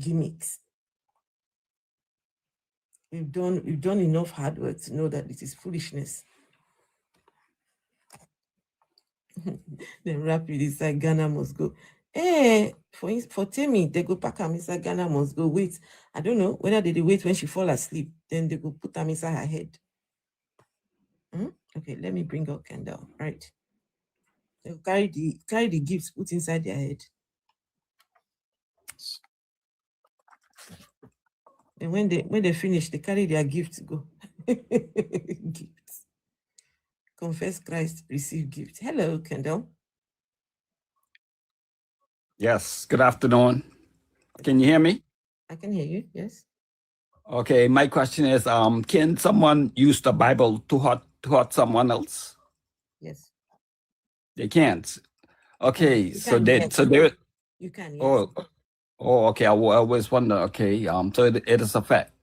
gimmicks. We've done enough hard work to know that it is foolishness. Then rapid is like Ghana must go. For Temi, they go pack her inside Ghana must go. Wait, I don't know whether they wait when she fall asleep. Then they go put her inside her head. Okay, let me bring up Kendall. Right, they'll carry the gifts put inside their head. And when they finish, they carry their gifts go. Gifts. Confess Christ, receive gift. Hello, Kendall. Yes, good afternoon. Can you hear me? I can hear you, yes. Okay, my question is, can someone use the Bible to hurt someone else? Yes. They can't. Okay, you can, you can, yes. Oh, okay. I always wonder. Okay, so it is a fact.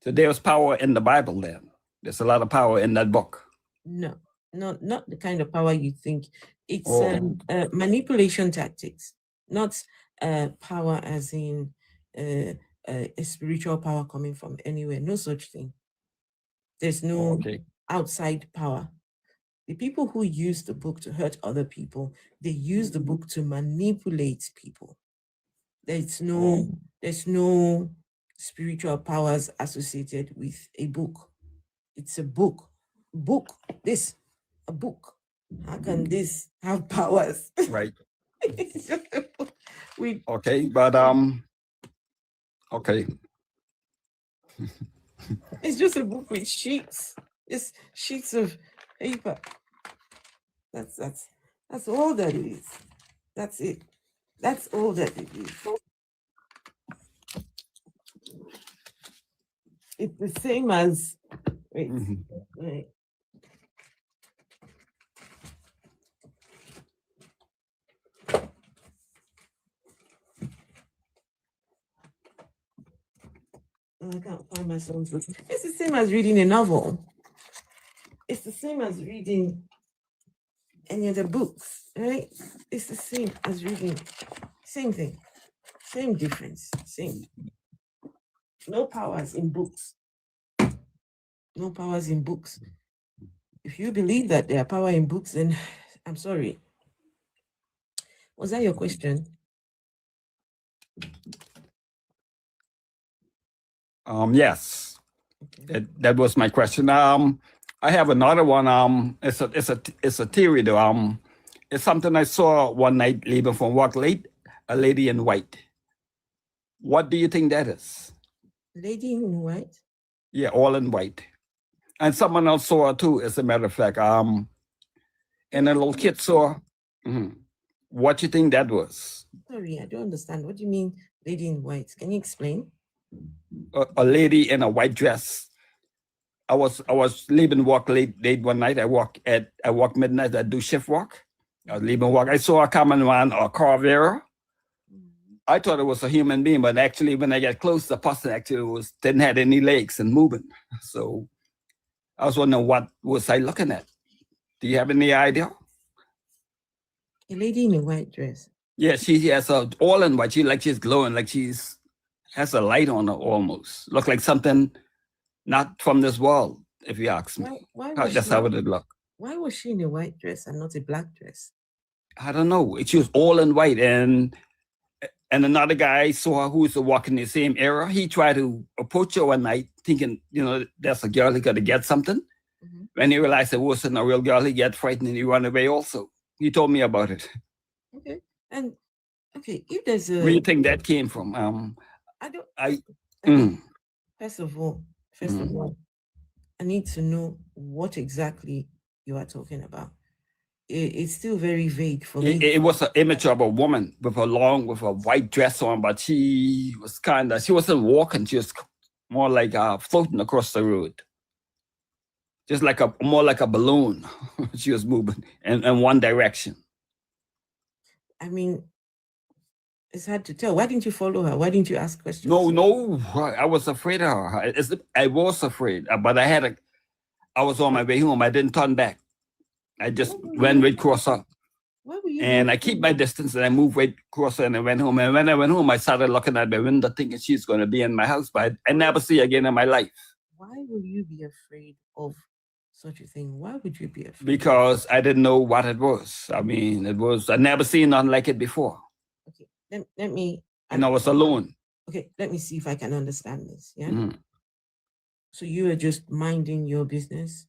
So there's power in the Bible. Then there's a lot of power in that book. No, not the kind of power you think. It's manipulation tactics, not power as in a spiritual power coming from anywhere. No such thing. There's no outside power. The people who use the book to hurt other people, they use the book to manipulate people. There's no spiritual powers associated with a book. It's a book. A book. How can this have powers? Right. It's just a book. Okay, but okay. It's just a book with sheets. It's sheets of paper. That's all that it is. That's it. That's all that it is. It's the same as wait. I can't find my son's book. It's the same as reading a novel. It's the same as reading any other books, right? It's the same as reading. Same thing. Same difference. Same. No powers in books. No powers in books. If you believe that there are power in books, then I'm sorry. Was that your question? Yes. Okay. That was my question. I have another one. It's a theory though. It's something I saw one night leaving from work late. A lady in white. What do you think that is? Lady in white? Yeah, all in white. And someone else saw it too, as a matter of fact. And a little kid saw. What do you think that was? Sorry, I don't understand. What do you mean, lady in white? Can you explain? A lady in a white dress. I was leaving work late one night. I work midnight. I do shift work. I was leaving work. I saw a common man, a car bearer. I thought it was a human being, but actually, when I get close, the person actually didn't have any legs and moving. So I was wondering, what was I looking at? Do you have any idea? A lady in a white dress. Yeah, she has all in white. She's glowing, like has a light on her almost. Look like something not from this world, if you ask me. That's how it would look. Why was she in a white dress and not a black dress? I don't know. She was all in white, and another guy saw her who was walking the same area. He tried to approach her one night, thinking, that's a girl, he got to get something. When he realized it wasn't a real girl, he got frightened and he ran away also. He told me about it. Okay. And if there's a... Where do you think that came from? First of all, I need to know what exactly you are talking about. It's still very vague for me. It was an image of a woman with a white dress on, but she wasn't walking. She was more like floating across the road. Just more like a balloon. She was moving in one direction. I mean, it's hard to tell. Why didn't you follow her? Why didn't you ask questions? No. I was afraid of her. I was afraid, but I was on my way home. I didn't turn back. I just went right across her. Why were you And I keep my distance and I moved right across and I went home. And when I went home, I started looking at my window thinking she's going to be in my house, but I never see her again in my life. Why will you be afraid of such a thing? Why would you be afraid? Because I didn't know what it was. I mean, I never seen nothing like it before. Okay, let me. And I was alone. Okay, let me see if I can understand this. Yeah. Mm-hmm. So you were just minding your business?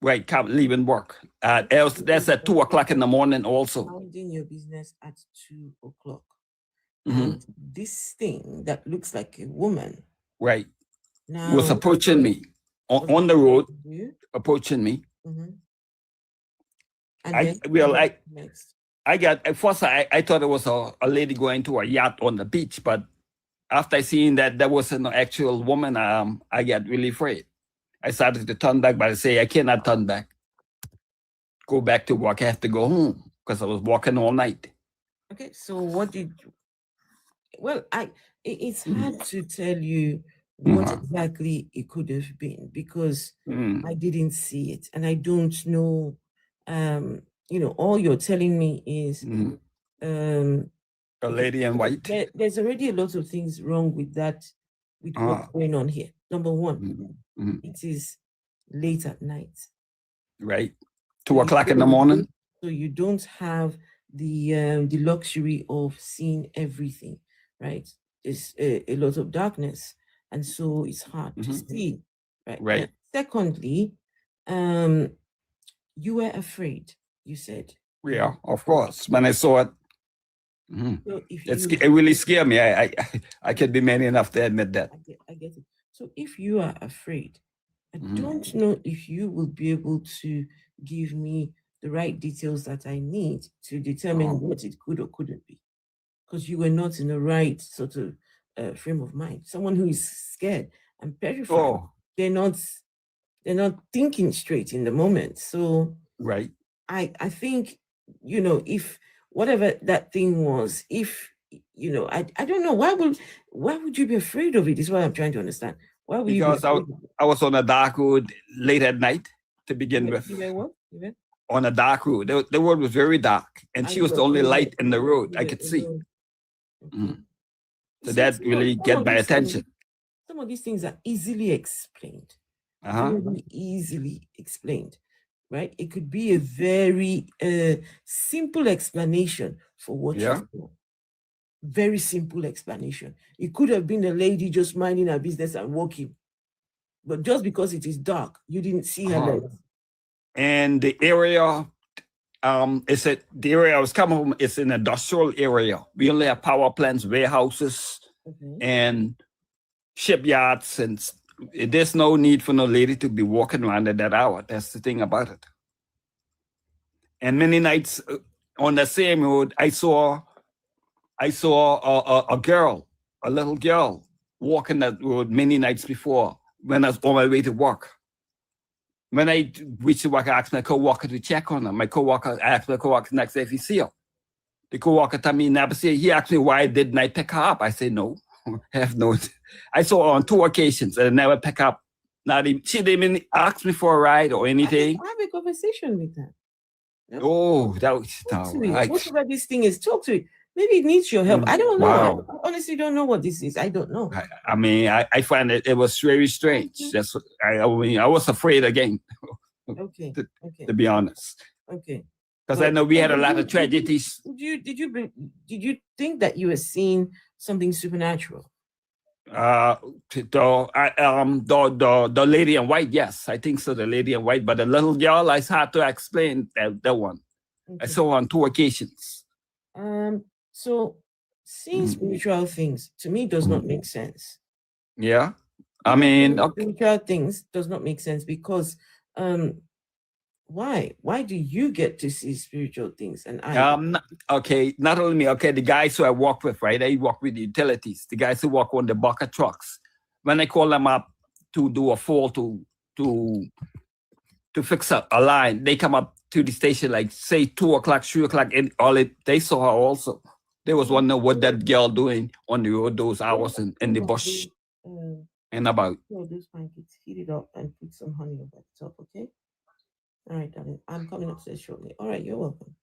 Right, leaving work. Else that's at 2 o'clock in the morning also. Minding your business at 2 o'clock. Mm-hmm. And this thing that looks like a woman. Right. Now Was approaching me on the road, approaching me. Mm-hmm. And I got at first I thought it was a lady going to a yacht on the beach, but after I seen that there was an actual woman, I got really afraid. I started to turn back, but I say I cannot turn back. Go back to work. I have to go home because I was walking all night. Okay, so what did you? Well, it's hard to tell you what exactly it could have been because I didn't see it and I don't know. All you're telling me is a lady in white. There's already a lot of things wrong with that, with what's going on here. Number one, it is late at night. Right. 2 o'clock in the morning. So you don't have the luxury of seeing everything, right? There's a lot of darkness, and so it's hard to see, right? Right. Secondly, you were afraid. You said. Yeah, of course. When I saw it, so it really scared me. I could be man enough to admit that. I get it. So if you are afraid, I don't know if you will be able to give me the right details that I need to determine what it could or couldn't be, because you were not in the right sort of frame of mind. Someone who is scared and petrified, they're not thinking straight in the moment. So right, I think if whatever that thing was, if I don't know why would you be afraid of it? Is what I'm trying to understand. Why would you be afraid of it? I was on a dark road late at night to begin with. You were what? On a dark road. The road was very dark, and she was the only light in the road I could see. So that really get my attention. Some of these things are easily explained. Very easily explained, right? It could be a very simple explanation for what you saw. Very simple explanation. It could have been a lady just minding her business and walking, but just because it is dark, you didn't see her legs. And the area, the area I was coming from is an industrial area. We only have power plants, warehouses, and shipyards, and there's no need for no lady to be walking around at that hour. That's the thing about it. And many nights on the same road, I saw a girl, a little girl, walking that road many nights before when I was on my way to work. When I reached the work, I asked my co-worker to check on her. My co-worker asked my co-worker next day if he see her. The co-worker told me never see her. He asked me why didn't I pick her up. I said no, I have no. I saw her on 2 occasions and I never pick up. She didn't even ask me for a ride or anything. I have a conversation with her. Oh, that was whatever this thing is, talk to it. Maybe it needs your help. I don't know. Wow. I honestly don't know what this is. I don't know. I mean, I find it was very strange. That's what, I was afraid again. Okay. To be honest. Okay. Because I know we had a lot of tragedies. Did you think that you were seeing something supernatural? The lady in white, yes, I think so. The lady in white, but the little girl, I had to explain that one. Okay. I saw her on 2 occasions. So seeing spiritual things to me does not make sense. Yeah, I mean, spiritual things does not make sense because why do you get to see spiritual things and I not only me, the guys who I work with, right? I work with the utilities, the guys who work on the bucket trucks. When I call them up to do a fall to fix a line, they come up to the station like say 2 o'clock, 3 o'clock, and they saw her also. They was wondering what that girl doing on the road those hours in the bush and about. Those pancakes, heat it up and put some honey over the top, okay? All right, darling. I'm coming upstairs shortly. All right, you're welcome.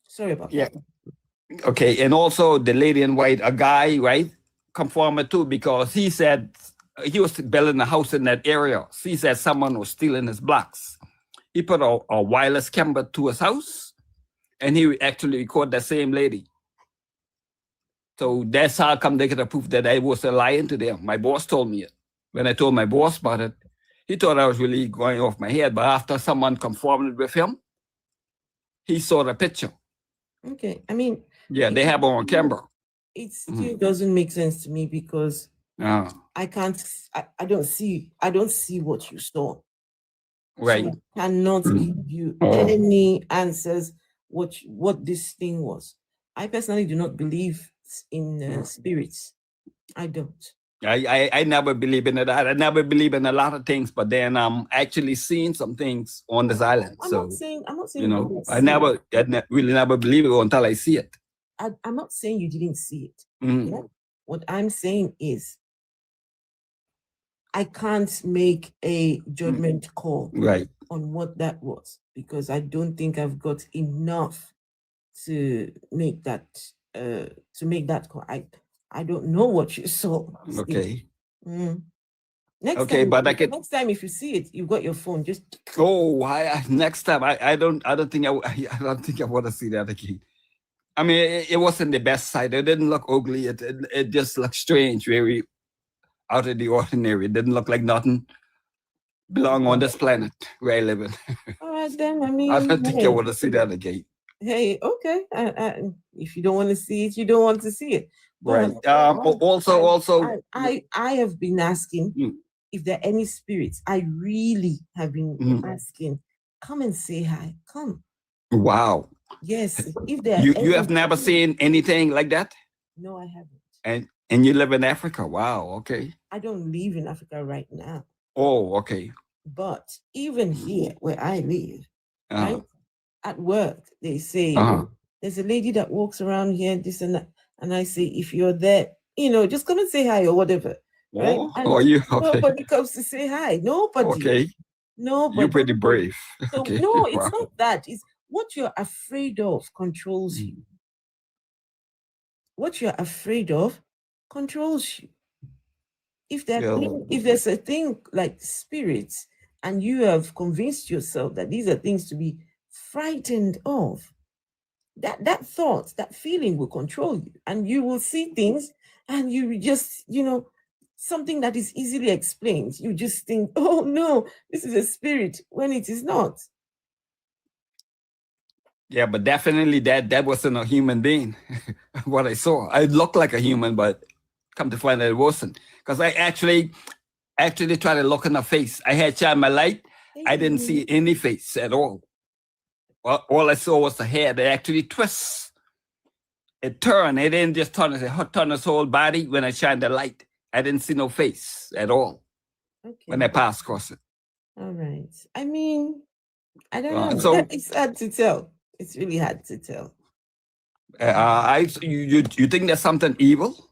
Sorry about Yeah. that. Okay, and also the lady in white, a guy, right? Confirmed too, because he said he was building a house in that area. He said someone was stealing his blocks. He put a wireless camera to his house, and he actually recorded that same lady. So that's how come they could have proof that I was lying to them. My boss told me it. When I told my boss about it, he thought I was really going off my head. But after someone confirmed it with him, he saw the picture. Okay, I mean, Yeah, they have it on camera. It still doesn't make sense to me because I can't. I don't see what you saw. Right. So I cannot give you any answers what this thing was. I personally do not believe in spirits. I don't. I never believe in it. I never believe in a lot of things, but then I'm actually seeing some things on this island. I'm not saying you know, I really never believe it until I see it. I'm not saying you didn't see it. Yeah? What I'm saying is I can't make a judgment call on what that was because I don't think I've got enough to make that call. I don't know what you saw. Okay. Next time if you see it, you've got your phone. Just next time I don't think I want to see that again. I mean, it wasn't the best sight. It didn't look ugly. It just looked strange, very out of the ordinary. It didn't look like nothing belong on this planet where I live in. All right, then. I mean, I don't think I want to see that again. Hey, okay. If you don't want to see it, you don't want to see it. Right. I have been asking if there are any spirits. I really have been asking. Come and say hi. Come. Wow. Yes. If there you have never seen anything like that? No, I haven't. And you live in Africa? Wow. Okay. I don't live in Africa right now. Oh, okay. But even here where I live, right? At work, they say there's a lady that walks around here, this and that. And I say, if you're there, just come and say hi or whatever. Right? Nobody comes to say hi. Nobody. Okay. Nobody. You're pretty brave. So no, it's not that. It's what you're afraid of controls you. What you're afraid of controls you. If there's a thing like spirits and you have convinced yourself that these are things to be frightened of, that thought, that feeling will control you, and you will see things and you just, something that is easily explained. You just think, oh no, this is a spirit, when it is not. Yeah, but definitely that wasn't a human being. What I saw, I looked like a human, but come to find that it wasn't. Because I actually tried to look in her face. I had shined my light. I didn't see any face at all. All I saw was the hair that actually twists. It turned. It didn't just turn his whole body when I shined the light. I didn't see no face at all when I passed across it. All right. I mean, I don't know. It's hard to tell. It's really hard to tell. You think there's something evil?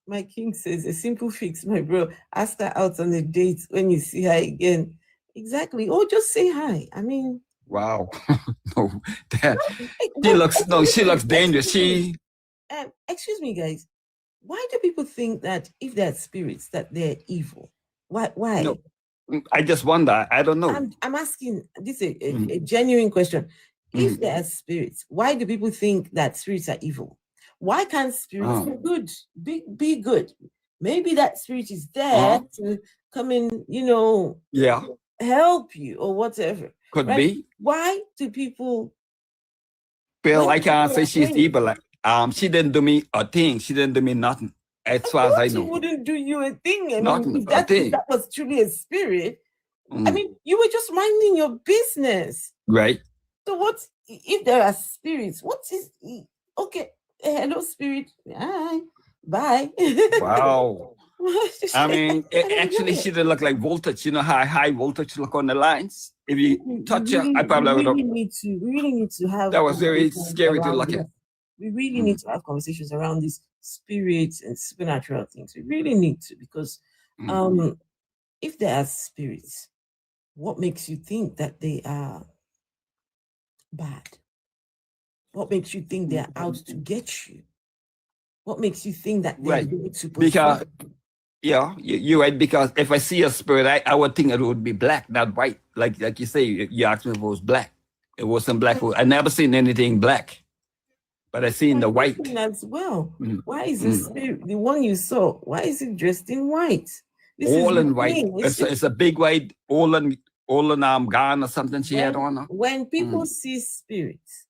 My king says a simple fix, my bro. Ask her out on a date when you see her again. Exactly. Or just say hi. I mean. Wow. No, she looks dangerous. Excuse me, guys. Why do people think that if they're spirits that they're evil? Why? No, I just wonder. I don't know. I'm asking. This is a genuine question. If there are spirits, why do people think that spirits are evil? Why can't spirits be good? Be good. Maybe that spirit is there to come in, help you or whatever. Could be. Why do people? Well, I can't say she's evil. She didn't do me a thing. She didn't do me nothing. As far as I know. She wouldn't do you a thing. I nothing, mean, if that was truly a spirit, I mean, you were just minding your business. Right. So what if there are spirits? What is okay? Hello, spirit. Hi. Bye. Wow. I mean, actually, she didn't look like voltage. You know how high voltage look on the lines? If you touch her, I probably would. We really need to have. That was very scary to look at. We really need to have conversations around these spirits and supernatural things. We really need to, because if there are spirits, what makes you think that they are bad? What makes you think they're out to get you? What makes you think that they're Right. going to Because perform? yeah, you're right. Because if I see a spirit, I would think it would be black, not white. Like you say, you asked me if it was black. It wasn't black. I never seen anything black, but I seen My the white. question as well. Mm. Why is the spirit, the one you saw, why is it dressed in white? This All is in white. thing. It's a big white, all in gown or something she had on her. When people see spirits,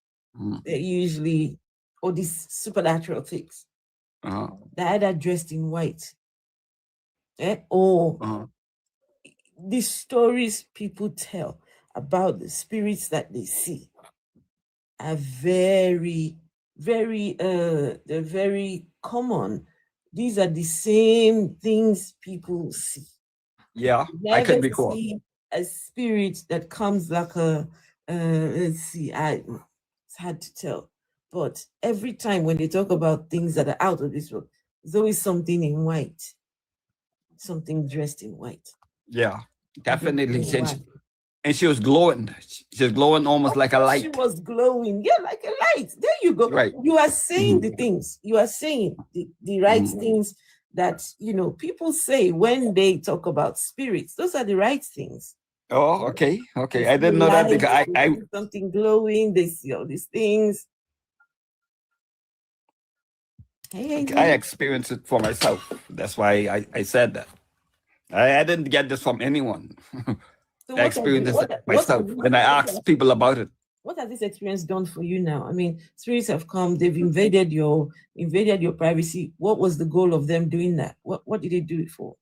they're usually, or these supernatural things, they're either dressed in white, or the stories people tell about the spirits that they see are very, very, they're very common. These are the same things people see. Yeah, I could recall. See a spirit that comes like a, let's see, it's hard to tell. But every time when they talk about things that are out of this world, there's always something in white, something dressed in white. Yeah, definitely. And she was glowing. She was glowing almost like a light. She was glowing. Yeah, like a light. There you go. Right. You are saying the things. You are saying the right things that, people say when they talk about spirits. Those are the right things. Oh, okay. Okay. I didn't know that because I something glowing. They see all these things. I experienced it for myself. That's why I said that. I didn't get this from anyone. So I experienced it myself when I asked people about it. What has this experience done for you now? I mean, spirits have come, they've invaded your privacy. What was the goal of them doing that? What did they do it for?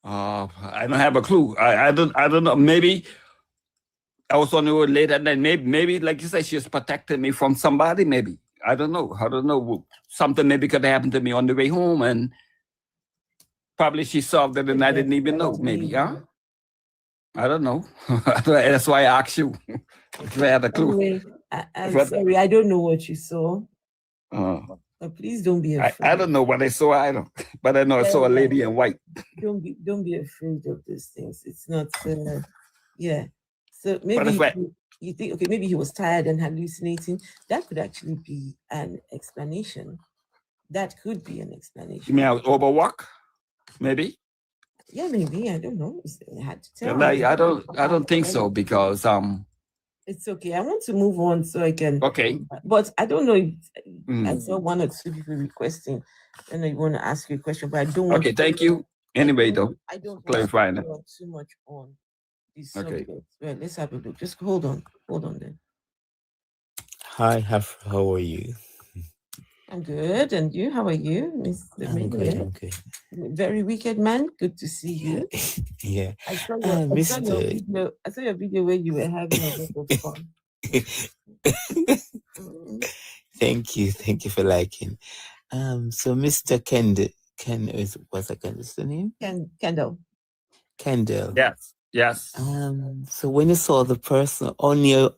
I don't have a clue. I don't know. Maybe I was on the road late at night. Maybe like you said, she was protecting me from somebody. Maybe I don't know. I don't know. Something maybe could have happened to me on the way home, and probably she solved it, and I didn't even know. Maybe, huh? I don't know. That's why I asked you if I had a clue. Anyway, I'm sorry, I don't know what you saw. But please don't be afraid. I don't know what I saw either, but I know I saw a lady in white. Don't be afraid of these things. It's not. Yeah. So maybe you think, okay, maybe he was tired and hallucinating. That could actually be an explanation. That could be an explanation. You mean I was overworked? Maybe. Yeah, maybe. I don't know. I had to tell. I don't think so because it's okay. I want to move on so I can. Okay. But I don't know if I saw one or two people requesting. I know you want to ask you a question, but I don't want. Okay, thank you. Anyway, though, I don't clarifying it too much on this subject. Well, let's have a look. Just hold on then. Hi, how are you? I'm good, and you? How are you, Mr. I'm good. I'm good. Very wicked man. Good to see you. Yeah. I saw your video where you were having a lot of fun. Thank you for liking. So Mr. Kendall, what's the name? Kendall. Kendall. Yes. So when you saw the person, how near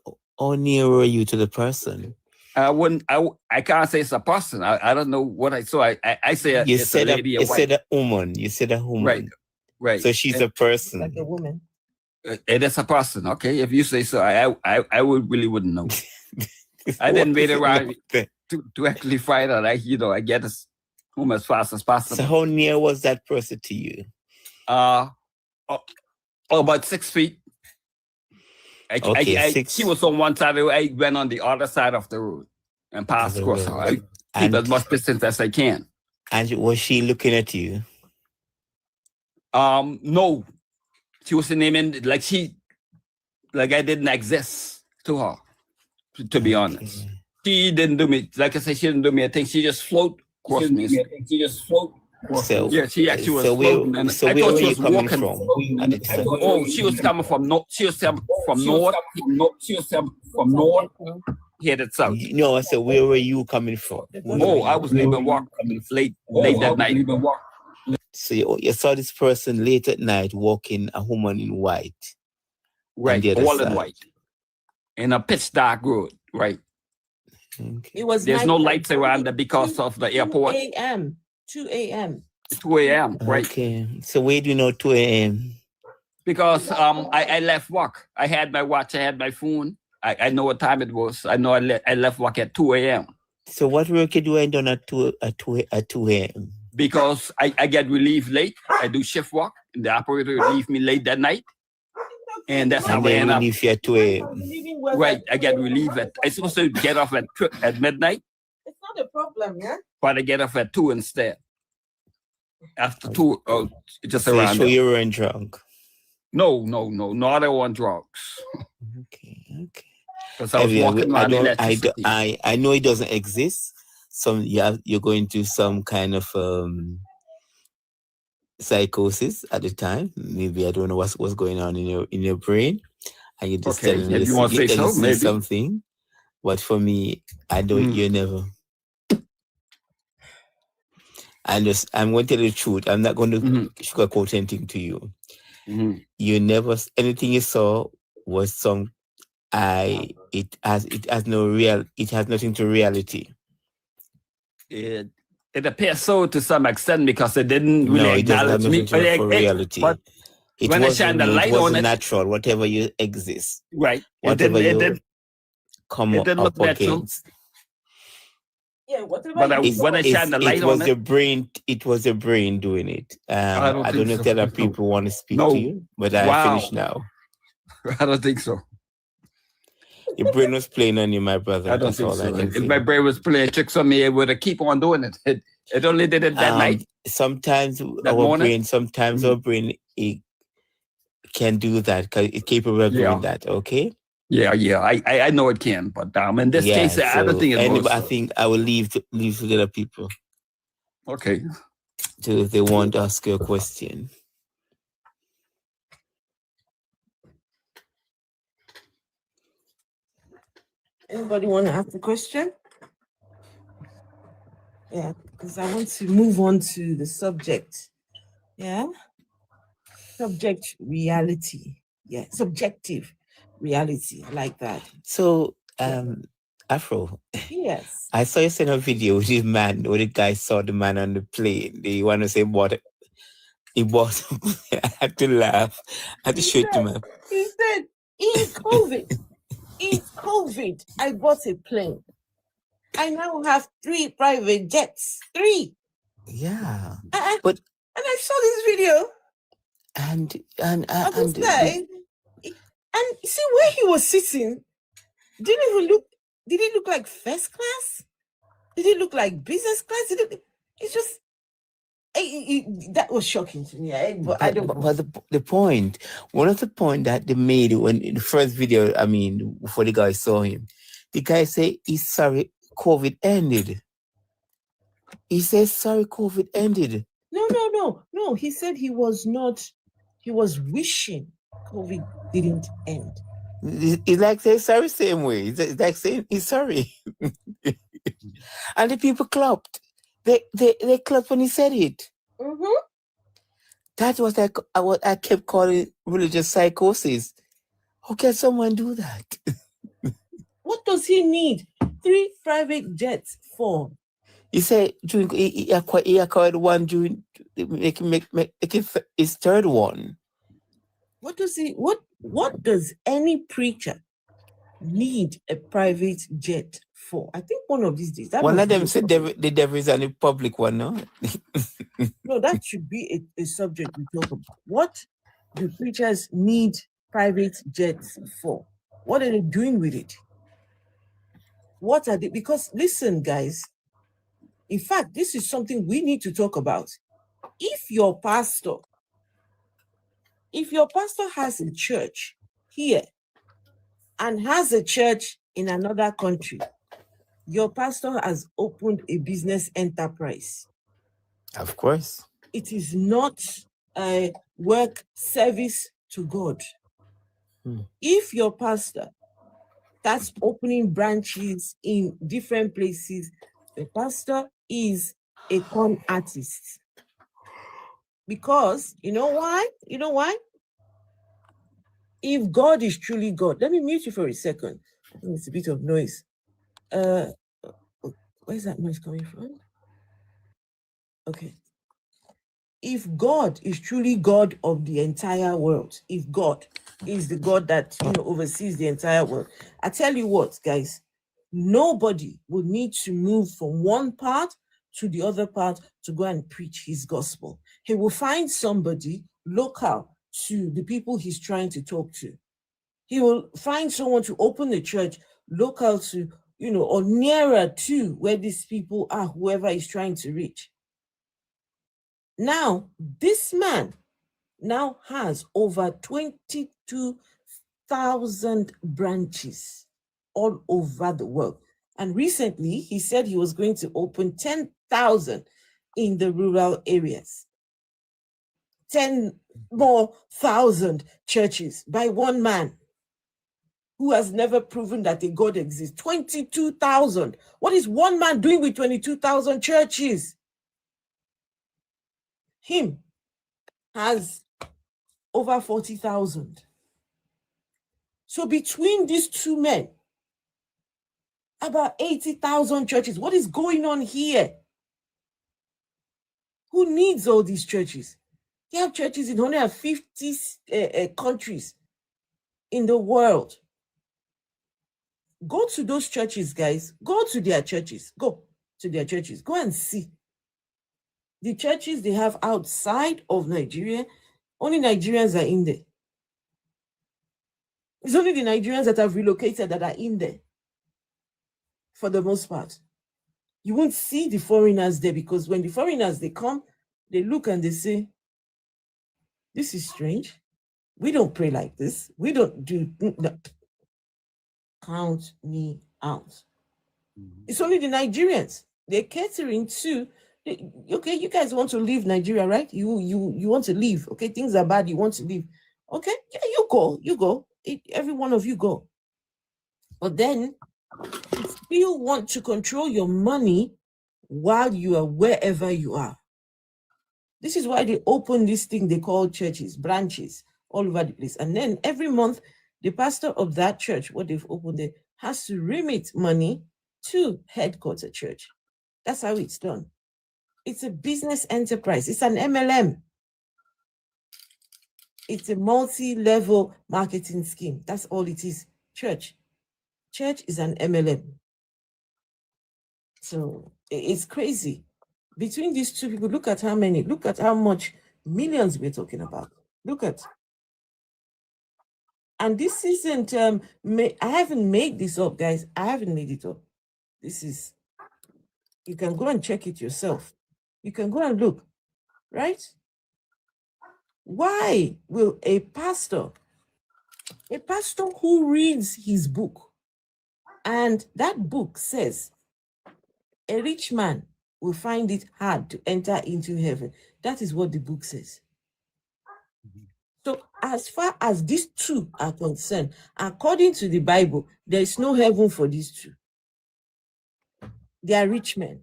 were you to the person? I can't say it's a person. I don't know what I saw. I say it's a lady. You said a woman. You said a woman. Right. So she's a person. Like a woman. It is a person. Okay. If you say so, I really wouldn't know. I didn't wait around to actually find out. I get this home as fast as possible. So how near was that person to you? About 6 feet. She was on one side. I went on the other side of the road and passed across her. I keep as much distance as I can. And was she looking at you? No. She was naming like I didn't exist to her. To be honest, she didn't do me. Like I said, she didn't do me a thing. She just floated across me. So, yeah, she actually was floating. And so I where thought were she you was coming walking from? She was coming from north. She was coming from north. She was coming from north. Headed south. No, I said, where were you coming from? I was leaving work late that night. So you saw this person late at night walking, a woman in white. Right, all in white. In a pitch dark road, right? Okay. There's no lights around there because of the airport. 2 a.m. 2 a.m. Right. Okay. So where do you know 2 a.m.? Because I left work. I had my watch. I had my phone. I know what time it was. I know I left work at 2 a.m. So what work you doing done at 2 a.m.? Because I get relieved late. I do shift work, and the operator leave me late that night. And that's how And I they end up. relieve you at 2 a.m. Right, I get relieved I'm supposed to get off at midnight, It's not a problem, yeah? but I get off at 2 instead. After 2, just So you around sure there. you weren't drunk? No, not on drugs. Okay. Because I was Anyway, walking around electricity. I know it doesn't exist. You're going through some kind of psychosis at the time. Maybe I don't know what's going on in your brain, and you're just Okay, telling if you want to say so, see maybe. something. But for me, I don't. You never. I'm going to tell you the truth. I'm not going to sugarcoat anything to you. You never anything you saw was it has nothing to reality. It appears so to some extent because it didn't really acknowledge me. For reality. But when I shine the light on it, natural, whatever you exist. Right. Whatever you come up against. Yeah, whatever. But when I shine the light on it, it was the brain doing it. I don't know if other people want to speak to you, but I finished now. I don't think so. Your brain was playing on you, my brother. I don't think so. If my brain was playing tricks on me, it would have keep on doing it. It only did it that night. Sometimes our brain it can do that because it's capable of doing that. Okay. Yeah. I know it can, but in this case, I don't think it was. I think I will leave to the other people. Okay. So if they want to ask you a question. Anybody want to ask a question? Yeah, because I want to move on to the subject. Yeah. Subject reality. Yeah. Subjective reality. I like that. So, Afro. Yes. I saw you send a video with this man, where the guy saw the man on the plane. Do you want to say what? He bought. I had to laugh. I had to show it to him. He said, in COVID, I bought a plane. I now have 3 private jets. 3. Yeah. And I saw this video. And see where he was sitting. Did it look like first class? Did it look like business class? It's just that was shocking to me. But I don't. But the point, one of the point that they made when in the first video, I mean, before the guy saw him, the guy said he's sorry COVID ended. He says sorry COVID ended. No. He said he was not. He was wishing COVID didn't end. He's like saying sorry same way. It's like saying he's sorry. And the people clapped. They clapped when he said it. Mm-hmm. That was like what I kept calling religious psychosis. How can someone do that? What does he need 3 private jets for? He said he acquired one during make his third one. What does any preacher need a private jet for? I think one of these days. One of them said the devil is on the public one, no? No, that should be a subject we talk about. What do preachers need private jets for? What are they doing with it? What are they? Because listen, guys, in fact, this is something we need to talk about. If your pastor has a church here and has a church in another country, your pastor has opened a business enterprise. Of course. It is not a work service to God. If your pastor starts opening branches in different places, the pastor is a con artist. Because you know why? If God is truly God, let me mute you for a second. It's a bit of noise. Where's that noise coming from? Okay. if God is truly God of the entire world, if God is the God that oversees the entire world, I tell you what, guys, nobody would need to move from one part to the other part to go and preach his gospel. He will find somebody local to the people he's trying to talk to. He will find someone to open the church local to, or nearer to where these people are, whoever he's trying to reach. Now, this man now has over 22,000 branches all over the world. And recently, he said he was going to open 10,000 in the rural areas. 10 more thousand churches by one man who has never proven that a God exists. 22,000. What is one man doing with 22,000 churches? Him has over 40,000. So between these two men, about 80,000 churches. What is going on here? Who needs all these churches? They have churches in 150 countries in the world. Go to those churches, guys. Go to their churches. Go to their churches. Go and see. The churches they have outside of Nigeria, only Nigerians are in there. It's only the Nigerians that have relocated that are in there, for the most part. You won't see the foreigners there, because when the foreigners, they come, they look and they say, this is strange. We don't pray like this. We don't do... No. Count me out. It's only the Nigerians. They're catering to... Okay, you guys want to leave Nigeria, right? You want to leave. Okay, things are bad. You want to leave. Okay, yeah, you go. Every one of you go. But then you still want to control your money while you are wherever you are. This is why they open this thing they call churches, branches, all over the place. And then every month, the pastor of that church, what they've opened there, has to remit money to headquarter church. That's how it's done. It's a business enterprise. It's an MLM. It's a multi-level marketing scheme. That's all it is. Church is an MLM. So it's crazy. Between these two people, look at how much millions we're talking about. Look at. And this isn't, I haven't made this up, guys. I haven't made it up. This is, you can go and check it yourself. You can go and look, right? Why will a pastor who reads his book, and that book says, a rich man will find it hard to enter into heaven. That is what the book says. So as far as these two are concerned, according to the Bible, there is no heaven for these two. They are rich men.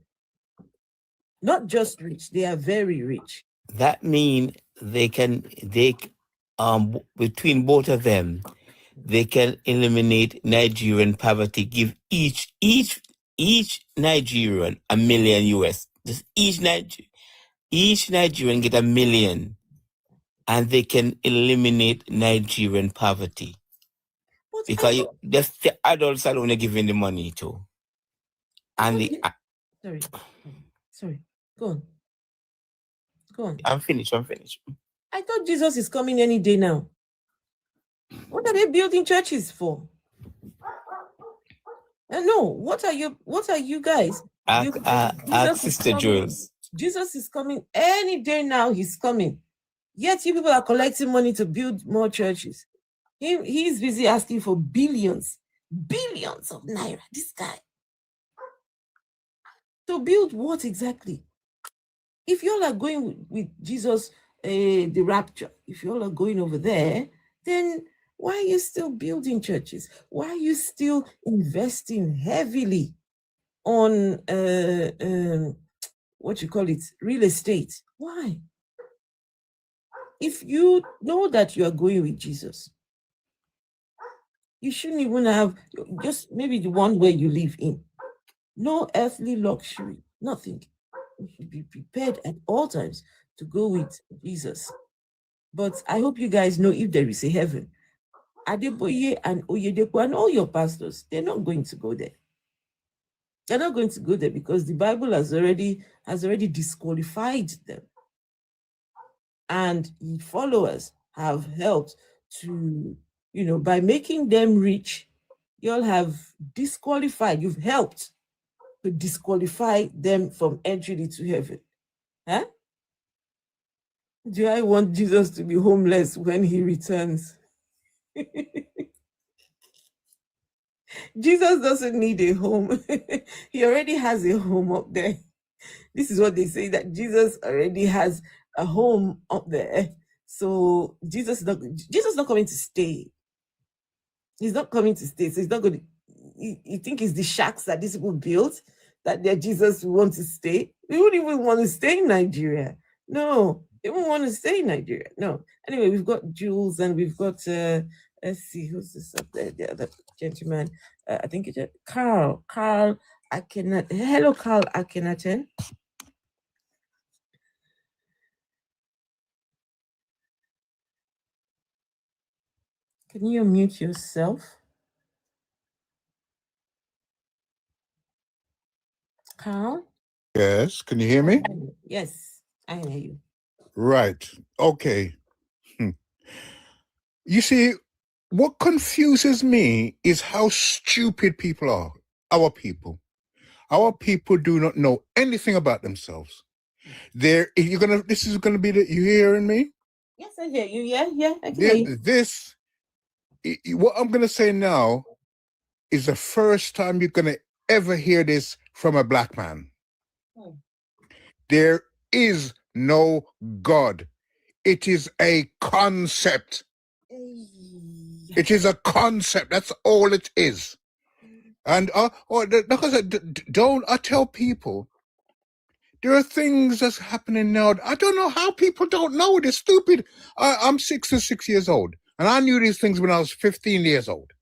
Not just rich, they are very rich. That means they between both of them, they can eliminate Nigerian poverty, give each Nigerian $1 million US. Just each Nigerian get $1 million, and they can eliminate Nigerian poverty. But because just the adults alone are giving the money to. And sorry. Go on. I'm finished. I thought Jesus is coming any day now. What are they building churches for? No, what are you guys? Sister Jules. Jesus is coming any day now. He's coming. Yet you people are collecting money to build more churches. He's busy asking for billions of naira. This guy. To build what exactly? If you all are going with Jesus, the rapture, if you all are going over there, then why are you still building churches? Why are you still investing heavily on real estate? Why? If you know that you are going with Jesus, you shouldn't even have just maybe the one where you live in. No earthly luxury, nothing. You should be prepared at all times to go with Jesus. But I hope you guys know if there is a heaven, Adeboye and Oyedepo and all your pastors, they're not going to go there. They're not going to go there because the Bible has already disqualified them. And followers have helped to, by making them rich, you'll have disqualified, you've helped to disqualify them from entry into heaven. Huh? Do I want Jesus to be homeless when he returns? Jesus doesn't need a home. He already has a home up there. This is what they say, that Jesus already has a home up there. So Jesus is not coming to stay. He's not coming to stay. So he's not going to. You think it's the shacks that these people built that their Jesus will want to stay? We wouldn't even want to stay in Nigeria. No, they won't want to stay in Nigeria. No. Anyway, we've got Jules and we've got let's see who's this up there. The other gentleman. I think it's Carl. Carl Akenaten. Hello, Carl Akenaten. Can you unmute yourself? Carl? Yes, can you hear me? Yes, I hear you. Right, okay. You see, what confuses me is how stupid people are, our people. Our people do not know anything about themselves. This is gonna be you hearing me? Yes, I hear you. Yeah, I can hear you. What I'm gonna say now is the first time you're gonna ever hear this from a black man. There is no God. It is a concept. It is a concept. That's all it is. And because I tell people, there are things that's happening now. I don't know how people don't know. They're stupid. I'm 66 years old, and I knew these things when I was 15 years old.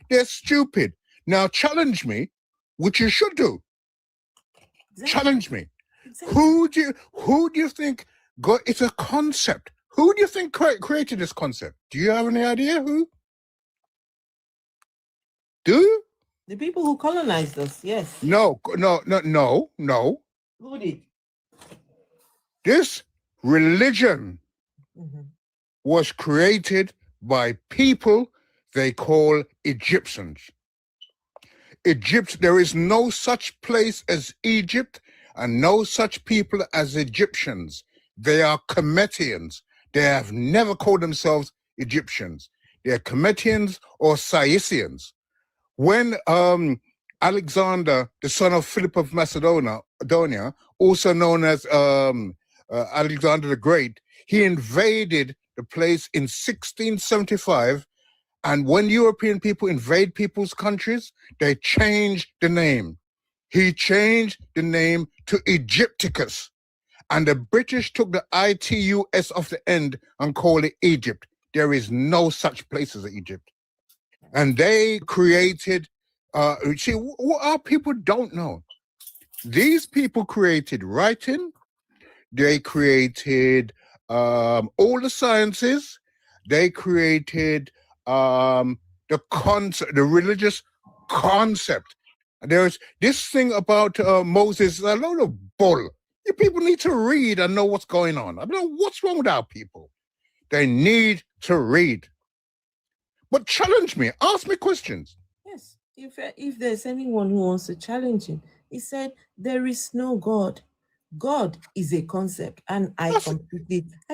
They're stupid. Now challenge me, which you should do. Exactly. Challenge me. Exactly. Who do you think got? It's a concept. Who do you think created this concept? Do you have any idea who? Do you? The people who colonized us, yes. No. Who did? This religion was created by people they call Egyptians. There is no such place as Egypt and no such people as Egyptians. They are Cometians. They have never called themselves Egyptians. They are Cometians or Saisians. When Alexander, the son of Philip of Macedonia, also known as Alexander the Great, he invaded the place in 1675. And when European people invade people's countries, they change the name. He changed the name to Egypticus. And the British took the ITUS off the end and called it Egypt. There is no such place as Egypt. And they created, see, what our people don't know. These people created writing. They created all the sciences. They created the religious concept. There's this thing about Moses, a load of bull. You people need to read and know what's going on. I don't know what's wrong with our people. They need to read. But challenge me, ask me questions. Yes, if there's anyone who wants to challenge him, he said there is no God. God is a concept, and I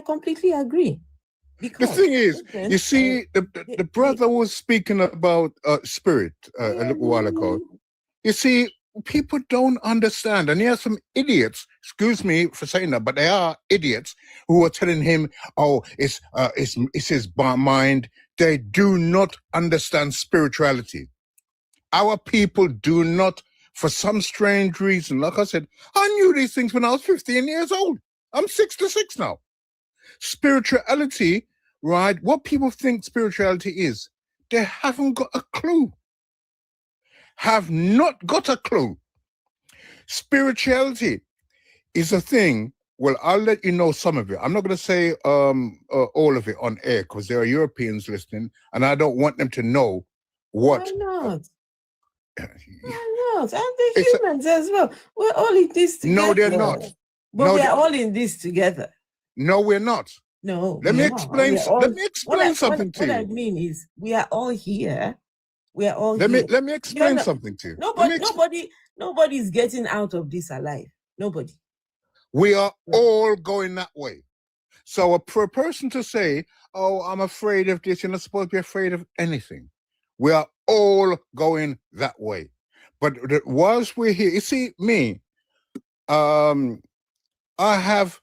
completely agree. Because the thing is, you see, the brother was speaking about spirit a little while ago. You see, people don't understand, and there are some idiots. Excuse me for saying that, but they are idiots who are telling him, "Oh, it's his mind." They do not understand spirituality. Our people do not, for some strange reason. Like I said, I knew these things when I was 15 years old. I'm 66 now. Spirituality, right? What people think spirituality is, they haven't got a clue. Have not got a clue. Spirituality is a thing Well, I'll let you know some of it. I'm not going to say all of it on air because there are Europeans listening, and I don't want them to know what. Why not? Uh, Why not? And the humans as well. We're all in this together. No, they're not. But No, we're all in this together. No, we're not. No. Let me explain. Let me explain something to you. What I mean is, we are all here. We are all here. Let me explain not, something to you. Nobody's getting out of this alive. Nobody. We are all going that way. So for a person to say, "Oh, I'm afraid of this," you're not supposed to be afraid of anything. We are all going that way. But whilst we're here, you see, me, I have.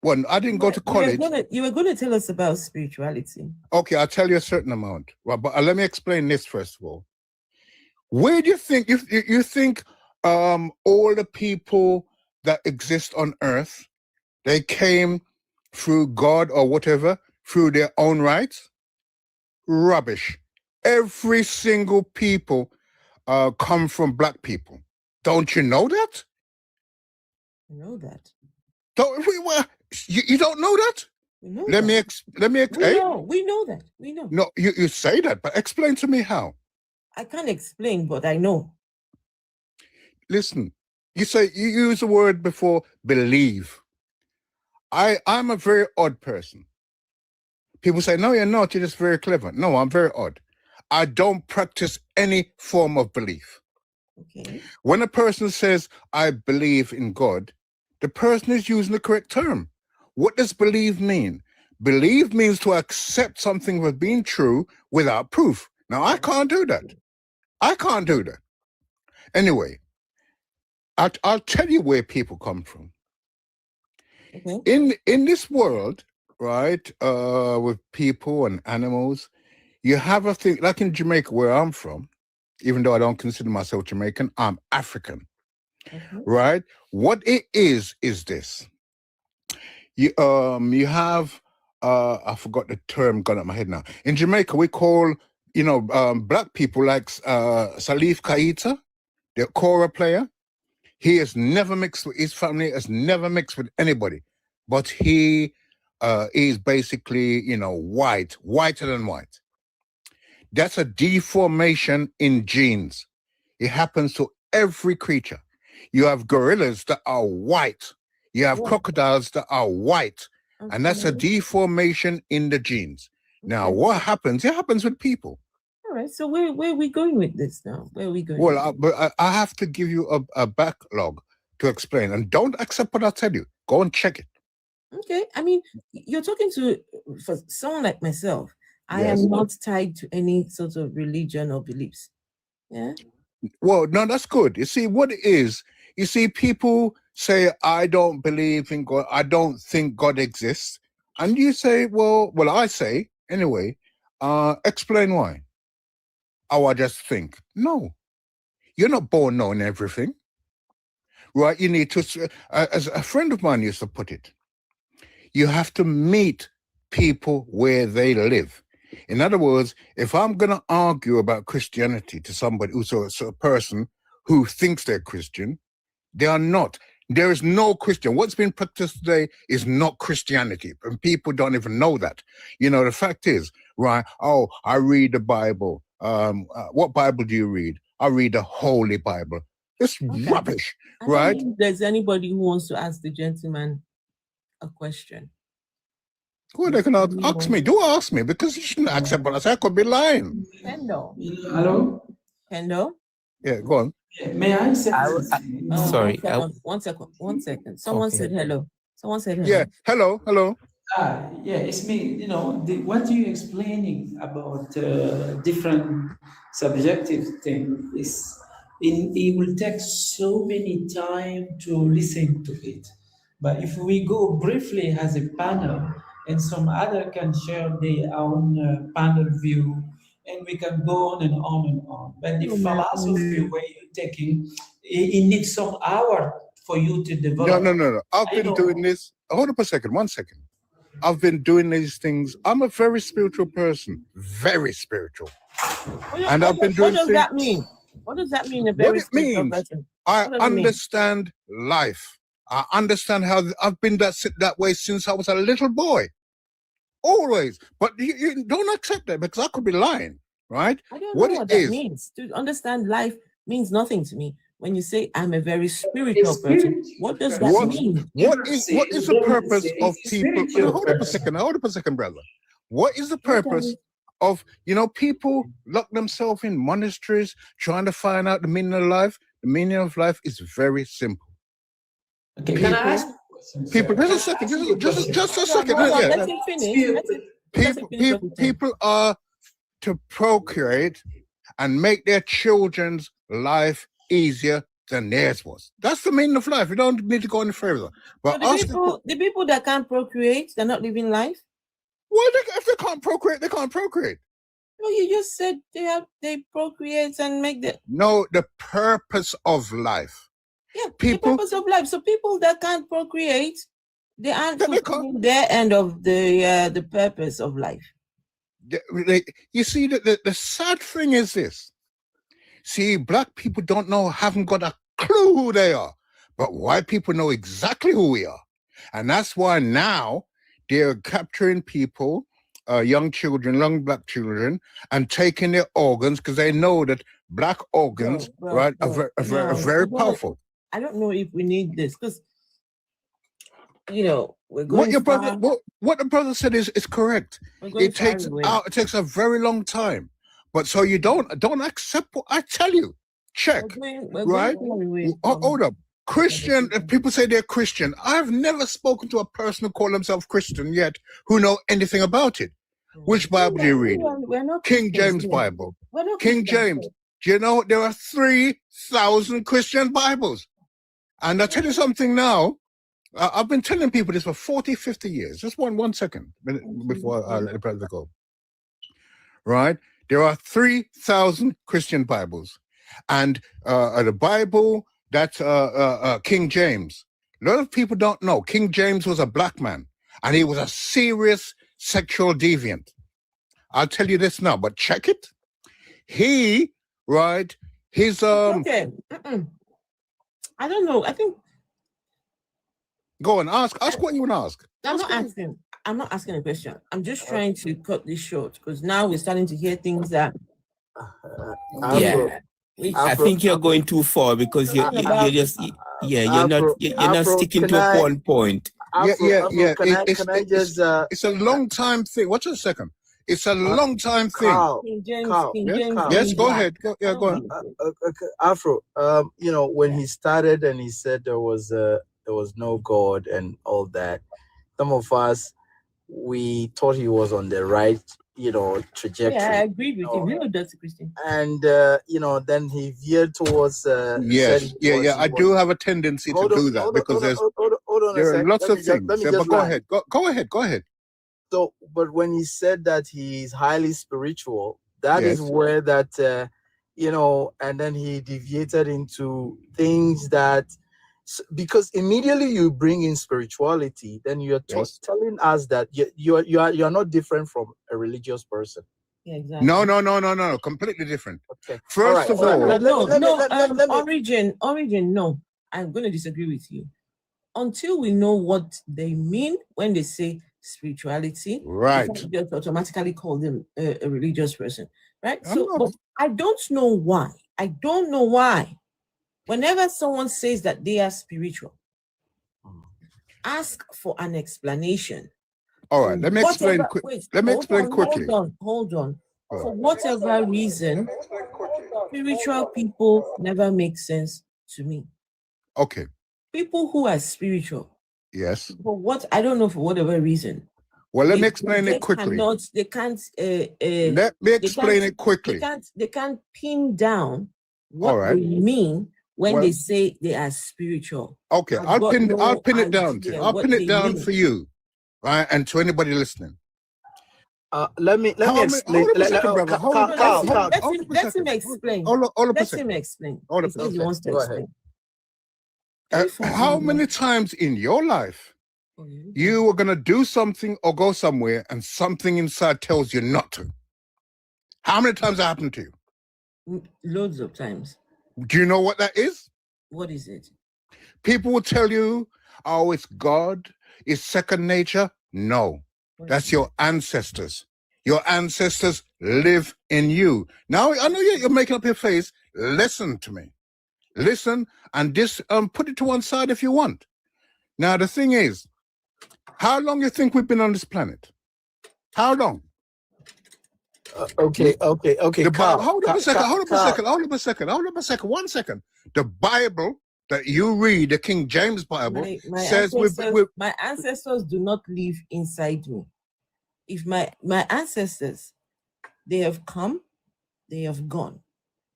Well, I didn't go to college. You were going to tell us about spirituality. Okay, I'll tell you a certain amount. Well, but let me explain this first of all. Where do you think you think all the people that exist on Earth, they came through God or whatever, through their own rights? Rubbish. Every single people come from black people. Don't you know that? I know that. You don't know that? Let me explain. We know that. We know. No, you say that, but explain to me how. I can't explain, but I know. Listen, you use the word before believe. I'm a very odd person. People say, no, you're not. You're just very clever. No, I'm very odd. I don't practice any form of belief. Okay. When a person says, I believe in God, the person is using the correct term. What does believe mean? Believe means to accept something as being true without proof. Now, I can't do that. I can't do that. Anyway, I'll tell you where people come from. Okay. In this world, right, with people and animals, you have a thing, like in Jamaica, where I'm from, even though I don't consider myself Jamaican, I'm African, right? What it is this. You have, I forgot the term, gone up my head now. In Jamaica, we call, black people like Salif Keita, the kora player. He has never mixed with his family, has never mixed with anybody, but he is basically, whiter than white. That's a deformation in genes. It happens to every creature. You have gorillas that are white. You have crocodiles that are white. And that's a deformation in the genes. Now, what happens? It happens with people. All right. So where are we going with this now? Where are we going? Well, but I have to give you a backlog to explain. And don't accept what I tell you. Go and check it. Okay. I mean, you're talking for someone like myself. I am not tied to any sort of religion or beliefs. Yeah. Well, no, that's good. You see, what it is, people say, I don't believe in God. I don't think God exists. And you say, well, I say, anyway, explain why. Oh, I just think. No, you're not born knowing everything. Right? You need to, as a friend of mine used to put it, you have to meet people where they live. In other words, if I'm going to argue about Christianity to somebody who's a person who thinks they're Christian, they are not. There is no Christian. What's been practiced today is not Christianity, and people don't even know that. The fact is, right? Oh, I read the Bible. What Bible do you read? I read the Holy Bible. It's rubbish, right? I don't think there's anybody who wants to ask the gentleman a question. Well, they can ask me. Do ask me, because you shouldn't accept what I say. I could be lying. Kendo. Hello? Kendo? Yeah, go on. May I say sorry. One second. Someone said hello. Yeah, hello. Yeah, it's me. What you're explaining about different subjective thing is, it will take so many time to listen to it. But if we go briefly as a panel, and some other can share their own panel view, and we can go on and on and on. But the philosophy where you're taking, it needs some hour for you to develop. No. I've been doing this. Hold up a second. 1 second. I've been doing these things. I'm a very spiritual person. Very spiritual. And I've been doing things. What does that mean? What does that mean? A very spiritual person? I understand life. I understand how I've been that way since I was a little boy. Always. But you don't accept that because I could be lying, right? I don't know what that means. To understand life means nothing to me. When you say I'm a very spiritual person, what does that mean? What is the purpose of people? Hold up a second, brother. What is the purpose of, people lock themselves in monasteries trying to find out the meaning of life? The meaning of life is very simple. Okay, can I ask people, just a second. Let him finish. People are to procreate and make their children's life easier than theirs was. That's the meaning of life. We don't need to go any further. But the people that can't procreate, they're not living life. Well, if they can't procreate, they can't procreate. No, you just said they procreate and make the purpose of life. Yeah, the purpose of life. So people that can't procreate, they aren't fulfilling their end of the purpose of life. You see, the sad thing is this. See, black people haven't got a clue who they are, but white people know exactly who we are. And that's why now they're capturing people, young children, black children, and taking their organs because they know that black organs, are very powerful. I don't know if we need this because, we're going what the brother said is correct. It takes a very long time. But so you don't accept what I tell you. Check. Right? Hold up. Christian, people say they're Christian. I've never spoken to a person who call themselves Christian yet who know anything about it. Which Bible do you read? King James Bible. King James. Do you know there are 3,000 Christian Bibles? And I'll tell you something now. I've been telling people this for 40, 50 years. Just one second before I let the brother go. Right? There are 3,000 Christian Bibles. And the Bible, that's King James. A lot of people don't know. King James was a black man. And he was a serious sexual deviant. I'll tell you this now, but check it. He, right, his... Okay. I don't know. I think... Go on, ask what you want to ask. I'm not asking a question. I'm just trying to cut this short because now we're starting to hear things that... I think you're going too far because you're not sticking to one point. It's a long time thing. Watch a second. It's a long time thing. King James. Yes, go ahead. Go on. Afro, when he started and he said there was no God and all that, some of us, we thought he was on the right, trajectory. Yeah, I agreed with him. You're dirty Christian. And then he veered towards. Yes, I do have a tendency to do that because there are lots of things. But go ahead. So, but when he said that he's highly spiritual, that is where that and then he deviated into things that. Because immediately you bring in spirituality, then you're telling us that you're not different from a religious person. Yeah, exactly. No, completely different. Okay. First of all, Origin. No, I'm going to disagree with you. Until we know what they mean when they say spirituality, right? We just automatically call them a religious person, right? But I don't know why. Whenever someone says that they are spiritual, ask for an explanation. All right, let me explain quickly. Hold on. For whatever reason, spiritual people never make sense to me. Okay. People who are spiritual. Yes. I don't know for whatever reason. Well, let me explain it quickly. They can't. Let me explain it quickly. They can't pin down what they mean when they say they are spiritual. Okay, I'll pin it down to you. I'll pin it down for you, right, and to anybody listening. Let me explain. Let him explain. Let him explain. He wants to explain. How many times in your life you were gonna do something or go somewhere and something inside tells you not to? How many times that happened to you? Loads of times. Do you know what that is? What is it? People will tell you Oh, it's God, it's second nature. No, that's your ancestors. Your ancestors live in you. Now, I know you're making up your face. Listen to me. Listen, and put it to one side if you want. Now, the thing is, how long you think we've been on this planet? How long? Okay. Bible, hold up a second. 1 second. The Bible that you read, the King James Bible, says my ancestors do not live inside me. If my ancestors, they have come, they have gone,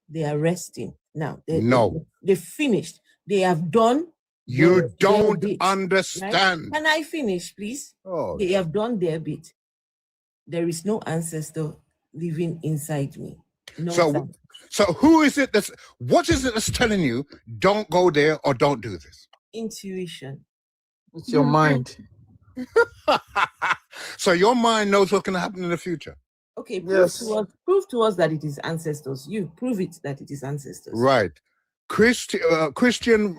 they are resting now. They finished. They have done. You don't understand. Right? Can I finish, please? Oh, they have done their bit. There is no ancestor living inside me. No. So who is it what is it that's telling you don't go there or don't do this? Intuition. It's your mind. So your mind knows what's going to happen in the future. Okay, prove to us that it is ancestors. You prove it that it is ancestors. Right. Christian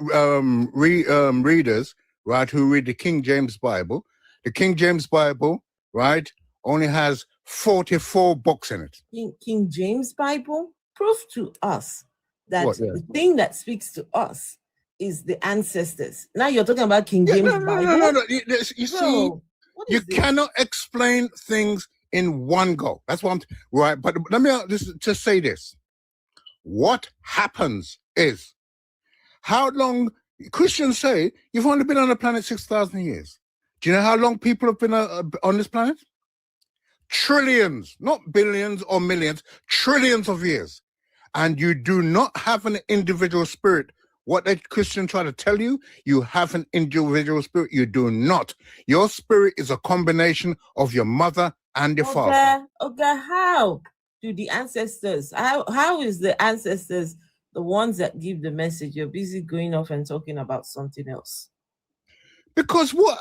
readers, right, who read the King James Bible. The King James Bible, right, only has 44 books in it. King James Bible, prove to us that the thing that speaks to us is the ancestors. Now you're talking about King James Bible. No. You see, you cannot explain things in one go. That's what I'm right. But let me just say this. What happens is, how long Christians say you've only been on the planet 6,000 years. Do you know how long people have been on this planet? Trillions, not billions or millions, trillions of years. And you do not have an individual spirit. What the Christian try to tell you, you have an individual spirit. You do not. Your spirit is a combination of your mother and your father. Okay, how do the ancestors, how is the ancestors the ones that give the message? You're busy going off and talking about something else. Because what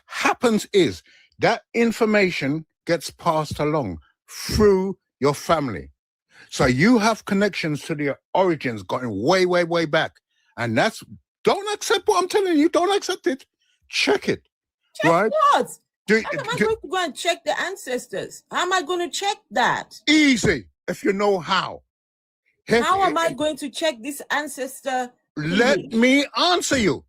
happens is that information gets passed along through your family. So you have connections to the origins going way, way, way back. And don't accept what I'm telling you. Don't accept it. Check it. Check right? what? How am I going to go and check the ancestors? How am I going to check that? Easy, if you know how. How am I going to check this ancestor? Let me answer you.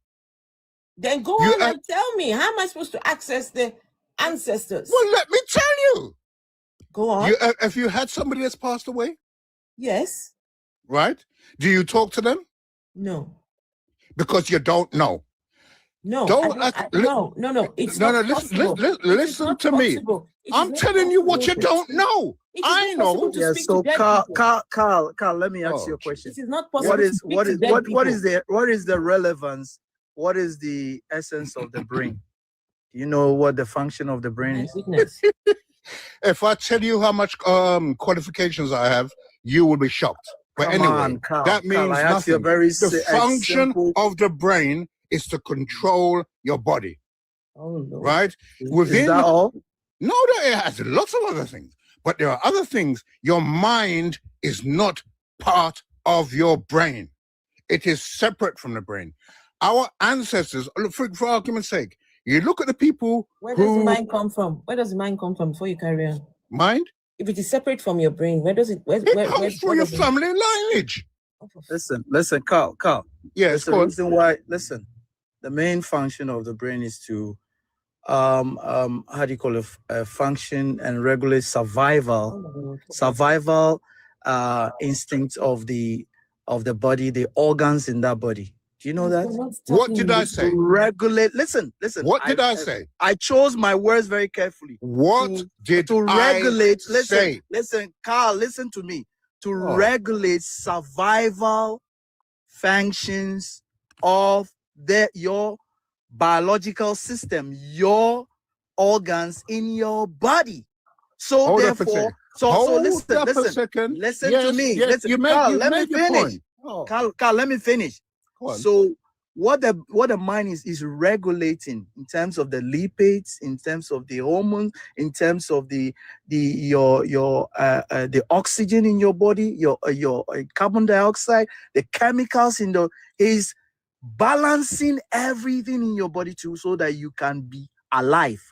Then go on and tell me. How am I supposed to access the ancestors? Well, let me tell you. Go on. Have you had somebody that's passed away? Yes. Right? Do you talk to them? No. Because you don't know. No. No. It's no. not possible. Listen to me. I'm telling you what you don't know. I know. Yeah. So, Carl, let me ask you a question. It is not possible. What is the relevance? What is the essence of the brain? Do you know what the function of the brain is? Goodness. If I tell you how much qualifications I have, you will be shocked. But Carl, that means nothing. The function of the brain is to control your body. Oh, no. Right? Is that all? No, it has lots of other things. But there are other things. Your mind is not part of your brain. It is separate from the brain. Our ancestors, for argument's sake, you look at the people Where does the mind come from? Where does the mind come from before you carry on? Mind? If it is separate from your brain, where does it? It comes through your family lineage. Listen, Carl. Yes, listen. The main function of the brain is to, how do you call it? Function and regulate survival instincts of the body, the organs in that body. Do you know that? What did I say? Regulate. Listen. What did I say? I chose my words very carefully. What did I regulate? say? Listen, Carl. Listen to me. To regulate survival functions of your biological system, your organs in your body. So therefore, listen to me. Listen, Carl, let me finish. Carl, let me finish. So what the mind is regulating in terms of the lipids, in terms of the hormones, in terms of the oxygen in your body, your carbon dioxide, the chemicals is balancing everything in your body too, so that you can be alive.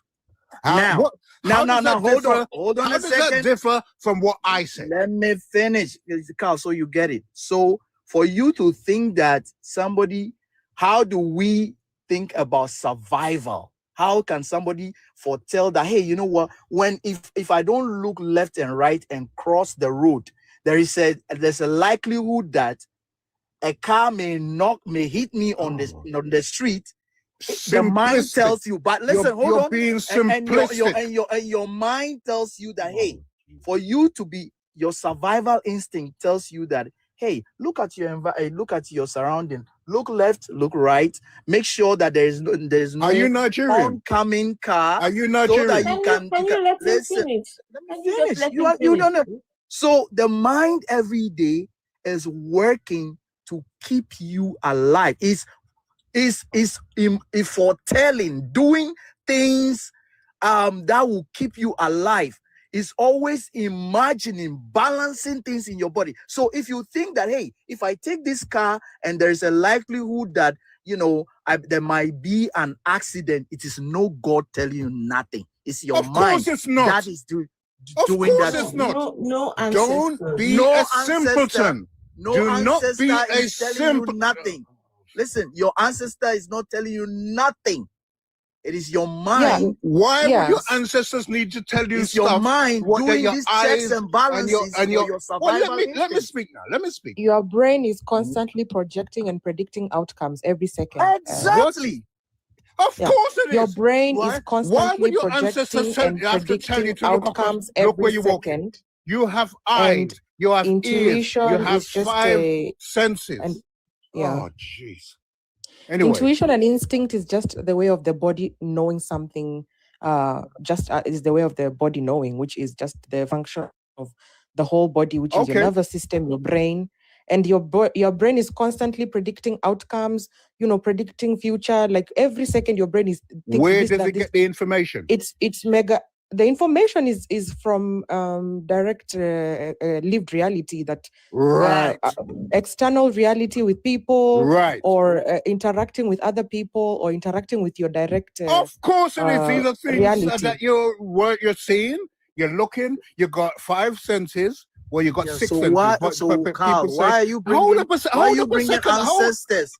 Now, hold on How a does second. that differ from what I said? Let me finish, Carl, so you get it. So for you to think that somebody, how do we think about survival? How can somebody foretell that, hey, you know what, if I don't look left and right and cross the road, there's a likelihood that a car may hit me on the street. The mind tells you, but listen, hold on. Being simplistic. And your mind tells you that, hey, for you to be, your survival instinct tells you that, hey, look at your surrounding, look left, look right, make sure that there's no Are you Nigerian? oncoming car. Are you Nigerian? So that you can let me listen. finish. Let me finish. You don't know. So the mind every day is working to keep you alive. Is foretelling, doing things that will keep you alive. Is always imagining, balancing things in your body. So if you think that, hey, if I take this car and there's a likelihood that, you know, there might be an accident, it is no God telling you nothing. It's your mind. Of course it's not. That is doing that. It's not. No ancestor. Don't be a simpleton. No not ancestor be a is telling you nothing. Listen, your ancestor is not telling you nothing. It is your mind. Yeah. Why would your ancestors need to tell you it's stuff? Your mind doing these checks and balances and your survival. Let me speak now. Let me speak. Your brain is constantly projecting and predicting outcomes every second. Exactly. Of course it is. Your brain is constantly projecting and predicting outcomes every second. You have eyes, you have intuition ears, you have is just 5 senses. Yeah. Oh, jeez. Anyway. Intuition and instinct is just the way of the body knowing something. Is the way of the body knowing, which is just the function of the whole body, which is your nervous system, your brain. And your brain is constantly predicting outcomes, you know, predicting future. Like every second, your brain is thinking. Where does it get the information? It's mega. The information is from direct lived reality, that external reality with people, or interacting with other people, or interacting with your direct. Of course it is. These are things reality. that you're seeing, you're looking, you got 5 senses. Well, you got 6 senses. Carl, why are you bringing ancestors?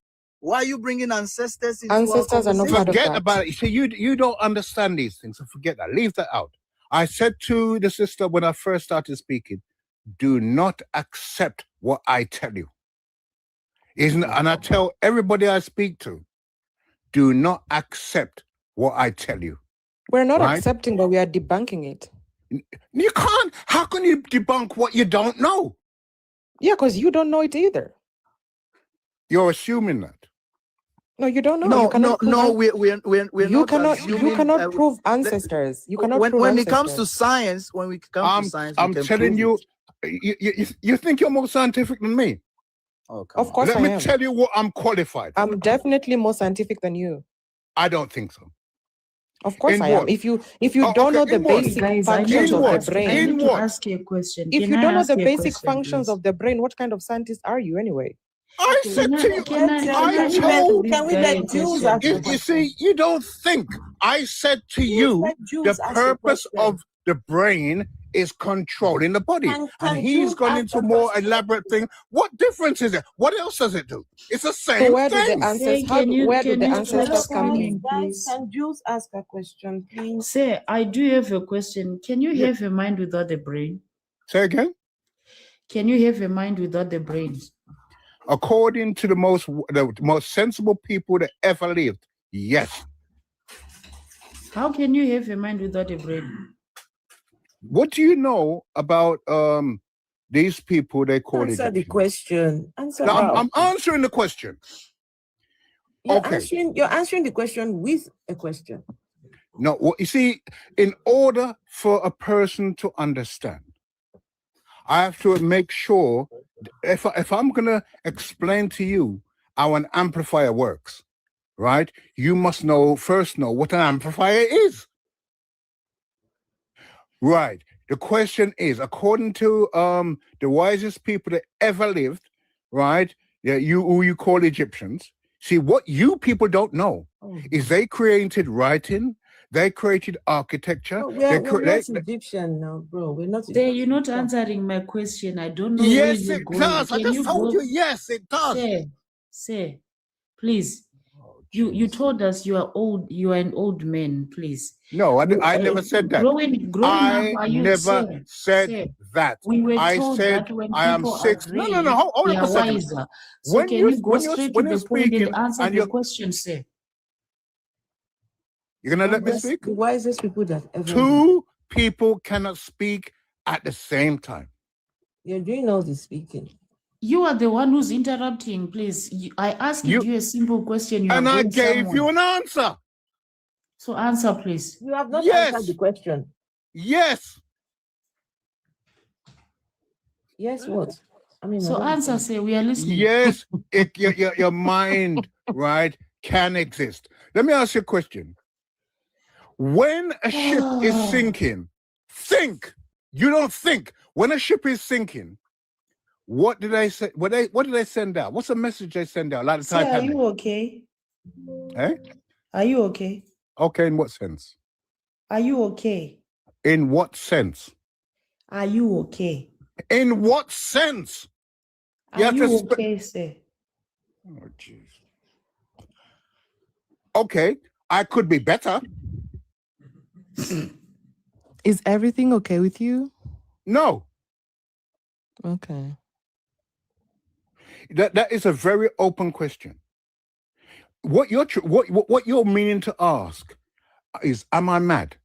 Why are you bringing ancestors into ancestors our are not part of Forget that. about it. See, you don't understand these things, so forget that. Leave that out. I said to the sister when I first started speaking, do not accept what I tell you. And I tell everybody I speak to, do not accept what I tell you. We're not accepting, but we are debunking it. You can't. How can you debunk what you don't know? Yeah, because you don't know it either. You're assuming that. No, you don't know. No, you cannot you cannot prove ancestors. You cannot prove when ancestors. it comes to science. When we come to science, I'm telling you, you think you're more scientific than me. Oh, of course, Let me tell you what I'm qualified for. I'm definitely more scientific than you. I don't think so. Of course I am. If you don't know the basic functions of the brain, I need to ask you a question. If you don't know the basic functions of the brain, what kind of scientist are you anyway? I said to you, can we let Jews ask a question? You see, you don't think. I said to you, the purpose of the brain is controlling the body. And he's gone into more elaborate thing. What difference is it? What else does it do? It's the same so where thing. Where do the ancestors come in? Guys, can Jews ask a question, please? Say, I do have a question. Can you have a mind without a brain? Say again? Can you have a mind without the brain? According to the most sensible people that ever lived, yes. How can you have a mind without a brain? What do you know about these people they call it? Answer the question. I'm answering the question. You're answering the question with a question. No, well, you see, in order for a person to understand, I have to make sure, if I'm going to explain to you how an amplifier works, right? You must first know what an amplifier is. Right. The question is, according to the wisest people that ever lived, right? Yeah, who you call Egyptians, See, what you people don't know is they created writing, they created architecture. We're not Egyptian now, bro. We're not. You're not answering my question. I don't know where Yes, you're it going. does. I just told you, yes, it does. Sir, please. You told us you are old. You are an old man. Please. No, I never said that. Growing I up, are you never said that. We were I told said that when I am people 6. agree, No. Hold they up a are second. wiser. So can you go straight to the point and answer the question, sir? You're gonna let me speak? The wisest people that ever. Two people cannot speak at the same time. You're doing all the speaking. You are the one who's interrupting, please. I asked you a simple question. And I gave you an answer. So answer, please. You have not answered the question. Yes. Yes, what? I mean, so answer, say we are listening. Yes, your mind, right, can exist. Let me ask you a question. When a ship is sinking, think. You don't think. When a ship is sinking, what did I say? What did they send out? What's the message they send out? Like the Titanic. Are you okay? Eh? Are you okay? Okay, in what sense? Are you okay? In what sense? Are you okay? In what sense? Are you okay, sir? Oh, jeez. Okay, I could be better. Is everything okay with you? No. Okay. That is a very open question. What you're meaning to ask is, am I mad?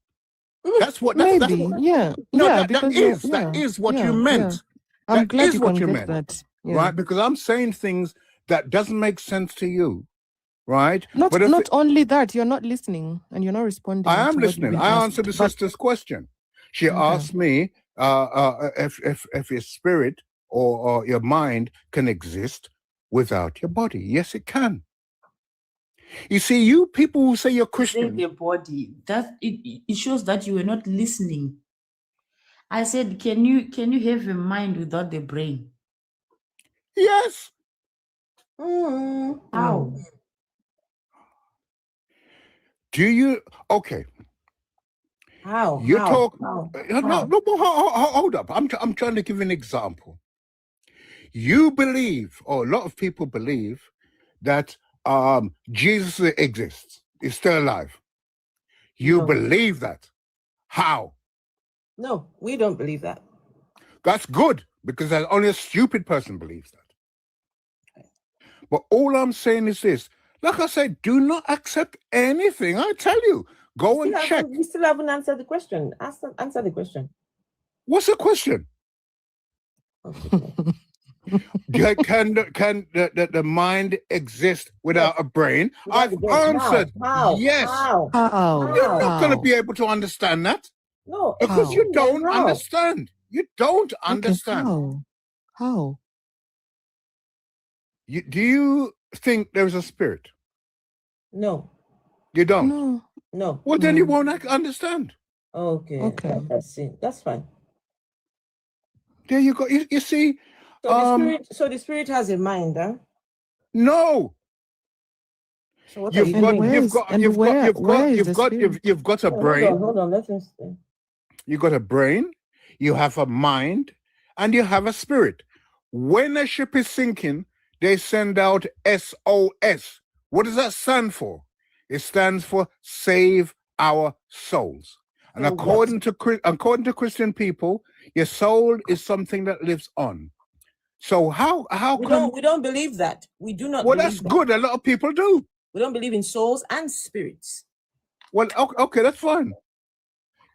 That's what. That's what, yeah. No, yeah. that is what you meant. Yeah. I'm glad you what can you get meant, that. Yeah. right? Because I'm saying things that doesn't make sense to you, right? Not but not only that, you're not listening and you're not responding. I am to what listening. you've been I asked. answered the sister's question. She asked me if your spirit or your mind can exist without your body. Yes, it can. You see, you people who say you're Christian. Your body. That it shows that you were not listening. I said, can you have a mind without the brain? Yes. How? Do you? Okay. How? You How? talk. How? No, hold up. I'm trying to give an example. You believe, or a lot of people believe, that Jesus exists. He's still alive. You believe that. How? No, we don't believe that. That's good, because only a stupid person believes that. But all I'm saying is this. Like I said, do not accept anything. I tell you, go and check. We still haven't answered the question. Answer the question. What's the question? Okay. Can the mind exist without a brain? I've answered yes. How? You're not going to be able to understand that. No, because you don't understand. You don't understand. Okay, how? Do you think there's a spirit? No. You don't? No. Well, then you won't understand. Okay. Okay. That's it. That's fine. There you go. You see. So the spirit has a mind, huh? No. So what you've got a brain. Hold on. Let him stay. You got a brain. You have a mind, and you have a spirit. When a ship is sinking, they send out SOS. What does that stand for? It stands for Save Our Souls. And according to Christian people, your soul is something that lives on. So how we don't believe that. We do not. Well, that's good. A lot of people do. We don't believe in souls and spirits. Well, okay, that's fine.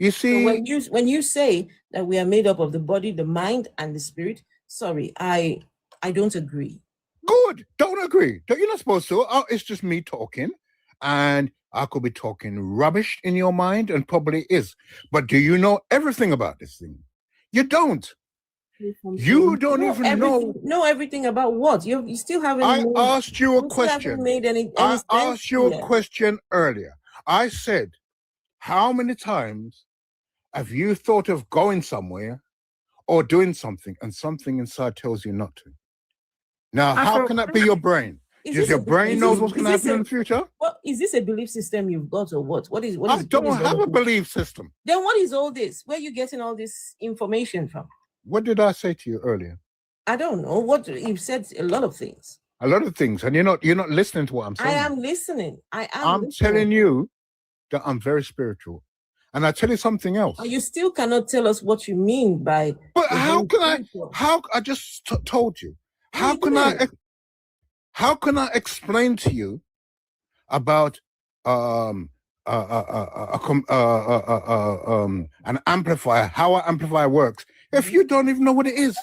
You see, so when you say that we are made up of the body, the mind, and the spirit, sorry, I don't agree. Good. Don't agree. You're not supposed to. It's just me talking, and I could be talking rubbish in your mind, and probably is. But do you know everything about this thing? You don't. You don't even know everything about what? You still haven't. I asked you a question. I asked you a question earlier. I said, how many times have you thought of going somewhere or doing something, and something inside tells you not to? Now, how can that be your brain? Does your brain knows what's going to happen in the future? What is this, a belief system you've got, or what? What is? I don't have a belief system. Then what is all this? Where are you getting all this information from? What did I say to you earlier? I don't know. What you've said, a lot of things. A lot of things, and you're not listening to what I'm saying. I am listening. I'm telling you that I'm very spiritual. And I tell you something else. You still cannot tell us what you mean by. But how can I? How I just told you? How can I? How can I explain to you about an amplifier, how an amplifier works, if you don't even know what it is?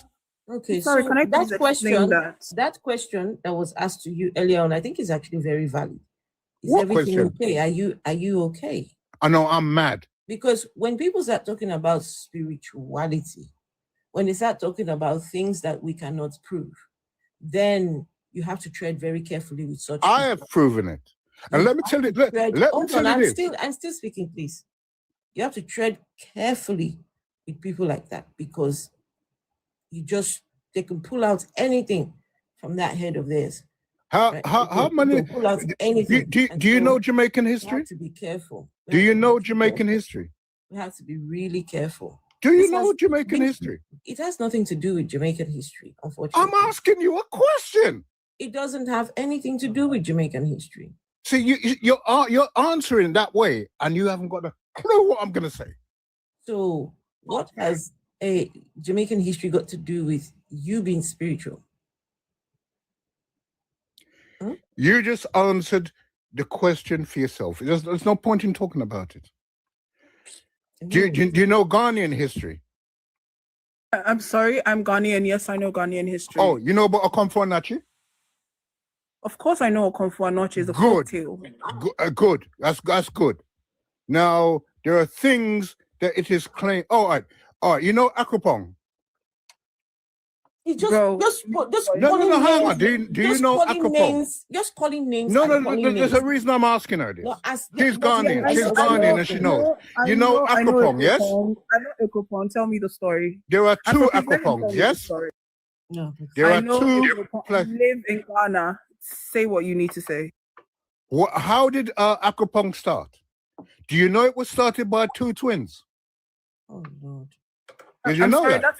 Okay, sorry, so can I that question that question that was asked to you earlier on, I think is actually very valid. Is What everything question? okay? Are you okay? I know I'm mad. Because when people start talking about spirituality, when they start talking about things that we cannot prove, then you have to tread very carefully with such. I have proven it. And let me tell you, let me tell you this. I'm still speaking, please. You have to tread carefully with people like that, because they can pull out anything from that head of theirs. How many? Pull out anything. Do you know Jamaican history? You have to be careful. Do you know Jamaican history? We have to be really careful. Do you know Jamaican history? It has nothing to do with Jamaican history, unfortunately. I'm asking you a question. It doesn't have anything to do with Jamaican history. See, you're answering that way, and you haven't got a clue what I'm going to say. So, what has a Jamaican history got to do with you being spiritual? Huh? You just answered the question for yourself. There's no point in talking about it. Do you know Ghanaian history? I'm sorry, I'm Ghanaian. Yes, I know Ghanaian history. Oh, you know about Okomfo Anokye? Of course, I know Okomfo Anokye is a folktale. Good. That's good. Now there are things that it is claimed. All right. You know Akropong? It's just no. Hang on. Do you know Akropong? Just calling names. No. There's a reason I'm asking her this. No, she's Ghanaian. She's Ghanaian, and she knows. You know Akropong, yes? I know Akropong. Tell me the story. There are two Akropongs, yes? No. There are know two. I live in Ghana. Say what you need to say. How did Akropong start? Do you know it was started by two twins? Oh Lord. Did you know sorry, that?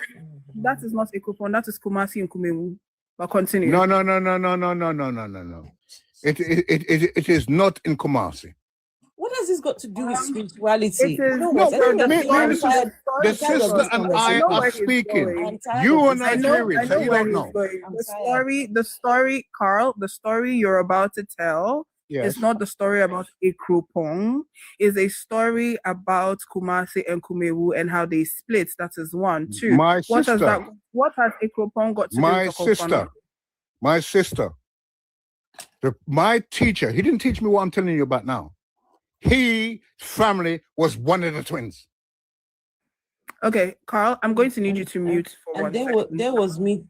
That is not Akropong. That is Kumasi and Kumewu. But continue. No. It is not in Kumasi. What has this got to do with spirituality? The sister and I are speaking. You are Nigerian, so you don't know. The story, Carl, the story you're about to tell is not the story about Akropong. It's a story about Kumasi and Kumewu and how they split. That is one. Two. My sister. What has Akropong got to do with My sister. My teacher, he didn't teach me what I'm telling you about now. His family was one of the twins. Okay, Carl, I'm going to need you to mute for one second. There was me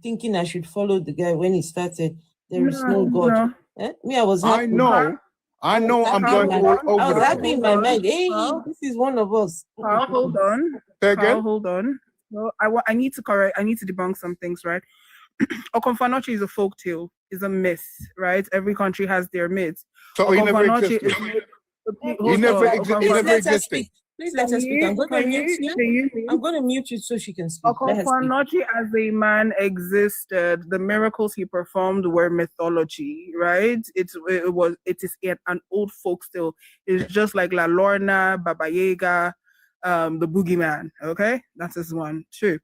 thinking I should follow the guy when he started. There is no God. Me, I was happy. I know I'm going all over the place. I was happy in my mind. Hey, this is one of us. Carl, hold on. Carl, hold on. No, I need to debunk some things, right? Okomfo Anokye is a folk tale, is a myth, right? Every country has their myths. So he never existed. He never existed. Please let her speak. I'm going to mute you. I'm going to mute you so she can speak. Okomfo Anokye as a man existed. The miracles he performed were mythology, right? It is an old folk tale. It's just like La Lorna, Baba Yaga, the boogeyman. Okay, that is one. Two.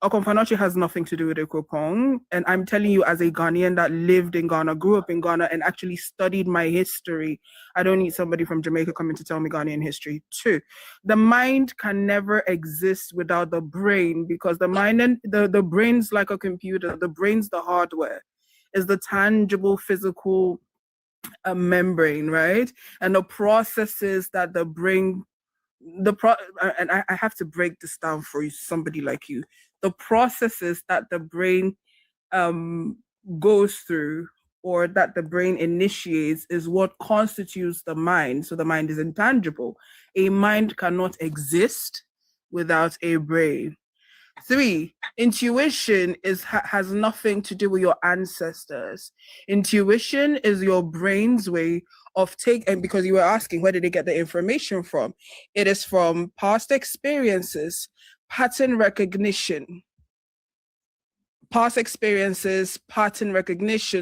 Okomfo Anokye has nothing to do with Akropong, and I'm telling you as a Ghanaian that lived in Ghana, grew up in Ghana, and actually studied my history. I don't need somebody from Jamaica coming to tell me Ghanaian history. Two, the mind can never exist without the brain, because the mind and the brain's like a computer. The brain's the hardware, is the tangible physical membrane, right? And the processes that the brain and I have to break this down for you, somebody like you. The processes that the brain goes through, or that the brain initiates, is what constitutes the mind. So the mind is intangible. A mind cannot exist without a brain. 3, intuition has nothing to do with your ancestors. Intuition is your brain's way of and because you were asking where did they get the information from? It is from past experiences, pattern recognition,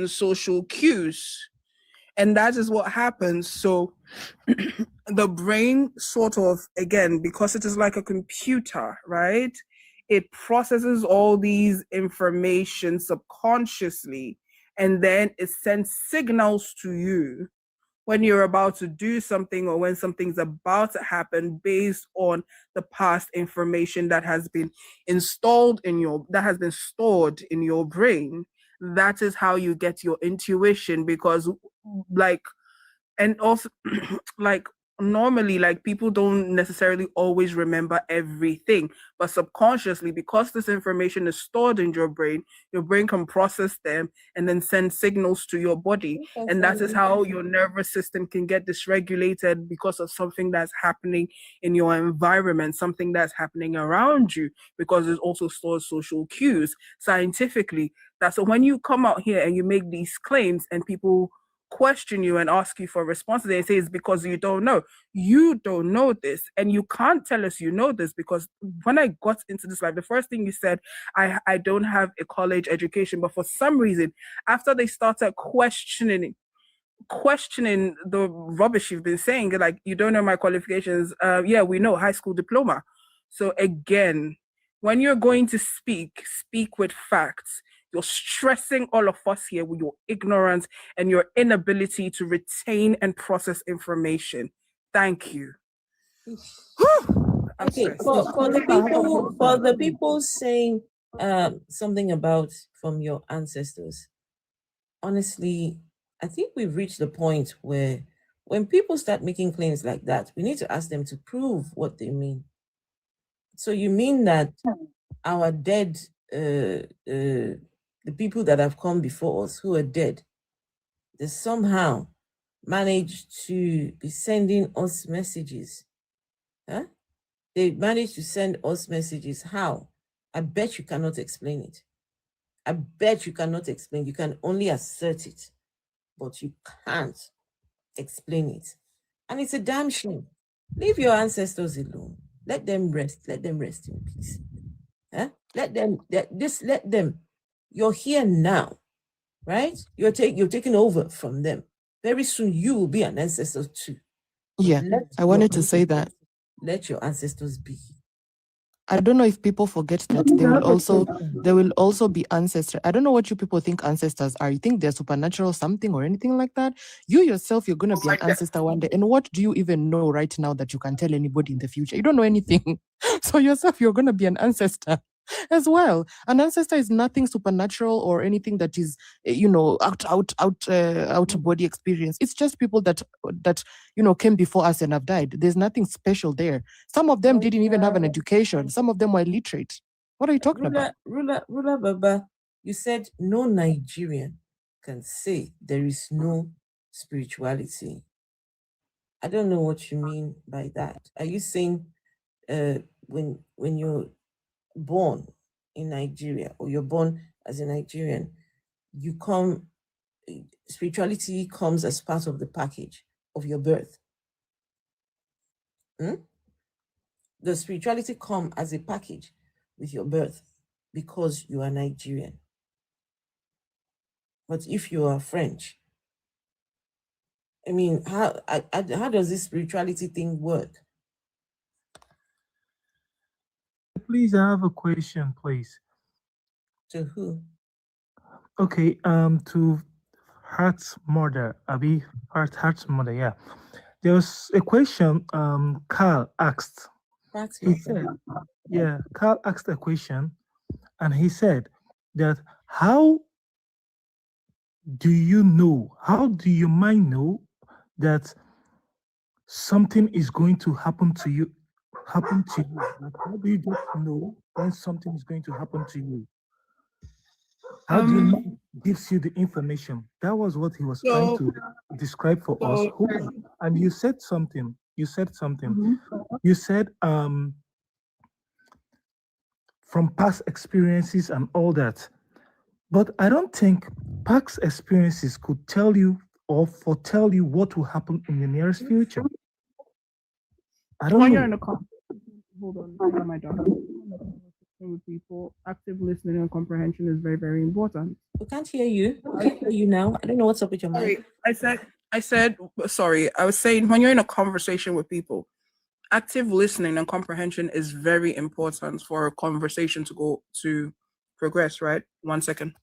social cues. And that is what happens. So the brain sort of, again, because it is like a computer, right? It processes all these information subconsciously, and then it sends signals to you when you're about to do something or when something's about to happen based on the past information that has been stored in your brain. That is how you get your intuition, because and also like normally, like, people don't necessarily always remember everything, but subconsciously, because this information is stored in your brain can process them and then send signals to your body. And that is how your nervous system can get dysregulated because of something that's happening in your environment, something that's happening around you, because it also stores social cues scientifically. That's so when you come out here and you make these claims and people question you and ask you for responses, they say it's because you don't know. You don't know this, and you can't tell us you know this, because when I got into this life, the first thing you said, I don't have a college education, but for some reason, after they started questioning the rubbish you've been saying, like, you don't know my qualifications. Yeah, we know, high school diploma. So again, when you're going to speak with facts. You're stressing all of us here with your ignorance and your inability to retain and process information. Thank you. Okay, for the people saying something about from your ancestors, honestly, I think we've reached the point where when people start making claims like that, we need to ask them to prove what they mean. So you mean that our dead, the people that have come before us who are dead, they somehow managed to be sending us messages? Huh? They managed to send us messages. How? I bet you cannot explain it. I bet you cannot explain. You can only assert it, but you can't explain it. And it's a damn shame. Leave your ancestors alone. Let them rest. Let them rest in peace. Huh? Let them. You're here now, right? You're taking over from them. Very soon you will be an ancestor too. Yeah, I wanted to say that. Let your ancestors be. I don't know if people forget that there will also be ancestors. I don't know what you people think ancestors are. You think they're supernatural something or anything like that? You yourself, you're going to be an ancestor one day. And what do you even know right now that you can tell anybody in the future? You don't know anything. So yourself, you're going to be an ancestor as well. An ancestor is nothing supernatural or anything that is, out body experience. It's just people that came before us and have died. There's nothing special there. Some of them didn't even have an education. Some of them were illiterate. What are you talking about? Ruler Baba, you said no Nigerian can say there is no spirituality. I don't know what you mean by that. Are you saying when you're born in Nigeria or you're born as a Nigerian, spirituality comes as part of the package of your birth? Does spirituality come as a package with your birth because you are Nigerian? But if you are French, I mean, how does this spirituality thing work? Please, I have a question, please. To who? Okay, to Heart's mother, Heart's mother, yeah. There was a question Carl asked. He said, Carl asked a question, and he said that how do your mind know that something is going to happen to you? Like, how do you just know when something is going to happen to you? How do your mind gives you the information? That was what he was trying to describe for us. And you said something. You said from past experiences and all that. But I don't think past experiences could tell you or foretell you what will happen in the nearest future. I don't when know. you're in a hold on, my daughter. With people, active listening and comprehension is very, very important. We can't hear you. I can't hear you now. I don't know what's up with your mic. Sorry, I was saying when you're in a conversation with people, active listening and comprehension is very important for a conversation to progress, right? 1 second.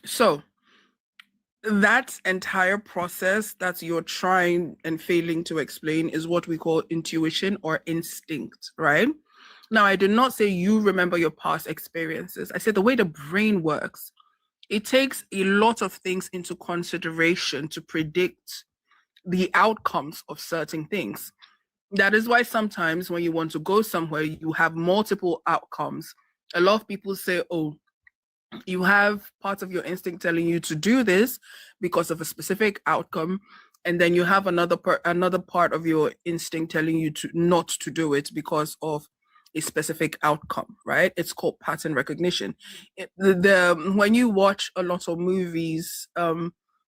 So that entire process that you're trying and failing to explain is what we call intuition or instinct, right? Now, I did not say you remember your past experiences. I said the way the brain works, it takes a lot of things into consideration to predict the outcomes of certain things. That is why sometimes when you want to go somewhere, you have multiple outcomes. A lot of people say, oh, you have part of your instinct telling you to do this because of a specific outcome, and then you have another part of your instinct telling you to not to do it because of a specific outcome, right? It's called pattern recognition. When you watch a lot of movies,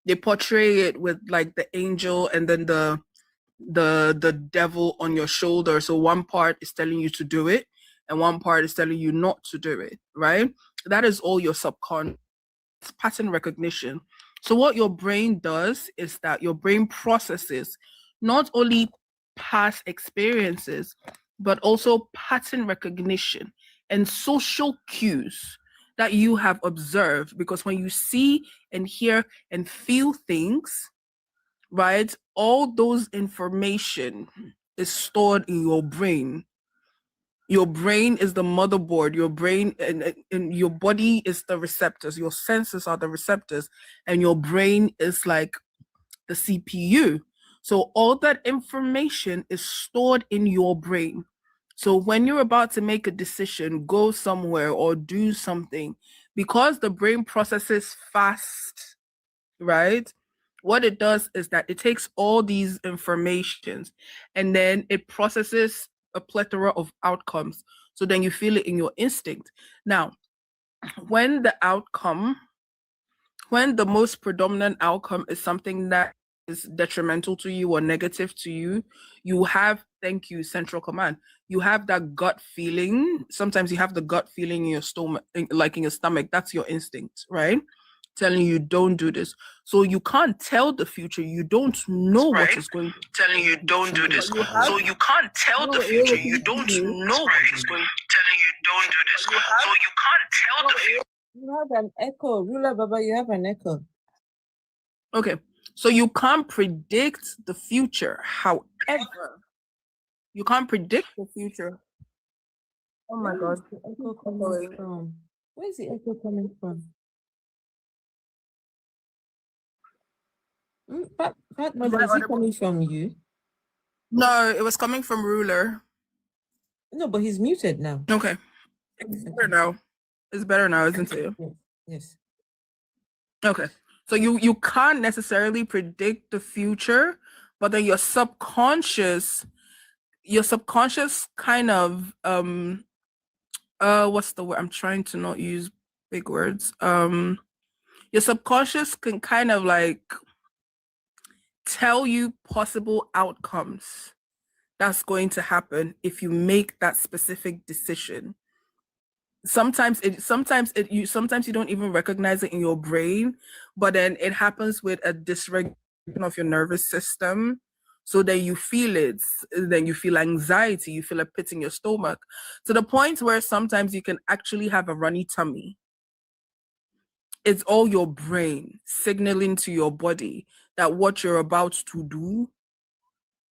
they portray it with like the angel and then the devil on your shoulder. So one part is telling you to do it and one part is telling you not to do it, right? That is all your subconscious pattern recognition. So what your brain does is that your brain processes not only past experiences, but also pattern recognition and social cues that you have observed. Because when you see and hear and feel things, right, all those information is stored in your brain. Your brain is the motherboard. Your brain and your body is the receptors. Your senses are the receptors, and your brain is like the CPU. So all that information is stored in your brain. So when you're about to make a decision, go somewhere or do something, because the brain processes fast, right? What it does is that it takes all these informations and then it processes a plethora of outcomes. So then you feel it in your instinct. Now, when the most predominant outcome is something that is detrimental to you or negative to you, you have, thank you, central command. You have that gut feeling. Sometimes you have the gut feeling in your stomach, like in your stomach. That's your instinct, right? Telling you don't do this. So you can't tell the future. You don't know what is going to telling you don't do this. So you can't tell the future. You don't know what is going to telling you don't do this. So you can't tell the future. You have an echo. Ruler Baba, you have an echo. Okay. So you can't predict the future. However, you can't predict the future. Oh my God. The echo coming from? Where is the echo coming from? Fatma, is it coming from you? No, it was coming from Ruler. No, but he's muted now. Okay. It's better now. It's better now, isn't it? Yes. Okay. So you can't necessarily predict the future, but then your subconscious kind of what's the word? I'm trying to not use big words. Your subconscious can kind of like tell you possible outcomes that's going to happen if you make that specific decision. Sometimes you don't even recognize it in your brain, but then it happens with a dysregulation of your nervous system. So then you feel it, then you feel anxiety, you feel a pit in your stomach, to the point where sometimes you can actually have a runny tummy. It's all your brain signaling to your body that what you're about to do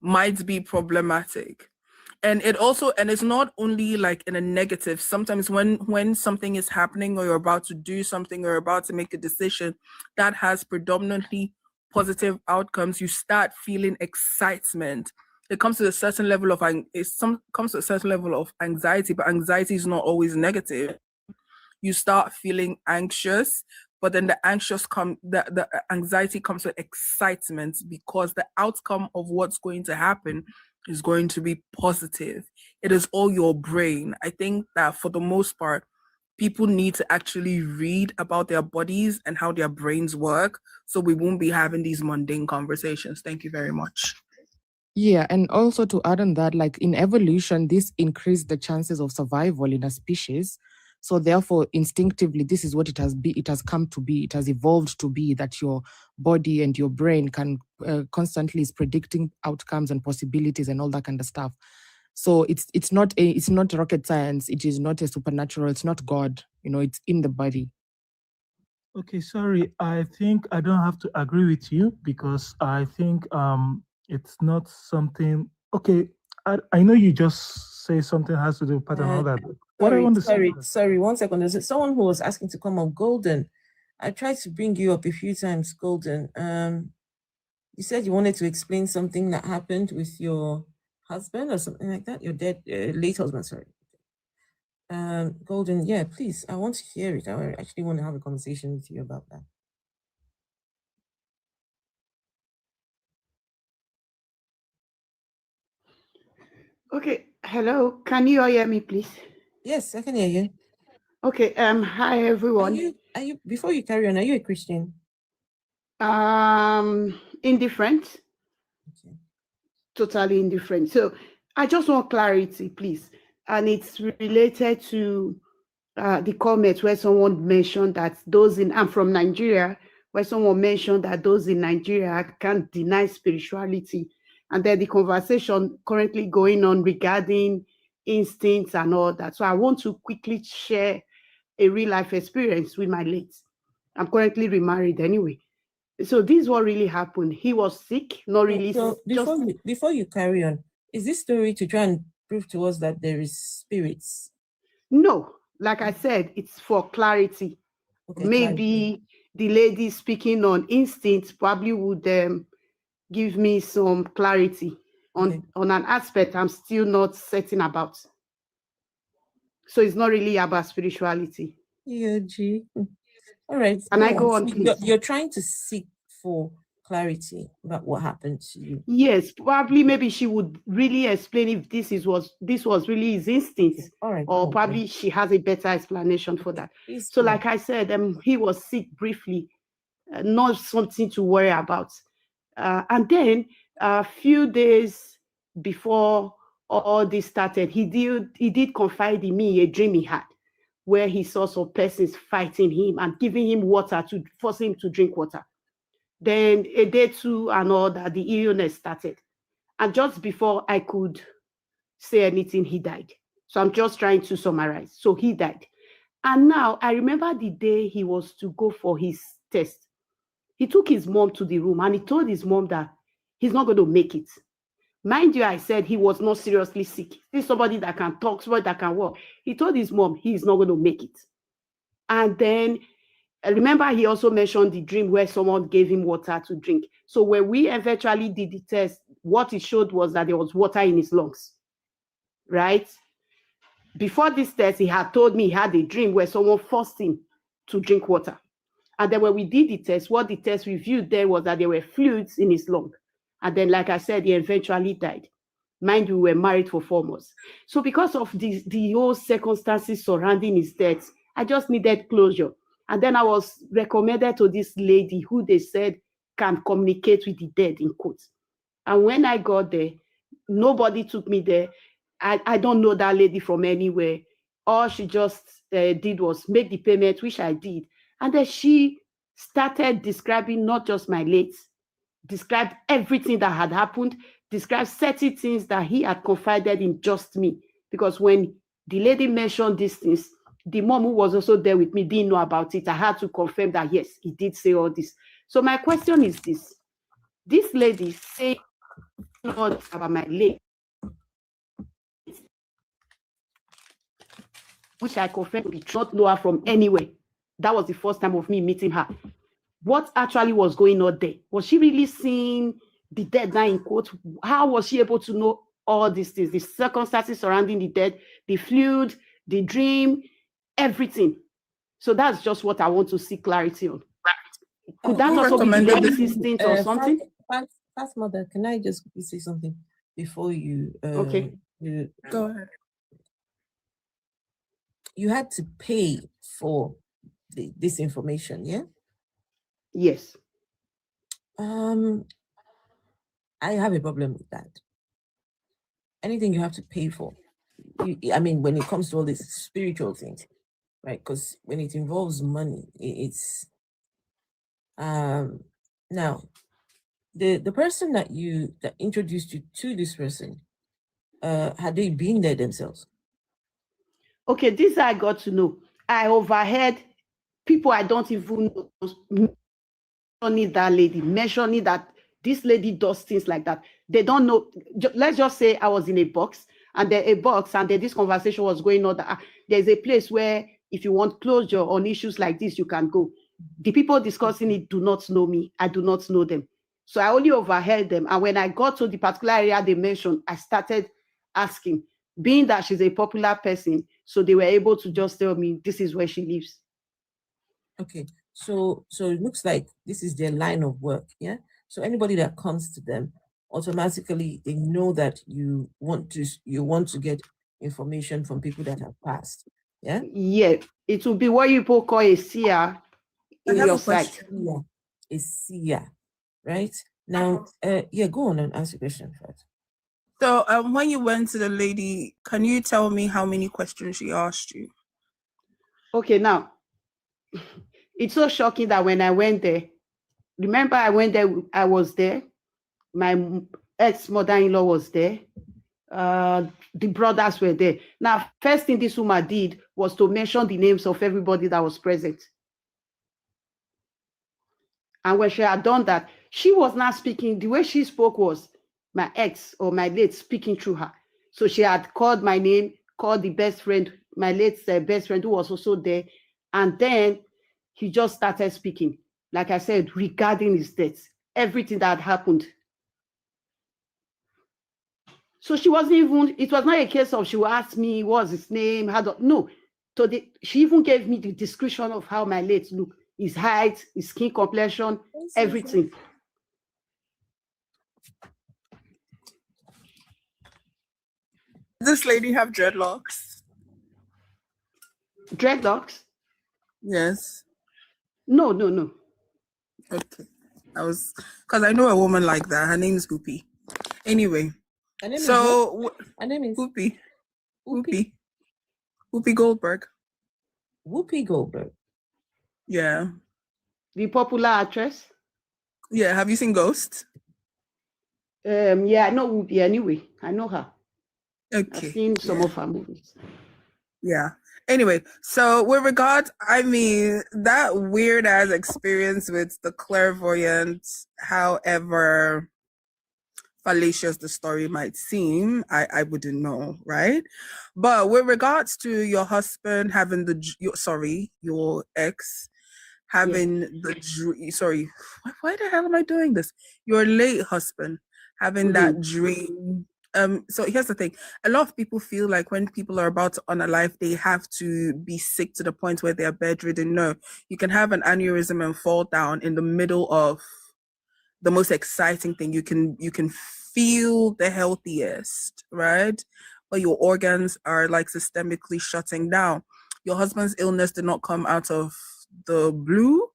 might be problematic. And it's not only like in a negative. Sometimes when something is happening or you're about to do something or about to make a decision that has predominantly positive outcomes, you start feeling excitement. It comes to a certain level of anxiety, but anxiety is not always negative. You start feeling anxious, but then the anxiety comes with excitement because the outcome of what's going to happen is going to be positive. It is all your brain. I think that for the most part, people need to actually read about their bodies and how their brains work, so we won't be having these mundane conversations. Thank you very much. Yeah, and also to add on that, like in evolution, this increased the chances of survival in a species. So therefore, instinctively, this is what it has come to be. It has evolved to be that your body and your brain can constantly is predicting outcomes and possibilities and all that kind of stuff. So it's not rocket science. It is not a supernatural. It's not God. It's in the body. Okay, sorry. I think I don't have to agree with you because I think it's not something. Okay, I know you just say something has to do with pattern and all that. What I want to say. Sorry, 1 second. There's someone who was asking to come up. Golden, I tried to bring you up a few times. Golden, you said you wanted to explain something that happened with your husband or something like that. Your late husband. Sorry. Golden, yeah, please. I want to hear it. I actually want to have a conversation with you about that. Okay. Hello. Can you all hear me, please? Yes, I can hear you. Okay. Hi, everyone. Are you? Before you carry on, are you a Christian? Indifferent. Okay. Totally indifferent. So I just want clarity, please, and it's related to the comment where someone mentioned that I'm from Nigeria, where someone mentioned that those in Nigeria can't deny spirituality. And then the conversation currently going on regarding instincts and all that. So I want to quickly share a real life experience with my late. I'm currently remarried anyway. So this is what really happened. He was sick, not really. So before you carry on, is this story to try and prove to us that there is spirits? No, like I said, it's for clarity. Okay, maybe the lady speaking on instinct probably would give me some clarity on an aspect I'm still not certain about. So it's not really about spirituality. Yeah, G. All right. And I go on, please. You're trying to seek for clarity about what happened to you. Yes, probably maybe she would really explain if this was really his instinct. Okay. All right. Or probably she has a better explanation for that. So like I said, he was sick briefly, not something to worry about. And then a few days before all this started, he did confide in me a dream he had where he saw some persons fighting him and giving him water to force him to drink water. Then a day two and all that, the illness started. And just before I could say anything, he died. So I'm just trying to summarize. So he died. And now I remember the day he was to go for his test. He took his mom to the room and he told his mom that he's not going to make it. Mind you, I said he was not seriously sick. He's somebody that can talk, somebody that can walk. He told his mom he's not going to make it. And then remember, he also mentioned the dream where someone gave him water to drink. So when we eventually did the test, what it showed was that there was water in his lungs, right? Before this test, he had told me he had a dream where someone forced him to drink water. And then when we did the test, what the test revealed there was that there were fluids in his lung. And then, like I said, he eventually died. Mind you, we were married for 4 months. So because of the whole circumstances surrounding his death, I just needed closure. And then I was recommended to this lady who they said can communicate with the dead, in quotes. And when I got there, nobody took me there. I don't know that lady from anywhere. All she just did was make the payment, which I did. And then she started describing not just my late, described everything that had happened, described certain things that he had confided in just me. Because when the lady mentioned these things, the mom who was also there with me didn't know about it. I had to confirm that, yes, he did say all this. So my question is this. This lady saying all this about my late, which I confirmed did not know her from anywhere. That was the first time of me meeting her. What actually was going on there? Was she really seeing the dead now in quote? How was she able to know all these things, the circumstances surrounding the dead, the fluid, the dream, everything? So that's just what I want to see clarity on. Could that also be the instinct or something? Fast mother, can I just say something? before you Okay. Go ahead. You had to pay for this information, yeah? Yes. I have a problem with that. Anything you have to pay for. I mean, when it comes to all these spiritual things, right? Because when it involves money, it's now the person that introduced you to this person, had they been there themselves? Okay, this I got to know. I overheard people I don't even know mentioning that lady, mentioning that this lady does things like that. They don't know. Let's just say I was in a box, and then this conversation was going on that there's a place where if you want closure on issues like this, you can go. The people discussing it do not know me. I do not know them. So I only overheard them. And when I got to the particular area they mentioned, I started asking, being that she's a popular person, so they were able to just tell me this is where she lives. Okay, so it looks like this is their line of work, yeah? So anybody that comes to them, automatically they know that you want to get information from people that have passed, yeah? Yeah, it will be what you people call a seer in your site. A seer, right? Now, yeah, go on and ask the question first. So when you went to the lady, can you tell me how many questions she asked you? Okay, now, it's so shocking that when I went there, remember I went there, I was there, my ex-mother-in-law was there, the brothers were there. Now, first thing this woman did was to mention the names of everybody that was present. And when she had done that, she was not speaking. The way she spoke was my ex or my late speaking through her. So she had called my name, called the best friend, my late best friend who was also there. And then he just started speaking, like I said, regarding his death, everything that had happened. So she wasn't even, it was not a case of she would ask me what's his name, no. So she even gave me the description of how my late looked, his height, his skin complexion, everything. Does this lady have dreadlocks? Dreadlocks? Yes. No. Okay. Because I know a woman like that. Her name is Whoopi. Anyway. Her name is Whoopi. Whoopi Goldberg. Whoopi Goldberg. Yeah. The popular actress? Yeah. Have you seen Ghost? Yeah, I know Whoopi anyway. I know her. Okay. I've seen some of her movies. Yeah. Anyway, so with regards, I mean, that weird ass experience with the clairvoyant, however fallacious the story might seem, I wouldn't know, right? But with regards to your husband having your ex having why the hell am I doing this? Your late husband having that dream. So here's the thing. A lot of people feel like when people are about to unalive, they have to be sick to the point where they're bedridden. No, you can have an aneurysm and fall down in the middle of the most exciting thing. You can feel the healthiest, right? But your organs are like systemically shutting down. Your husband's illness did not come out of the blue.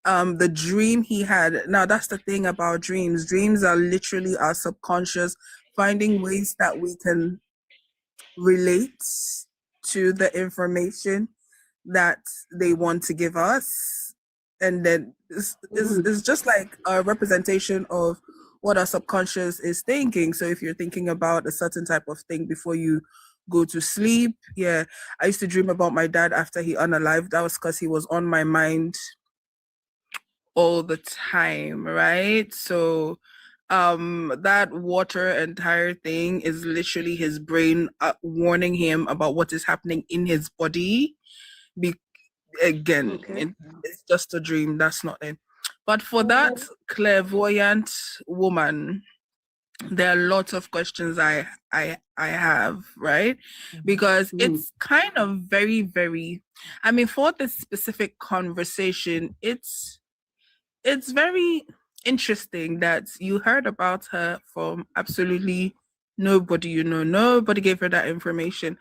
The dream he had, now that's the thing about dreams. Dreams are literally our subconscious finding ways that we can relate to the information that they want to give us. And then it's just like a representation of what our subconscious is thinking. So if you're thinking about a certain type of thing before you go to sleep, yeah, I used to dream about my dad after he unalived. That was because he was on my mind all the time, right? So that water entire thing is literally his brain warning him about what is happening in his body. It's just a dream. That's not it. But for that clairvoyant woman, there are lots of questions I have, right? Because it's kind of very, very, I mean, for this specific conversation, it's very interesting that you heard about her from absolutely Nobody, nobody gave her that information.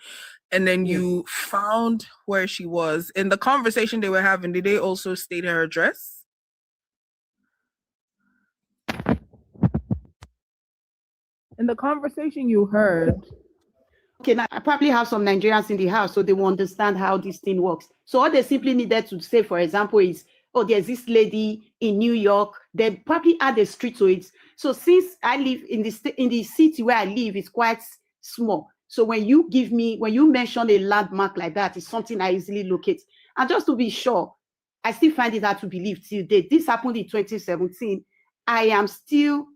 And then you found where she was. In the conversation they were having, did they also state her address? In the conversation you heard. Okay, now I probably have some Nigerians in the house, so they will understand how this thing works. So all they simply needed to say, for example, is, oh, there's this lady in New York. They probably add a street to it. So since I live in the city where I live, it's quite small. So when you mention a landmark like that, it's something I easily locate. And just to be sure, I still find it hard to believe till date. This happened in 2017. I am still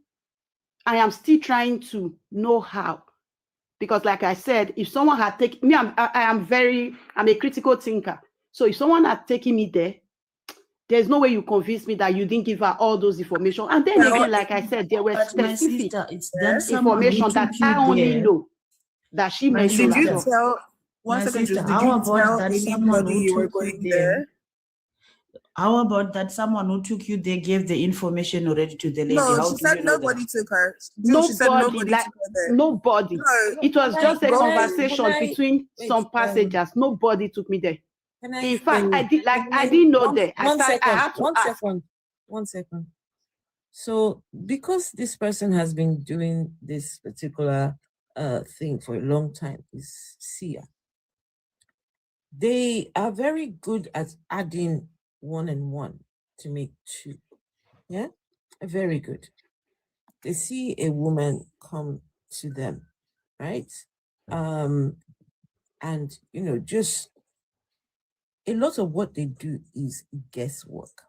trying to know how. Because like I said, if someone had taken me, I'm a critical thinker. So if someone had taken me there's no way you convince me that you didn't give her all those information. And then again, like I said, there were specific information that I only know that she mentioned. Did you tell? One second, did you tell anybody you were going there? How about that someone who took you there gave the information already to the lady? No, she said nobody took her. Nobody, she said nobody took her there. Nobody. No, it was just a conversation between some passengers. Nobody took me there. In fact, I didn't know that. One second. So because this person has been doing this particular thing for a long time, is Sia. They are very good at adding 1 and 1 to make 2. Yeah, very good. They see a woman come to them, right? And just a lot of what they do is guesswork.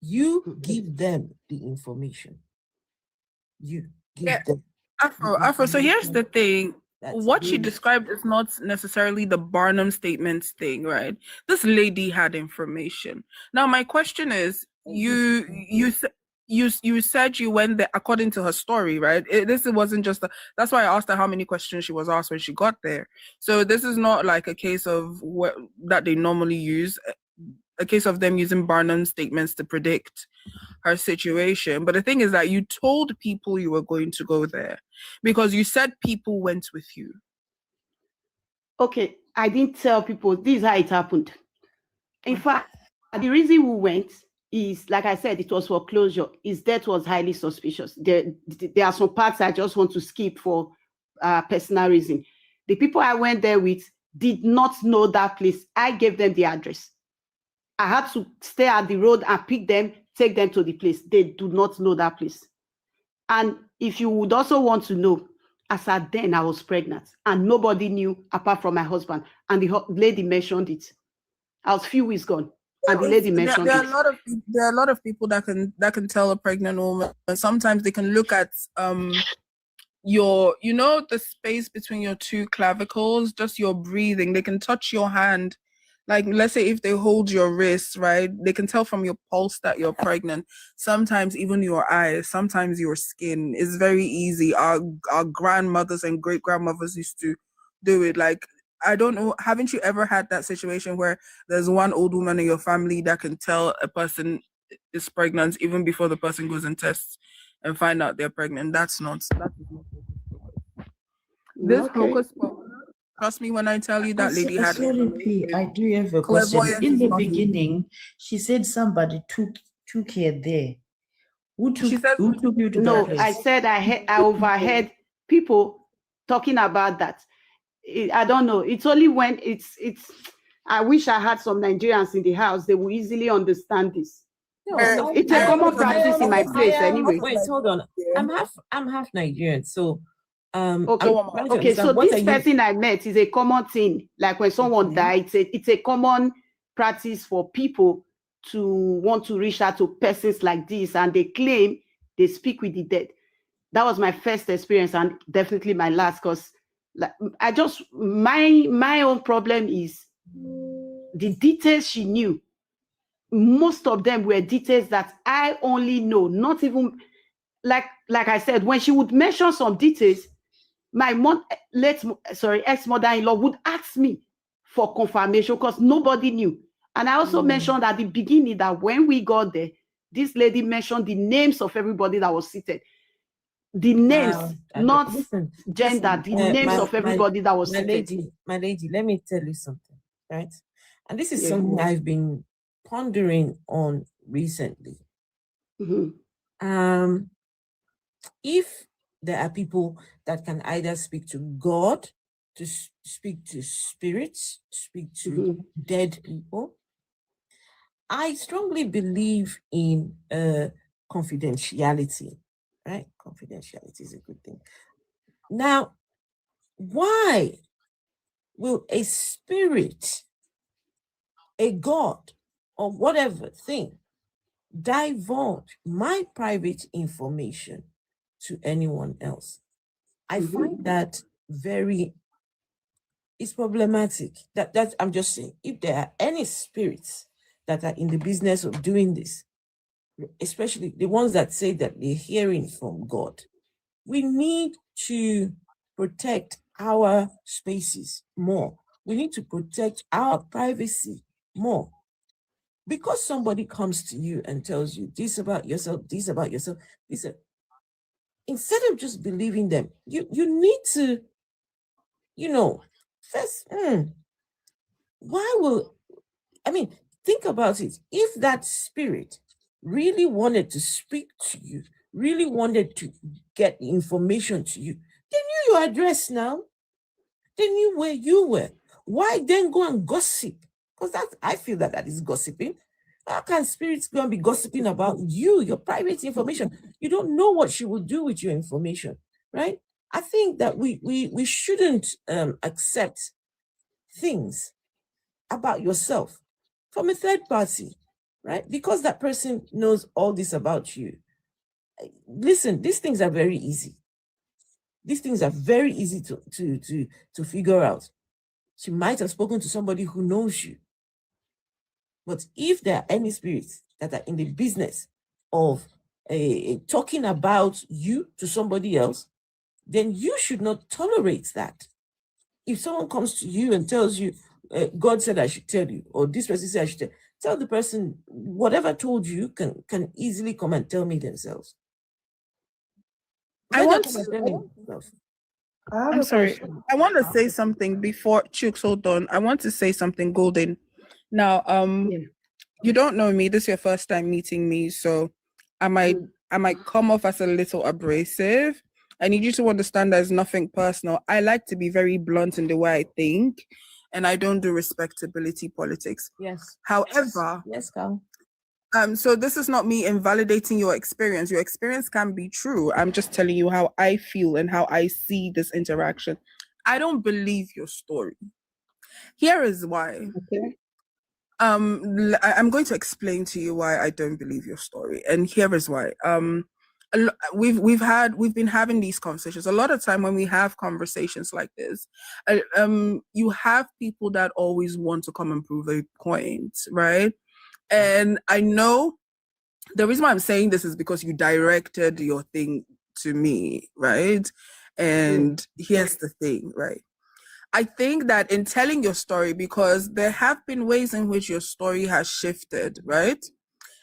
You give them the information. You give them. Afro. So here's the thing. What she described is not necessarily the Barnum statements thing, right? This lady had information. Now, my question is, you said you went there according to her story, right? This wasn't just that's why I asked her how many questions she was asked when she got there. So this is not like a case of that they normally use, a case of them using Barnum statements to predict her situation. But the thing is that you told people you were going to go there because you said people went with you. Okay, I didn't tell people. This is how it happened. In fact, the reason we went is, like I said, it was for closure. His death was highly suspicious. There are some parts I just want to skip for personal reason. The people I went there with did not know that place. I gave them the address. I had to stay at the road and pick them, take them to the place. They do not know that place. And if you would also want to know, as at then I was pregnant and nobody knew apart from my husband. And the lady mentioned it. I was a few weeks gone. And the lady mentioned there are a lot of people that can tell a pregnant woman. And sometimes they can look at the space between your 2 clavicles, just your breathing. They can touch your hand. Like, let's say if they hold your wrist, right? They can tell from your pulse that you're pregnant. Sometimes even your eyes, sometimes your skin. Is very easy. Our grandmothers and great grandmothers used to do it. Like, I don't know, haven't you ever had that situation where there's one old woman in your family that can tell a person is pregnant even before the person goes and tests and find out they're pregnant? That is not this hocus pocus. Trust me when I tell you that lady had. I do have a question. In the beginning, she said somebody took her there. Who took you to that place? I said I overheard people talking about that. I don't know. It's only when it's. I wish I had some Nigerians in the house. They will easily understand this. It's a common practice in my place anyway. Wait, hold on. I'm half Nigerian, so. Okay. So this person I met is a common thing. Like when someone died, it's a common practice for people to want to reach out to persons like this, and they claim they speak with the dead. That was my first experience, and definitely my last. Because my own problem is the details she knew. Most of them were details that I only know. Not even like I said, when she would mention some details, my ex-mother-in-law would ask me for confirmation because nobody knew. And I also mentioned at the beginning that when we got there, this lady mentioned the names of everybody that was seated. The names, not gender, the names of everybody that was seated. My lady, let me tell you something, right? And this is something I've been pondering on recently. If there are people that can either speak to God, to speak to spirits, speak to dead people, I strongly believe in confidentiality, right? Confidentiality is a good thing. Now, why will a spirit, a God, or whatever thing divulge my private information to anyone else? I find that it's problematic. That I'm just saying, if there are any spirits that are in the business of doing this, especially the ones that say that they're hearing from God, we need to protect our spaces more. We need to protect our privacy more. Because somebody comes to you and tells you this about yourself, instead of just believing them, you need to, first, think about it. If that spirit really wanted to speak to you, really wanted to get information to you, they knew your address now. They knew where you were. Why then go and gossip? Because I feel that is gossiping. How can spirits go and be gossiping about you, your private information? You don't know what she will do with your information, right? I think that we shouldn't accept things about yourself from a third party, right? Because that person knows all this about you. Listen, these things are very easy. These things are very easy to figure out. She might have spoken to somebody who knows you. But if there are any spirits that are in the business of talking about you to somebody else, then you should not tolerate that. If someone comes to you and tells you, God said I should tell you, or this person said I should tell the person, whatever told you can easily come and tell me themselves. I'm sorry. I want to say something before Chooks, hold on. I want to say something, Golden. Now, you don't know me. This is your first time meeting me, so I might come off as a little abrasive. I need you to understand there's nothing personal. I like to be very blunt in the way I think, and I don't do respectability politics. Yes. However, yes, Carl. So this is not me invalidating your experience. Your experience can be true. I'm just telling you how I feel and how I see this interaction. I don't believe your story. Here is why. Okay. I'm going to explain to you why I don't believe your story, and here is why. We've been having these conversations. A lot of time when we have conversations like this, you have people that always want to come and prove a point, right? And I know the reason why I'm saying this is because you directed your thing to me, right? And here's the thing, right? I think that in telling your story, because there have been ways in which your story has shifted, right?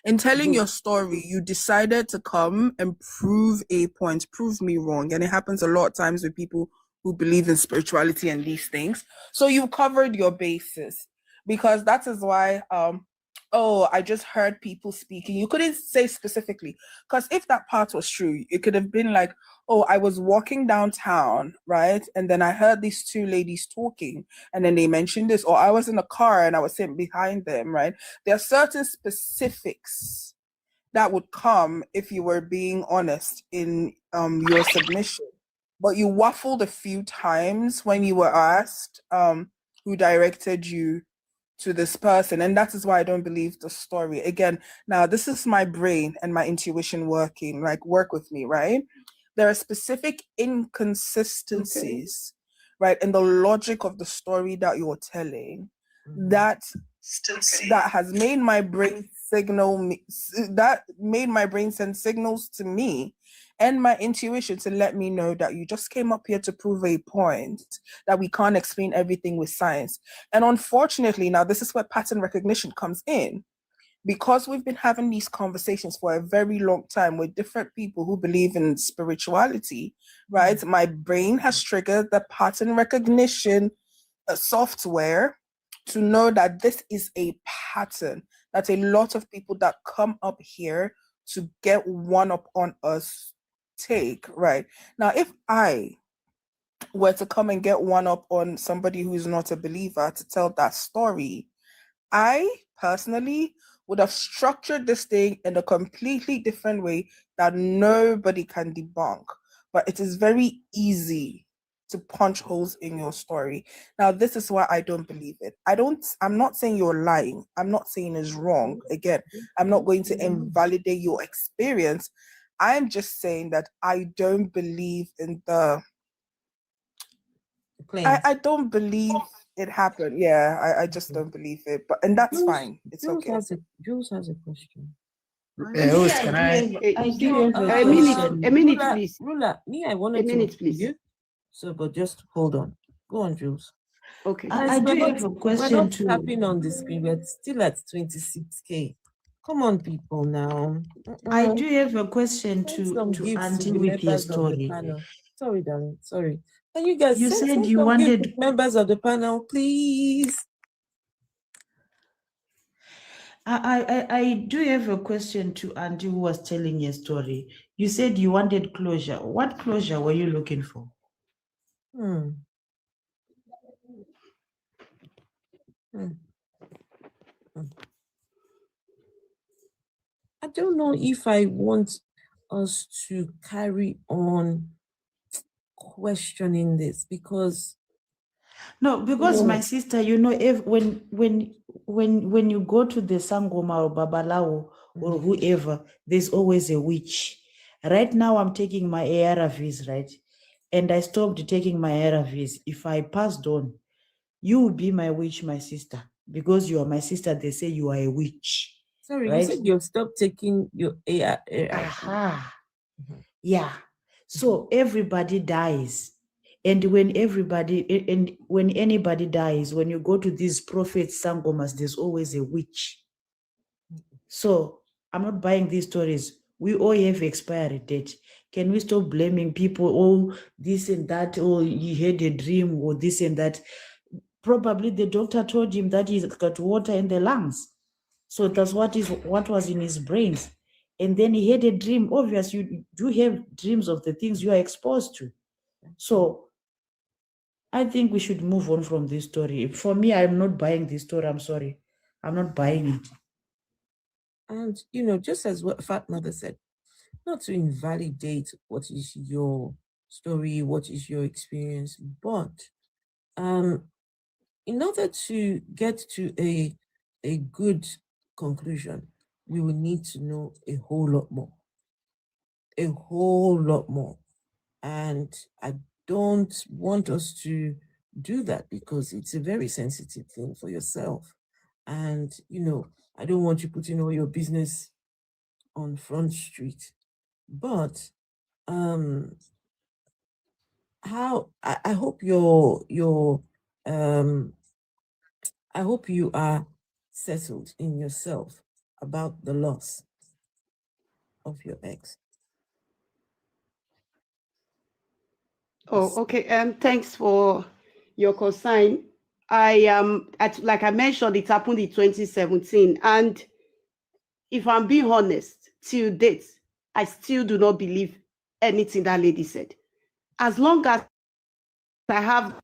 In telling your story, you decided to come and prove a point, prove me wrong. And it happens a lot of times with people who believe in spirituality and these things. So you covered your bases, because that is why, I just heard people speaking. You couldn't say specifically, because if that part was true, it could have been like, I was walking downtown, right? And then I heard these two ladies talking, and then they mentioned this, or I was in a car and I was sitting behind them, right? There are certain specifics that would come if you were being honest in your submission. But you waffled a few times when you were asked who directed you to this person, and that is why I don't believe the story. Again, now this is my brain and my intuition working, like work with me, right? There are specific inconsistencies, right, in the logic of the story that you're telling, that has made my brain send signals to me and my intuition to let me know that you just came up here to prove a point, that we can't explain everything with science. And unfortunately, now this is where pattern recognition comes in. because we've been having these conversations for a very long time with different people who believe in spirituality, right? My brain has triggered the pattern recognition software to know that this is a pattern, that a lot of people that come up here to get one up on us take, right? Now, if I were to come and get one up on somebody who's not a believer to tell that story, I personally would have structured this thing in a completely different way that nobody can debunk. But it is very easy to punch holes in your story. Now, this is why I don't believe it. I'm not saying you're lying. I'm not saying it's wrong. Again, I'm not going to invalidate your experience. I'm just saying that I don't believe in the claims. I don't believe it happened. Yeah, I just don't believe it. And that's fine. It's okay. Jules has a question. Jules, can I do a minute, please. Rula, I wanted to minute, please. You, so, but just hold on. Go on, Jules. Okay. I do have a question. We're not tapping on the screen. We're still at 26K. Come on, people, now. I do have a question to Auntie with your story. Sorry, darling. Sorry. Can you guys? You said you wanted members of the panel, please. I do have a question to Auntie who was telling your story. You said you wanted closure. What closure were you looking for? I don't know if I want us to carry on questioning this because my sister, if when you go to the Sangoma or Babalawo or whoever, there's always a witch. Right now I'm taking my ARVs, right? And I stopped taking my ARVs. If I passed on, you will be my witch, my sister. Because you are my sister, they say you are a witch. Sorry, right? You said you've stopped taking your ARV. Yeah. So everybody dies. And when anybody dies, when you go to these prophets, sangomas, there's always a witch. So I'm not buying these stories. We all have expiry date. Can we stop blaming people? Oh, this and that. Oh, he had a dream or this and that. Probably the doctor told him that he's got water in the lungs. So that's what was in his brains. And then he had a dream. Obviously, you do have dreams of the things you are exposed to. So I think we should move on from this story. For me, I'm not buying this story. I'm sorry. I'm not buying it. And, just as what Fat Mother said, not to invalidate what is your story, what is your experience, but in order to get to a good conclusion, we will need to know a whole lot more. A whole lot more. And I don't want us to do that because it's a very sensitive thing for yourself. And, I don't want you putting all your business on Front Street. But I hope I hope you are settled in yourself about the loss of your ex. Oh, okay. Thanks for your consign. Like I mentioned, it happened in 2017. And if I'm being honest, till date, I still do not believe anything that lady said. As long as I have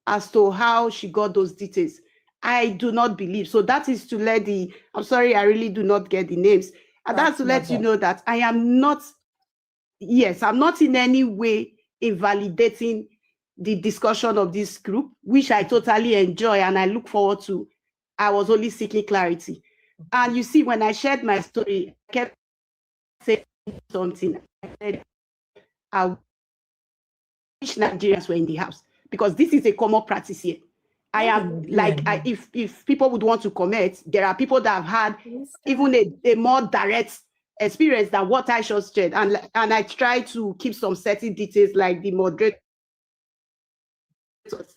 as to how she got those details, I do not believe. So that is to let I'm sorry, I really do not get the names. And that's to let you know that I am not, I'm not in any way invalidating the discussion of this group, which I totally enjoy and I look forward to. I was only seeking clarity. And you see, when I shared my story, I kept saying something. I said, I wish Nigerians were in the house because this is a common practice here. I am if people would want to comment, there are people that have had even a more direct experience than what I just shared. And I try to keep some certain details like the moderator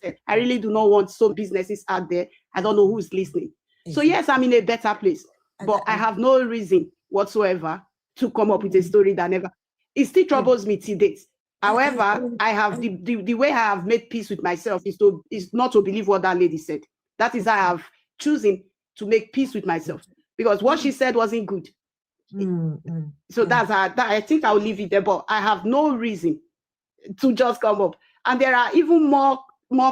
said. I really do not want some businesses out there. I don't know who's listening. So yes, I'm in a better place. but I have no reason whatsoever to come up with a story that never. It still troubles me to date. However, I have the way I have made peace with myself is not to believe what that lady said. That is how I have chosen to make peace with myself, because what she said wasn't good. So that's how I think I'll leave it there. But I have no reason to just come up. And there are even more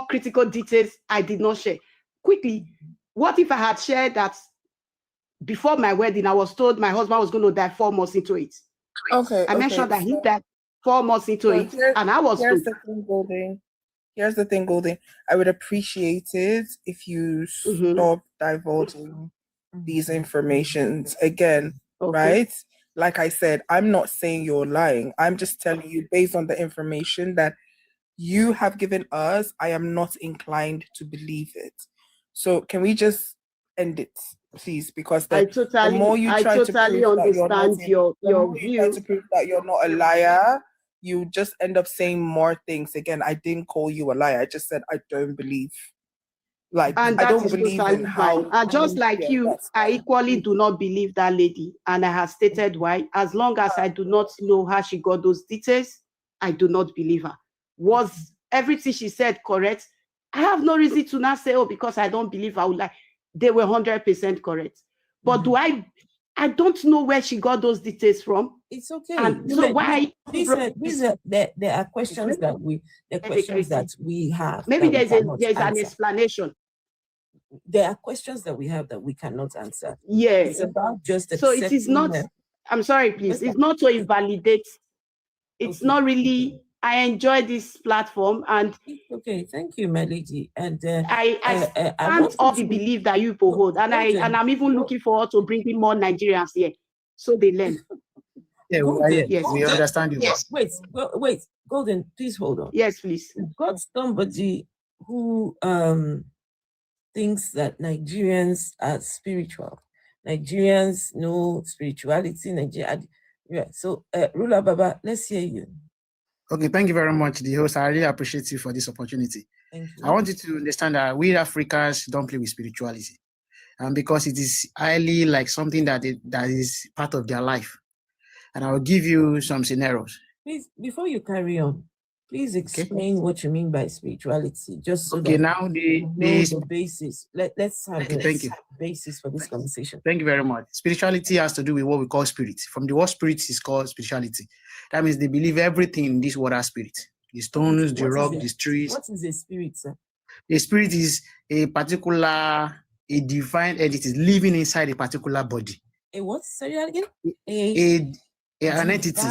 critical details I did not share. Quickly, what if I had shared that before my wedding, I was told my husband was going to die 4 months into it? Okay. I mentioned that he died 4 months into it, and I was told. Here's the thing, Goldie. I would appreciate it if you stop divulging these informations again, right? Like I said, I'm not saying you're lying. I'm just telling you based on the information that you have given us, I am not inclined to believe it. So can we just end it, please? Because the more you try to prove that you're not a liar, you just end up saying more things. Again, I didn't call you a liar. I just said I don't believe. Like, and I don't believe in how. And just like you, I equally do not believe that lady, and I have stated why. As long as I do not know how she got those details, I do not believe her. Was everything she said correct? I have no reason to not say, oh, because I don't believe I would like. They were 100% correct. But I don't know where she got those details from. It's okay. And so why? There are questions that we have. Maybe there's an explanation. There are questions that we have that we cannot answer. Yes. It's about just so it is not. I'm sorry, please. It's not to invalidate. It's not really. I enjoy this platform, and okay, thank you, my lady. And I stand all the belief that you hold, and I'm even looking forward to bringing more Nigerians here, so they learn. Yeah, we understand you. Wait, Golden, please hold on. Yes, please. We've got somebody who thinks that Nigerians are spiritual. Nigerians know spirituality. So, Rula Baba, let's hear you. Okay, thank you very much, the host. I really appreciate you for this opportunity. Thank you. I want you to understand that we Africans don't play with spirituality, and because it is highly like something that is part of their life. And I will give you some scenarios. Please, before you carry on, please explain what you mean by spirituality, just so that now the basis. Let's have the basis for this conversation. Thank you very much. Spirituality has to do with what we call spirit. From the word spirit is called spirituality. That means they believe everything in this world has spirit. The stones, the rock, the trees. What is a spirit, sir? A spirit is a divine entity living inside a particular body. A what? Say that again? An entity.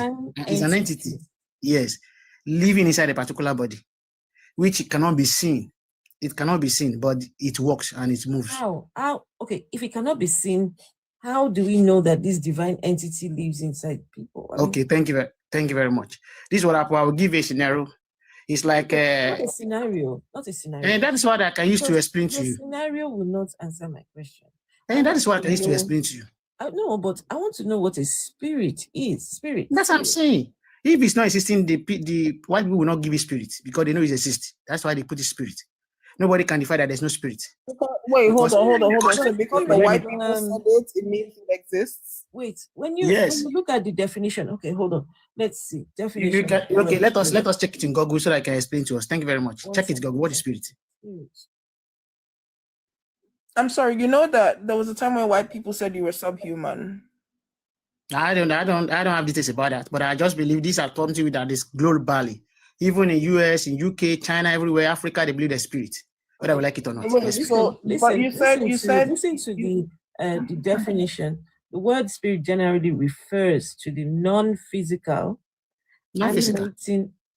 It's an entity. Yes. Living inside a particular body, which cannot be seen. It cannot be seen, but it works and it moves. How? Okay, if it cannot be seen, how do we know that this divine entity lives inside people? Okay, thank you very much. This is what I will give a scenario. It's like not a scenario. And that is what I can use to explain to you. The scenario will not answer my question. And that is what I can use to explain to you. No, but I want to know what a spirit is. Spirit. That's what I'm saying. If it's not existing, the white people will not give it spirit because they know it exists. That's why they put it spirit. Nobody can define that there's no spirit. Wait, hold on. So because the white people said it means it exists. Wait, when you look at the definition, okay, hold on. Let's see. Definition. Let us check it in Google so that I can explain to us. Thank you very much. Check it, Google. What is spirit? I'm sorry, you know that there was a time when white people said you were subhuman. I don't have details about that, but I just believe these are something that is globally. Even in US, in UK, China, everywhere, Africa, they believe the spirit, whether we like it or not. Listen to the definition. The word spirit generally refers to the non-physical,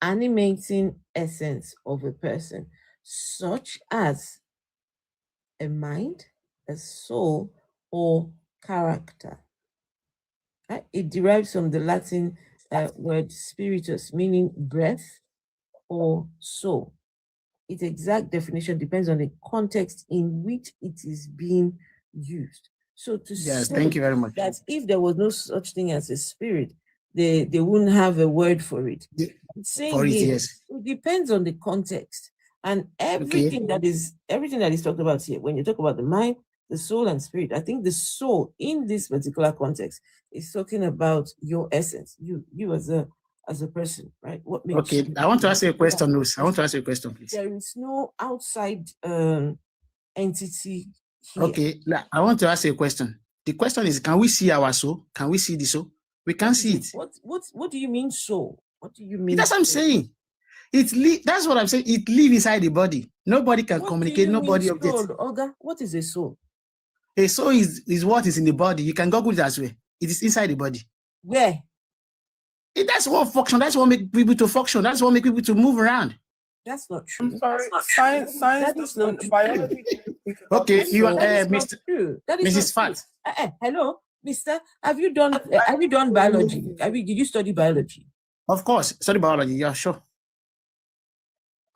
animating essence of a person, such as a mind, a soul, or character. It derives from the Latin word spiritus, meaning breath or soul. Its exact definition depends on the context in which it is being used. So to say thank you very much. That if there was no such thing as a spirit, they wouldn't have a word for it. It depends on the context. And everything that is talked about here, when you talk about the mind, the soul and spirit. I think the soul in this particular context is talking about your essence, you as a person, right? What makes okay, you? I want to ask you a question, Rose. I want to ask you a question, please. There is no outside entity here. Okay, I want to ask you a question. The question is, can we see our soul? Can we see the soul? We can't see it. What do you mean soul? What do you mean? That's what I'm saying. That's what I'm saying. It lives inside the body. Nobody can communicate. Nobody objects. Olga, what is a soul? A soul is what is in the body. You can Google it as well. It is inside the body. Where? That's what function. That's what make people to function. That's what make people to move around. That's not true. I'm sorry. Science that is not true. biology. Okay, you are Mr. Mrs. Fat. Hello, Mr. Have you done biology? Did you study biology? Of course, study biology. Yeah, sure.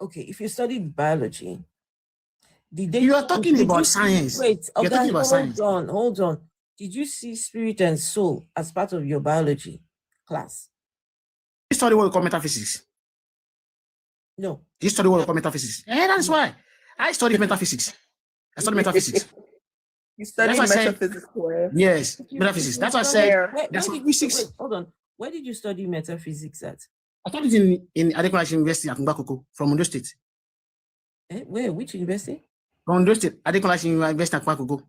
Okay, if you studied biology, you are talking about science. Wait, you're talking about science. Hold on. Did you see spirit and soul as part of your biology class? You study what we call metaphysics. No. You study what we call metaphysics. That's why I study metaphysics. I study metaphysics. You study metaphysics? Yes, metaphysics. That's what I said. That's what physics. Wait, hold on. Where did you study metaphysics at? I studied in Adeboye University at Mbakoko from Ondo State. Where? Which university? From Ondo State, Adeboye University at Mbakoko.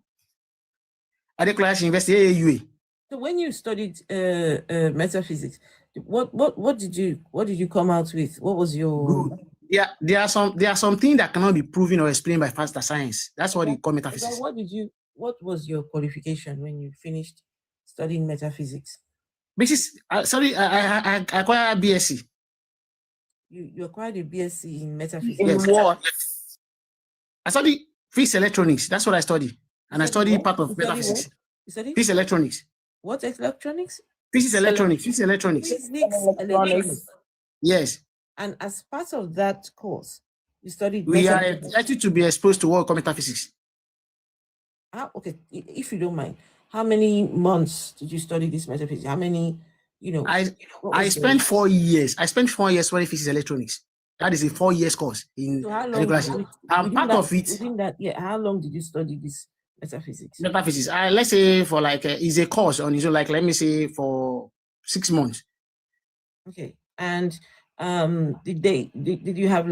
Adeboye University, AAUA. So when you studied metaphysics, what did you come out with? What was your? Yeah, there are some things that cannot be proven or explained by faster science. That's what you call metaphysics. What was your qualification when you finished studying metaphysics? I acquired BSc. You acquired a BSc in metaphysics. In what? I studied physics electronics. That's what I studied. And I studied part of metaphysics. You studied? Physics electronics. What electronics? Physics electronics. Physics electronics. Physics electronics. Yes. And as part of that course, you studied. We are expected to be exposed to what we call metaphysics. Okay, if you don't mind, how many months did you study this metaphysics? How many, I spent 4 years. I spent 4 years studying physics electronics. That is a 4 years course in education. I'm part of it. Within that, how long did you study this metaphysics? Metaphysics. Let's say for is a course on let me say for 6 months. Okay. And did you have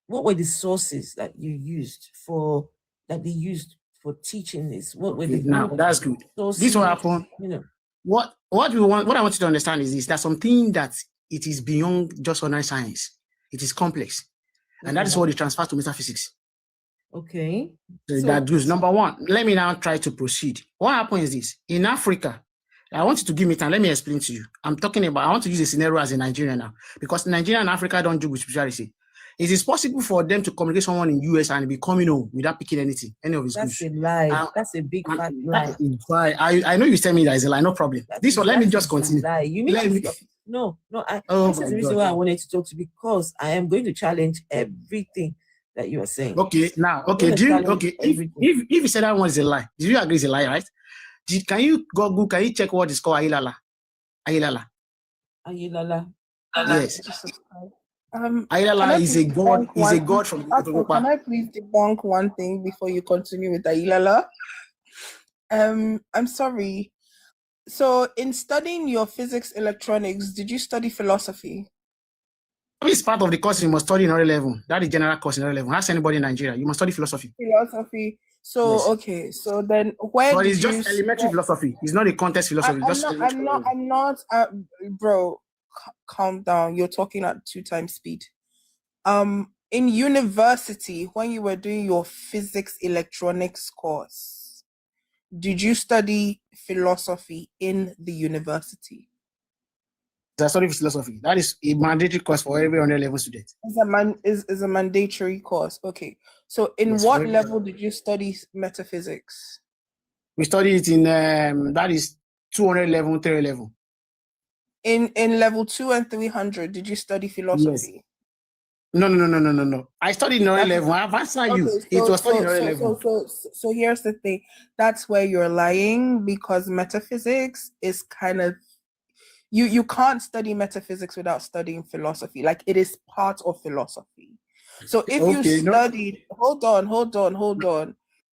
what were the sources that you used that they used for teaching this? What were now that's good. This will happen. What I want you to understand is this: there's something that it is beyond just ordinary science. It is complex, and that is what it transfers to metaphysics. Okay. That is number one. Let me now try to proceed. What happens is this: in Africa, I want you to give me time. Let me explain to you. I want to use a scenario as a Nigerian now, because Nigeria and Africa don't do with spirituality. It is possible for them to communicate someone in US and be coming home without picking any of his goods. That's a lie. That's a big fat lie. I know you tell me that is a lie, no problem. Let me just continue. No. This is the reason why I wanted to talk to you, because I am going to challenge everything that you are saying. Okay, now, if you said that one is a lie, do you agree it's a lie, right? Can you Google, can you check what is called Ayilala? Ayilala. Yes. Ayilala is a god from the Can I please debunk one thing before you continue with Ayilala? I'm sorry. So in studying your physics electronics, did you study philosophy? It's part of the course you must study in early level. That is general course in early level. Ask anybody in Nigeria. You must study philosophy. So yes. Okay. So then where? But it's just elementary philosophy. It's not a context philosophy. I'm not. Bro, calm down. You're talking at 2 times speed. In university, when you were doing your physics electronics course, did you study philosophy in the university? I study philosophy. That is a mandatory course for every 100-level student. Is a mandatory course. Okay. So in what level did you study metaphysics? We study it in that is 200 level, 300 level. In level 2 and 300, did you study philosophy? Yes. No. I studied in 100 level. I've answered you. It was studied in 100 level. So here's the thing. That's where you're lying, because metaphysics is kind of you can't study metaphysics without studying philosophy. Like, it is part of philosophy. So if you studied, hold on.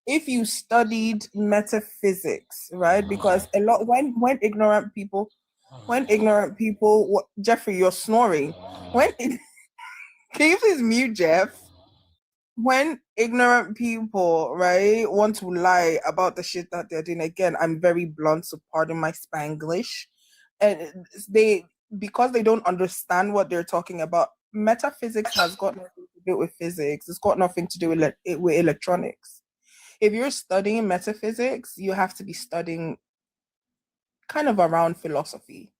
if you studied metaphysics, right? Because a lot when ignorant people, Jeffrey, you're snoring. Can you please mute Jeff? When ignorant people, right, want to lie about the shit that they're doing, again, I'm very blunt, so pardon my Spanglish, and because they don't understand what they're talking about. Metaphysics has got nothing to do with physics. It's got nothing to do with electronics. If you're studying metaphysics, you have to be studying kind of around philosophy.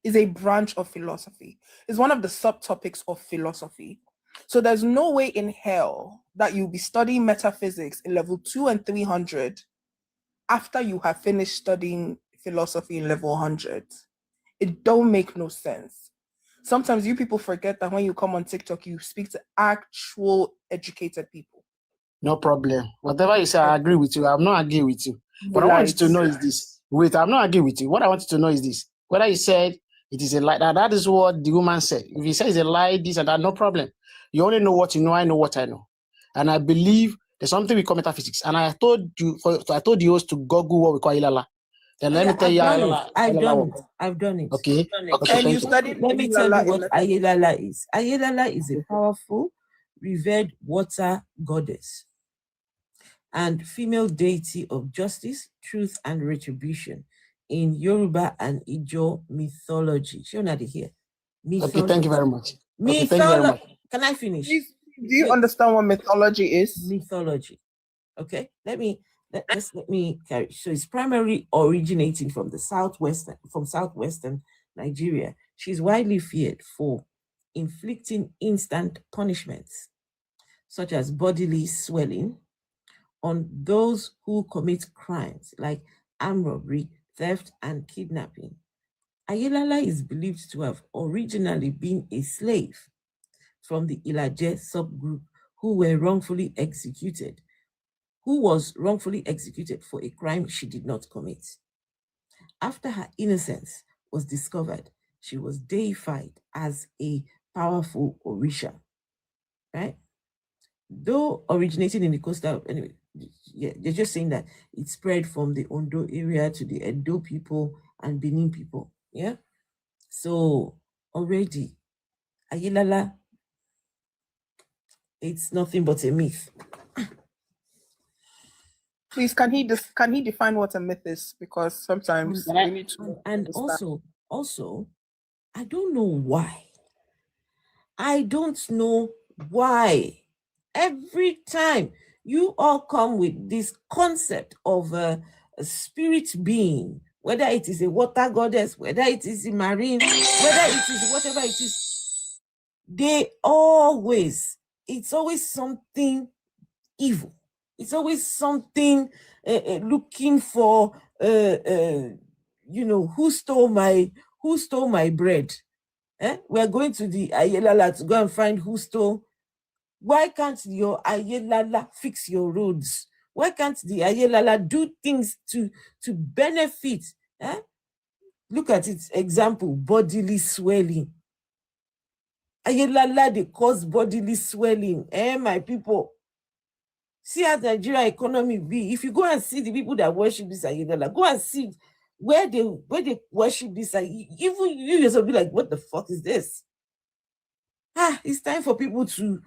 Is a branch of philosophy. It's one of the subtopics of philosophy. So there's no way in hell that you'll be studying metaphysics in level 2 and 300 after you have finished studying philosophy in level 100. It don't make no sense. Sometimes you people forget that when you come on TikTok, you speak to actual educated people. No problem. Whatever you say, I agree with you. I'm not arguing with you. What I want you to know is this. Wait, I'm not arguing with you. What I want you to know is this. Whether you said it is a lie, that is what the woman said. If he says it's a lie, this and that, no problem. You only know what you know. I know what I know. And I believe there's something we call metaphysics. And I told you host to Google what we call Ilala. Then let me tell you how I've done it. Okay. And you studied. Let me tell you what Ayelala is. Ayelala is a powerful, revered water goddess and female deity of justice, truth, and retribution in Yoruba and Ijo mythology. Shonadi here. Okay, thank you very much. Okay, thank you very much. Can I finish? Do you understand what mythology is? Mythology. Okay, let me carry. So it's primarily originating from the southwestern Nigeria. She's widely feared for inflicting instant punishments, such as bodily swelling, on those who commit crimes like armed robbery, theft, and kidnapping. Ayelala is believed to have originally been a slave from the Ilaje subgroup who was wrongfully executed for a crime she did not commit. After her innocence was discovered, she was deified as a powerful Orisha, right? Though originating in the coastal, anyway, yeah, they're just saying that it spread from the Ondo area to the Edo people and Benin people, yeah? So already, Ayelala, it's nothing but a myth. Please, can he define what a myth is? Because sometimes we need to. And also, I don't know why. Every time you all come with this concept of a spirit being, whether it is a water goddess, whether it is a marine, whether it is whatever it is, it's always something evil. It's always something looking for, who stole my bread? We're going to the Ayelala to go and find who stole. Why can't your Ayelala fix your roads? Why can't the Ayelala do things to benefit? Look at its example, bodily swelling. Ayelala, they cause bodily swelling. My people. See how the Nigeria economy be. If you go and see the people that worship this Ayelala, go and see where they worship this. Even you yourself be like, what the fuck is this? It's time for people to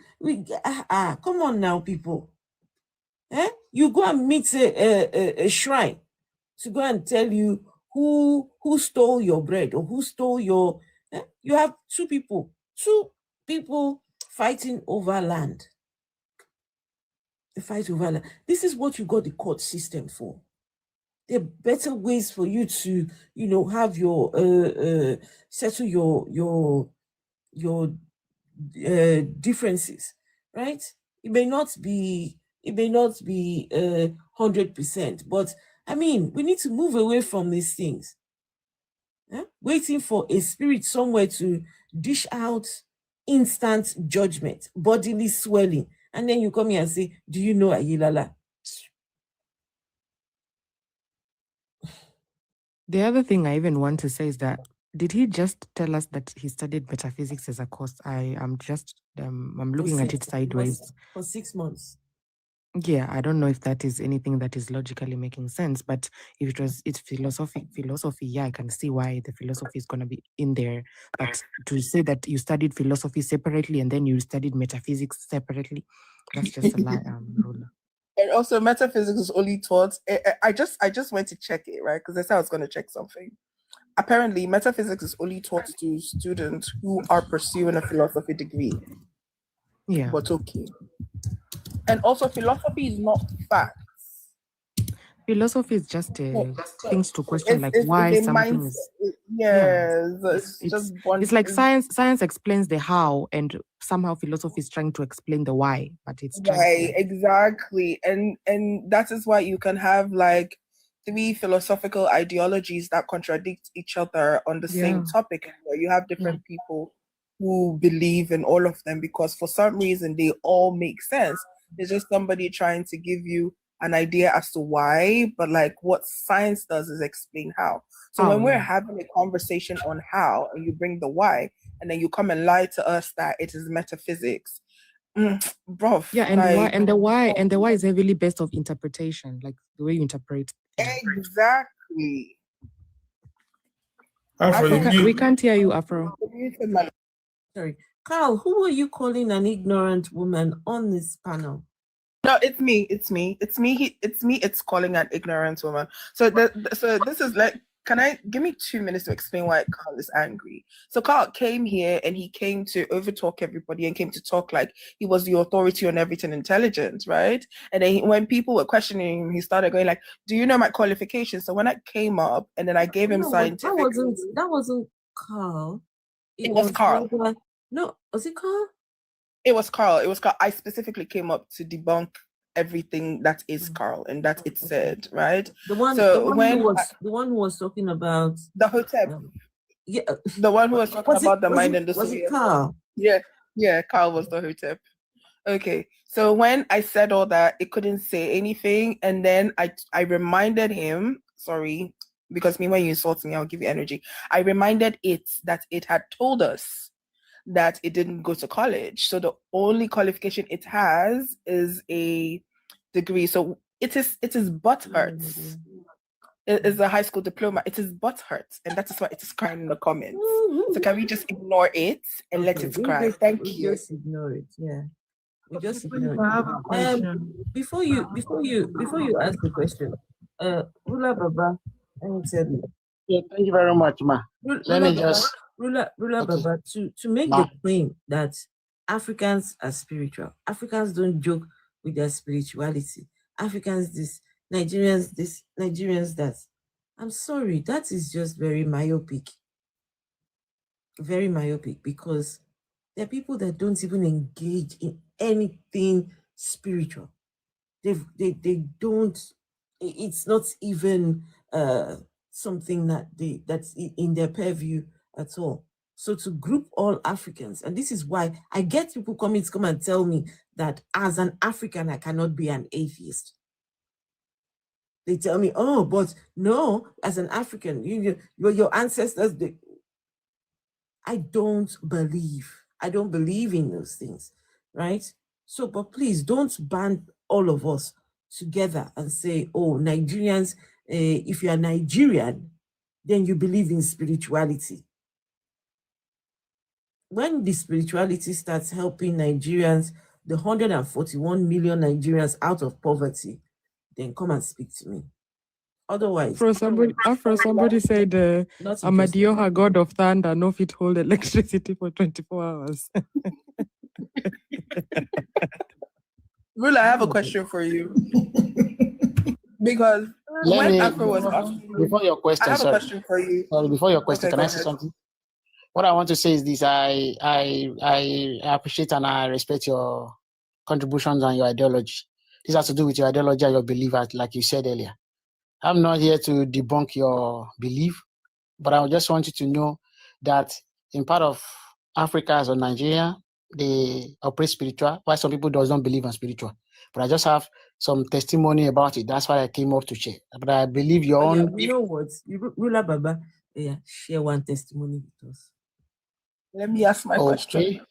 come on now, people. You go and meet a shrine to go and tell you who stole your bread or who stole your. You have two people fighting over land. The fight over land. This is what you got the court system for. There are better ways for you to, have your settle your differences, right? It may not be 100%, but I mean, we need to move away from these things. Waiting for a spirit somewhere to dish out instant judgment, bodily swelling, and then you come here and say, do you know Ayelala? The other thing I even want to say is that, did he just tell us that he studied metaphysics as a course? I'm looking at it sideways. For 6 months. Yeah, I don't know if that is anything that is logically making sense, but if it's philosophy, yeah, I can see why the philosophy is going to be in there. But to say that you studied philosophy separately and then you studied metaphysics separately, that's just a lie, Rula. And also, metaphysics is only taught. I just went to check it, right? Because I said I was going to check something. Apparently, metaphysics is only taught to students who are pursuing a philosophy degree. Yeah. But okay. And also, philosophy is not facts. Philosophy is just things to question, like it's why the something mindset. is. It's like science explains the how, and somehow philosophy is trying to explain the why, but it's right, exactly. And that is why you can have like 3 philosophical ideologies that contradict each other on the same topic, where you have different people who believe in all of them because for some reason they all make sense. It's just somebody trying to give you an idea as to why, but like what science does is explain how. So when we're having a conversation on how and you bring the why and then you come and lie to us that it is metaphysics, bro. Yeah, and why and the why is heavily based on interpretation, like the way you interpret things. Exactly. Afro, we can't hear you, Afro. Sorry. Carl, who are you calling an ignorant woman on this panel? No, it's me. It's calling an ignorant woman. So this is like, can I give me 2 minutes to explain why Carl is angry? So Carl came here and he came to overtalk everybody and came to talk like he was the authority on everything intelligent, right? And then when people were questioning him, he started going like, "Do you know my qualifications?" So when I came up and then I gave him scientific. That wasn't Carl. It was Carl. No, was it Carl? It was Carl. I specifically came up to debunk everything that is Carl and that it said, right? The one who was talking about the hotel. The one who was talking about the mind and the soul. Was it Carl? Yeah, Carl was the hotel. Okay, so when I said all that, it couldn't say anything, and then I reminded him, sorry, because when you insult me, I'll give you energy. I reminded it that it had told us that it didn't go to college. So the only qualification it has is a degree. So it is butt hurts. It is a high school diploma. It is butt hurts. And that is why it is crying in the comments. So can we just ignore it and let it cry? Thank you. Just ignore it. Yeah. We just ignore it. I have a question. Before you ask the question, Rula Baba, let me tell you. Yeah, thank you very much, ma. Rula Baba, to make the claim that Africans are spiritual. Africans don't joke with their spirituality. Africans this, Nigerians this, Nigerians that. I'm sorry, that is just very myopic. Very myopic, because there are people that don't even engage in anything spiritual. They don't, it's not even something that's in their purview at all. So to group all Africans, and this is why I get people coming to come and tell me that as an African, I cannot be an atheist. They tell me, oh, but no, as an African, your ancestors, I don't believe in those things, right? So, but please don't band all of us together and say, oh, Nigerians, if you are Nigerian, then you believe in spirituality. When the spirituality starts helping Nigerians, the 141 million Nigerians out of poverty, then come and speak to me. Otherwise, somebody said, Amadioha, god of thunder, no fit hold electricity for 24 hours. Rula, I have a question for you. Because when Afro was asking, before your question, I have a question for you. Sorry, before your question, can I say something? What I want to say is this: I appreciate and I respect your contributions and your ideology. This has to do with your ideology and your belief, like you said earlier. I'm not here to debunk your belief, but I just want you to know that in part of Africa or Nigeria, they operate spiritual, while some people don't believe in spiritual. But I just have some testimony about it. That's why I came up to share. But I believe your own. You know what? Rula Baba, share one testimony with us. Let me ask my question.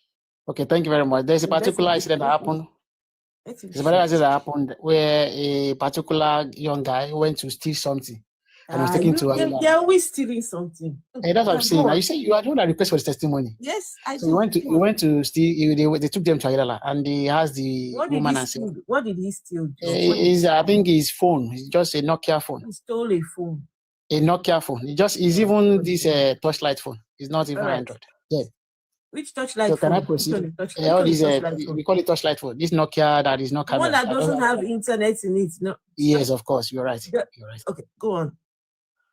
Okay, thank you very much. There's a particular incident that happened. There's another incident that happened where a particular young guy went to steal something and was taken to Ayala. They're always stealing something. Hey, that's what I'm saying. Now you say you are doing a request for his testimony. Yes, I so do. he went to steal. They took them to Ayala, and he has the woman and said, "What did he steal? I think his phone. It's just a Nokia phone. He stole a phone. A Nokia phone. It's even this torchlight phone. It's not even Android. Yeah. Which torchlight so phone? Can I proceed? All these we call it torchlight phone. This Nokia that is not one that doesn't have internet in it. No. Yes, of course. You're right. You're right. Okay, go on.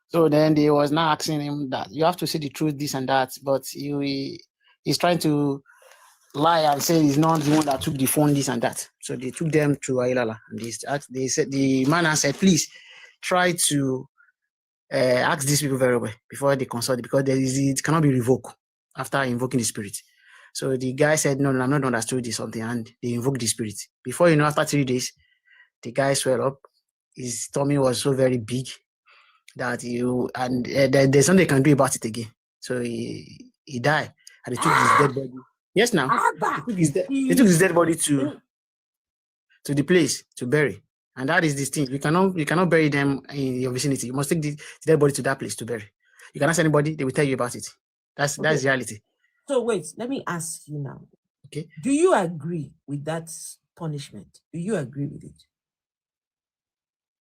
So then they was now asking him that you have to say the truth, this and that, but he's trying to lie and say he's not the one that took the phone, this and that. So they took them to Ayala, and they said the man said, please try to ask these people very well before they consult, because it cannot be revoked after invoking the spirit. So the guy said, no, I'm not understood this something, and they invoked the spirit. Before you know, after 3 days, the guy swelled up. His tummy was so very big that there's something they can do about it again. So he died, and they took his dead body. Yes, now they took his dead body to the place to bury, and that is this thing. You cannot bury them in your vicinity. You must take the dead body to that place to bury. You cannot send anybody; they will tell you about it. That's reality. So wait, let me ask you now. Okay. Do you agree with that punishment? Do you agree with it?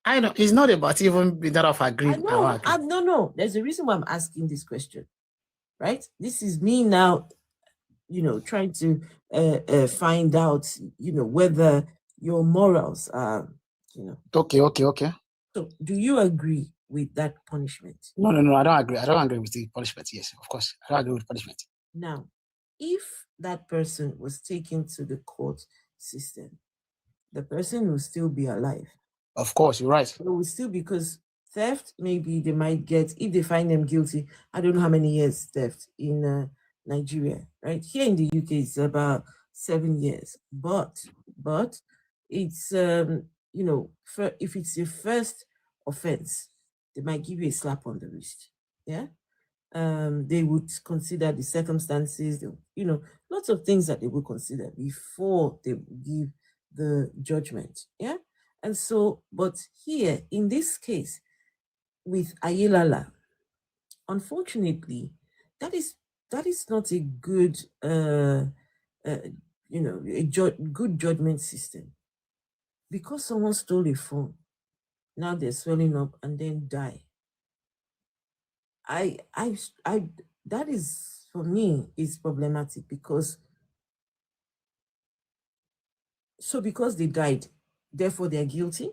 I know it's not about even that of agree. No. There's a reason why I'm asking this question, right? This is me now, trying to find out, whether your morals are, Okay. So, do you agree with that punishment? No, I don't agree. I don't agree with the punishment. Yes, of course, I don't agree with punishment. Now, if that person was taken to the court system, the person will still be alive. Of course, you're right. It will still, because theft, maybe they might get, if they find them guilty, I don't know how many years theft in Nigeria, right? Here in the UK, it's about 7 years. But it's, if it's your first offense, they might give you a slap on the wrist. Yeah. They would consider the circumstances, lots of things that they would consider before they give the judgment. Yeah. And so, but here in this case with Ayelala, unfortunately, that is not a good, good judgment system, because someone stole a phone. Now they're swelling up and then die. That is, for me, is problematic, because they died, therefore they're guilty.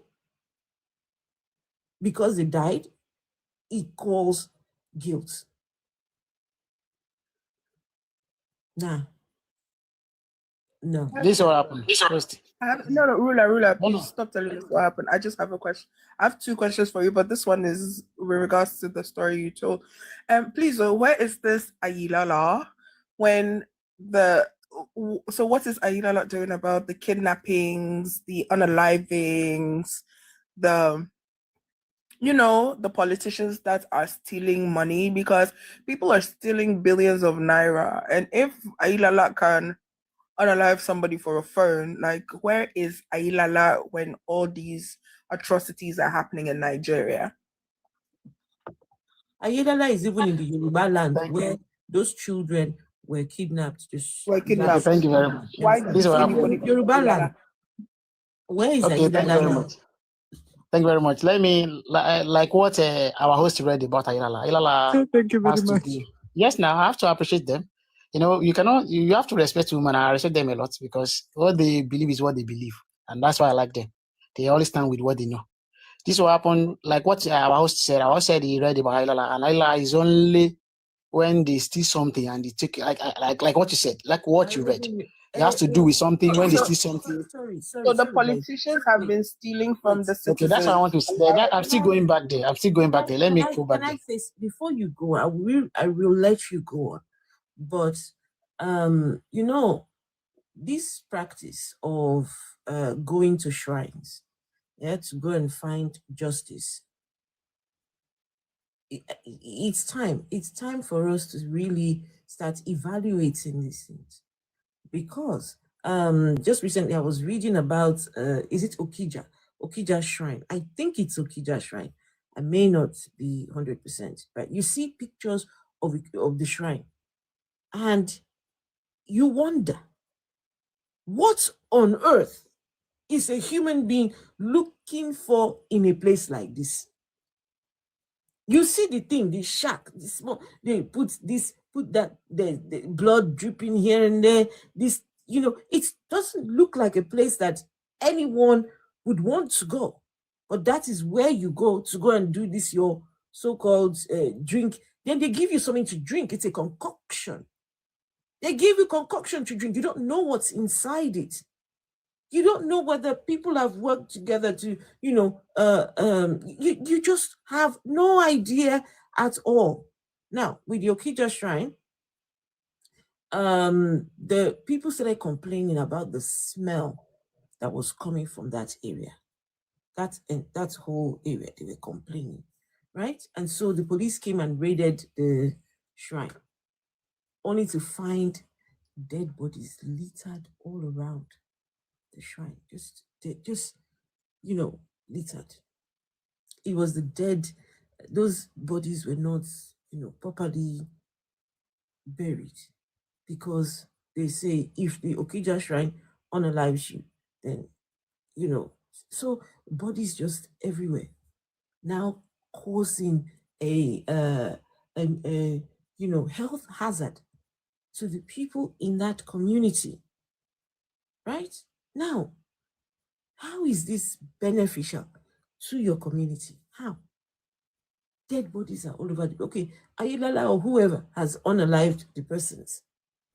Because they died equals guilt. Nah. No. This is what happened. No, ruler, please stop telling us what happened. I just have a question. I have 2 questions for you, but this one is with regards to the story you told. Please, where is this Ayilala when so what is Ayilala doing about the kidnappings, the unalivings, the politicians that are stealing money? Because people are stealing billions of naira, and if Ayilala can unalive somebody for a phone, like, where is Ayilala when all these atrocities are happening in Nigeria? Ayilala is even in the Yoruba land where those children were kidnapped. Thank you very much. Why this is what happened. Yoruba land. Where is Ayilala? Thank you very much. Thank you very much. Let me, like what our host read about Ayilala. Ayilala, thank you very much. Yes, now I have to appreciate them. You have to respect women. I respect them a lot, because what they believe is what they believe. And that's why I like them. They always stand with what they know. This will happen, like what our host said. Our host said he read about Ayilala, and Ayilala is only when they steal something and they take, like what you said, like what you read. It has to do with something when they steal something. So the politicians have been stealing from the citizens. Okay, that's what I want to say. I'm still going back there. Let me go back there. Before you go, I will let you go on. But this practice of going to shrines, to go and find justice, it's time for us to really start evaluating these things, because Just recently I was reading about is it Okija Shrine? I think it's Okija Shrine. I may not be 100%, but you see pictures of the shrine and you wonder, what on earth is a human being looking for in a place like this? You see the thing, the shack, the small, they put that, the blood dripping here and there. This, it doesn't look like a place that anyone would want to go. But that is where you go to go and do this, your so-called drink. Then they give you something to drink. It's a concoction. They give you concoction to drink. You don't know what's inside it. You don't know whether people have worked together to, you just have no idea at all. Now, with the Okija Shrine, the people started complaining about the smell that was coming from that area. That whole area, they were complaining, right? And so the police came and raided the shrine, only to find dead bodies littered all around the shrine, just littered. It was the dead. Those bodies were not, properly buried, because they say if the Okija Shrine unalives you, then, so bodies just everywhere, now causing a health hazard to the people in that community, right? Now, how is this beneficial to your community? How? Dead bodies are all over. Okay, Ayilala or whoever has unalived the persons.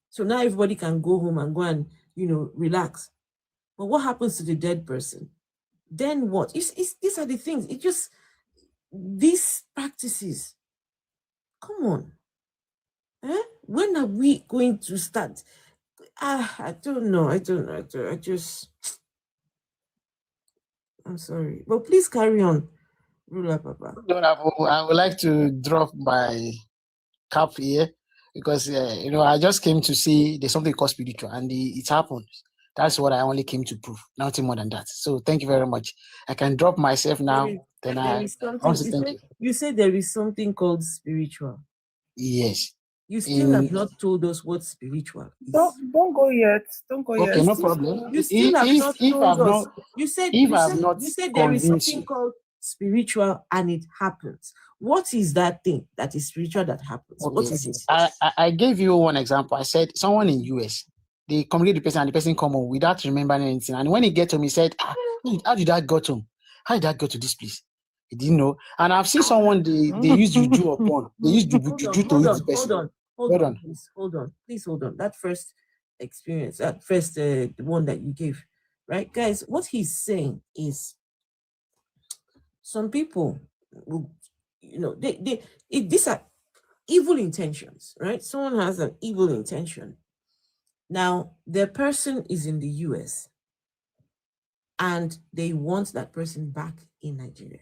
So now everybody can go home and go and, relax. But what happens to the dead person? Then what? These are the things. These practices. Come on. When are we going to start? I don't know. I'm sorry. But please carry on, Ruler Papa. I would like to drop my cap here because, I just came to see there's something called spiritual and it happened. That's what I only came to prove, nothing more than that. So thank you very much. I can drop myself now. You said there is something called spiritual. Yes. You still have not told us what spiritual is. Don't go yet. Don't go yet. Okay, no problem. You still have not told us. You said there is something called spiritual and it happens. What is that thing that is spiritual that happens? Okay. What is it? I gave you one example. I said someone in US, they communicate the person and the person come home without remembering anything. And when he gets home, he said, how did that go to him? How did that go to this place? He didn't know. And I've seen someone they use juju upon. They use juju to hit the person. Hold on. Please hold on. That first experience, that first the one that you gave, right, guys? What he's saying is, some people, these are evil intentions, right? Someone has an evil intention. Now, the person is in the US, and they want that person back in Nigeria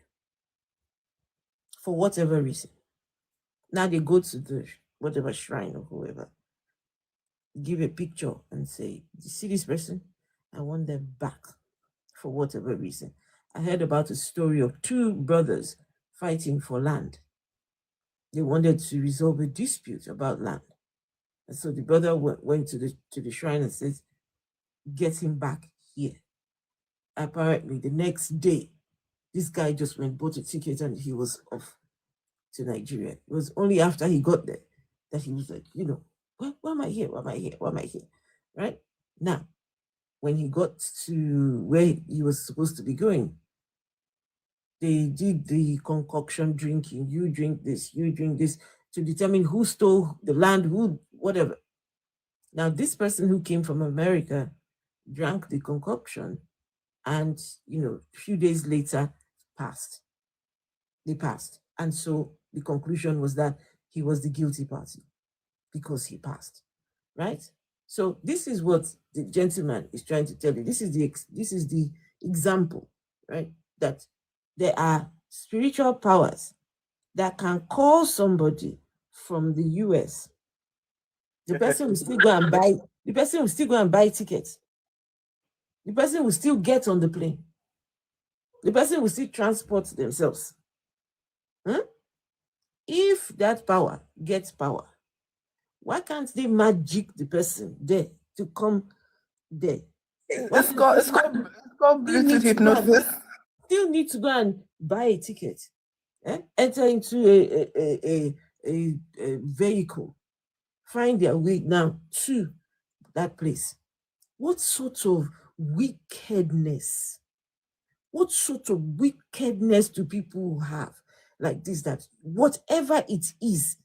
for whatever reason. Now they go to the whatever shrine or whoever, give a picture and say, you see this person? I want them back for whatever reason. I heard about a story of two brothers fighting for land. They wanted to resolve a dispute about land. And so the brother went to the shrine and says, get him back here. Apparently the next day, this guy just went, bought a ticket, and he was off to Nigeria. It was only after he got there that he was like, why am I here? Why am I here? Right? Now, when he got to where he was supposed to be going, they did the concoction drinking. You drink this, to determine who stole the land, who, whatever. Now, this person who came from America drank the concoction, and, a few days later passed. They passed. And so the conclusion was that he was the guilty party because he passed, right? So this is what the gentleman is trying to tell you. This is the example, right? That there are spiritual powers that can call somebody from the US. The person will still go and buy tickets The person will still get on the plane. The person will still transport themselves. If that power gets power, why can't they magic the person there to come there? It's called Bluetooth hypnosis. Still need to go and buy a ticket, enter into a vehicle, find their way now to that place. What sort of wickedness? What sort of wickedness do people have like this, that whatever it is,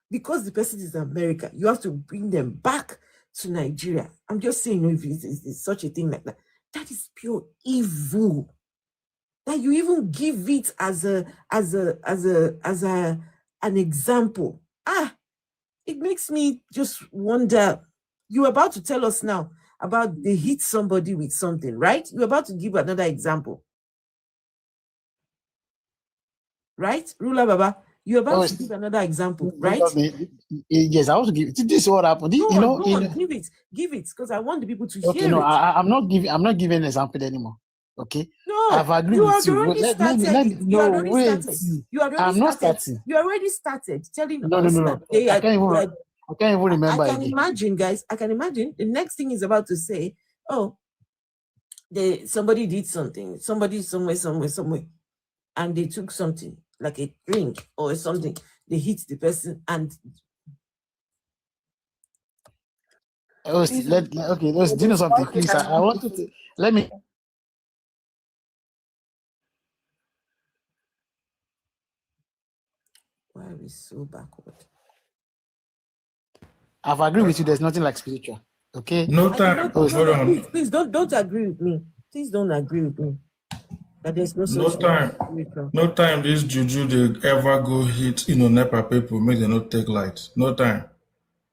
because the person is in America, you have to bring them back to Nigeria? I'm just saying, if it's such a thing like that, that is pure evil. That you even give it as an example. It makes me just wonder. You're about to tell us now about they hit somebody with something, right? You're about to give another example, right, Rula Baba? You're about to give another example, right? Yes, I want to give. This is what happened. Give it, because I want the people to hear it. I'm not giving an example anymore. Okay. No, I've agreed with you. I'm not starting. You already started telling us that I can't even remember. I can imagine, guys. I can imagine the next thing is about to say, oh, somebody did something, somebody somewhere, and they took something like a drink or something. They hit the person and. Let's do you know something, please? I wanted to let me. Why are we so backward? I've agreed with you. There's nothing like spiritual. Okay. No time. Please don't agree with me. Please don't agree with me. That there's no time. No time. This juju they ever go hit NEPA people make them not take light. No time.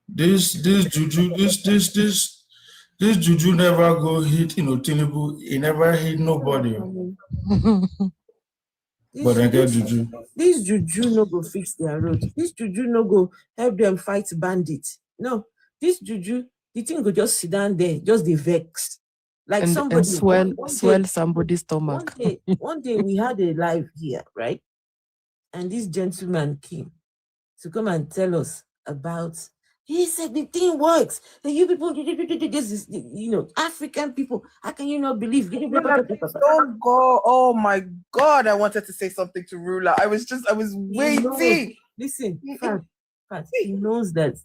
This juju this juju never go hit Tinubu. He never hit nobody. But I get juju. This juju no go fix their road. This juju no go help them fight bandits. No, this juju, the thing go just sit down there, just the vex. Like somebody swell somebody's stomach. One day we had a live here, right? And this gentleman came to come and tell us about. He said the thing works. You people, this is, African people. How can you not believe? Don't go. Oh my God! I wanted to say something to Rula. I was waiting. Listen, Fat, he knows that.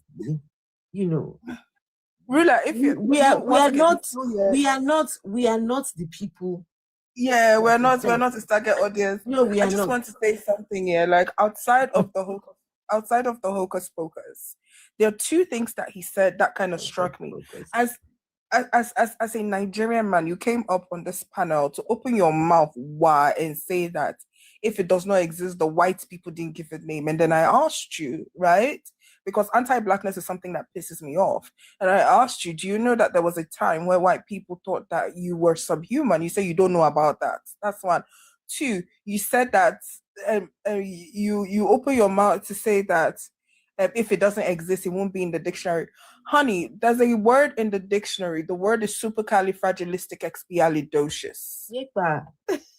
Rula, if we are not the people. Yeah, we're not his target audience. No, we are not. I just want to say something here. Like outside of the hocus pocus, there are two things that he said that kind of struck me. As a Nigerian man, you came up on this panel to open your mouth wide and say that if it does not exist, the white people didn't give it name. And then I asked you, right? Because anti-blackness is something that pisses me off. And I asked you, do you know that there was a time where white people thought that you were subhuman? You say you don't know about that. That's one. Two, you said that you open your mouth to say that if it doesn't exist, it won't be in the dictionary. Honey, there's a word in the dictionary. The word is supercalifragilisticexpialidocious.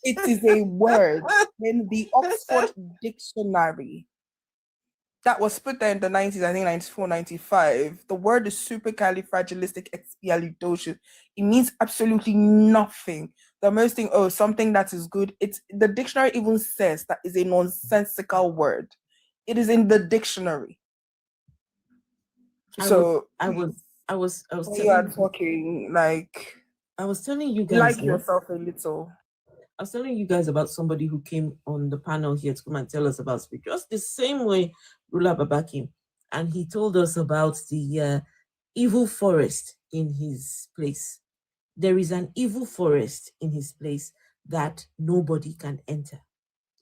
It is a word in the Oxford Dictionary that was put there in the 90s, I think 94, 95. The word is supercalifragilisticexpialidocious. It means absolutely nothing. The most thing, something that is good. The dictionary even says that is a nonsensical word. It is in the dictionary. I was you are talking like I was telling you guys like yourself a little. I was telling you guys about somebody who came on the panel here to come and tell us about speech, just the same way Rula Baba came, and he told us about the evil forest in his place. There is an evil forest in his place that nobody can enter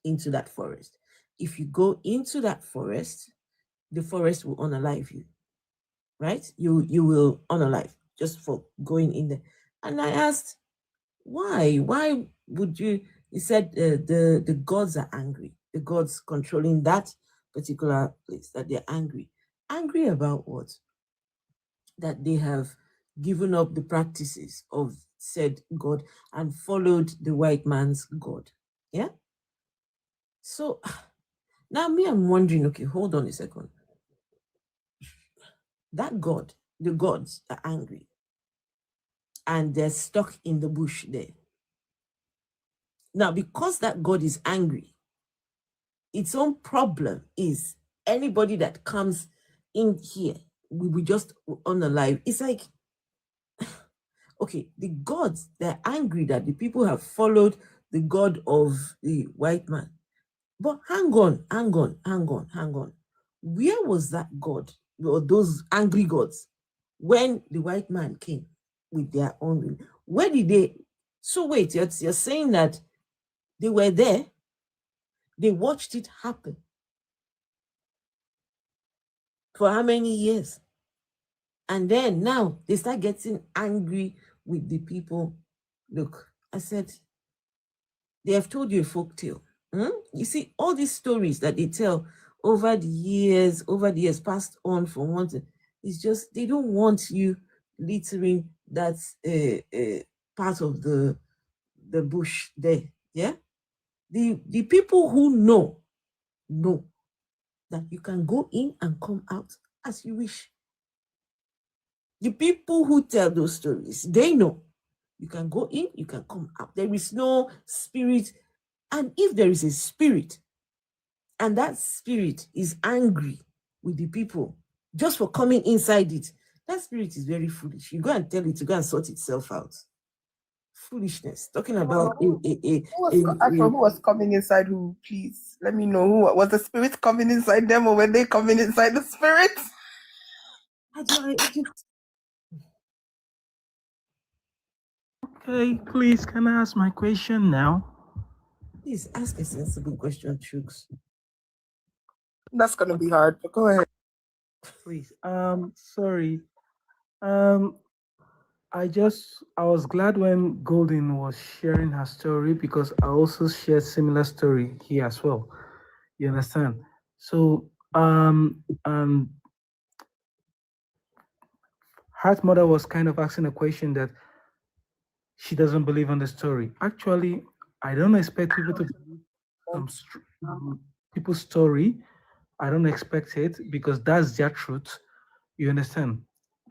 into that forest. If you go into that forest, the forest will unalive you. Right? You will unalive just for going in there. And I asked, why? Why would you? He said the gods are angry. The gods controlling that particular place, that they're angry. Angry about what? That they have given up the practices of said God and followed the white man's God. Yeah? So now I'm wondering, okay, hold on a second. That God, the gods are angry and they're stuck in the bush there. Now, because that God is angry, its own problem is anybody that comes in here will be just unalive. It's like, okay, the gods, they're angry that the people have followed the God of the white man. But hang on. Where was that God, or those angry gods, when the white man came with their own? Where did they? So wait, you're saying that they were there, they watched it happen for how many years? And then now they start getting angry with the people. Look, I said, they have told you a folk tale. You see, all these stories that they tell over the years passed on from one to, it's just, they don't want you littering that part of the bush there. Yeah. The people who know that you can go in and come out as you wish. The people who tell those stories, they know you can go in, you can come out. There is no spirit. And if there is a spirit, and that spirit is angry with the people just for coming inside it, that spirit is very foolish. You go and tell it to go and sort itself out. Foolishness. Talking about who was coming inside who? Please let me know. Who was the spirit coming inside them, or were they coming inside the spirit? Okay, please, can I ask my question now? Please ask a sensible question, Chooks. That's gonna be hard, but go ahead. Please. Sorry. I was glad when Golden was sharing her story, because I also shared similar story here as well. You understand? So Heart Mother was kind of asking a question that she doesn't believe on the story. Actually, I don't expect people to believe people's story. I don't expect it, because that's their truth. You understand?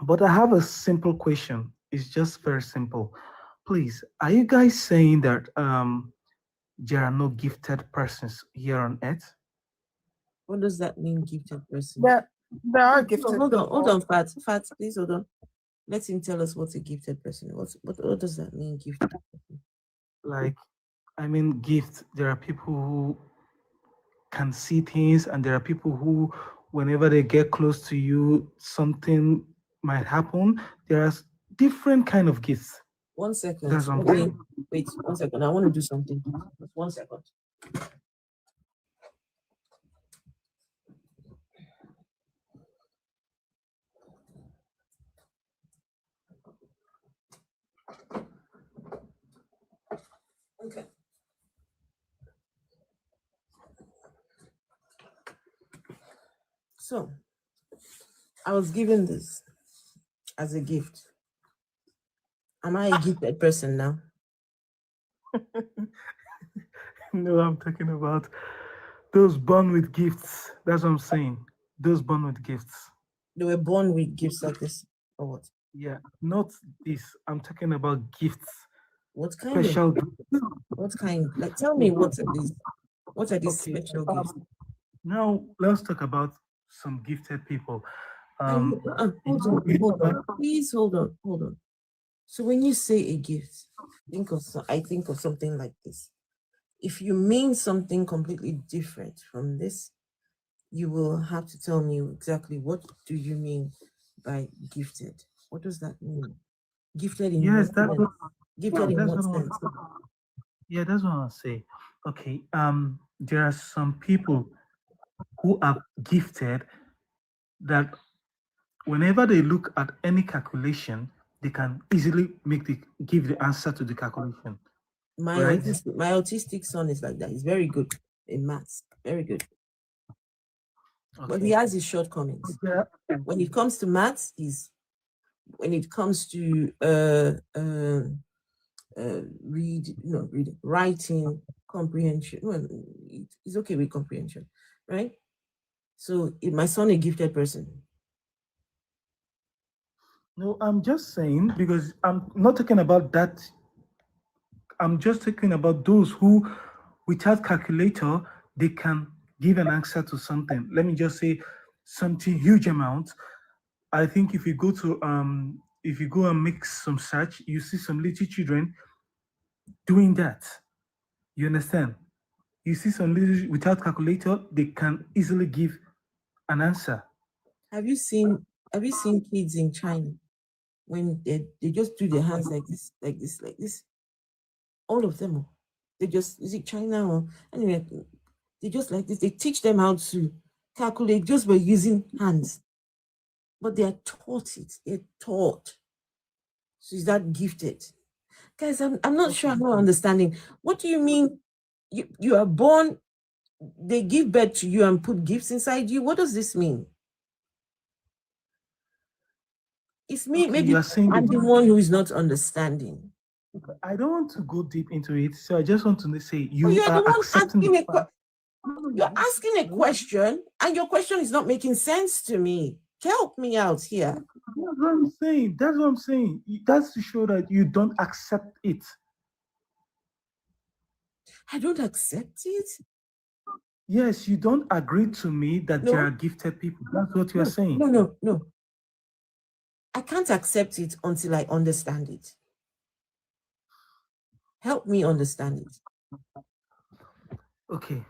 But I have a simple question. It's just very simple. Please, are you guys saying that there are no gifted persons here on earth? What does that mean, gifted person? There are gifted. Hold on, Fats, please hold on. Let him tell us what's a gifted person. What does that mean, gifted person? Like, I mean, gift. There are people who can see things, and there are people who, whenever they get close to you, something might happen. There are different kind of gifts. 1 second. That's what I'm Okay. saying. Wait 1 second. I want to do something. 1 second. Okay. So, I was given this as a gift. Am I a gifted person now? No, I'm talking about those born with gifts. That's what I'm saying. Those born with gifts. They were born with gifts like this, or what? Yeah, not this. I'm talking about gifts. What kind special of gifts? What kind? Like, tell me, what are these? What are these special gifts? Now let's talk about some gifted people. Hold on. Please hold on. So when you say a gift, I think of something like this. If you mean something completely different from this, you will have to tell me exactly what do you mean by gifted. What does that mean? Gifted in what sense? Gifted in what sense? Yeah, that's what I'll say. Okay, there are some people who are gifted that whenever they look at any calculation, they can easily give the answer to the calculation. My autistic son is like that. He's very good in maths. Very good. Okay. But he has his shortcomings. Yeah. When it comes to maths, when it comes to writing, comprehension. Well, it's okay with comprehension, right? So is my son a gifted person? No, I'm just saying, because I'm not talking about that. I'm just talking about those who, without calculator, they can give an answer to something. Let me just say something huge amount. I think if you go and make some search, you see some little children doing that. You understand? You see some little, without calculator, they can easily give an answer. Have you seen kids in China when they just do their hands like this, like this, like this? All of them, they just, is it China or anyway, they just like this. They teach them how to calculate just by using hands. But they are taught it. They're taught. So is that gifted? Guys, I'm not sure I'm not understanding. What do you mean you are born, they give birth to you and put gifts inside you? What does this mean? It's me, maybe I'm the one who is not understanding. I don't want to go deep into it, so I just want to say you you're are the one accepting you're asking a question, and your question is not making sense to me. Help me out here. That's what I'm saying. That's what I'm saying. That's to show that you don't accept it. I don't accept it? Yes, you don't agree to me that there are gifted people. That's what you are saying. No. I can't accept it until I understand it. Help me understand it. Okay.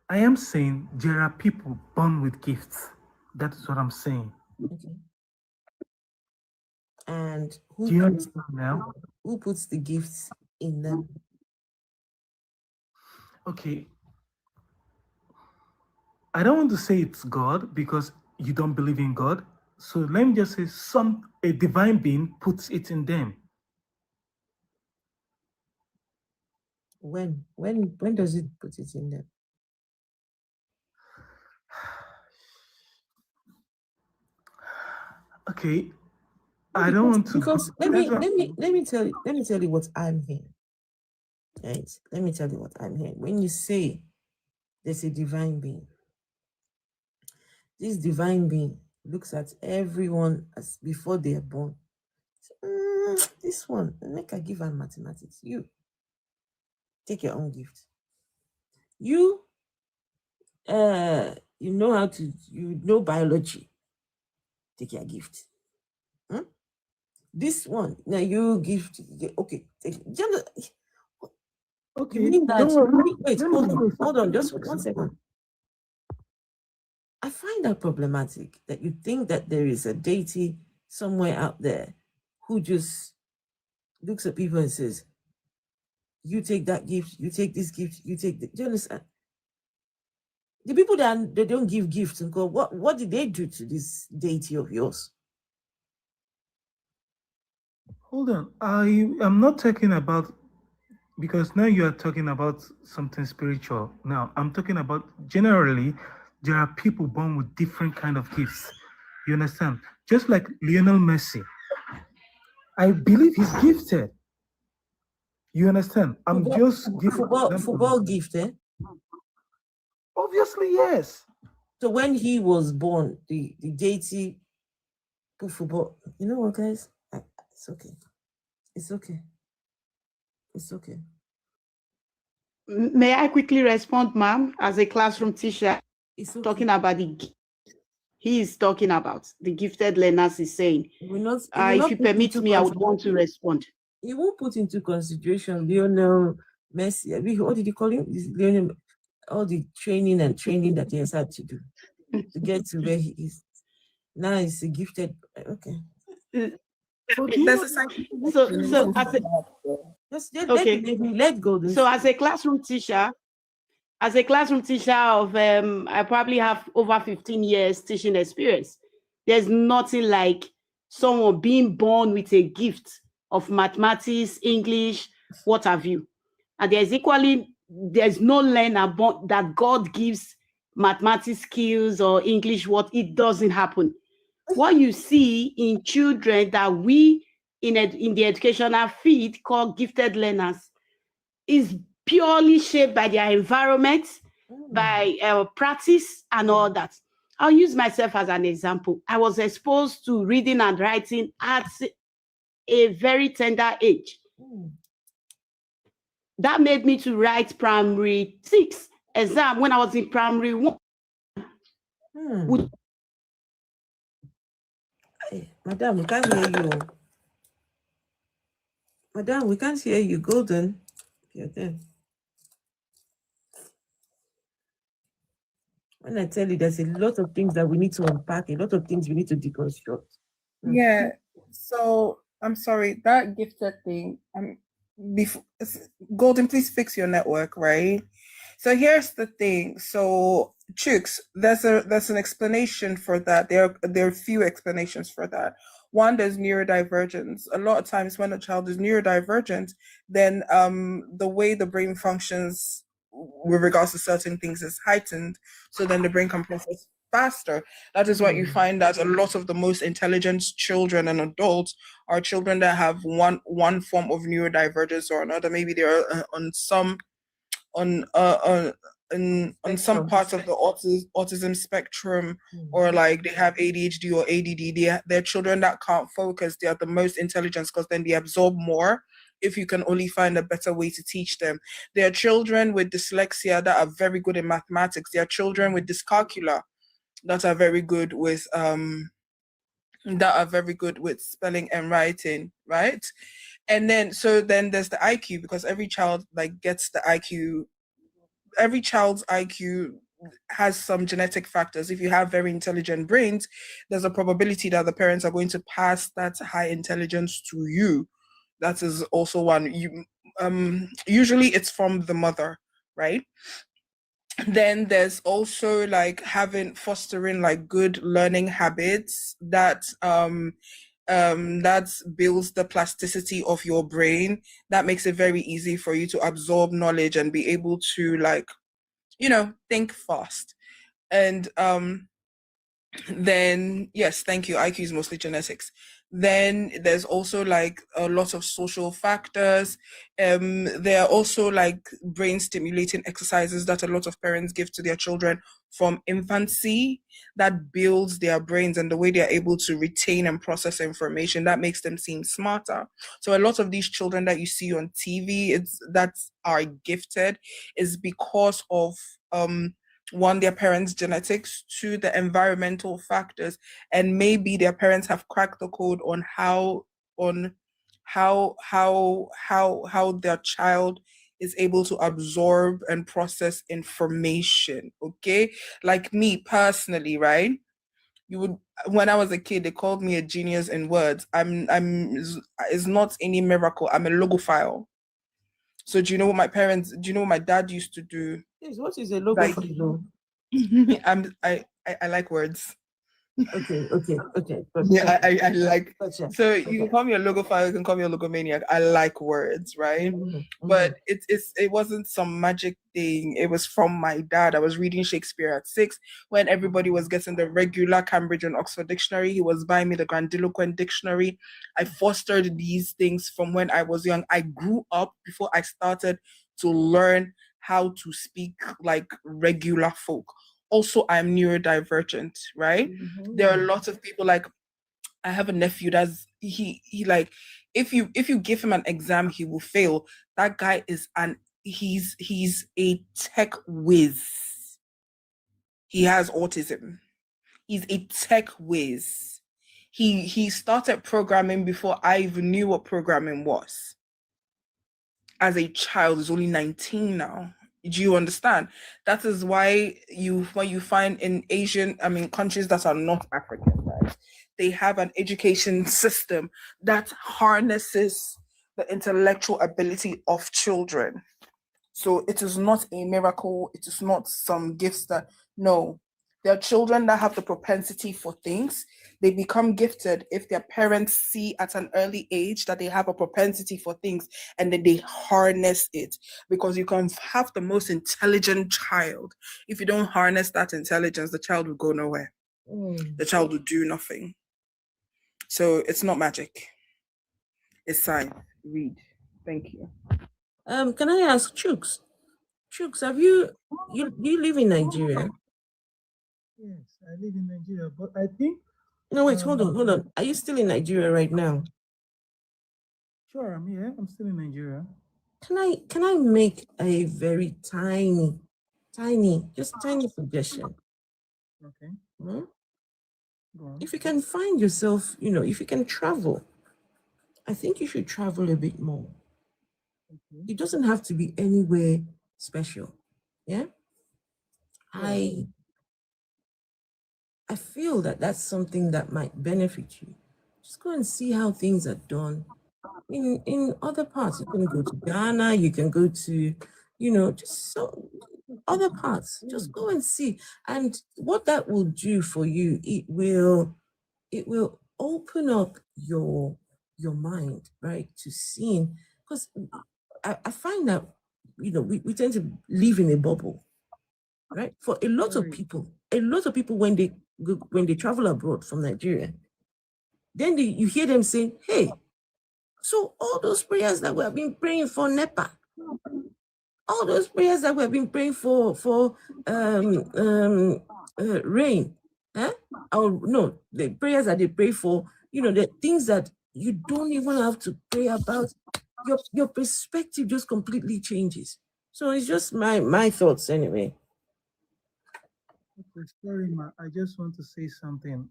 I am saying there are people born with gifts. That is what I'm saying. Okay. And do you understand now? Who puts the gifts in them? Okay. I don't want to say it's God because you don't believe in God. So let me just say a divine being puts it in them. When does it put it in them? Okay. I don't want to, because let me tell you what I'm hearing. Right? Let me tell you what I'm hearing. When you say there's a divine being, this divine being looks at everyone as before they are born. This one, make a give her mathematics. You take your own gift. You know biology. Take your gift. This one, now you gift. Okay, okay. You mean that? Wait, hold on, just 1 second. I find that problematic that you think that there is a deity somewhere out there who just looks at people and says, you take that gift, you take this gift, you take the, do you understand? The people that they don't give gifts and go, what did they do to this deity of yours? Hold on. I am not talking about, because now you are talking about something spiritual. Now I'm talking about generally, there are people born with different kind of gifts. You understand? Just like Lionel Messi. I believe he's gifted. You understand? I'm just giving football gifted. Obviously, yes. So when he was born, the deity put football. You know what, guys? It's okay. It's okay. It's okay. May I quickly respond, ma'am, as a classroom teacher? Okay. Talking about he is talking about the gifted learners is saying. If you permit me, I would want to respond. He won't put into consideration Lionel Messi. What did he call him? Lionel, all the training that he has had to do to get to where he is. Now he's a gifted. Okay. Let go. So as a classroom teacher of I probably have over 15 years teaching experience. There's nothing like someone being born with a gift of mathematics, English, what have you. And there's no learner that God gives mathematics skills or English, it doesn't happen. What you see in children that we in the educational field called gifted learners is purely shaped by their environment, by practice and all that. I'll use myself as an example. I was exposed to reading and writing at a very tender age. That made me to write primary 6 exam when I was in primary 1. Madam, we can't hear you. Madam, we can't hear you. Golden. You're there. When I tell you, there's a lot of things that we need to unpack, a lot of things we need to deconstruct. Yeah. So I'm sorry, that gifted thing. Golden, please fix your network, right? So here's the thing. So Chooks, there's an explanation for that. There are a few explanations for that. One, there's neurodivergence. A lot of times when a child is neurodivergent, then the way the brain functions with regards to certain things is heightened. So then the brain can process faster. That is why you find that a lot of the most intelligent children and adults are children that have one form of neurodivergence or another. Maybe they're on some parts of the autism spectrum, or like they have ADHD or ADD. They're children that can't focus. They are the most intelligent because then they absorb more if you can only find a better way to teach them. There are children with dyslexia that are very good in mathematics. There are children with dyscalculia that are very good with spelling and writing, right? And then there's the IQ, because every child gets the IQ. Every child's IQ has some genetic factors. If you have very intelligent brains, there's a probability that the parents are going to pass that high intelligence to you. That is also one. Usually it's from the mother, right? Then there's also fostering good learning habits that builds the plasticity of your brain. That makes it very easy for you to absorb knowledge and be able to think fast. And then yes, thank you. IQ is mostly genetics. Then there's also a lot of social factors. There are also brain stimulating exercises that a lot of parents give to their children from infancy that builds their brains and the way they are able to retain and process information. That makes them seem smarter. So a lot of these children that you see on TV that are gifted is because of one, their parents' genetics, two, the environmental factors, and maybe their parents have cracked the code on how their child is able to absorb and process information. Okay, like me personally, right? When I was a kid, they called me a genius in words. It's not any miracle. I'm a logophile. So do you know what my dad used to do? Yes, what is a logophile? I like words. Okay. Yeah, I like. Gotcha. So you can call me a logophile, you can call me a logomaniac. I like words, right? But it wasn't some magic thing. It was from my dad. I was reading Shakespeare at 6 when everybody was getting the regular Cambridge and Oxford dictionary. He was buying me the Grandiloquent dictionary. I fostered these things from when I was young. I grew up before I started to learn how to speak like regular folk. Also, I'm neurodivergent, right? There are lots of people I have a nephew that's he if you give him an exam, he will fail. That guy is he's a tech whiz. He has autism. He's a tech whiz. He started programming before I even knew what programming was. As a child, he's only 19 now. Do you understand? That is why you find in countries that are not African, right? They have an education system that harnesses the intellectual ability of children. So it is not a miracle. It is not some gifts no. There are children that have the propensity for things. They become gifted if their parents see at an early age that they have a propensity for things, and then they harness it. Because you can have the most intelligent child. If you don't harness that intelligence, the child will go nowhere. The child will do nothing. So it's not magic. a sign. Read. Thank you. Can I ask Chooks? Chooks, have you live in Nigeria? Yes, I live in Nigeria, but I think. No, wait, hold on. Are you still in Nigeria right now? Sure, I'm here. I'm still in Nigeria. Can I make a very tiny suggestion? Okay. Hmm? If you can find yourself, if you can travel, I think you should travel a bit more. Okay. It doesn't have to be anywhere special. Yeah. I feel that that's something that might benefit you. Just go and see how things are done in other parts. You can go to Ghana, you can go to, just other parts. Just go and see. And what that will do for you, it will open up your mind, right, to seeing, because I find that we tend to live in a bubble, right? For a lot of people when they travel abroad from Nigeria, then you hear them saying, hey, so all those prayers that we have been praying for NEPA, all those prayers that we have been praying for rain, or no, the prayers that they pray for, the things that you don't even have to pray about, your perspective just completely changes. So it's just my thoughts anyway. Okay, sorry, Ma, I just want to say something.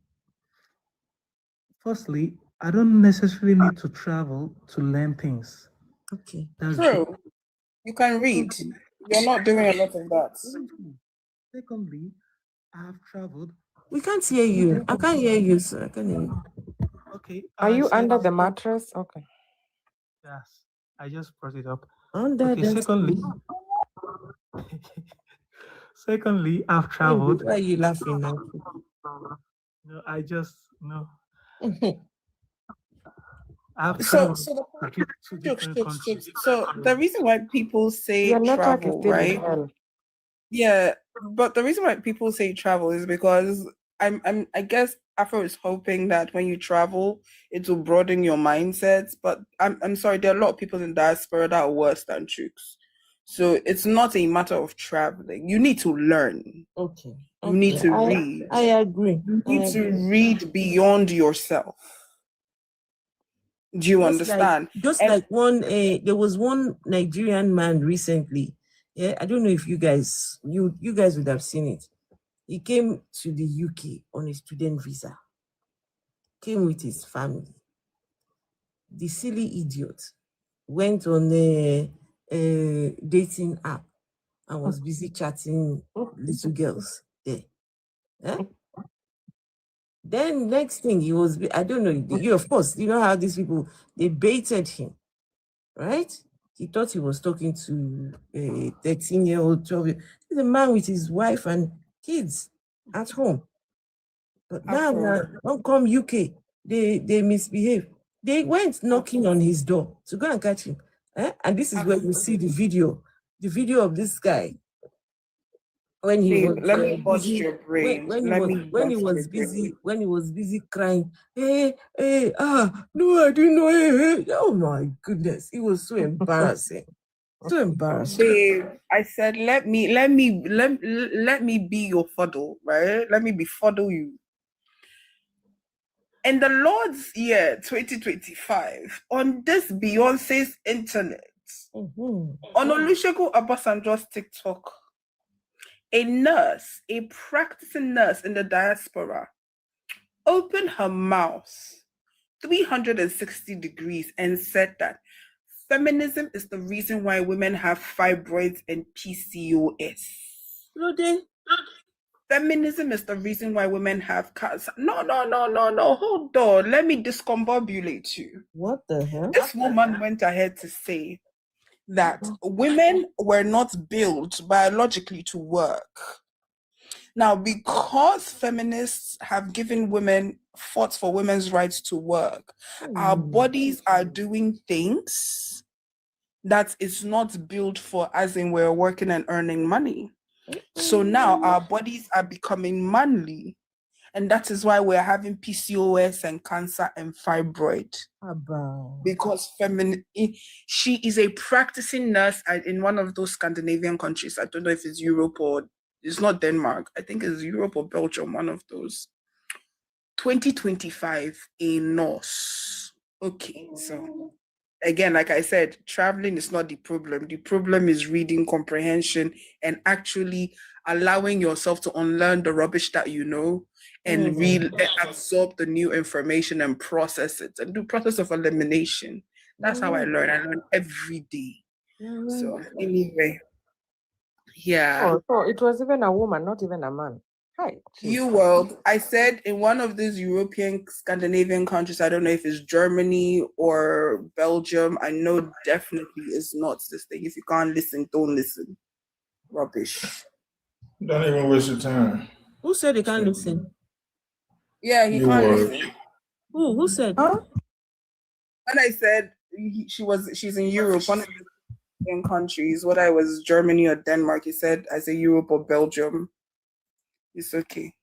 Firstly, I don't necessarily need to travel to learn things. Okay. True. You can read. You're not doing a lot of that. Secondly, I have traveled. We can't hear you. I can't hear you, sir. I can't hear you. Okay. Are you under the mattress? Okay. Yes, I just brought it up. Under okay, secondly, I've traveled. Why are you laughing now? No, I just no. I've So traveled to different countries. So the reason why people say travel, right? Yeah, but the reason why people say travel is because I guess Afro is hoping that when you travel, it will broaden your mindsets. But I'm sorry, there are a lot of people in diaspora that are worse than Chooks. So it's not a matter of traveling. You need to learn. Okay. You need to read. I agree. You need to read beyond yourself. Do you understand? Like one, there was one Nigerian man recently. Yeah, I don't know if you guys would have seen it. He came to the UK on a student visa. Came with his family. The silly idiot went on a dating app and was busy chatting little girls there. Yeah? Then next thing he was, I don't know, you of course, you know how these people, they baited him, right? He thought he was talking to a 13-year-old, 12-year-old. He's a man with his wife and kids at home. But now, don't come UK, they misbehave. They went knocking on his door to go and catch him. And this is where you see the video of this guy when he was let me bust your brain. When he was busy crying, no, I didn't know. Hey. Oh my goodness, it was so embarrassing. So embarrassing. Babe, I said let me be your fuddle, right? Let me befuddle you. In the Lord's year 2025, on this Beyonce's internet, on Olusegun Obasanjo's TikTok, a practicing nurse in the diaspora, opened her mouth 360 degrees and said that feminism is the reason why women have fibroids and PCOS. Feminism is the reason why women have cancer. No. Hold on. Let me discombobulate you. What the hell? This woman went ahead to say that women were not built biologically to work. Now, because feminists have given women fought for women's rights to work, our bodies are doing things that is not built for, as in we're working and earning money. So now our bodies are becoming manly And that is why we're having PCOS and cancer and fibroid. Because she is a practicing nurse in one of those Scandinavian countries. I don't know if it's Europe or it's not Denmark. I think it's Europe or Belgium, one of those. 2025, a nurse. Okay, so again, like I said, traveling is not the problem. The problem is reading comprehension and actually allowing yourself to unlearn the rubbish that you know and absorb the new information and process it and do process of elimination. That's how I learn. I learn every day. So anyway, yeah. Oh, so it was even a woman, not even a man. Hi. You world. I said in one of these European Scandinavian countries, I don't know if it's Germany or Belgium. I know definitely it's not this thing. If you can't listen, don't listen. Rubbish. Don't even waste your time. Who said they can't listen? Yeah, he can't listen. Who said? Huh? When I said she's in Europe, one of the European countries, whether it was Germany or Denmark, he said I say Europe or Belgium. It's okay.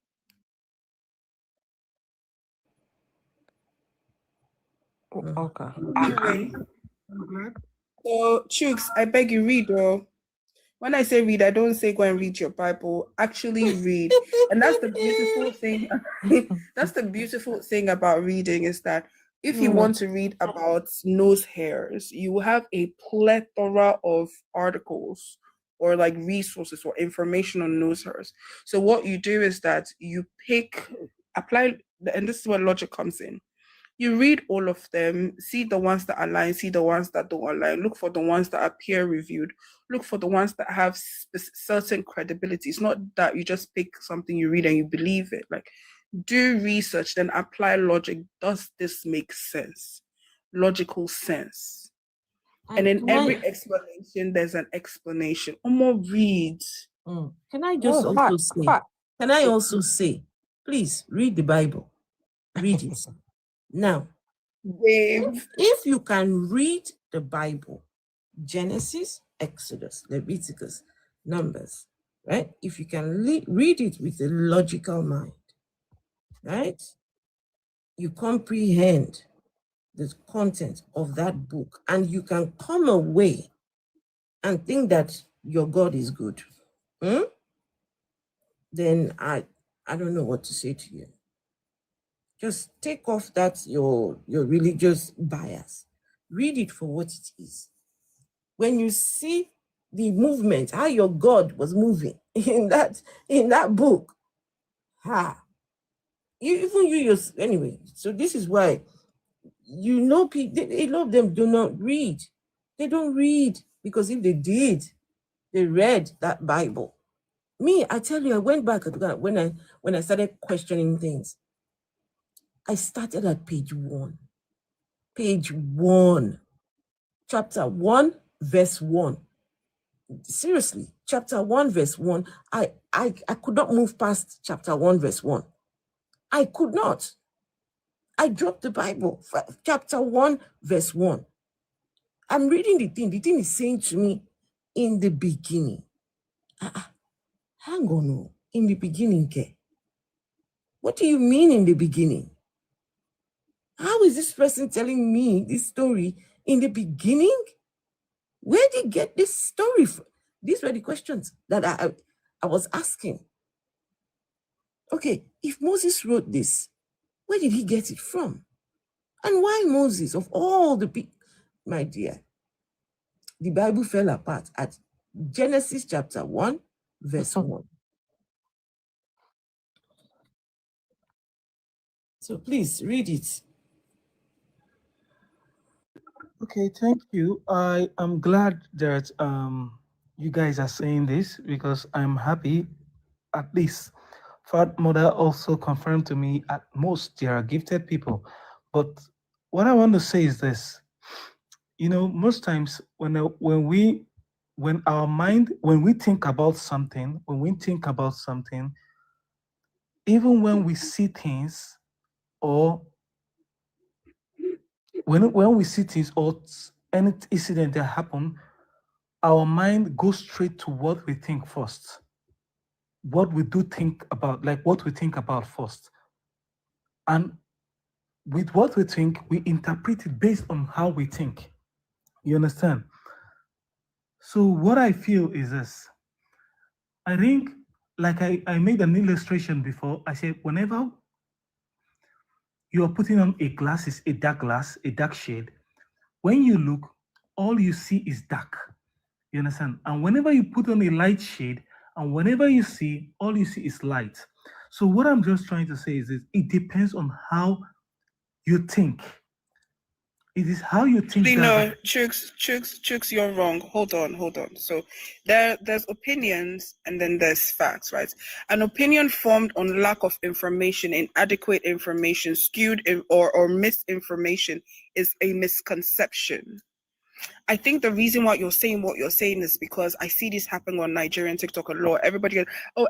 Okay. Anyway, so Chooks, I beg you read, though. When I say read, I don't say go and read your Bible. Actually read. And that's the beautiful thing. That's the beautiful thing about reading is that if you want to read about nose hairs, you have a plethora of articles or like resources or information on nose hairs. So what you do is that you apply, and this is where logic comes in. You read all of them, see the ones that align, see the ones that don't align, look for the ones that are peer reviewed, look for the ones that have certain credibility. It's not that you just pick something you read and you believe it. Like, do research, then apply logic. Does this make sense? Logical sense. And in every explanation, there's an explanation. More read. Can I just also say? Can I also say, please read the Bible. Read it. Now, if you can read the Bible, Genesis, Exodus, Leviticus, Numbers, right? If you can read it with a logical mind, right? You comprehend the content of that book and you can come away and think that your God is good, then I don't know what to say to you. Just take off that your religious bias. Read it for what it is. When you see the movement, how your God was moving in that book, anyway. So this is why people, a lot of them do not read. They don't read because if they did, they read that Bible. Me, I tell you, I went back when I started questioning things. I started at page 1. Page 1. Chapter 1, verse 1. Seriously, chapter 1, verse 1. I could not move past chapter 1, verse 1. I could not. I dropped the Bible. Chapter 1, verse 1. I'm reading the thing. The thing is saying to me, in the beginning. Hang on. In the beginning, Ke? What do you mean in the beginning? How is this person telling me this story in the beginning? Where did he get this story from? These were the questions that I was asking. Okay, if Moses wrote this, where did he get it from? And why Moses, of all the people? My dear, the Bible fell apart at Genesis chapter 1, verse 1. So please read it. Okay, thank you. I am glad that you guys are saying this because I'm happy. At least Fat Mother also confirmed to me at most they are gifted people. But what I want to say is this. Most times when we think about something, even when we see things or when we see things or any incident that happen, our mind goes straight to what we think first. What we think about first. And with what we think, we interpret it based on how we think. You understand? So what I feel is this. I think, like I made an illustration before. I said, whenever you are putting on a glass, a dark shade, when you look, all you see is dark. You understand? And whenever you put on a light shade, and whenever you see, all you see is light. So what I'm just trying to say is this, it depends on how you think. It is how you think. No, Chooks, you're wrong. Hold on. So there's opinions and then there's facts, right? An opinion formed on lack of information, inadequate information, skewed or misinformation is a misconception. I think the reason why you're saying what you're saying is because I see this happening on Nigerian TikTok a lot.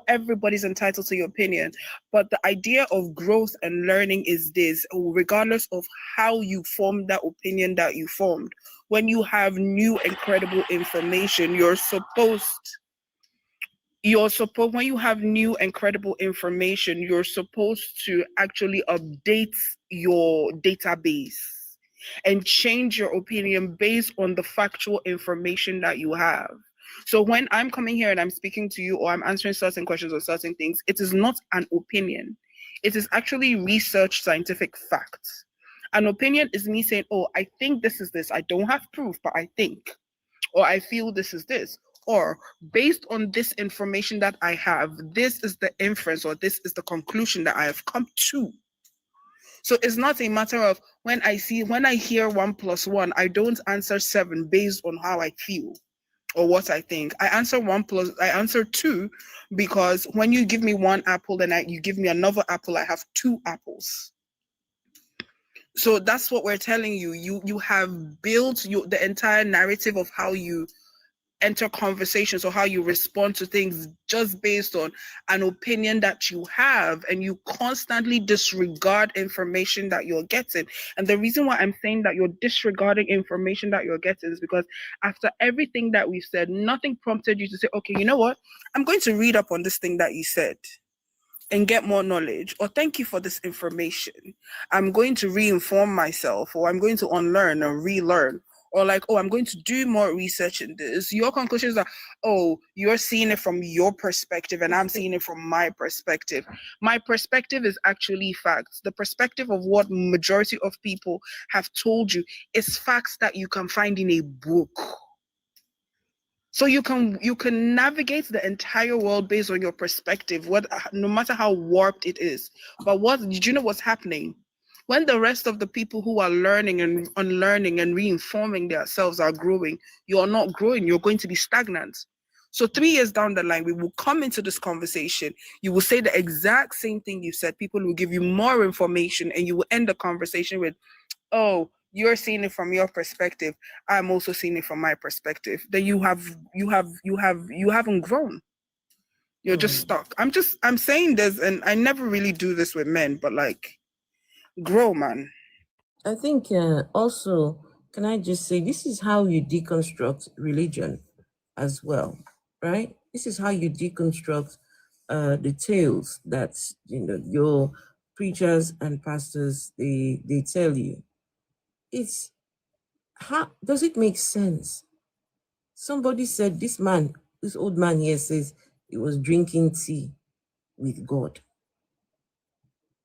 Everybody's entitled to your opinion. But the idea of growth and learning is this, regardless of how you formed that opinion that you formed. When you have new incredible information, when you have new incredible information, you're supposed to actually update your database and change your opinion based on the factual information that you have. So when I'm coming here and I'm speaking to you or I'm answering certain questions or certain things, it is not an opinion. It is actually research, scientific facts. An opinion is me saying, oh, I think this is this. I don't have proof, but I think. Or I feel this is this. Or based on this information that I have, this is the inference or this is the conclusion that I have come to. So it's not a matter of when I hear 1 + 1, I don't answer 7 based on how I feel or what I think. I answer 2 because when you give me 1 apple, then you give me another apple, I have 2 apples. So that's what we're telling you. You have built the entire narrative of how you enter conversations or how you respond to things just based on an opinion that you have, and you constantly disregard information that you're getting. And the reason why I'm saying that you're disregarding information that you're getting is because after everything that we've said, nothing prompted you to say, okay, you know what? I'm going to read up on this thing that you said and get more knowledge, or thank you for this information. I'm going to re-inform myself, or I'm going to unlearn or relearn. Or like, oh, I'm going to do more research in this. Your conclusions are, oh, you're seeing it from your perspective and I'm seeing it from my perspective. My perspective is actually facts. The perspective of what majority of people have told you is facts that you can find in a book. So you can navigate the entire world based on your perspective, no matter how warped it is. But did you know what's happening? When the rest of the people who are learning and unlearning and reinforming themselves are growing, you are not growing. You're going to be stagnant. So 3 years down the line, we will come into this conversation. You will say the exact same thing you said. People will give you more information, and you will end the conversation with, "Oh, you're seeing it from your perspective. I'm also seeing it from my perspective." Then you haven't grown. You're just stuck. I'm saying this, and I never really do this with men, but like, grow, man. I think also, can I just say, this is how you deconstruct religion as well, right? This is how you deconstruct the tales that your preachers and pastors they tell you. It's how does it make sense? Somebody said this old man here says he was drinking tea with God.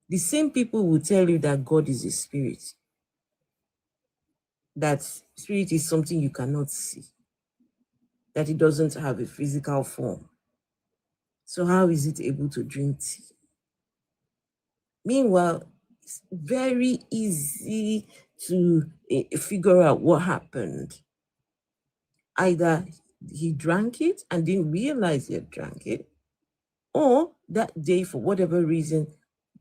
The same people will tell you that God is a spirit. That spirit is something you cannot see. That it doesn't have a physical form. So how is it able to drink tea? Meanwhile, it's very easy to figure out what happened. Either he drank it and didn't realize he had drank it, or that day, for whatever reason,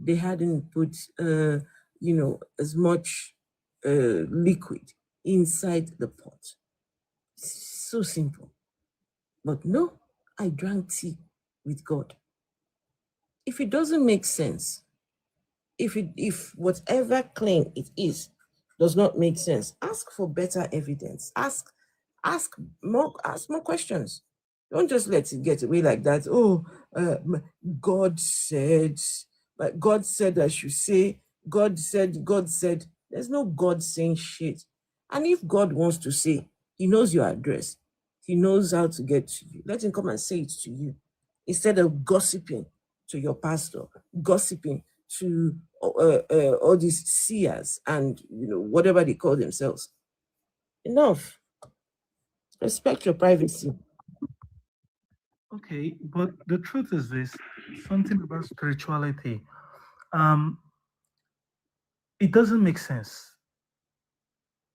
they hadn't put, as much liquid inside the pot. It's so simple. But no, I drank tea with God. If it doesn't make sense, if whatever claim it is does not make sense, ask for better evidence. Ask more questions. Don't just let it get away like that. Oh, God said I should say God said, there's no God saying shit. And if God wants to say, he knows your address, he knows how to get to you, let him come and say it to you, instead of gossiping to your pastor, gossiping to all these seers and whatever they call themselves. Enough. Respect your privacy. Okay, but the truth is this, something about spirituality. It doesn't make sense.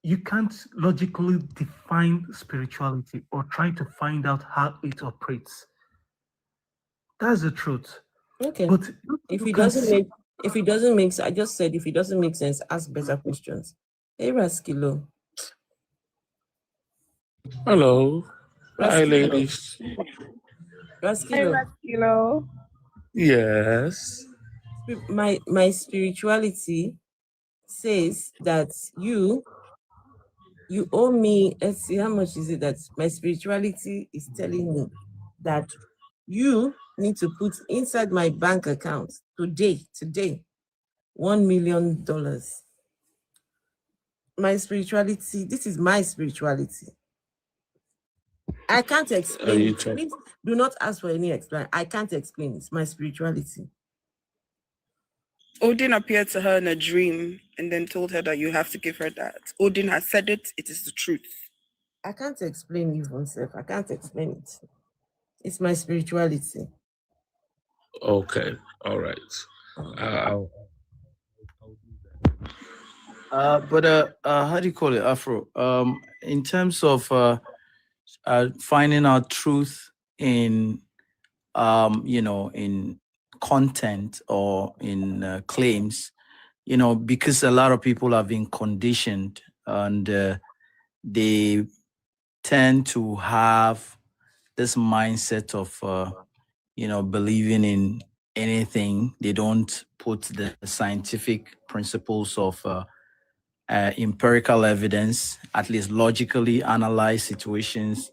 You can't logically define spirituality or try to find out how it operates. That's the truth. Okay. But if it doesn't make sense, I just said if it doesn't make sense, ask better questions. Hey, Raskilo. Hello. Hi, Raskilo. ladies. Raskilo. Hi, Raskilo. Yes. My spirituality says that you owe me. Let's see, how much is it that my spirituality is telling me that you need to put inside my bank account today, $1 million. My spirituality, this is my spirituality. I can't explain it. Please do not ask for any explanation. I can't explain it. It's my spirituality. Odin appeared to her in a dream and then told her that you have to give her that. Odin has said it. It is the truth. I can't explain even self. I can't explain it. It's my spirituality. Okay. All right. But how do you call it, Afro? In terms of finding out truth in in content or in claims, because a lot of people have been conditioned and they tend to have this mindset of believing in anything. They don't put the scientific principles of empirical evidence, at least logically analyze situations.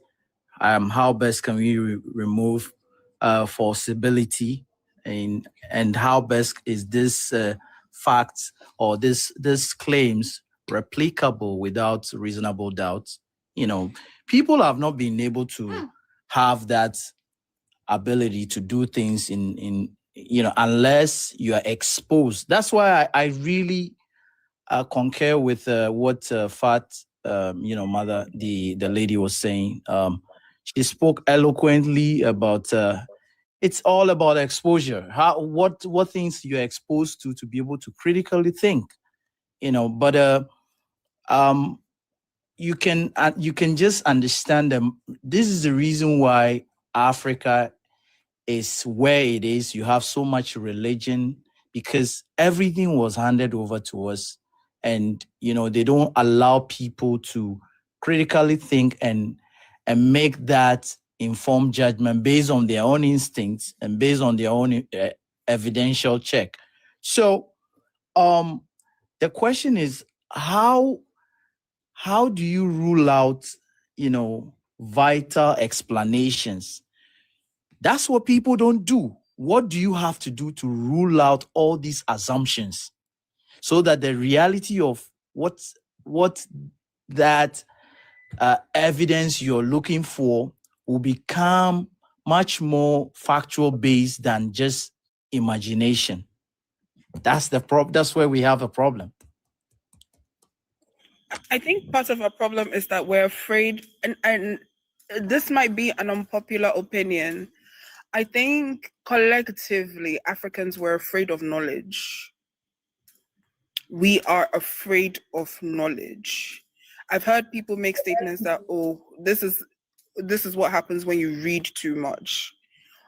How best can we remove falsibility, and how best is this fact or this claims replicable without reasonable doubt? People have not been able to have that ability to do things in unless you are exposed. That's why I really concur with what Fat, mother, the lady was saying. She spoke eloquently about it's all about exposure. What things you're exposed to be able to critically think, But you can just understand them. This is the reason why Africa is where it is. You have so much religion because everything was handed over to us, and they don't allow people to critically think and make that informed judgment based on their own instincts and based on their own evidential check. So the question is, how do you rule out vital explanations? That's what people don't do. What do you have to do to rule out all these assumptions so that the reality of what that evidence you're looking for will become much more factual based than just imagination? That's the problem. That's where we have a problem. I think part of our problem is that we're afraid, and this might be an unpopular opinion. I think collectively Africans were afraid of knowledge. We are afraid of knowledge. I've heard people make statements that, this is what happens when you read too much,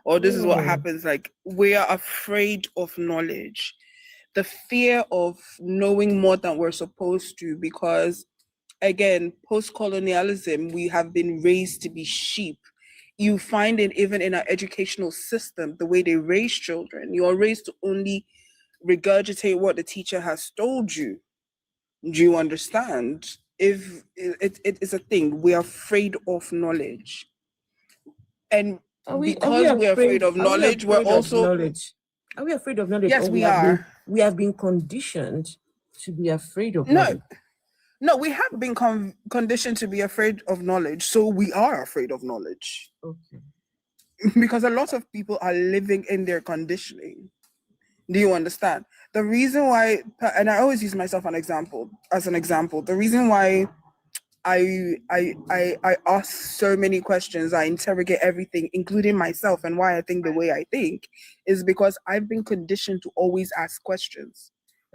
or this is what happens. Like, we are afraid of knowledge. The fear of knowing more than we're supposed to, because again, post-colonialism, we have been raised to be sheep. You find it even in our educational system, the way they raise children. You are raised to only regurgitate what the teacher has told you. Do you understand? If it is a thing, we are afraid of knowledge. And because we're afraid of knowledge, we're also... Are we afraid of knowledge? Yes, we are. we have been conditioned to be afraid of knowledge. No, we have been conditioned to be afraid of knowledge, so we are afraid of knowledge. Okay. Because a lot of people are living in their conditioning. Do you understand? The reason why, and I always use myself as an example, the reason why I ask so many questions, I interrogate everything, including myself, and why I think the way I think, is because I've been conditioned to always ask questions.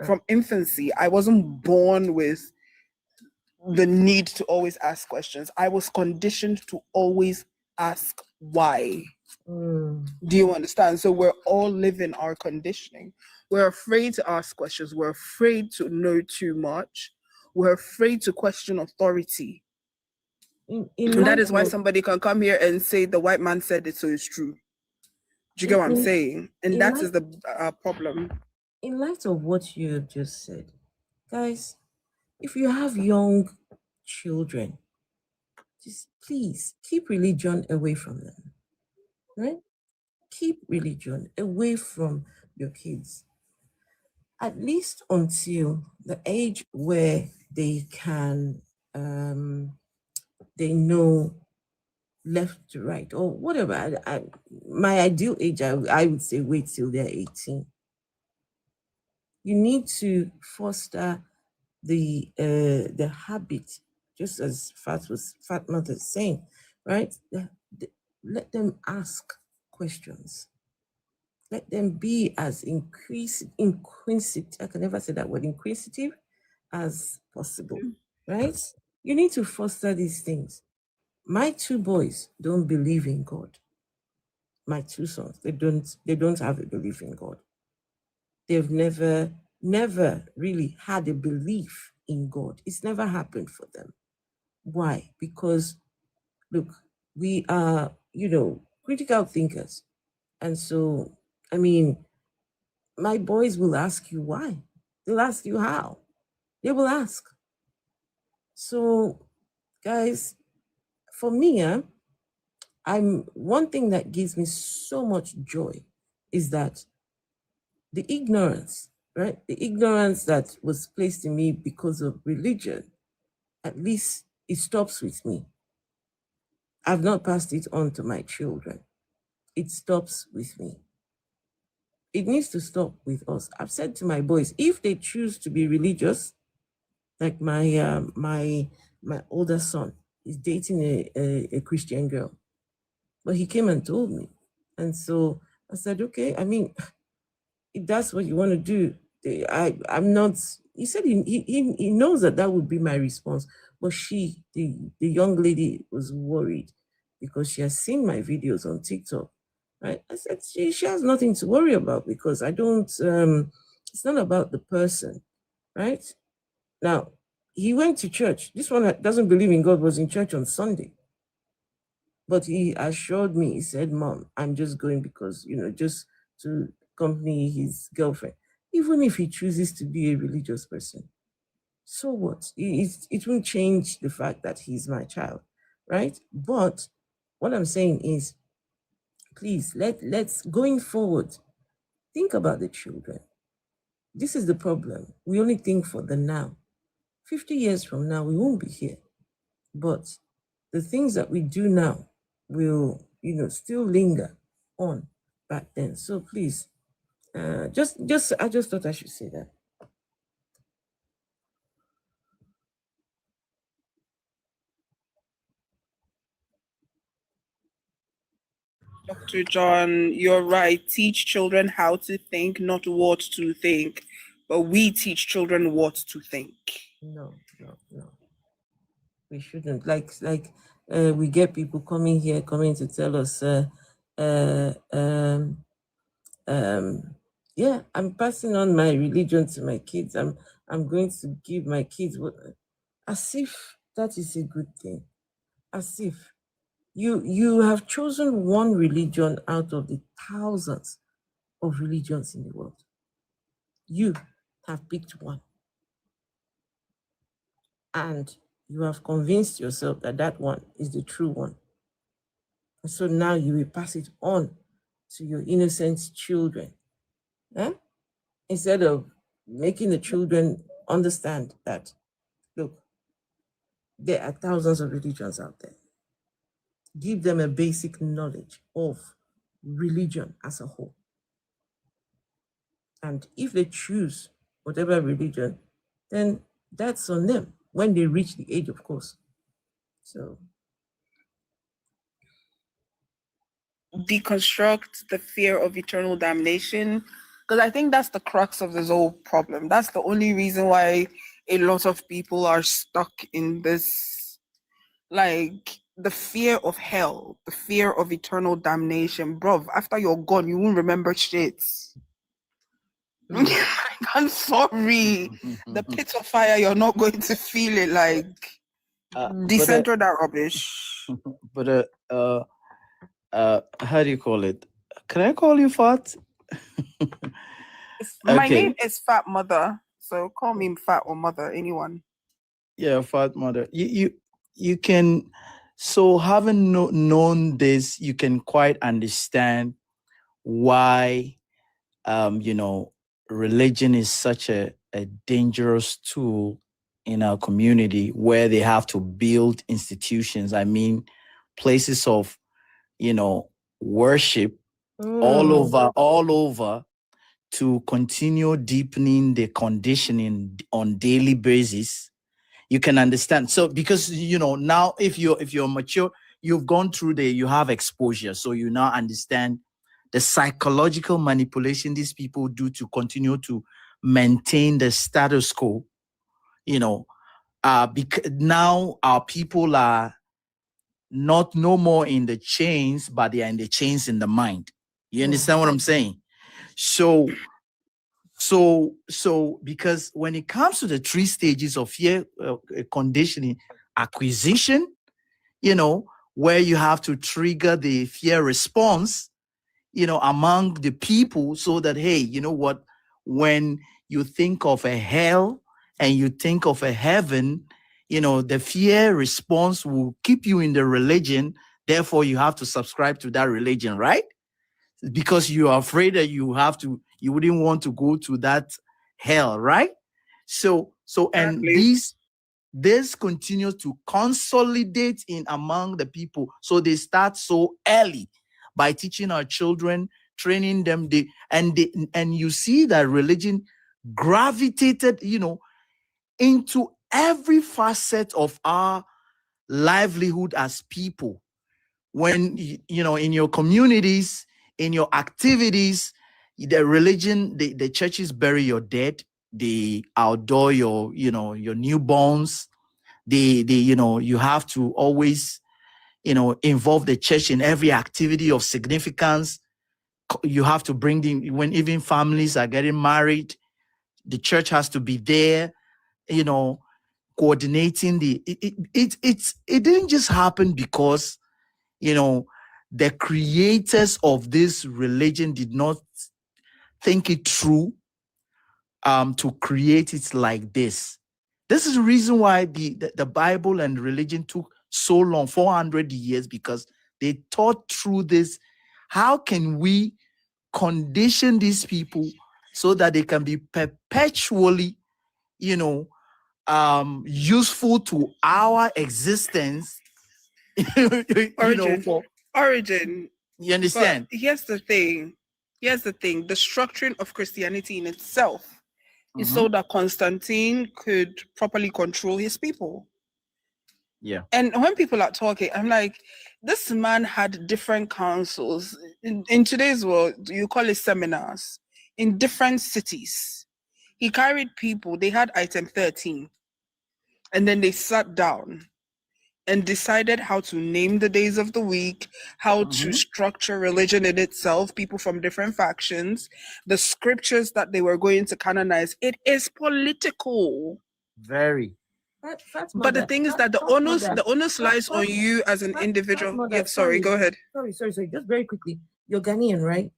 From infancy, I wasn't born with the need to always ask questions. I was conditioned to always ask why. Do you understand? So we're all living our conditioning. We're afraid to ask questions. We're afraid to know too much. We're afraid to question authority. And that is why somebody can come here and say the white man said it, so it's true. Do you get what I'm saying? And that is the problem. In light of what you have just said, guys, if you have young children, just please keep religion away from them, right? Keep religion away from your kids, at least until the age where they can, they know left to right or whatever. My ideal age, I would say wait till they're 18. You need to foster the habit, just as Fatma is saying, right? Let them ask questions. Let them be as inquisitive, I can never say that word, inquisitive as possible, right? You need to foster these things. My two boys don't believe in God. My two sons, they don't have a belief in God. They've never really had a belief in God. It's never happened for them. Why? Because, look, we are, critical thinkers. And so, I mean, my boys will ask you why. They'll ask you how. They will ask. So, guys, for me, one thing that gives me so much joy is that the ignorance, right? The ignorance that was placed in me because of religion, at least it stops with me. I've not passed it on to my children. It stops with me. It needs to stop with us. I've said to my boys, if they choose to be religious, like my older son is dating a Christian girl, but he came and told me. And so I said, okay, I mean, if that's what you want to do, I'm not, he said he knows that would be my response. But the young lady was worried because she has seen my videos on TikTok, right? I said, she has nothing to worry about because I don't, it's not about the person, right? Now, he went to church. This one that doesn't believe in God was in church on Sunday. But he assured me, he said, Mom, I'm just going because, just to accompany his girlfriend. Even if he chooses to be a religious person, so what? It won't change the fact that he's my child, right? But what I'm saying is, please, let's going forward, think about the children. This is the problem. We only think for the now. 50 years from now, we won't be here. But the things that we do now will, still linger on back then. So please, I just thought I should say that. Dr. John, you're right. Teach children how to think, not what to think. But we teach children what to think. No. We shouldn't. We get people coming to tell us, yeah, I'm passing on my religion to my kids. I'm going to give my kids as if that is a good thing. As if you have chosen one religion out of the thousands of religions in the world. You have picked one. And you have convinced yourself that one is the true one. And so now you will pass it on to your innocent children. instead of making the children understand that, look, there are thousands of religions out there. Give them a basic knowledge of religion as a whole. And if they choose whatever religion, then that's on them when they reach the age, of course. So deconstruct the fear of eternal damnation, because I think that's the crux of this whole problem. That's the only reason why a lot of people are stuck in this, like, the fear of hell, the fear of eternal damnation. Bruv, after you're gone, you won't remember shit. I'm sorry. The pit of fire, you're not going to feel it. Like, decenter that rubbish. But how do you call it? Can I call you Fat? My name is Fat Mother, so call me Fat or Mother, anyone. Yeah, Fat Mother. You can. So having known this, you can quite understand why, religion is such a dangerous tool in our community, where they have to build institutions. I mean, places of, worship all over to continue deepening the conditioning on daily basis. You can understand. So because, now if you're mature, you've gone through you have exposure. So you now understand the psychological manipulation these people do to continue to maintain the status quo. Because now our people are no more in the chains, but they are in the chains in the mind. You understand what I'm saying? So because when it comes to the 3 stages of fear conditioning, acquisition, where you have to trigger the fear response, among the people, so that, hey, you know what, when you think of a hell and you think of a heaven, the fear response will keep you in the religion. Therefore, you have to subscribe to that religion, right? Because you are afraid that you wouldn't want to go to that hell, right? So and this continues to consolidate in among the people. So they start so early by teaching our children, training them. And you see that religion gravitated, into every facet of our livelihood as people. When, in your communities, in your activities, the religion, the churches bury your dead, they outdoor your newborns. You have to always, involve the church in every activity of significance. You have to bring them when even families are getting married. The church has to be there, coordinating it didn't just happen because, the creators of this religion did not think it through to create it like this. This is the reason why the Bible and religion took so long, 400 years, because they thought through this. How can we condition these people so that they can be perpetually, useful to our existence? Origin. You understand? But here's the thing. The structuring of Christianity in itself is so that Constantine could properly control his people. Yeah. And when people are talking, I'm like, this man had different councils. In today's world, you call it seminars in different cities. He carried people, they had item 13. And then they sat down and decided how to name the days of the week, how to structure religion in itself, people from different factions, the scriptures that they were going to canonize. It is political. Very. But the thing is that the onus lies on you as an individual. Yeah, sorry, go ahead. Sorry. Just very quickly. You're Ghanaian, right?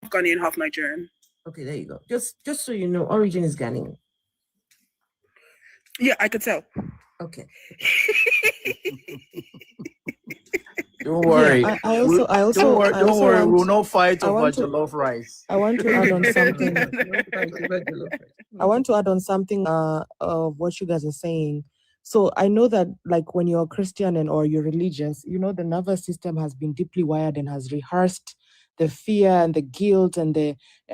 Ghanaian, half Nigerian. Okay, there you go. Just so you know, Origin is Ghanaian. Yeah, I could tell. Okay. Don't worry. Yeah, I also don't worry. We'll want, not fight I over want to, jollof rice. I want to add on something. I want to add on something of what you guys are saying. So I know that like when you're Christian or you're religious, you know, the nervous system has been deeply wired and has rehearsed the fear and the guilt and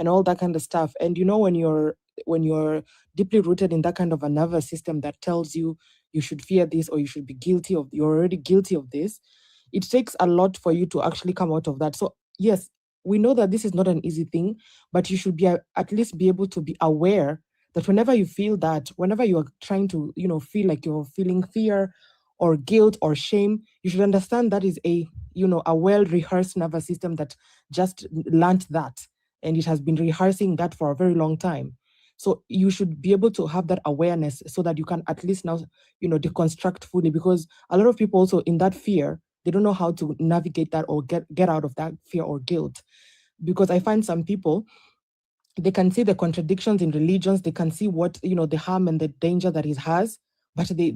all that kind of stuff. And you know, when you're deeply rooted in that kind of a nervous system that tells you you should fear this or you should be guilty of, you're already guilty of this, it takes a lot for you to actually come out of that. So yes, we know that this is not an easy thing, but you should be at least be able to be aware that whenever you feel that, whenever you are trying to, you know, feel like you're feeling fear or guilt or shame, you should understand that is a, you know, a well-rehearsed nervous system that just learned that. And it has been rehearsing that for a very long time. So you should be able to have that awareness so that you can at least now, you know, deconstruct fully, because a lot of people also in that fear, they don't know how to navigate that or get out of that fear or guilt. Because I find some people, they can see the contradictions in religions, they can see what, you know, the harm and the danger that it has, but they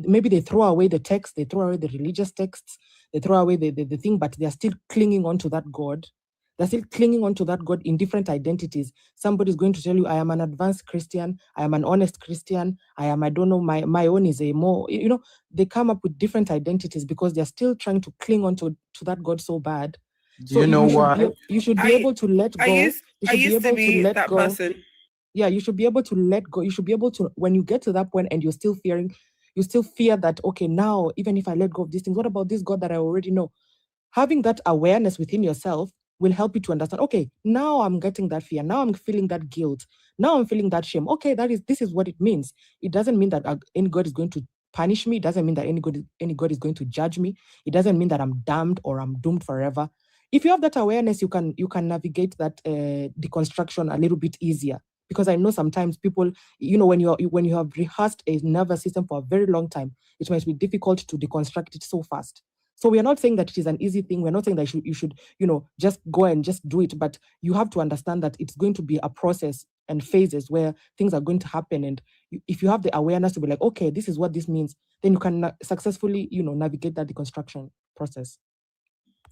maybe they throw away the text, they throw away the religious texts, they throw away the thing, but they're still clinging on to that God. They're still clinging on to that God in different identities. Somebody's going to tell you, I am an advanced Christian, I am an honest Christian, I don't know, my own is a more, you know, they come up with different identities because they're still trying to cling on to that God so bad. Do you know why? You should be able to let go. You should be able to let that go. person. Yeah, you should be able to let go. You should be able to, when you get to that point and you're still fearing, you still fear that, okay, now, even if I let go of these things, what about this God that I already know? Having that awareness within yourself will help you to understand, okay, now I'm getting that fear. Now I'm feeling that guilt. Now I'm feeling that shame. Okay, this is what it means. It doesn't mean that any God is going to punish me. It doesn't mean that any God is going to judge me. It doesn't mean that I'm damned or I'm doomed forever. If you have that awareness, you can navigate that deconstruction a little bit easier. Because I know sometimes people, you know, when you have rehearsed a nervous system for a very long time, it might be difficult to deconstruct it so fast. So we are not saying that it is an easy thing. We're not saying that you should, you know, just go and just do it. But you have to understand that it's going to be a process and phases where things are going to happen. And if you have the awareness to be like, okay, this is what this means, then you can successfully, you know, navigate that deconstruction process.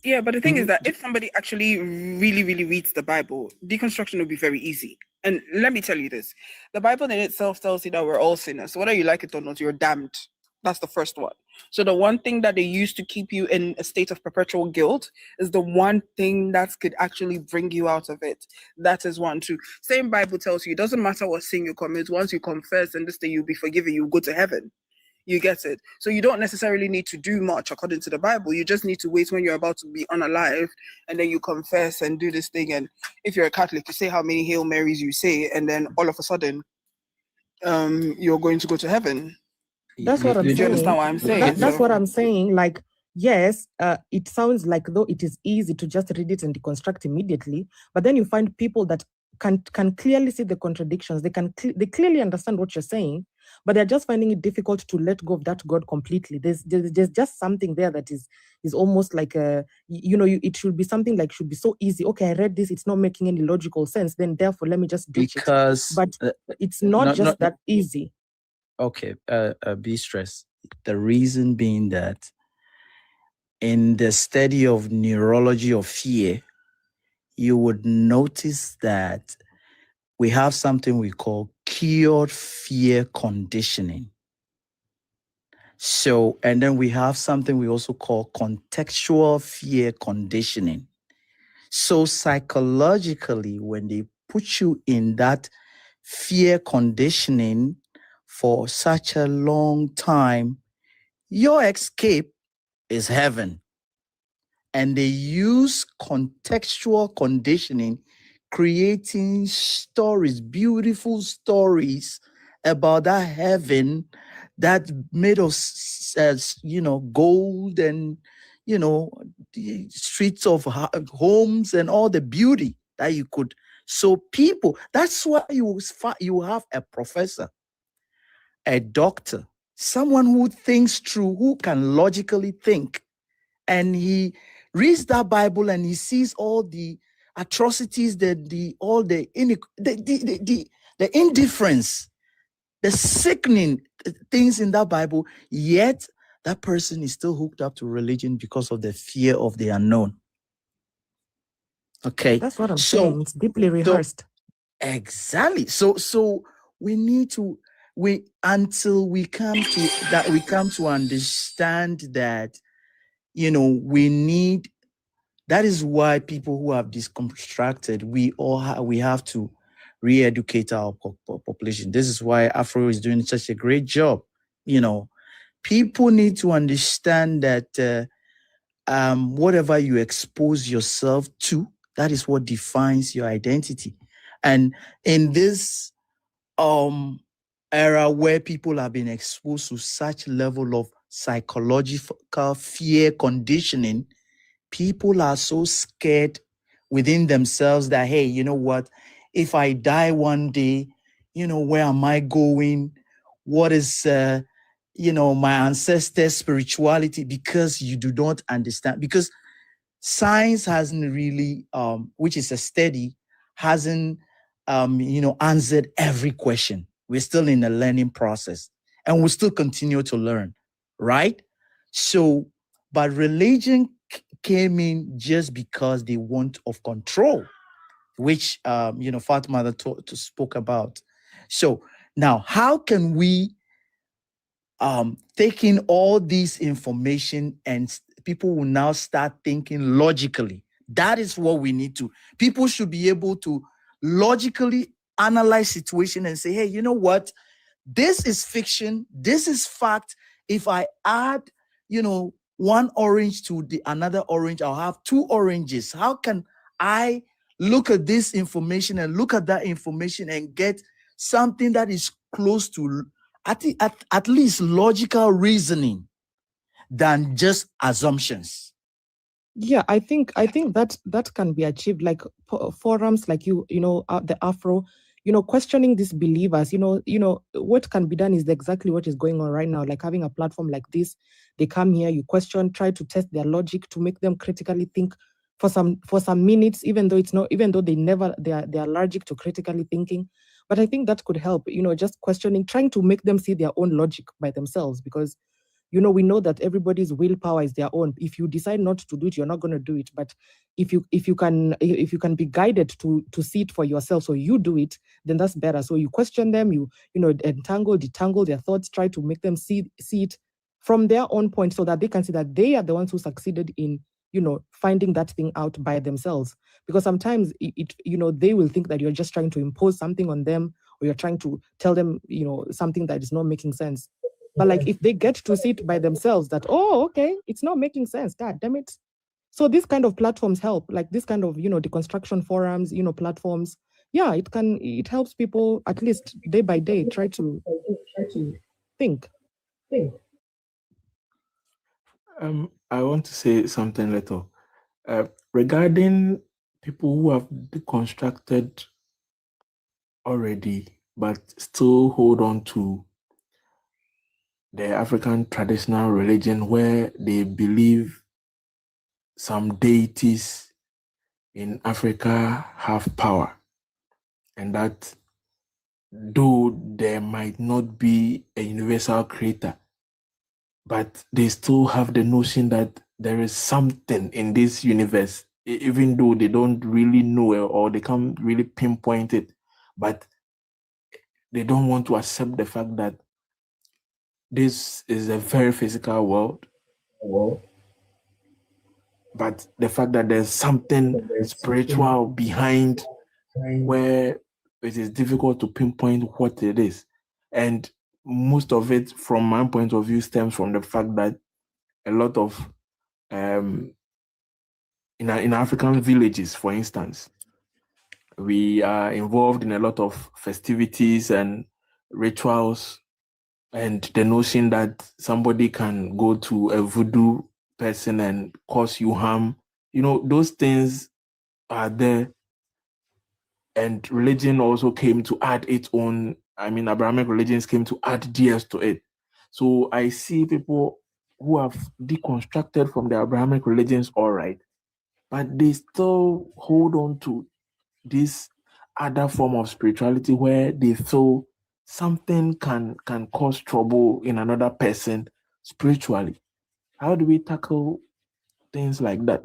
Yeah, but the thing is that if somebody actually really, really reads the Bible, deconstruction will be very easy. And let me tell you this. The Bible in itself tells you that we're all sinners. So whether you like it or not, you're damned. That's the first one. So the one thing that they use to keep you in a state of perpetual guilt is the one thing that could actually bring you out of it. That is one, too. Same Bible tells you, it doesn't matter what sin you commit. Once you confess and this day you'll be forgiven, you go to heaven. You get it? So you don't necessarily need to do much according to the Bible. You just need to wait when you're about to be unalive, and then you confess and do this thing. And if you're a Catholic, you say how many Hail Marys you say, and then all of a sudden, you're going to go to heaven. That's what I'm saying. Do you understand what I'm saying? That's what I'm saying. Like, yes, it sounds like though it is easy to just read it and deconstruct immediately, but then you find people that can clearly see the contradictions. They clearly understand what you're saying, but they're just finding it difficult to let go of that God completely. There's just something there that is almost like it should be something like should be so easy. Okay, I read this, it's not making any logical sense. Then therefore, let me just do it. But it's not that easy. Okay, be stressed. The reason being that in the study of neurology of fear, you would notice that we have something we call cured fear conditioning. So, and then we have something we also call contextual fear conditioning. So psychologically, when they put you in that fear conditioning for such a long time, your escape is heaven. And they use contextual conditioning, creating stories, beautiful stories about that heaven that made us as, gold and, the streets of homes and all the beauty that you could. So people, that's why you have a professor, a doctor, someone who thinks through, who can logically think, and he reads that Bible and he sees all the atrocities, the indifference, the sickening things in that Bible, yet that person is still hooked up to religion because of the fear of the unknown. Okay. That's what I'm saying. It's deeply rehearsed. Exactly. So we need to until we come to understand that, we need. That is why people who have disconstructed, we have to re-educate our population. This is why Afro is doing such a great job. People need to understand that whatever you expose yourself to, that is what defines your identity. And in this era where people have been exposed to such level of psychological fear conditioning, people are so scared within themselves that, hey, you know what? If I die one day, where am I going? What is, my ancestors' spirituality? Because you do not understand. Because science hasn't really, which is a study, hasn't, answered every question. We're still in a learning process, and we still continue to learn, right? So, but religion came in just because they want of control, which Fatima spoke about. So now, how can we take in all this information and people will now start thinking logically? That is what we need to. People should be able to logically analyze situation and say, hey, you know what? This is fiction. This is fact. If I add, one orange to the another orange, I'll have two oranges. How can I look at this information and look at that information and get something that is close to at least logical reasoning than just assumptions? Yeah, I think that can be achieved, like forums like the Afro, questioning these believers. What can be done is exactly what is going on right now, like having a platform like this. They come here, you question, try to test their logic to make them critically think for some minutes, even though they are allergic to critically thinking. But I think that could help, just questioning, trying to make them see their own logic by themselves, because we know that everybody's willpower is their own. If you decide not to do it, you're not going to do it. But if you can be guided to see it for yourself, so you do it, then that's better. So you question them, you detangle their thoughts, try to make them see it from their own point, so that they can see that they are the ones who succeeded in finding that thing out by themselves. Because sometimes they will think that you're just trying to impose something on them, or you're trying to tell them something that is not making sense. But like if they get to see it by themselves that, oh, okay, it's not making sense, God damn it. So these kind of platforms help, like this kind of, deconstruction forums, platforms. Yeah, it helps people at least day by day try to think. I want to say something little regarding people who have deconstructed already, but still hold on to the African traditional religion, where they believe some deities in Africa have power, and that though there might not be a universal creator, but they still have the notion that there is something in this universe, even though they don't really know it or they can't really pinpoint it, but they don't want to accept the fact that this is a very physical world. But the fact that there's something spiritual behind, where it is difficult to pinpoint what it is. And most of it, from my point of view, stems from the fact that a lot of in African villages, for instance, we are involved in a lot of festivities and rituals, and the notion that somebody can go to a voodoo person and cause you harm, those things are there. And religion also came to add its own, Abrahamic religions came to add gears to it. So I see people who have deconstructed from the Abrahamic religions, all right, but they still hold on to this other form of spirituality where they feel something can cause trouble in another person. spiritually? How do we tackle things like that?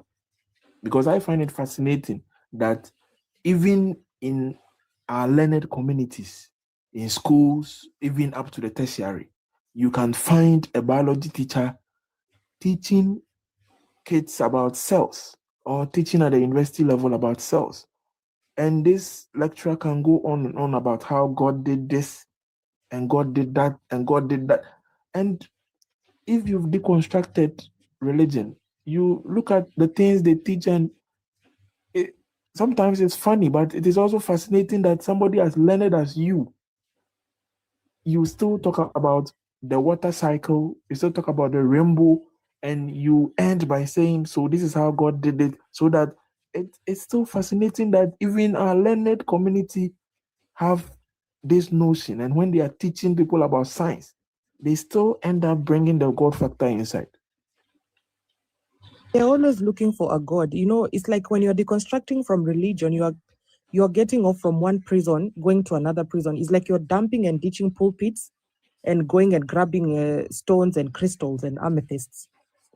Because I find it fascinating that even in our learned communities, in schools, even up to the tertiary, you can find a biology teacher teaching kids about cells or teaching at the university level about cells. And this lecturer can go on and on about how God did this and God did that and God did that. And if you've deconstructed religion, you look at the things they teach, and sometimes it's funny, but it is also fascinating that somebody as learned as you still talk about the water cycle, you still talk about the rainbow, and you end by saying, so this is how God did it. So that it's still fascinating that even our learned community have this notion, and when they are teaching people about science, they still end up bringing the God factor inside. They're always looking for a God. You know, it's like when you're deconstructing from religion, you're getting off from one prison, going to another prison. It's like you're dumping and ditching pulpits and going and grabbing stones and crystals and amethysts.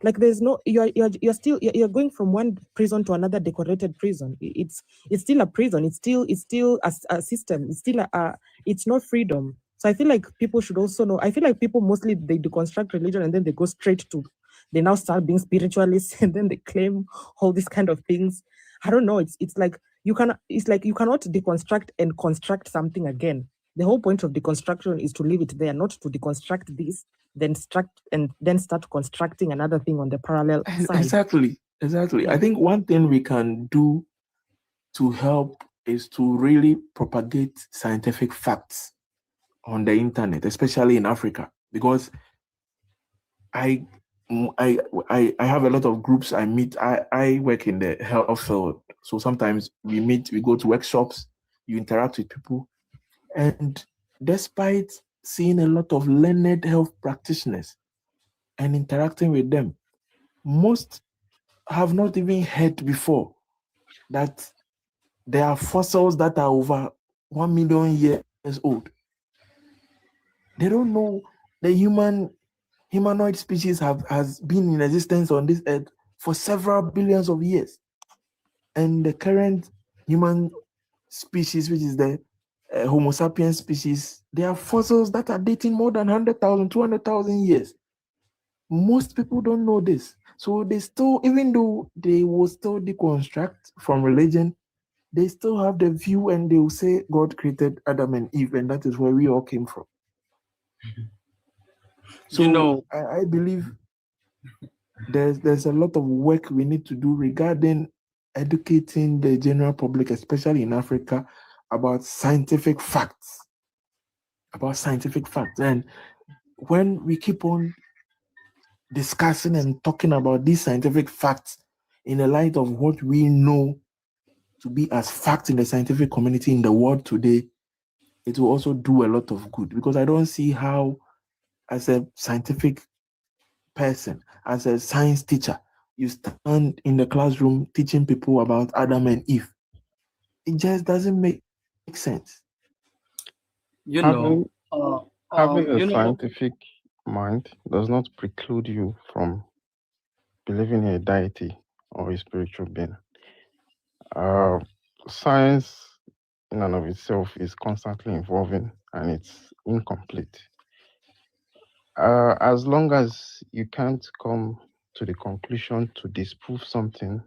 Like there's no, you're going from one prison to another decorated prison. It's still a prison. It's still a system. It's still it's not freedom. So I feel like people should also know. I feel like people mostly they deconstruct religion and then they go straight to, they now start being spiritualists and then they claim all these kind of things. I don't know. It's like you cannot deconstruct and construct something again. The whole point of deconstruction is to leave it there, not to deconstruct this, then start constructing another thing on the parallel side. Exactly. Yeah. I think one thing we can do to help is to really propagate scientific facts on the internet, especially in Africa, because I have a lot of groups I meet. I work in the health field, so sometimes we meet, we go to workshops, you interact with people, and despite seeing a lot of learned health practitioners and interacting with them, most have not even heard before that there are fossils that are over 1 million years old. They don't know the humanoid species has been in existence on this earth for several billions of years. And the current human species, which is the Homo sapiens species, there are fossils that are dating more than 100,000, 200,000 years. Most people don't know this. So they still, even though they will still deconstruct from religion, they still have the view and they will say God created Adam and Eve, and that is where we all came from. So I believe there's a lot of work we need to do regarding educating the general public, especially in Africa, about scientific facts. And when we keep on discussing and talking about these scientific facts in the light of what we know to be as facts in the scientific community in the world today, it will also do a lot of good, because I don't see how, as a scientific person, as a science teacher, you stand in the classroom teaching people about Adam and Eve. It just doesn't make sense. Having a scientific mind does not preclude you from believing in a deity or a spiritual being. Science in and of itself is constantly evolving and it's incomplete. As long as you can't come to the conclusion to disprove something,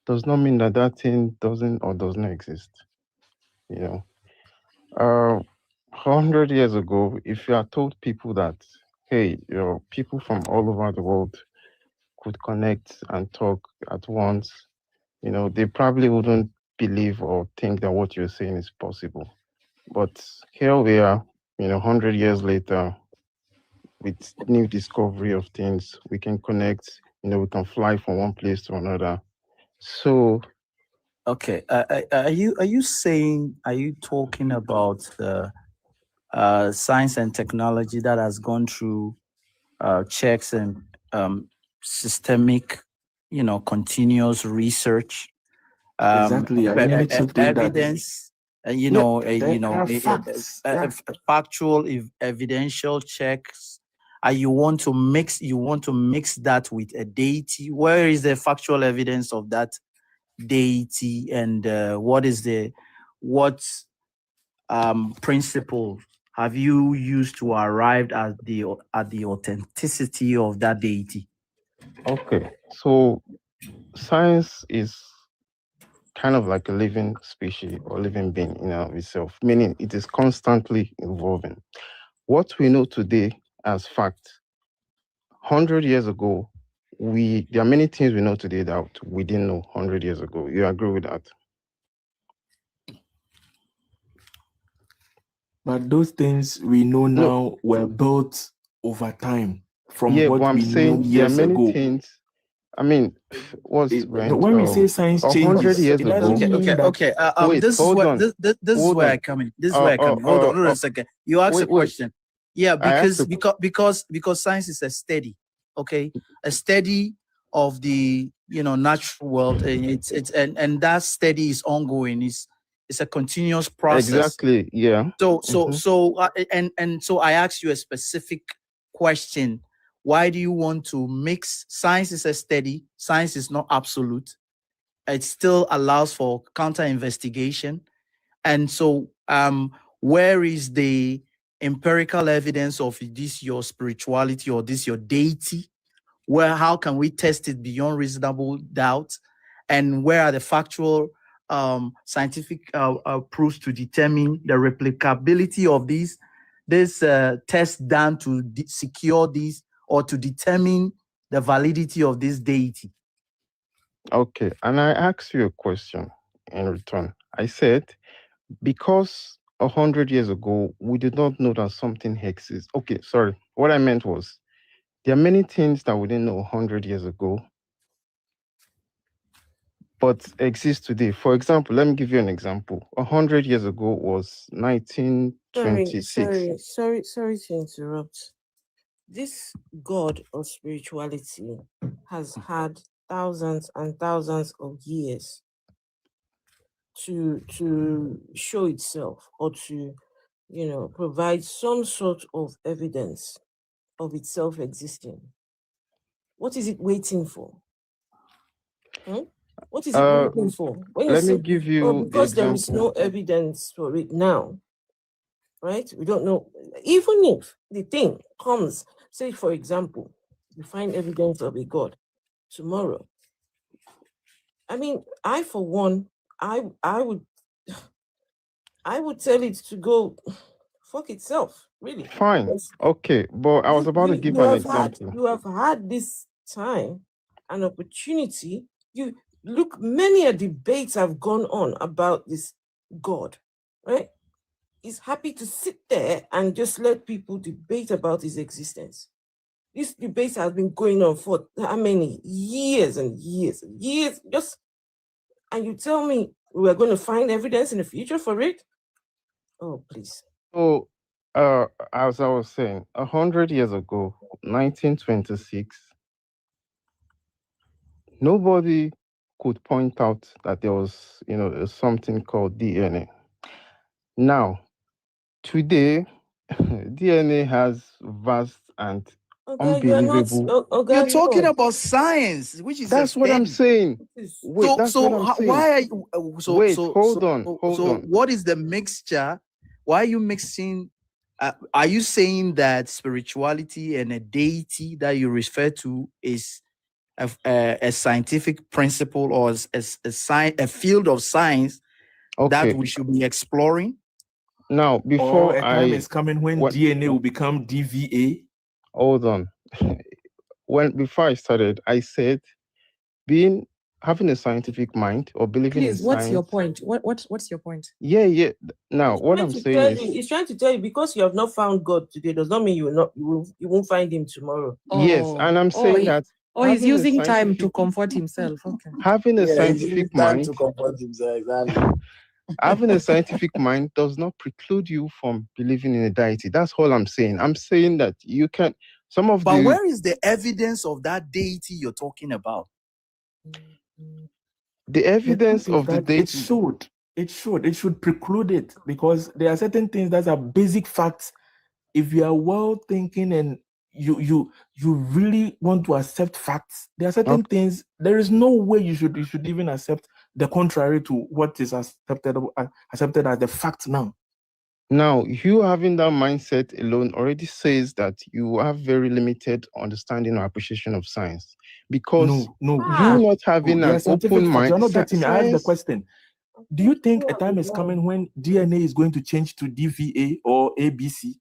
does not mean that that thing doesn't or does not exist. 100 years ago, if you had told people that, hey, people from all over the world could connect and talk at once, they probably wouldn't believe or think that what you're saying is possible. But here we are, 100 years later, with new discovery of things, we can connect, we can fly from one place to another. So, okay, are you talking about the science and technology that has gone through checks and systemic, continuous research, Exactly. evidence, factual, evidential checks you want to mix that with a deity. Where is the factual evidence of that deity, and what principle have you used to arrive at the authenticity of that deity? Okay, so science is kind of like a living species or living being in and of itself, meaning it is constantly evolving. What we know today as fact, 100 years ago, there are many things we know today that we didn't know 100 years ago. You agree with that? But those things we know now were built over time from what but I'm we saying knew there are years many ago. things. I mean, when we say science 100 changes, years it doesn't ago. mean that. Okay. Wait, This is hold where on. this is where I come in. This is where I come in. Hold on a second. You asked a question. Yeah, because science is a study. Okay, a study of the natural world, and and that study is ongoing. It's a continuous process. Exactly. Yeah. So I asked you a specific question. Why do you want to mix? Science is a study. Science is not absolute. It still allows for counter investigation. And so where is the empirical evidence of this your spirituality or this your deity? How can we test it beyond reasonable doubt? And where are the factual scientific proofs to determine the replicability of this test done to secure these or to determine the validity of this deity? Okay, and I asked you a question in return. I said, because 100 years ago, we did not know that something exists. Okay, sorry. What I meant was, there are many things that we didn't know 100 years ago, but exist today. For example, let me give you an example. 100 years ago was 1926. Sorry to interrupt. This God of spirituality has had thousands and thousands of years to show itself, or to provide some sort of evidence of itself existing. What is it waiting for? What is it waiting for? When Let me give you because there is no evidence for it now, right? We don't know. Even if the thing comes, say for example, you find evidence of a God tomorrow. I mean, I for one, I would tell it to go fuck itself, really. Fine. Okay, but I was about to give an example. You have had this time, an opportunity. You look, many a debates have gone on about this God, right? He's happy to sit there and just let people debate about his existence. This debate has been going on for how many years and years and years? And you tell me we're going to find evidence in the future for it? Oh, please. So, as I was saying, 100 years ago, 1926, nobody could point out that there was, something called DNA. Now, today, DNA has vast and unbelievable. You're talking about science, which is That's what I'm saying. Wait, that's what I'm saying. Why are you? Hold on. What is the mixture? Why are you mixing? Are you saying that spirituality and a deity that you refer to is a scientific principle or a field of science that we should be exploring? Now, before a time is coming when DNA will become DVA. Hold on. Before I started, I said having a scientific mind or believing in science. What's your point? What's your point? Yeah. Now, what I'm saying is, he's trying to tell you, because you have not found God today does not mean you won't find him tomorrow. Yes, and I'm saying that. Oh, he's using time to comfort himself. Okay. Having a scientific mind to comfort himself, exactly. Having a scientific mind does not preclude you from believing in a deity. That's all I'm saying. I'm saying that you can. But where is the evidence of that deity you're talking about? The evidence of the deity. It should preclude it, because there are certain things that are basic facts. If you are well thinking and you really want to accept facts. There are certain things. There is no way you should even accept the contrary to what is accepted as the fact now. Now, you having that mindset alone already says that you have very limited understanding or appreciation of science, because you not having an open mind. You're not getting me. I asked the question. Do you think a time is coming when DNA is going to change to DVA or ABC?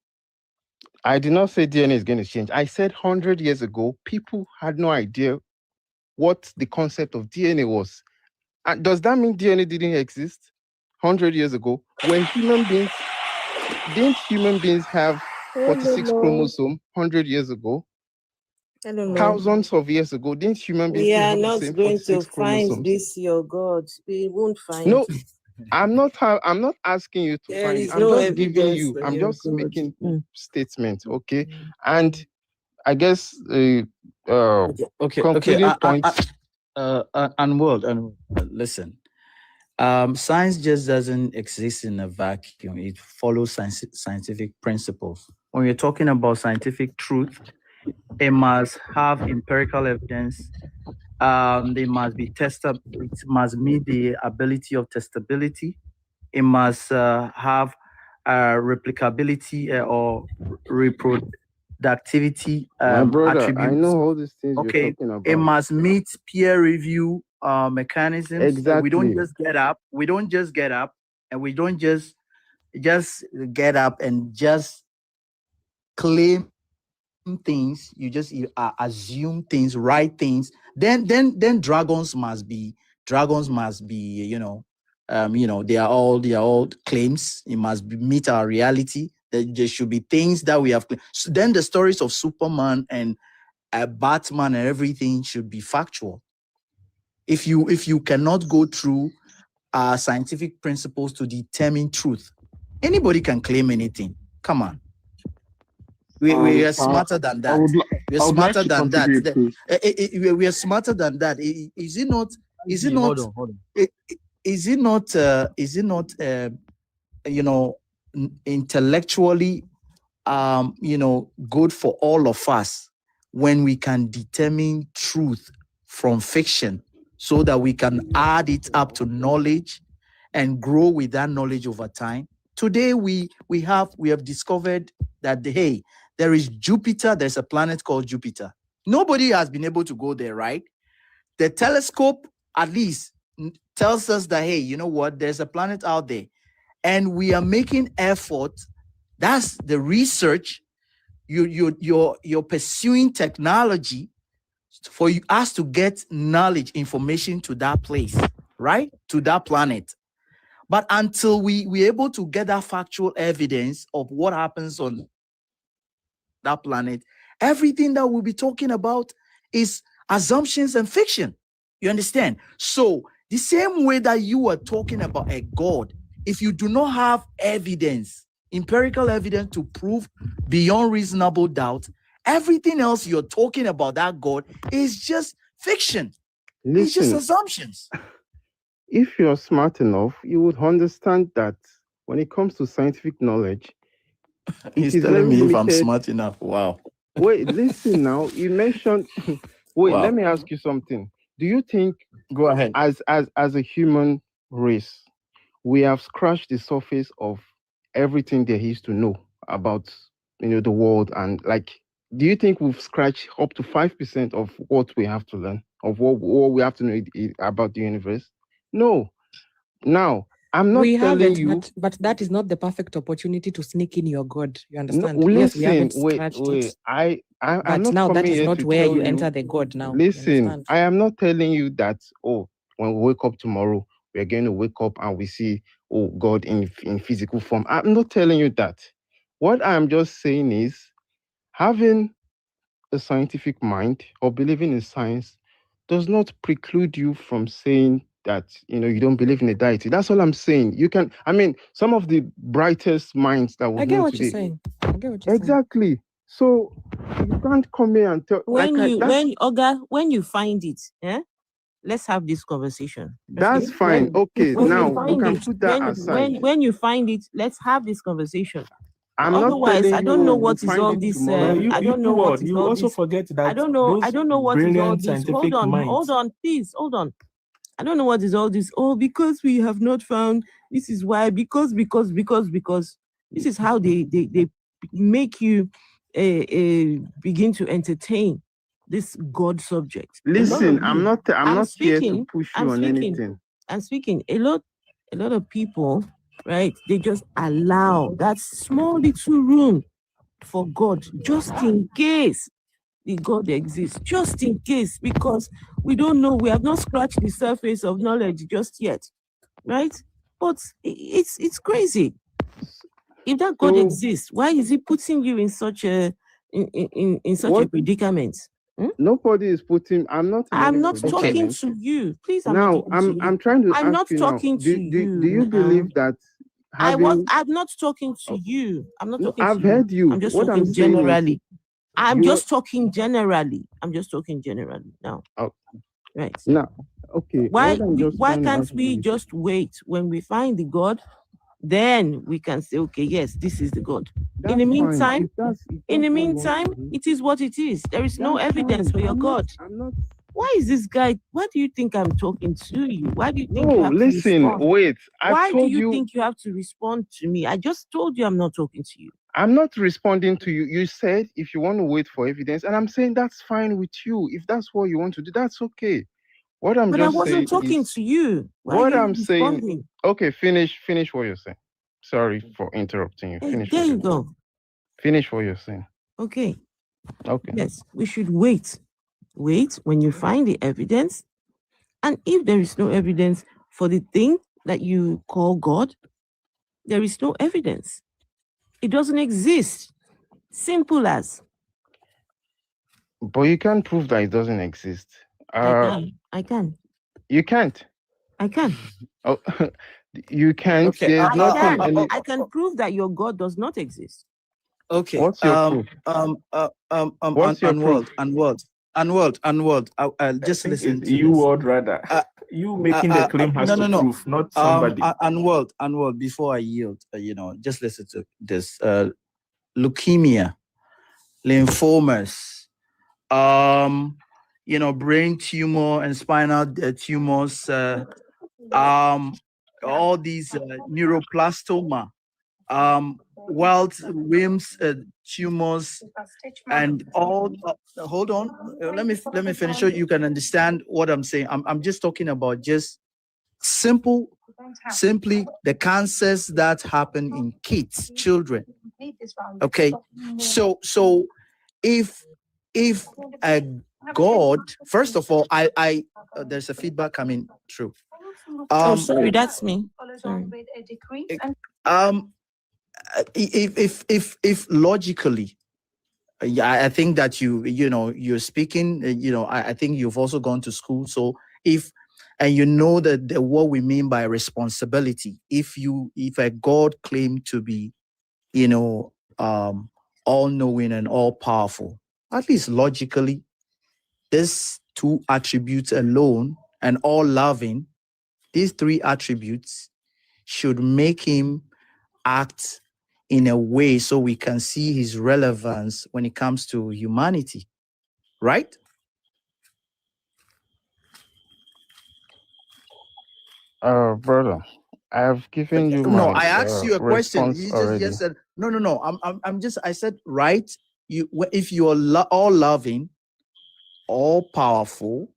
I did not say DNA is going to change. I said 100 years ago, people had no idea what the concept of DNA was. And does that mean DNA didn't exist 100 years ago? When didn't human beings have 46 chromosomes 100 years ago? I don't know. Thousands of years ago, didn't human beings We still are have the not same going to 46 find chromosomes? this, your God. We won't find No, it. I'm not asking you to There find is it. I'm no just giving evidence you, for I'm your just God. making statements, okay? And I guess concluding points. And listen, science just doesn't exist in a vacuum. It follows scientific principles. When you're talking about scientific truth, it must have empirical evidence. They must be tested. It must meet the ability of testability. It must have replicability or reproductivity My brother, attributes. I know all these things you're Okay, talking about. it must meet peer review mechanisms. Exactly. We don't just get up. We don't just get up, and we don't just get up and just claim things. You just assume things, write things. Then dragons must be they are all claims. It must meet our reality. There should be things that we have. So then the stories of Superman and Batman and everything should be factual. If you cannot go through scientific principles to determine truth, anybody can claim anything. Come on. We are smarter than that. We are smarter than that. We are smarter than that. Is it not? Is it not? Hold on. Is it not? Intellectually, good for all of us when we can determine truth from fiction, so that we can add it up to knowledge and grow with that knowledge over time. Today we have discovered that there is Jupiter. There's a planet called Jupiter. Nobody has been able to go there, right? The telescope at least tells us that, hey, you know what? There's a planet out there. And we are making effort. That's the research. You're pursuing technology for us to get knowledge, information to that place, right? To that planet. But until we're able to get that factual evidence of what happens on that planet, everything that we'll be talking about is assumptions and fiction. You understand? So the same way that you are talking about a God, if you do not have evidence, empirical evidence to prove beyond reasonable doubt, everything else you're talking about that God is just fiction. It's just assumptions. If you're smart enough, you would understand that when it comes to scientific knowledge, He's telling me if I'm smart enough. Wow. Wait, listen now. You mentioned. Wait, Wow. let me ask you something. Do you think? Go ahead. As a human race, we have scratched the surface of everything there is to know about the world, and do you think we've scratched up to 5% of what we have to learn, of what we have to know about the universe? No. Now, I'm not telling you, but that is not the perfect opportunity to sneak in your God. You understand? No, yes, we haven't wait. it. I'm not now that coming is here not to where tell you enter the God now. Listen, I am not telling you that, when we wake up tomorrow, we're going to wake up and we see, God in physical form. I'm not telling you that. What I'm just saying is, having a scientific mind or believing in science does not preclude you from saying that you don't believe in a deity. That's all I'm saying. You can, some of the brightest minds that we I get know what today. you're saying. I get what you're Exactly. saying. So you can't come here and tell. When you find it, let's have this conversation. That's fine. Okay, now we can put that aside. When you find it, let's have this conversation. Otherwise, I don't know what is all this. I don't know what is you all also this. forget that I don't know. I don't know what is all brilliant this. scientific Hold on, please, hold on. I don't know what is all this. Oh, because we have not found. This is why. Because. This is how they make you begin to entertain this God subject. Listen, I'm not here to push you on anything. I'm speaking. A lot of people, right? They just allow that small little room for God, just in case the God exists, just in case, because we don't know, we have not scratched the surface of knowledge just yet, right? But it's crazy. If that God exists, why is he putting you in such a in such a predicament? Nobody is putting. I'm not talking to you. Please, I'm trying to. I'm ask not you talking now, to you. Do you believe that? I'm not talking to you. I'm not talking. I've to heard you. I'm just What talking I'm saying is generally. I'm just talking generally. I'm just talking generally now. Oh, right. Now, okay. Why can't we just wait when we find the God? Then we can say, okay, yes, this is the God. In the meantime, it is what it is. There is no evidence for your God. Why is this guy? Why do you think I'm talking to you? Why do you think you have to respond? Wait. Why do you think you have to respond to me? I just told you I'm not talking to you. I'm not responding to you. You said if you want to wait for evidence, and I'm saying that's fine with you. If that's what you want to do, that's okay. What I'm But just I wasn't saying talking is, to you. Why what are you I'm saying. responding? Okay, finish what you're saying. Sorry for interrupting you. Finish. There you go. Finish what you're saying. Okay. Okay. Yes, we should wait. Wait when you find the evidence. And if there is no evidence for the thing that you call God, there is no evidence. It doesn't exist. Simple as. But you can't prove that it doesn't exist. I can. You can't. I can. Oh, you can't. Okay, There's nothing. I can prove that your God does not exist. Okay. What's your proof? What's your proof? Unworld. I'll just listen to you this. would rather. You making the claim has to prove, not somebody. Unworld. Before I yield, just listen to this. Leukemia, lymphomas, brain tumor and spinal tumors, all these neuroblastoma, wild whims, tumors, and all. Hold on, let me finish so you can understand what I'm saying. I'm just talking about just simply the cancers that happen in kids, children. Okay, so if a God, first of all, I there's a feedback coming through. Sorry, that's me. Sorry. If logically, yeah, I think that you're speaking. I think you've also gone to school. So if you know that what we mean by responsibility, if a God claimed to be, all knowing and all powerful, at least logically, these two attributes alone and all loving, these three attributes should make him act in a way so we can see his relevance when it comes to humanity, right? Brother, I've given you my No, I asked you a question. You already. just said no. I said right. If you are all loving, all powerful,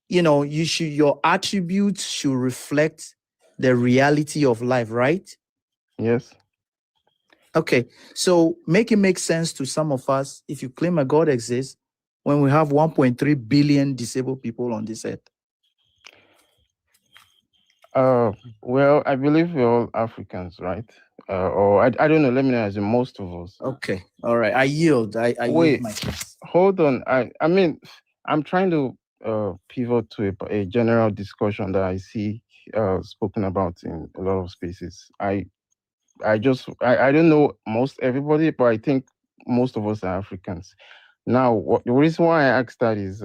your attributes should reflect the reality of life, right? Yes. Okay, so make it make sense to some of us if you claim a God exists when we have 1.3 billion disabled people on this earth. Well, I believe we're all Africans, right? Or I don't know. Let me know. As in most of us. Okay, all right. I yield. I Wait. yield my case. Hold on. I mean, I'm trying to pivot to a general discussion that I see spoken about in a lot of spaces. I don't know most everybody, but I think most of us are Africans. Now, the reason why I asked that is,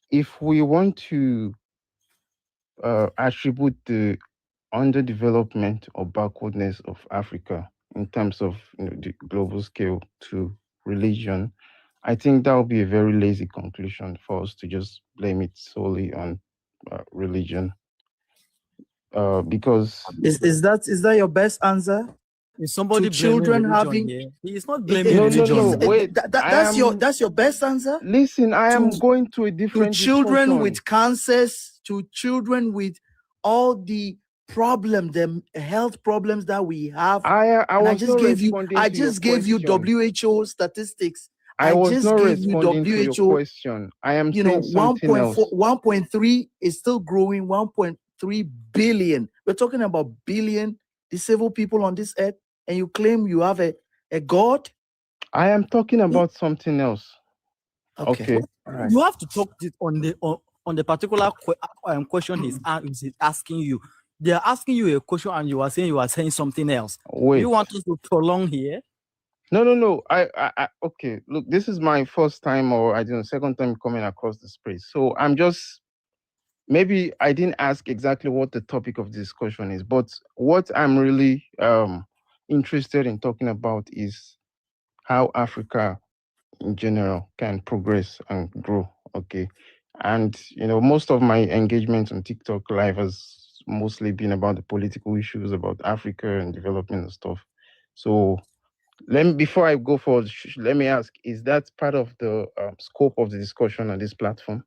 if we want to attribute the underdevelopment or backwardness of Africa in terms of the global scale to religion, I think that would be a very lazy conclusion for us to just blame it solely on religion. Because is that your best answer? Is somebody to children religion having here? He is not blaming religion. No, wait. That's your best answer. Listen, I am going to a different to children discussion. with cancers, to children with all the the health problems that we have. I just gave you WHO statistics. I was not responding to your question. I am saying something else. 1.3 is still growing. 1.3 billion. We're talking about billion disabled people on this earth, and you claim you have a God? I am talking about something else. Okay. You have to talk on the particular question he's asking you. They are asking you a question, and you are saying something else. Wait. You want us to prolong here? No. I okay. Look, this is my first time, or I don't know, second time coming across the space. So I'm just, maybe I didn't ask exactly what the topic of discussion is, but what I'm really interested in talking about is how Africa in general can progress and grow. Okay. And most of my engagement on TikTok live has mostly been about the political issues about Africa and development and stuff. So before I go forward, let me ask, is that part of the scope of the discussion on this platform?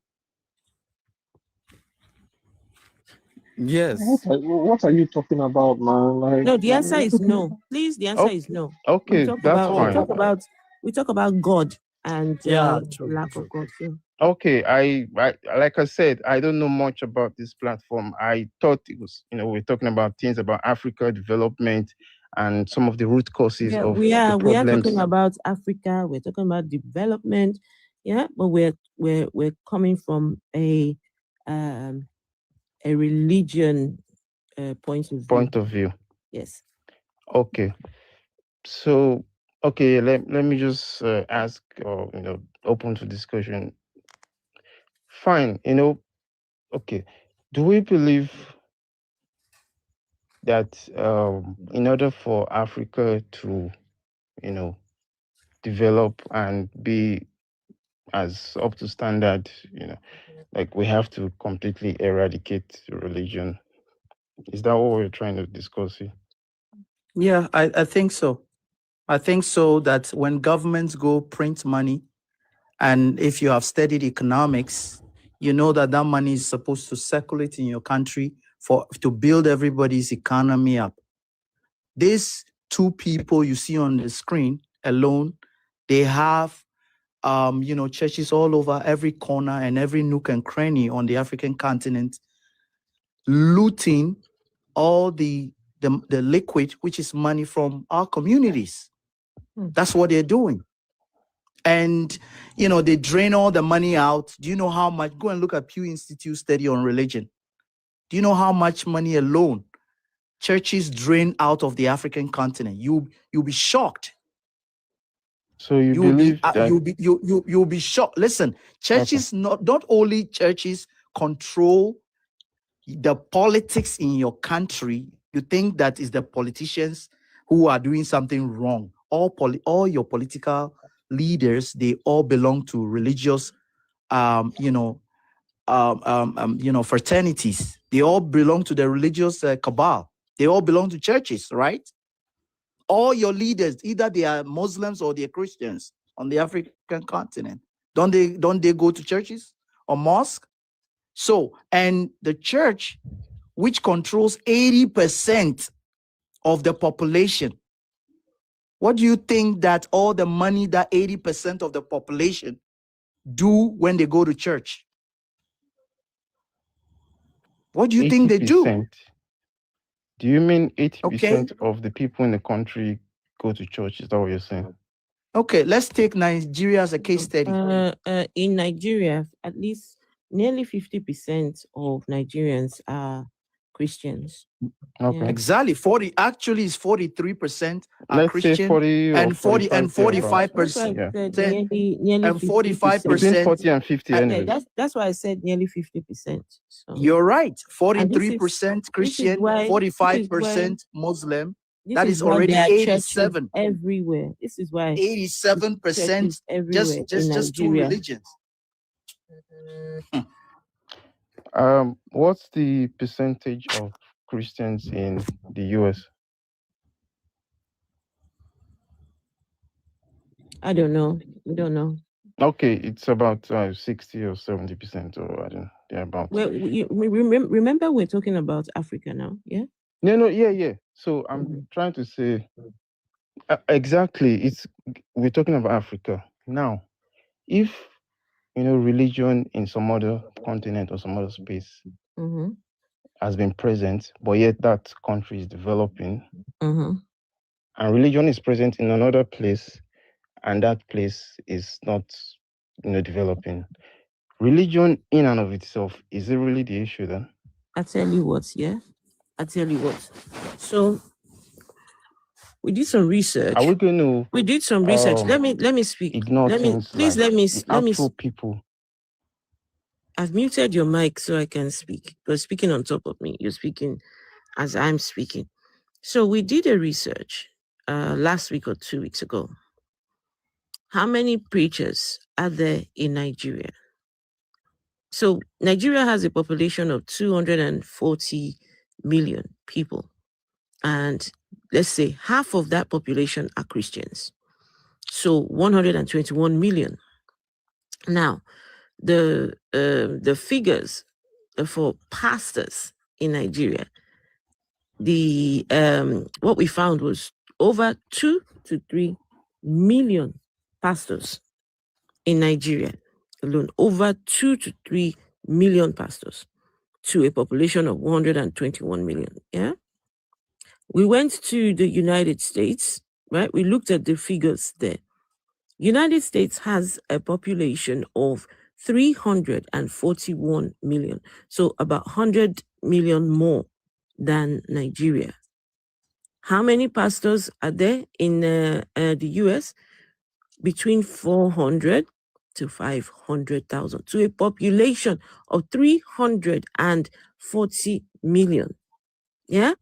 Yes. What are you talking about, man? Like, no, the answer is no. Please, the answer is no. Okay, that's fine. We talk about God and true. lack of God. So. Okay, I like I said, I don't know much about this platform. I thought it was, we're talking about things about Africa development and some of the root causes of we are problems. talking about Africa. We're talking about development. Yeah, but we're coming from a religion point of view. Yes. Okay. So okay, let me just ask, or open to discussion. Fine, okay. Do we believe that in order for Africa to, develop and be as up to standard, like we have to completely eradicate religion? Is that what we're trying to discuss here? Yeah, I think so. I think so, that when governments go print money, and if you have studied economics, you know that money is supposed to circulate in your country to build everybody's economy up. These two people you see on the screen alone, they have churches all over every corner and every nook and cranny on the African continent, looting all the liquid, which is money from our communities. That's what they're doing. And, they drain all the money out. Do you know how much? Go and look at Pew Institute study on religion. Do you know how much money alone churches drain out of the African continent? You'll be shocked. So you'll be shocked. Listen, churches, not only churches control the politics in your country. You think that is the politicians who are doing something wrong. All your political leaders, they all belong to religious, fraternities. They all belong to the religious cabal. They all belong to churches, right? All your leaders, either they are Muslims or they're Christians on the African continent. Don't they go to churches or mosque? So, and the church, which controls 80% of the population, what do you think that all the money that 80% of the population do when they go to church? What do you think they do? Do you mean 80% of the people in the country go to church? Is that what you're saying? Okay, let's take Nigeria as a case study. In Nigeria, at least nearly 50% of Nigerians are Christians. Okay. Yeah. Exactly. 43% are Let's Christian, say 40 and 45%. Yeah. Nearly and 45%. Between 40 and 50 anyway. That's why I said nearly 50%. So. You're right. 43% Christian, why, 45% Muslim, That is already 87 everywhere. This is why 87% just two religions. What's the percentage of Christians in the US? I don't know. We don't know. Okay, it's about 60 or 70%, or I don't know. Yeah, about. Well, remember we're talking about Africa now, yeah? No, yeah. So I'm trying to say exactly. We're talking about Africa now. If religion in some other continent or some other space has been present, but yet that country is developing, and religion is present in another place, and that place is not, developing. Religion in and of itself, is it really the issue then? I tell you what. So we did some research. Are we going to? We did some research. Let me speak. Ignore things like let me people. I've muted your mic so I can speak. You're speaking on top of me. You're speaking as I'm speaking. So we did a research last week or 2 weeks ago. How many preachers are there in Nigeria? So Nigeria has a population of 240 million people. And let's say half of that population are Christians. So 121 million. Now, the figures for pastors in Nigeria, what we found was over 2 to 3 million pastors in Nigeria alone. Over 2 to 3 million pastors to a population of 121 million. Yeah. We went to the United States, right? We looked at the figures there. United States has a population of 341 million. So about 100 million more than Nigeria. How many pastors are there in the US? Between 400 to 500,000 to a population of 340 million. Yeah?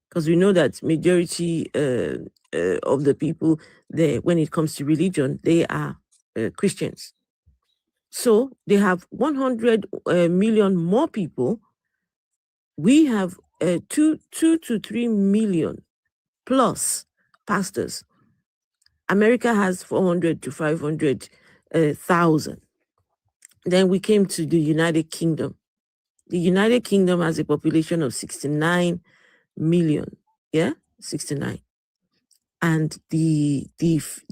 Because we know that majority of the people there, when it comes to religion, they are Christians. So they have 100 million more people. We have 2 to 3 million plus pastors. America has 400 to 500,000. Then we came to the United Kingdom. The United Kingdom has a population of 69 million. Yeah, 69. And the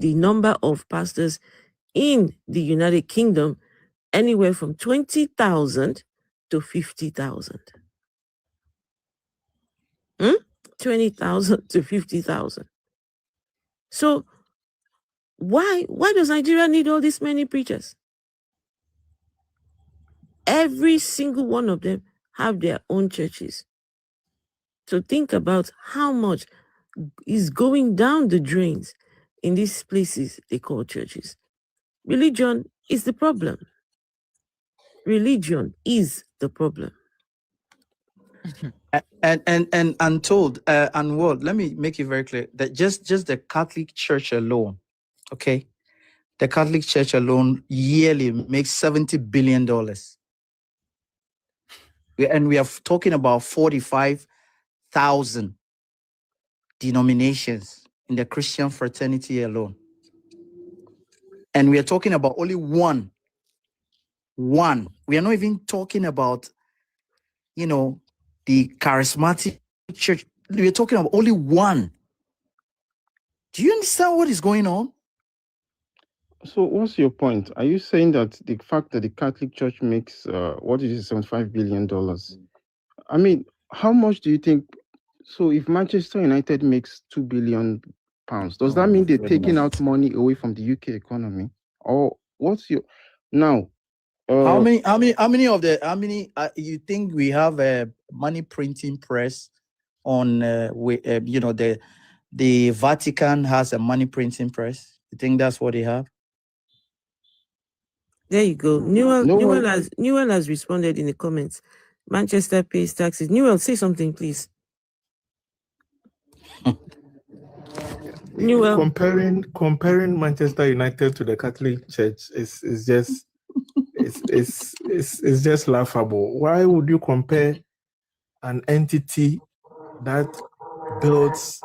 number of pastors in the United Kingdom, anywhere from 20,000 to 50,000. 20,000 to 50,000. So why does Nigeria need all these many preachers? Every single one of them have their own churches. So think about how much is going down the drains in these places they call churches. Religion is the problem. Religion is the problem. And untold and world, let me make it very clear that just the Catholic Church alone, okay, the Catholic Church alone yearly makes $70 billion. And we are talking about 45,000 denominations in the Christian fraternity alone. And we are talking about only one. We are not even talking about, the charismatic church. We are talking about only one. Do you understand what is going on? So what's your point? Are you saying that the fact that the Catholic Church makes, $75 billion? I mean, how much do you think? So if Manchester United makes £2 billion, does that mean they're taking out money away from the UK economy? Or what's your now? How many you think we have a money printing press on the Vatican has a money printing press? You think that's what they have? There you go. Newell has responded in the comments. Manchester pays taxes. Newell, say something, please. Comparing Manchester United to the Catholic Church is just it's just laughable. Why would you compare an entity that builds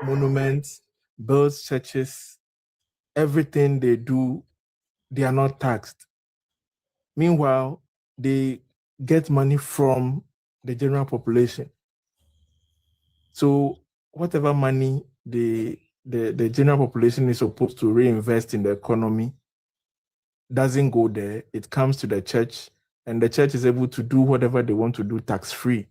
monuments, builds churches, everything they do, they are not taxed. Meanwhile, they get money from the general population. So whatever money the general population is supposed to reinvest in the economy doesn't go there. It comes to the church, and the church is able to do whatever they want to do tax-free.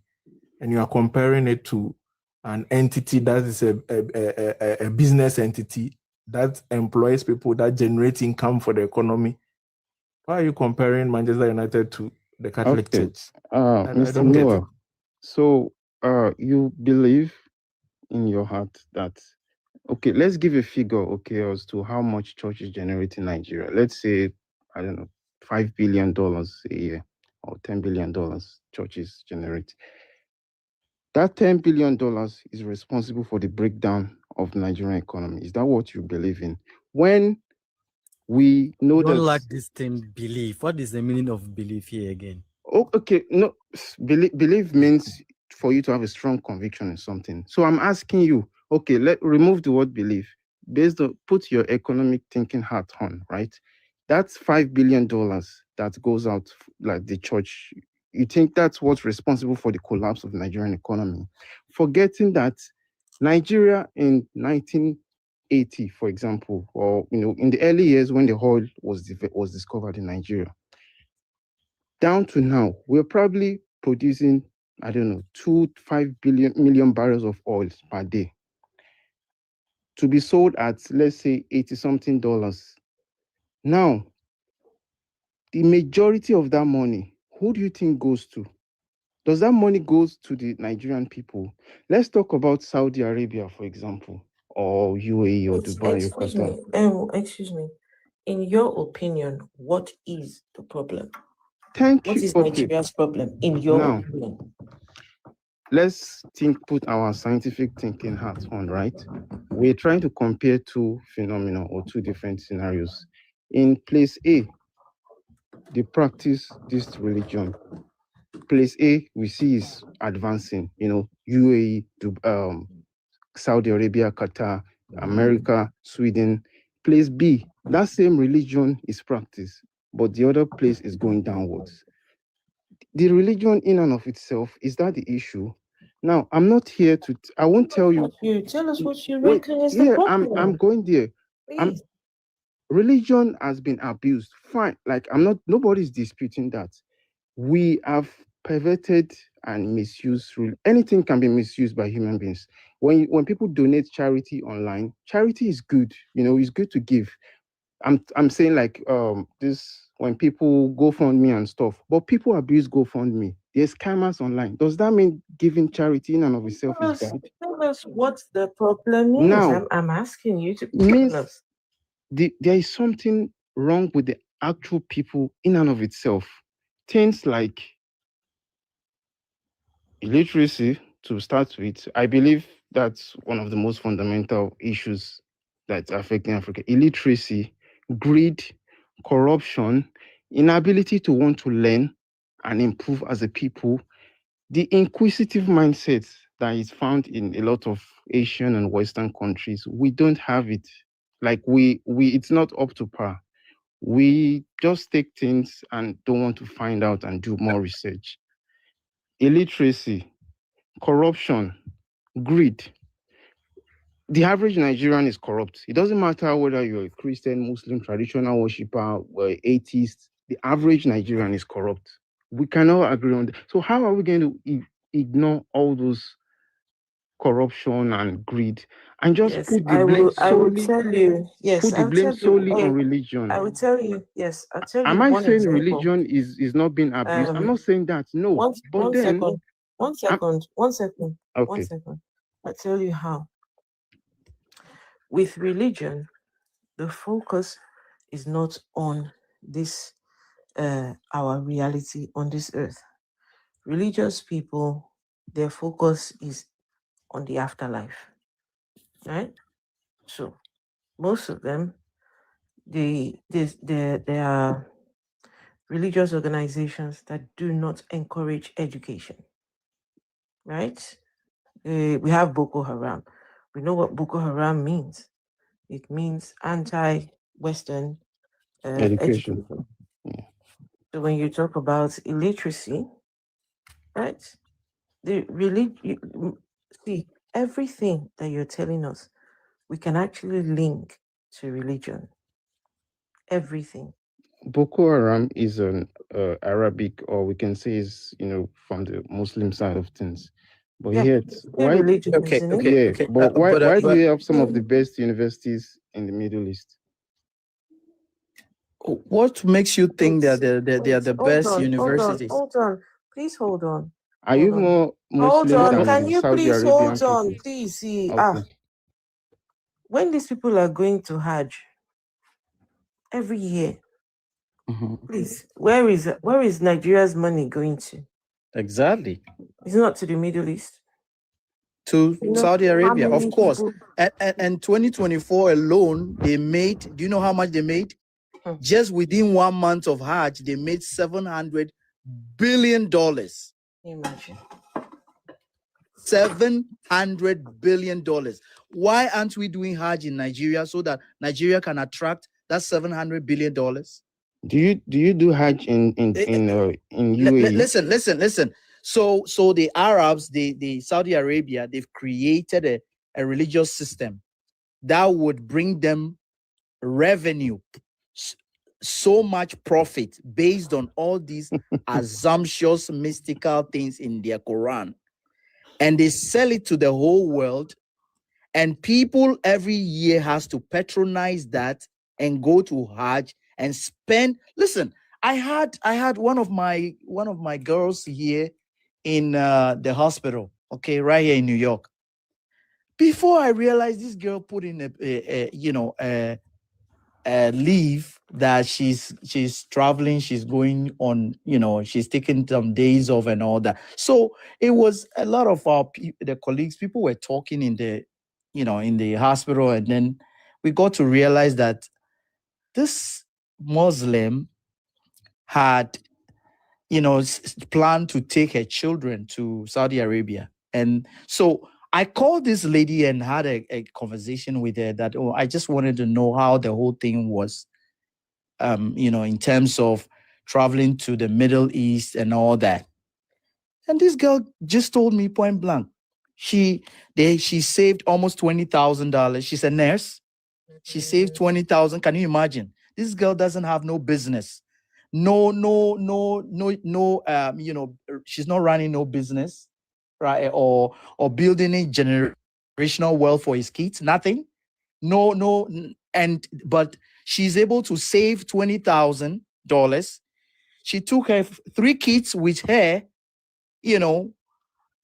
And you are comparing it to an entity that is a business entity that employs people, that generates income for the economy. Why are you comparing Manchester United to the Catholic Church? I Mr. don't get it. Noah, so you believe in your heart that, okay, let's give a figure, okay, as to how much churches generate in Nigeria. Let's say, I don't know, $5 billion a year or $10 billion churches generate. That $10 billion is responsible for the breakdown of the Nigerian economy. Is that what you believe in? When we know Don't that... like this thing, belief. What is the meaning of belief here again? Oh, okay, no, believe means for you to have a strong conviction in something. So I'm asking you, okay, remove the word belief. Put your economic thinking hat on, right? That's $5 billion that goes out like the church. You think that's what's responsible for the collapse of the Nigerian economy? Forgetting that Nigeria in 1980, for example, or in the early years when the oil was discovered in Nigeria, down to now, we're probably producing, I don't know, 5 million barrels of oil per day to be sold at, let's say, $80-something. Now, the majority of that money, who do you think goes to? Does that money goes to the Nigerian people? Let's talk about Saudi Arabia, for example, or UAE or Dubai or Qatar. Excuse me. In your opinion, what is the problem? What is Nigeria's problem in your opinion? Let's put our scientific thinking hat on, right? We're trying to compare two phenomena or two different scenarios. In place A, they practice this religion. Place A, we see is advancing, UAE, Saudi Arabia, Qatar, America, Sweden. Place B, that same religion is practiced, but the other place is going downwards. The religion in and of itself, is that the issue? Now, I'm not here to, I won't tell you. Tell us what you reckon is the problem. I'm going there. Religion has been abused. Fine. Nobody's disputing that. We have perverted and misused. Anything can be misused by human beings. When people donate charity online, charity is good. It's good to give. I'm saying this when people GoFundMe and stuff, but people abuse GoFundMe. There's scammers online. Does that mean giving charity in and of itself is bad? Tell us what the problem is. Now, I'm asking you to means tell us. There is something wrong with the actual people in and of itself. Things like illiteracy, to start with, I believe that's one of the most fundamental issues that's affecting Africa. Illiteracy, greed, corruption, inability to want to learn and improve as a people, the inquisitive mindset that is found in a lot of Asian and Western countries. We don't have it. It's not up to par. We just take things and don't want to find out and do more research. Illiteracy, corruption, greed. The average Nigerian is corrupt. It doesn't matter whether you're a Christian, Muslim, traditional worshiper, or atheist. The average Nigerian is corrupt. We cannot agree on that. So how are we going to ignore all those corruption and greed and just put the blame solely on religion? I will tell you, yes. I'll tell you. Am I saying example. religion is not being abused? I'm not saying that. No. One second. Okay. I'll tell you how. With religion, the focus is not on this, our reality on this earth. Religious people, their focus is on the afterlife. right? So most of them, they are religious organizations that do not encourage education, right? We have Boko Haram. We know what Boko Haram means. It means anti-Western Education. education. So when you talk about illiteracy, right? See, everything that you're telling us, we can actually link to religion. Everything. Boko Haram is an Arabic, or we can say is, from the Muslim side of things. But Yeah, yet, why? religion, Okay, isn't it? okay, Yeah, okay. but why do we have some of the Mm. best universities in the Middle East? What makes you think that they are the Hold best on, universities? hold on. Please hold on. Are you more Hold Muslim on. than Can the you Saudi please Arabian hold people? on? Please see. Okay. When these people are going to Hajj every year, please, where is Nigeria's money going to? Exactly. It's not to the Middle East. To Saudi how Arabia, many of course. people- And 2024 alone, they made, do you know how much they made? Just within 1 month of Hajj, they made $700 billion. Imagine. $700 billion. Why aren't we doing Hajj in Nigeria so that Nigeria can attract that $700 billion? Do you do Hajj in UAE? Listen. So the Arabs, the Saudi Arabia, they've created a religious system that would bring them revenue, so much profit based on all these assumptuous mystical things in their Quran, and they sell it to the whole world, and people every year has to patronize that and go to Hajj and spend. Listen, I had one of my girls here in the hospital, okay, right here in New York. Before I realized, this girl put in a leave that she's traveling, she's going on, she's taking some days off and all that. So it was a lot of the colleagues, people were talking in the hospital, and then we got to realize that this Muslim had planned to take her children to Saudi Arabia. And so I called this lady and had a conversation with her that, I just wanted to know how the whole thing was, in terms of traveling to the Middle East and all that. And this girl just told me point blank, she saved almost $20,000. She's a nurse. She saved 20,000. Can you imagine? This girl doesn't have no business. No, she's not running no business, right? Or building a generational wealth for his kids, nothing. But she's able to save $20,000. She took her 3 kids with her,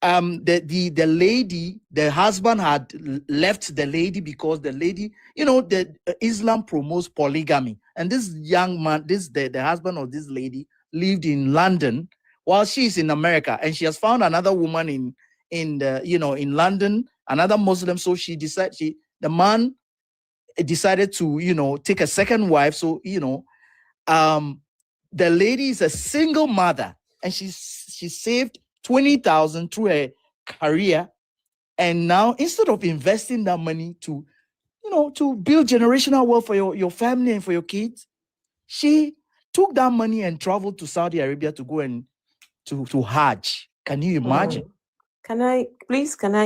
the lady, the husband had left the lady because the lady, Islam promotes polygamy. And this young man, the husband of this lady lived in London while she's in America, and she has found another woman in London, another Muslim. So the man decided to, take a second wife. So, the lady is a single mother, and she saved 20,000 through her career. And now, instead of investing that money to build generational wealth for your family and for your kids, she took that money and traveled to Saudi Arabia to go and to Hajj. Can you imagine? Can I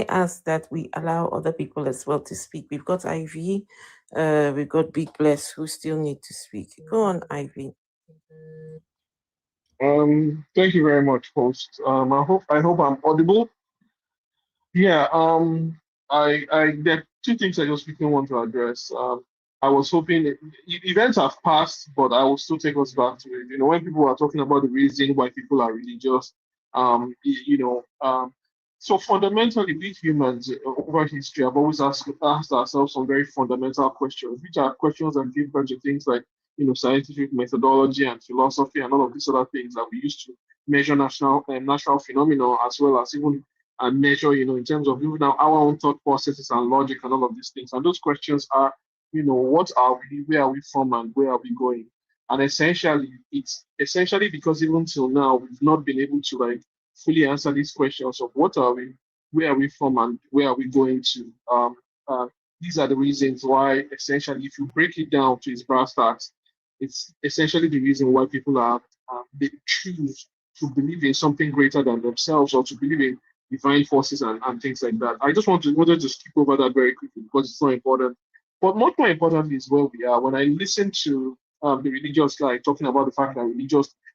ask that we allow other people as well to speak? We've got Ivy, we've got Big Bless who still need to speak. Go on, Ivy. Thank you very much, host. I hope I'm audible. Yeah, there are 2 things I just quickly want to address. I was hoping events have passed, but I will still take us back to it. When people are talking about the reason why people are religious, so fundamentally, we humans over history have always asked ourselves some very fundamental questions, which are questions that give birth to things like scientific methodology and philosophy and all of these other things that we use to measure natural phenomena, as well as even measure, in terms of even our own thought processes and logic and all of these things. And those questions are, what are we, where are we from, and where are we going? And essentially, it's essentially because even till now, we've not been able to like fully answer these questions of what are we, where are we from, and where are we going to. These are the reasons why, essentially, if you break it down to its brass tacks, it's essentially the reason why people are they choose to believe in something greater than themselves, or to believe in divine forces and things like that. I just wanted to skip over that very quickly because it's so important. But much more importantly is where we are. When I listen to the religious guy talking about the fact that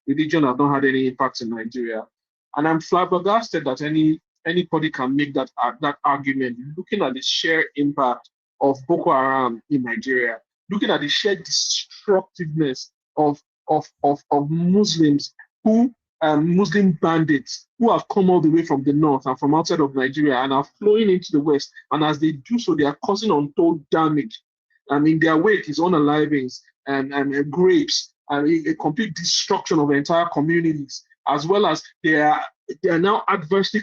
religion has not had any impact in Nigeria, and I'm flabbergasted that anybody can make that argument, looking at the sheer impact of Boko Haram in Nigeria, looking at the sheer destructiveness of Muslims who Muslim bandits who have come all the way from the north and from outside of Nigeria and are flowing into the west. And as they do so, they are causing untold damage. And in their wake is unalivings and grapes and a complete destruction of entire communities, as well as they are now adversely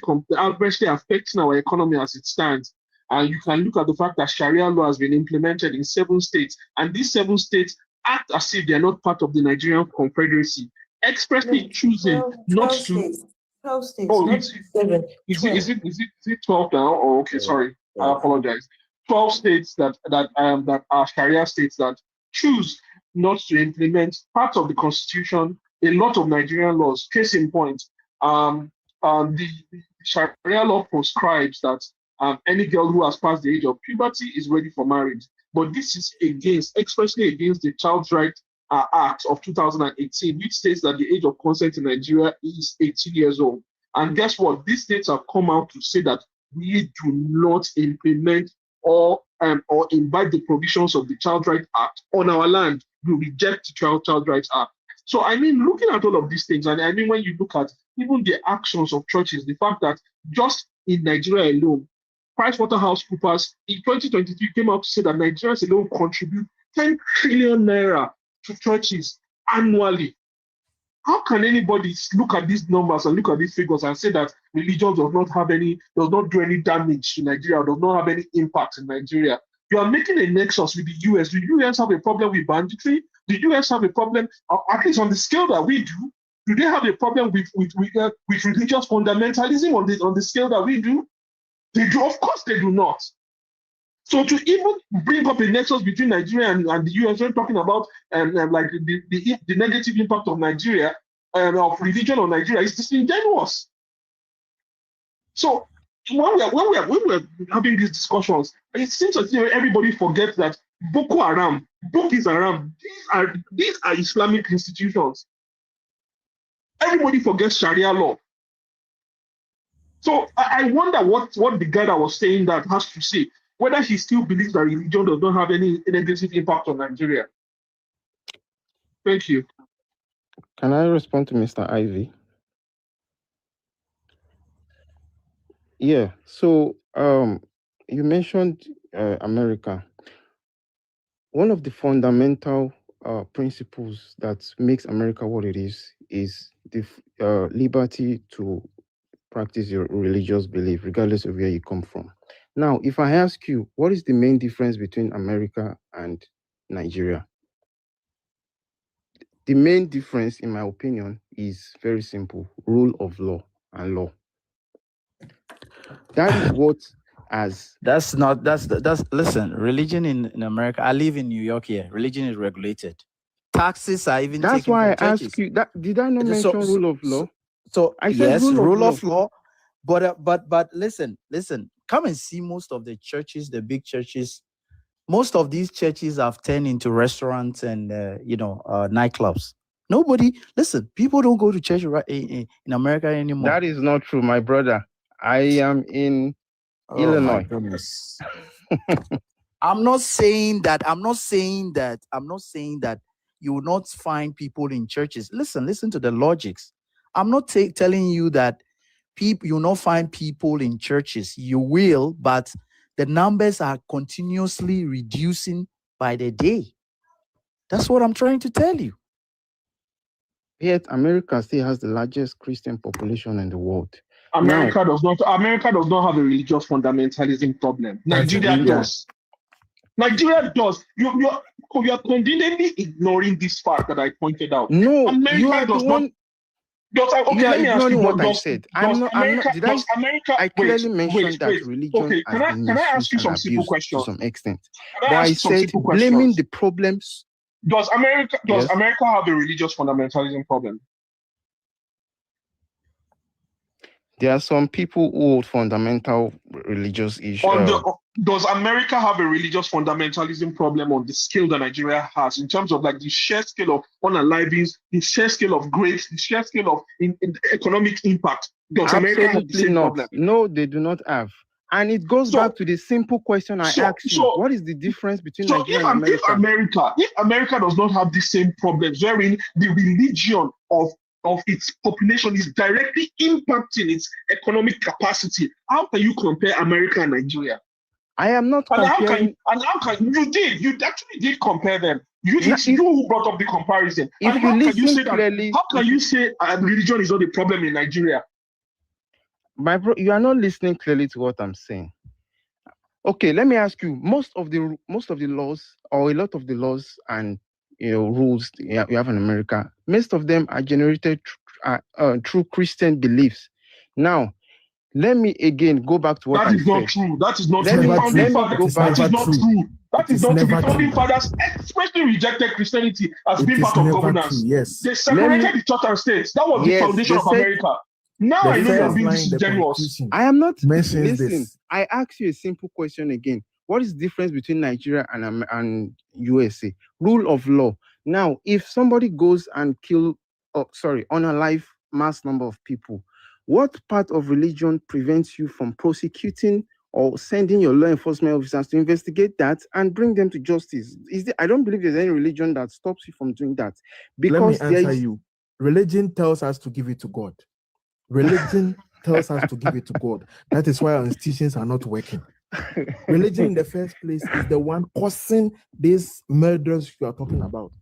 affecting our economy as it stands. And you can look at the fact that Sharia law has been implemented in 7 states, and these 7 states act as if they are not part of the Nigerian Confederacy, expressly choosing 12 states. 12 states. Oh, Not is 7. it 12 now? Oh, okay, sorry. I apologize. 12 states that are Sharia states that choose not to implement parts of the constitution, a lot of Nigerian laws. Case in point, the Sharia law prescribes that any girl who has passed the age of puberty is ready for marriage. But this is expressly against the Child's Rights Act of 2018, which states that the age of consent in Nigeria is 18 years old. And guess what? These states have come out to say that we do not implement or invite the provisions of the Child Rights Act on our land. We reject the Child Rights Act. So, I mean, looking at all of these things, and I mean, when you look at even the actions of churches, the fact that just in Nigeria alone, PricewaterhouseCoopers in 2023 came out to say that Nigerians alone contribute 10 trillion naira to churches annually. How can anybody look at these numbers and look at these figures and say that religion does not do any damage to Nigeria, does not have any impact in Nigeria? You are making a nexus with the US. Do the US have a problem with banditry? Do the US have a problem, at least on the scale that we do? Do they have a problem with religious fundamentalism on the scale that we do? They do, of course they do not. So to even bring up a nexus between Nigeria and the US, when talking about like the negative impact of Nigeria of religion on Nigeria, is disingenuous. So when we're having these discussions, it seems as if everybody forgets that Boko Haram, these are Islamic institutions. Everybody forgets Sharia law. So I wonder what the guy that was saying that has to say, whether he still believes that religion does not have any negative impact on Nigeria. Thank you. Can I respond to Mr. Ivy? Yeah, so you mentioned America. One of the fundamental principles that makes America what it is the liberty to practice your religious belief, regardless of where you come from. Now, if I ask you, what is the main difference between America and Nigeria? The main difference, in my opinion, is very simple: rule of law and law. That is what listen, religion in America, I live in New York here. Religion is regulated. Taxes are even That's taken why from I churches. ask you that. Did I not mention rule of law? So I said yes, rule of law. law. But listen. Come and see most of the churches, the big churches. Most of these churches have turned into restaurants and nightclubs. People don't go to church in America anymore. That is not true, my brother. I am in Illinois. My goodness. I'm not saying that you will not find people in churches. Listen to the logics. I'm not telling you that you will not find people in churches. You will, but the numbers are continuously reducing by the day. That's what I'm trying to tell you. Yet America still has the largest Christian population in the world. America does not have a religious fundamentalism problem. Nigeria does. Nigeria does. You are conveniently ignoring this fact that I pointed out. No, America you are does the not. one. Okay, You are let me ask you ignoring what I does, said. does I'm not. America, Did does America, I clearly mentioned that wait. religion Okay, has been can I ask misused you and some simple abused to questions? some extent. Can But I I ask you some said simple blaming questions? the problems. Does America Yes. have a religious fundamentalism problem? There are some people who hold fundamental religious issues. Does America have a religious fundamentalism problem on the scale that Nigeria has, in terms of like the sheer scale of unalivings, the sheer scale of grades, the sheer scale of in economic impact? Does America have the same not. problem? No, they do not have. And it goes back to the simple question I asked you. What is the difference between Nigeria and America? If America does not have the same problems, wherein the religion of its population is directly impacting its economic capacity, how can you compare America and Nigeria? I am not comparing. You actually did compare them. It's you who brought up the comparison. And how can you say that? How can you say religion is not a problem in Nigeria? My bro, you are not listening clearly to what I'm saying. Okay, let me ask you. Most of the laws, or a lot of the laws and rules you have in America, most of them are generated through Christian beliefs. Now, let me again go back to what I said. That is not true. That is not true. That is not true. The founding fathers expressly rejected Christianity as being part of governance. Yes. They separated the church and state. That was the foundation of America. Now I know you're being disingenuous. I am not. Listen, I ask you a simple question again. What is the difference between Nigeria and USA? Rule of law. Now, if somebody goes and unalive mass number of people, what part of religion prevents you from prosecuting or sending your law enforcement officers to investigate that and bring them to justice? I don't believe there's any religion that stops you from doing that. Because let me answer you. Religion tells us to give it to God. Religion tells us to give it to God. That is why our institutions are not working. Religion in the first place is the one causing these murders you are talking about.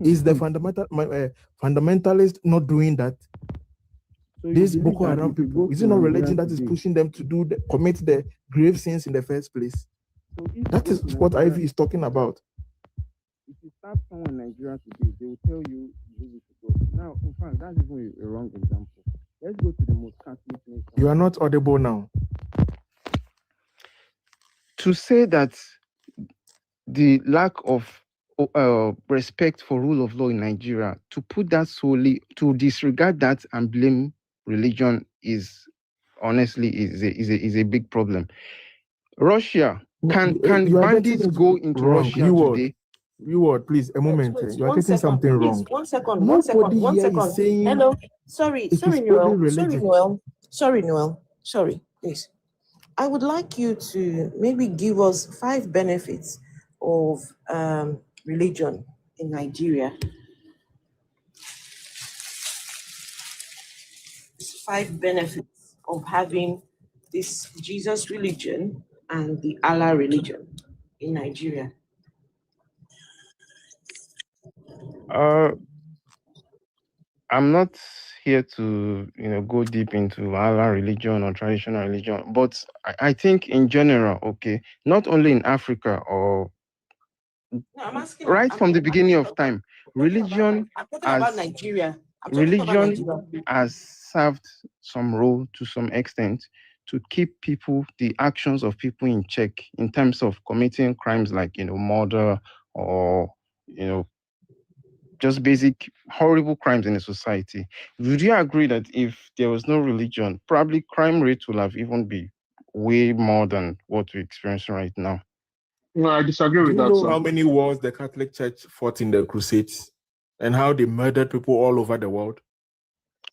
Is the fundamentalist not doing that? So these Boko Haram people, is it not religion that is pushing them to commit the grave sins in the first place? So that is what Ivy is talking about. If you start someone in Nigeria today, they will tell you give it to God. Now, in fact, that's even a wrong example. Let's go to the most Catholic nation. You are not audible now. To say that the lack of respect for rule of law in Nigeria, to put that solely, to disregard that and blame religion is honestly is a big problem. Russia, can bandits go into Russia today? Please, a moment. You are getting something wrong. One second. Hello. Sorry, Noel. Please. I would like you to maybe give us 5 benefits of religion in Nigeria. 5 benefits of having this Jesus religion and the Allah religion in Nigeria. I'm not here to go deep into Allah religion or traditional religion, but I think in general, okay, not only in Africa or from the beginning of time, religion has served some role to some extent to keep the actions of people in check in terms of committing crimes like murder or just basic horrible crimes in a society. Would you agree that if there was no religion, probably crime rate will have even be way more than what we're experiencing right now? No, I disagree with that. Do you know how many wars the Catholic Church fought in the Crusades and how they murdered people all over the world?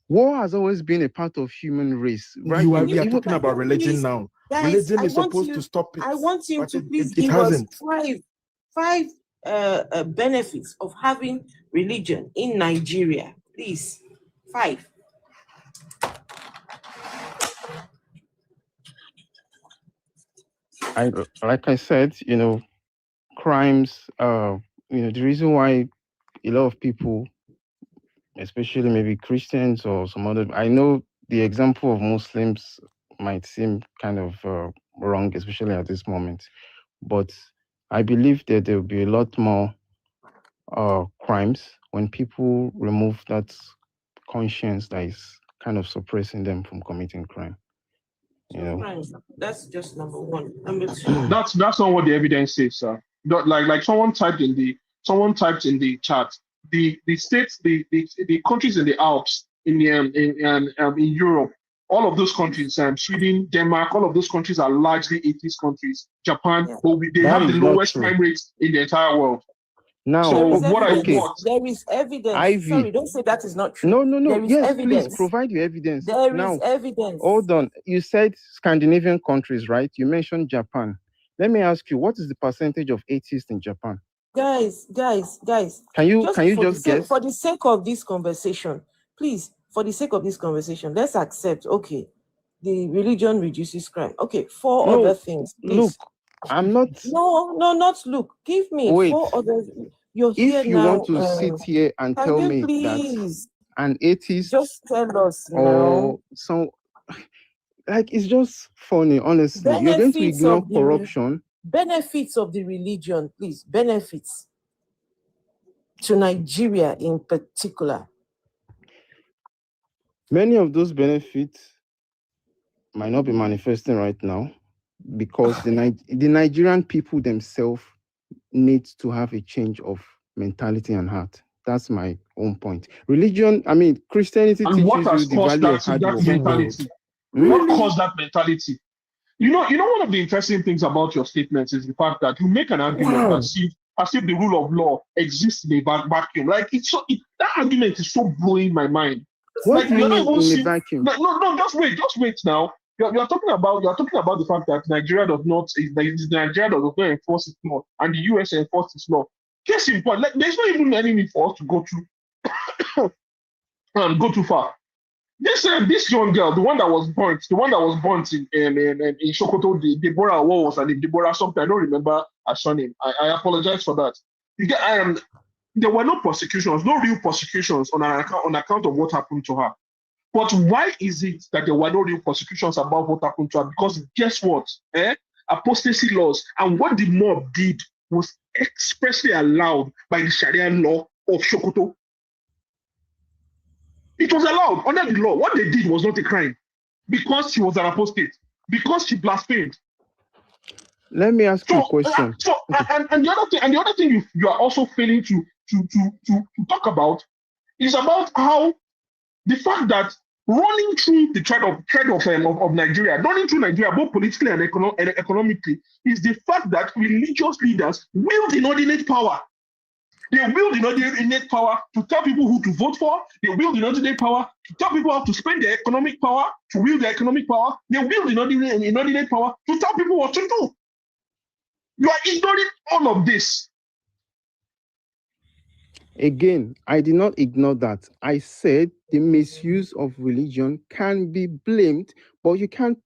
War has always been a part of human race, right? We are talking about religion now. Guys, religion is supposed to stop it. I want you to please give us five benefits of having religion in Nigeria. Please, 5. Like I said, crimes. The reason why a lot of people, especially maybe Christians or some other, I know the example of Muslims might seem kind of wrong, especially at this moment. But I believe that there will be a lot more crimes when people remove that conscience that is kind of suppressing them from committing crime. You know? That's just number one. Number two. That's not what the evidence says, sir. Like someone typed in the chat. The states, the countries in the Alps, in Europe, all of those countries, Sweden, Denmark, all of those countries are largely atheist countries. Japan, they have the lowest crime rates in the entire world. Now, so what are you? There is evidence. Ivy. Sorry, don't say that is not true. No. There is Yes, evidence. please provide your evidence. There now, is evidence. Hold on. You said Scandinavian countries, right? You mentioned Japan. Let me ask you, what is the percentage of atheists in Japan? Guys. Can you just guess? For the sake of this conversation, please, for the sake of this conversation, let's accept, okay, the religion reduces crime. Okay, four other things. Please. Look, I'm not. No, not look. Give me four other. You're here if you now, want to sit here and tell me that an atheist just tell us or some, like, it's just funny, honestly. You're going to ignore corruption. Benefits of the religion, please. Benefits to Nigeria in particular. Many of those benefits might not be manifesting right now because the Nigerian people themselves need to have a change of mentality and heart. That's my own point. Religion, I mean, Christianity and teaches what has you the caused value of hard that work. mentality? Really? What caused that mentality? You know, one of the interesting things about your statements is the fact that you make an argument as if the rule of law exists in a vacuum. Like that argument is so blowing my mind. What like do you mean in a vacuum? No, just wait now. You're talking about the fact that Nigeria does not enforce its law and the US enforces its law. Case in point, like there's not even any need for us to go to and go too far. This young girl, the one that was burnt in Sokoto, Deborah, what was her name? Deborah something. I don't remember her surname. I apologize for that. There were no prosecutions, no real prosecutions on account of what happened to her. But why is it that there were no real prosecutions about what happened to her? Because guess what? Apostasy laws and what the mob did was expressly allowed by the Sharia law of Sokoto. It was allowed under the law. What they did was not a crime because she was an apostate, because she blasphemed. Let me ask you a question. And the other thing you are also failing to talk about is about how the fact that running through the thread of Nigeria, running through Nigeria both politically and economically, is the fact that religious leaders wield inordinate power. They wield inordinate power to tell people who to vote for. They wield inordinate power to tell people how to spend their economic power, to wield their economic power. They wield inordinate power to tell people what to do. You are ignoring all of this. Again, I did not ignore that. I said the misuse of religion can be blamed, but you can't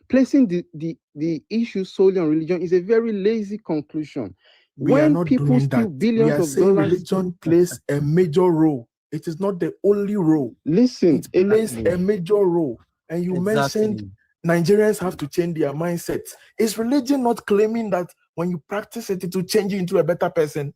placing the issue solely on religion is a very lazy conclusion. When people steal billions of dollars, religion plays a major role. It is not the only role. Listen, it plays a major role. And you mentioned Nigerians have to change their mindsets. Is religion not claiming that when you practice it, it will change you into a better person?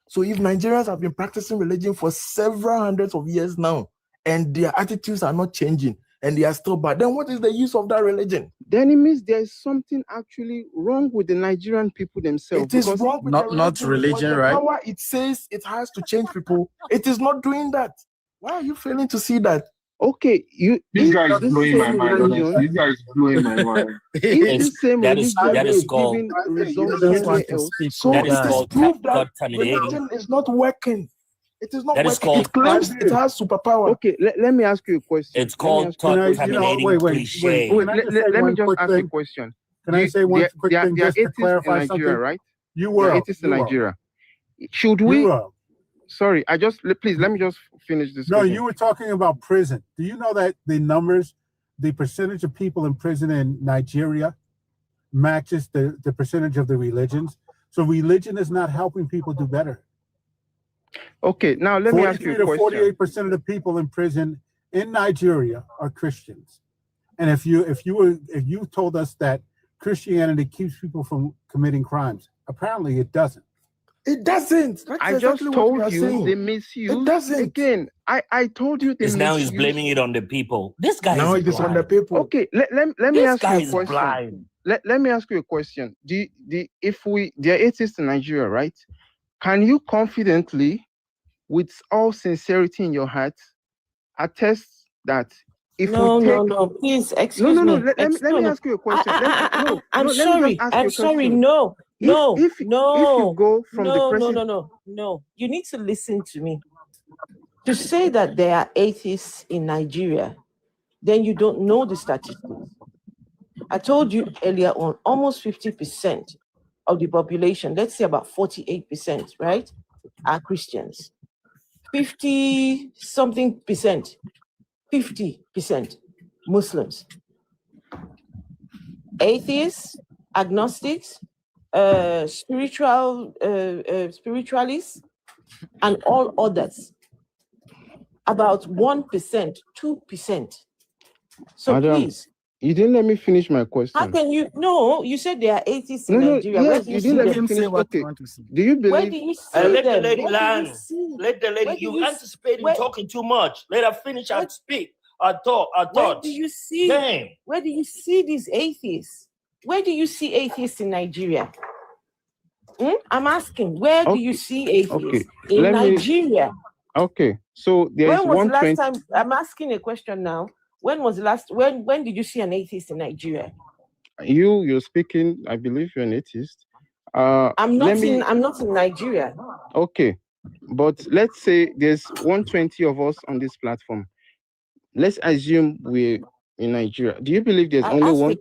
So if Nigerians have been practicing religion for several hundreds of years now, and their attitudes are not changing, and they are still bad, then what is the use of that religion? Then it means there's something actually wrong with the Nigerian people themselves. It is wrong with not religion, right? Power it says it has to change people. It is not doing that. Why are you failing to see that? Okay, this guy is blowing my mind. This guy is blowing my mind. That is called religion is not working. It is not that working. Is called, it claims it has superpower. Okay, let me ask you a question. It's called contaminating cliche. Wait, let me just ask a question. Can I say one quick thing just to clarify something? Right? You were. Atheists in Nigeria. Should we? Sorry, please let me just finish this. No, you were talking about prison. Do you know that the percentage of people in prison in Nigeria matches the percentage of the religions? So religion is not helping people do better. Okay, now let me ask you a question. 48% of the people in prison in Nigeria are Christians. And if you told us that Christianity keeps people from committing crimes, apparently it doesn't. It doesn't. That's I exactly just what we told are you saying. they misuse. It doesn't. Again, I told you they Because now he's misuse. blaming it on the people. This guy Now is it is on the blind. people. Okay, let me This ask guy you a is question. blind. Let me ask you a question. There are atheists in Nigeria, right? Can you confidently, with all sincerity in your heart, attest that if No, we take no. Please, excuse no, me. let me ask you a question. I'm Let me just sorry. ask I'm you a sorry. question. No, no, If you no, go from the no, no, president, no. You need to listen to me. To say that there are atheists in Nigeria, then you don't know the statistics. I told you earlier on, almost 50% of the population, let's say about 48%, right, are Christians. 50-something percent, 50% Muslims. Atheists, agnostics, spiritualists, and all others. About 1%, 2%. So Madam, please. you didn't let me finish my How question. can you? No, you said there are atheists in Nigeria. Where Yes, do you you didn't see let them? me finish. Okay, do you Where believe? do you see Let the them? lady Where do you land. see? Let the lady. Where do You you anticipating where- talking too much. Let her finish her speak. Her thought. Where do you see? Damn. Where do you see these atheists? Where do you see atheists in Nigeria? I'm asking. Where do you see atheists in Nigeria? Okay, so there's When was the last 120. time? I'm asking a question now. When was the last? When did you see an atheist in Nigeria? You're speaking. I believe you're an atheist. I'm not in Nigeria. Okay, but let's say there's 120 of us on this platform. Let's assume we're in Nigeria. Do you believe there's only one?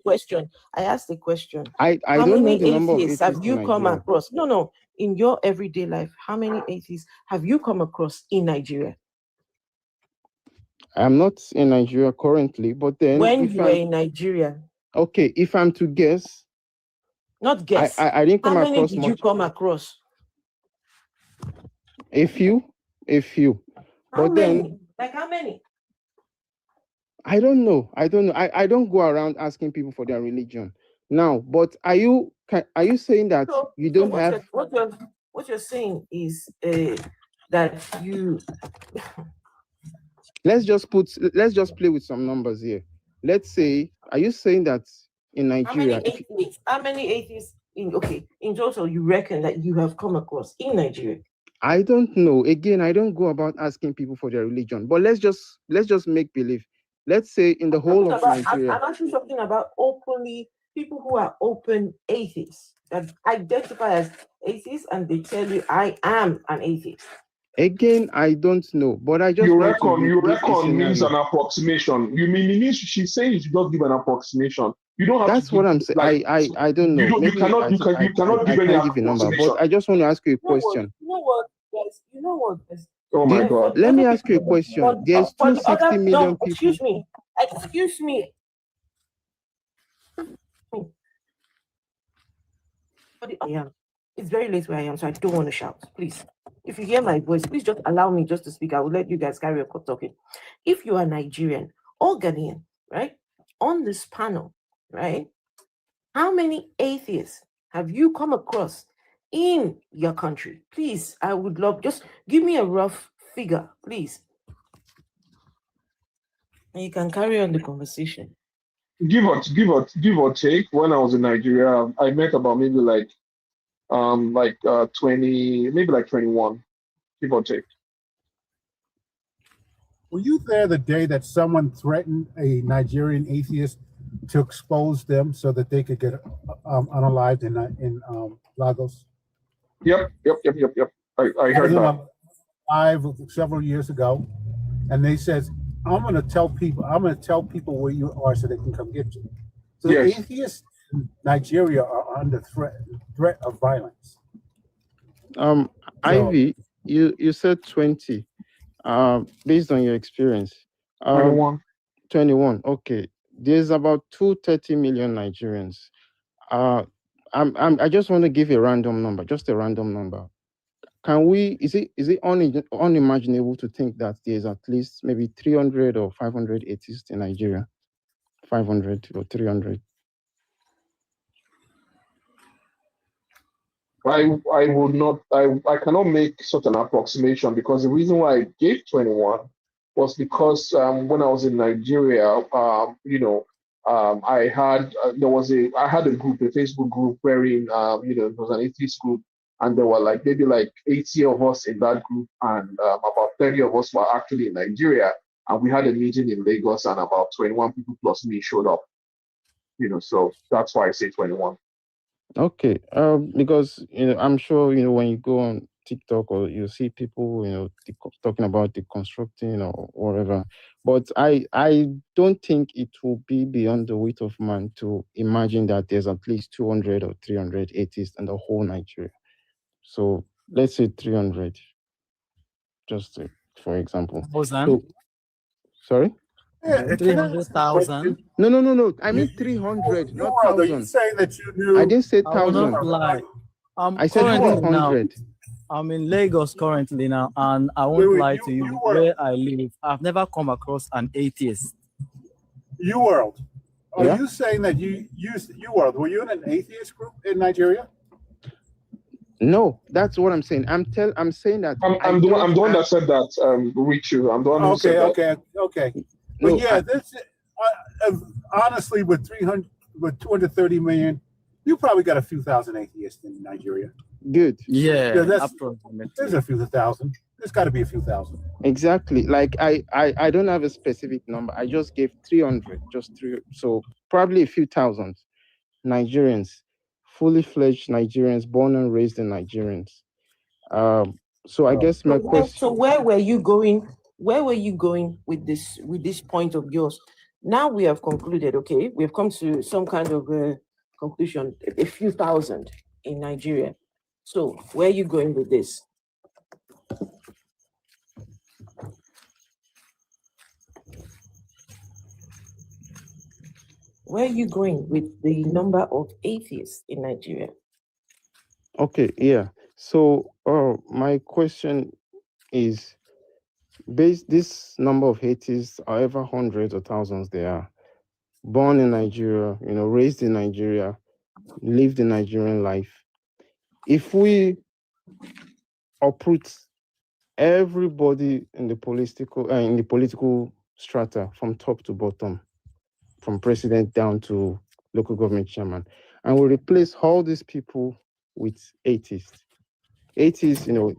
I asked a question. I How don't know many the number of atheists atheists have in you come Nigeria. across? No. In your everyday life, how many atheists have you come across in Nigeria? I'm not in Nigeria currently, but then When if you were in Nigeria, okay, if I'm to guess, not guess. I didn't come How many across did you much. come across? A few. How But many? then Like how many? I don't know. I don't go around asking people for their religion now. But are you saying that you don't have? What you're saying is that you. Let's just play with some numbers here. Let's say, are you saying that in Nigeria? How many atheists in total you reckon that you have come across in Nigeria? I don't know. Again, I don't go about asking people for their religion. But let's just make believe. Let's say in the whole of Nigeria. I'm actually talking about people who are open atheists that identify as atheists and they tell you I am an atheist. Again, I don't know, but I just you want reckon means an approximation. You mean she's saying you should just give an approximation. You don't have That's to. what I'm saying. Like, I don't know. You cannot give any give a number, but I just want to ask you a question. You know what, guys? Oh my God. Let me ask you a question. There's 260 million people. Excuse me. It's very late where I am, so I don't want to shout. Please, if you hear my voice, please just allow me just to speak. I will let you guys carry on talking. If you are Nigerian or Ghanaian, right, on this panel, right, how many atheists have you come across in your country? Please, I would love, just give me a rough figure, please. And you can carry on the conversation. Give or take. When I was in Nigeria, I met about maybe 20, maybe 21, give or take. Were you there the day that someone threatened a Nigerian atheist to expose them so that they could get unalived in Lagos? Yep. I heard that. Several years ago, and they said, I'm going to tell people where you are so they can come get you. So yes. Atheists in Nigeria are under threat of violence. Ivy, you said 20. Based on your experience. 21. Okay. There's about 230 million Nigerians. I just want to give a random number, just a random number. can we, is it unimaginable to think that there's at least maybe 300 or 500 atheists in Nigeria? 500 or 300? I would not, I cannot make such an approximation, because the reason why I gave 21 was because when I was in Nigeria, I had a group, a Facebook group wherein it was an atheist group, and there were maybe 80 of us in that group, and about 30 of us were actually in Nigeria, and we had a meeting in Lagos, and about 21 people plus me showed up. So that's why I say 21. Okay, because I'm sure when you go on TikTok or you see people talking about deconstructing or whatever, but I don't think it will be beyond the wit of man to imagine that there's at least 200 or 300 atheists in the whole Nigeria. So let's say 300, just for example. So, sorry. Yeah, 300,000. No. I mean 300, not Are you 1,000. saying that you knew? I didn't say I will 1,000. not lie. I said Currently 300. now, I'm in Lagos currently now, and I won't lie to you. Where I live, I've never come across an atheist. World. Are Yeah? you saying that World? Were you in an atheist group in Nigeria? No, that's what I'm saying. I'm saying that I'm the one that said that, Richu. I'm the one who said that. Okay. No, But yeah, this honestly, with 230 million, you probably got a few thousand atheists in Nigeria. Good. Yeah, there's a few thousand. There's got to be a few thousand. Exactly. I don't have a specific number. I just gave 300, so probably a few thousand Nigerians, fully fledged Nigerians, born and raised in Nigerians. So I guess my question. So where were you going? Where were you going with this point of yours? Now we have concluded. Okay, we have come to some kind of conclusion. A few thousand in Nigeria. So where are you going with this? Where are you going with the number of atheists in Nigeria? Okay, yeah. So my question is, this number of atheists, however hundreds or thousands they are, born in Nigeria, raised in Nigeria, lived in Nigerian life. If we uproot everybody in the political strata from top to bottom, from president down to local government chairman, and we replace all these people with atheists, Nigerian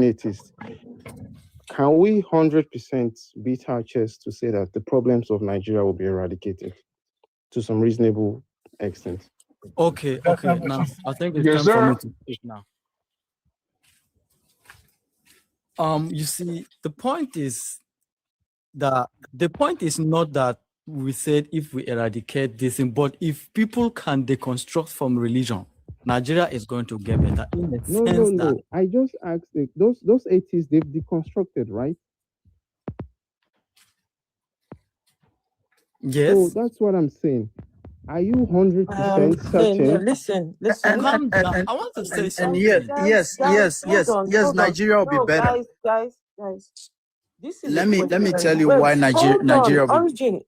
atheists, can we 100% beat our chest to say that the problems of Nigeria will be eradicated to some reasonable extent? Okay. Now I think it's time for me to speak now. You see, the point is not that we said if we eradicate this, but if people can deconstruct from religion, Nigeria is going to get better. No. I just asked those atheists, they've deconstructed, right? Yes. So that's what I'm saying. Are you 100% certain? Listen. Calm down. I want to say something. Yes, Nigeria will be better. Guys. This is let me tell you why Nigeria will...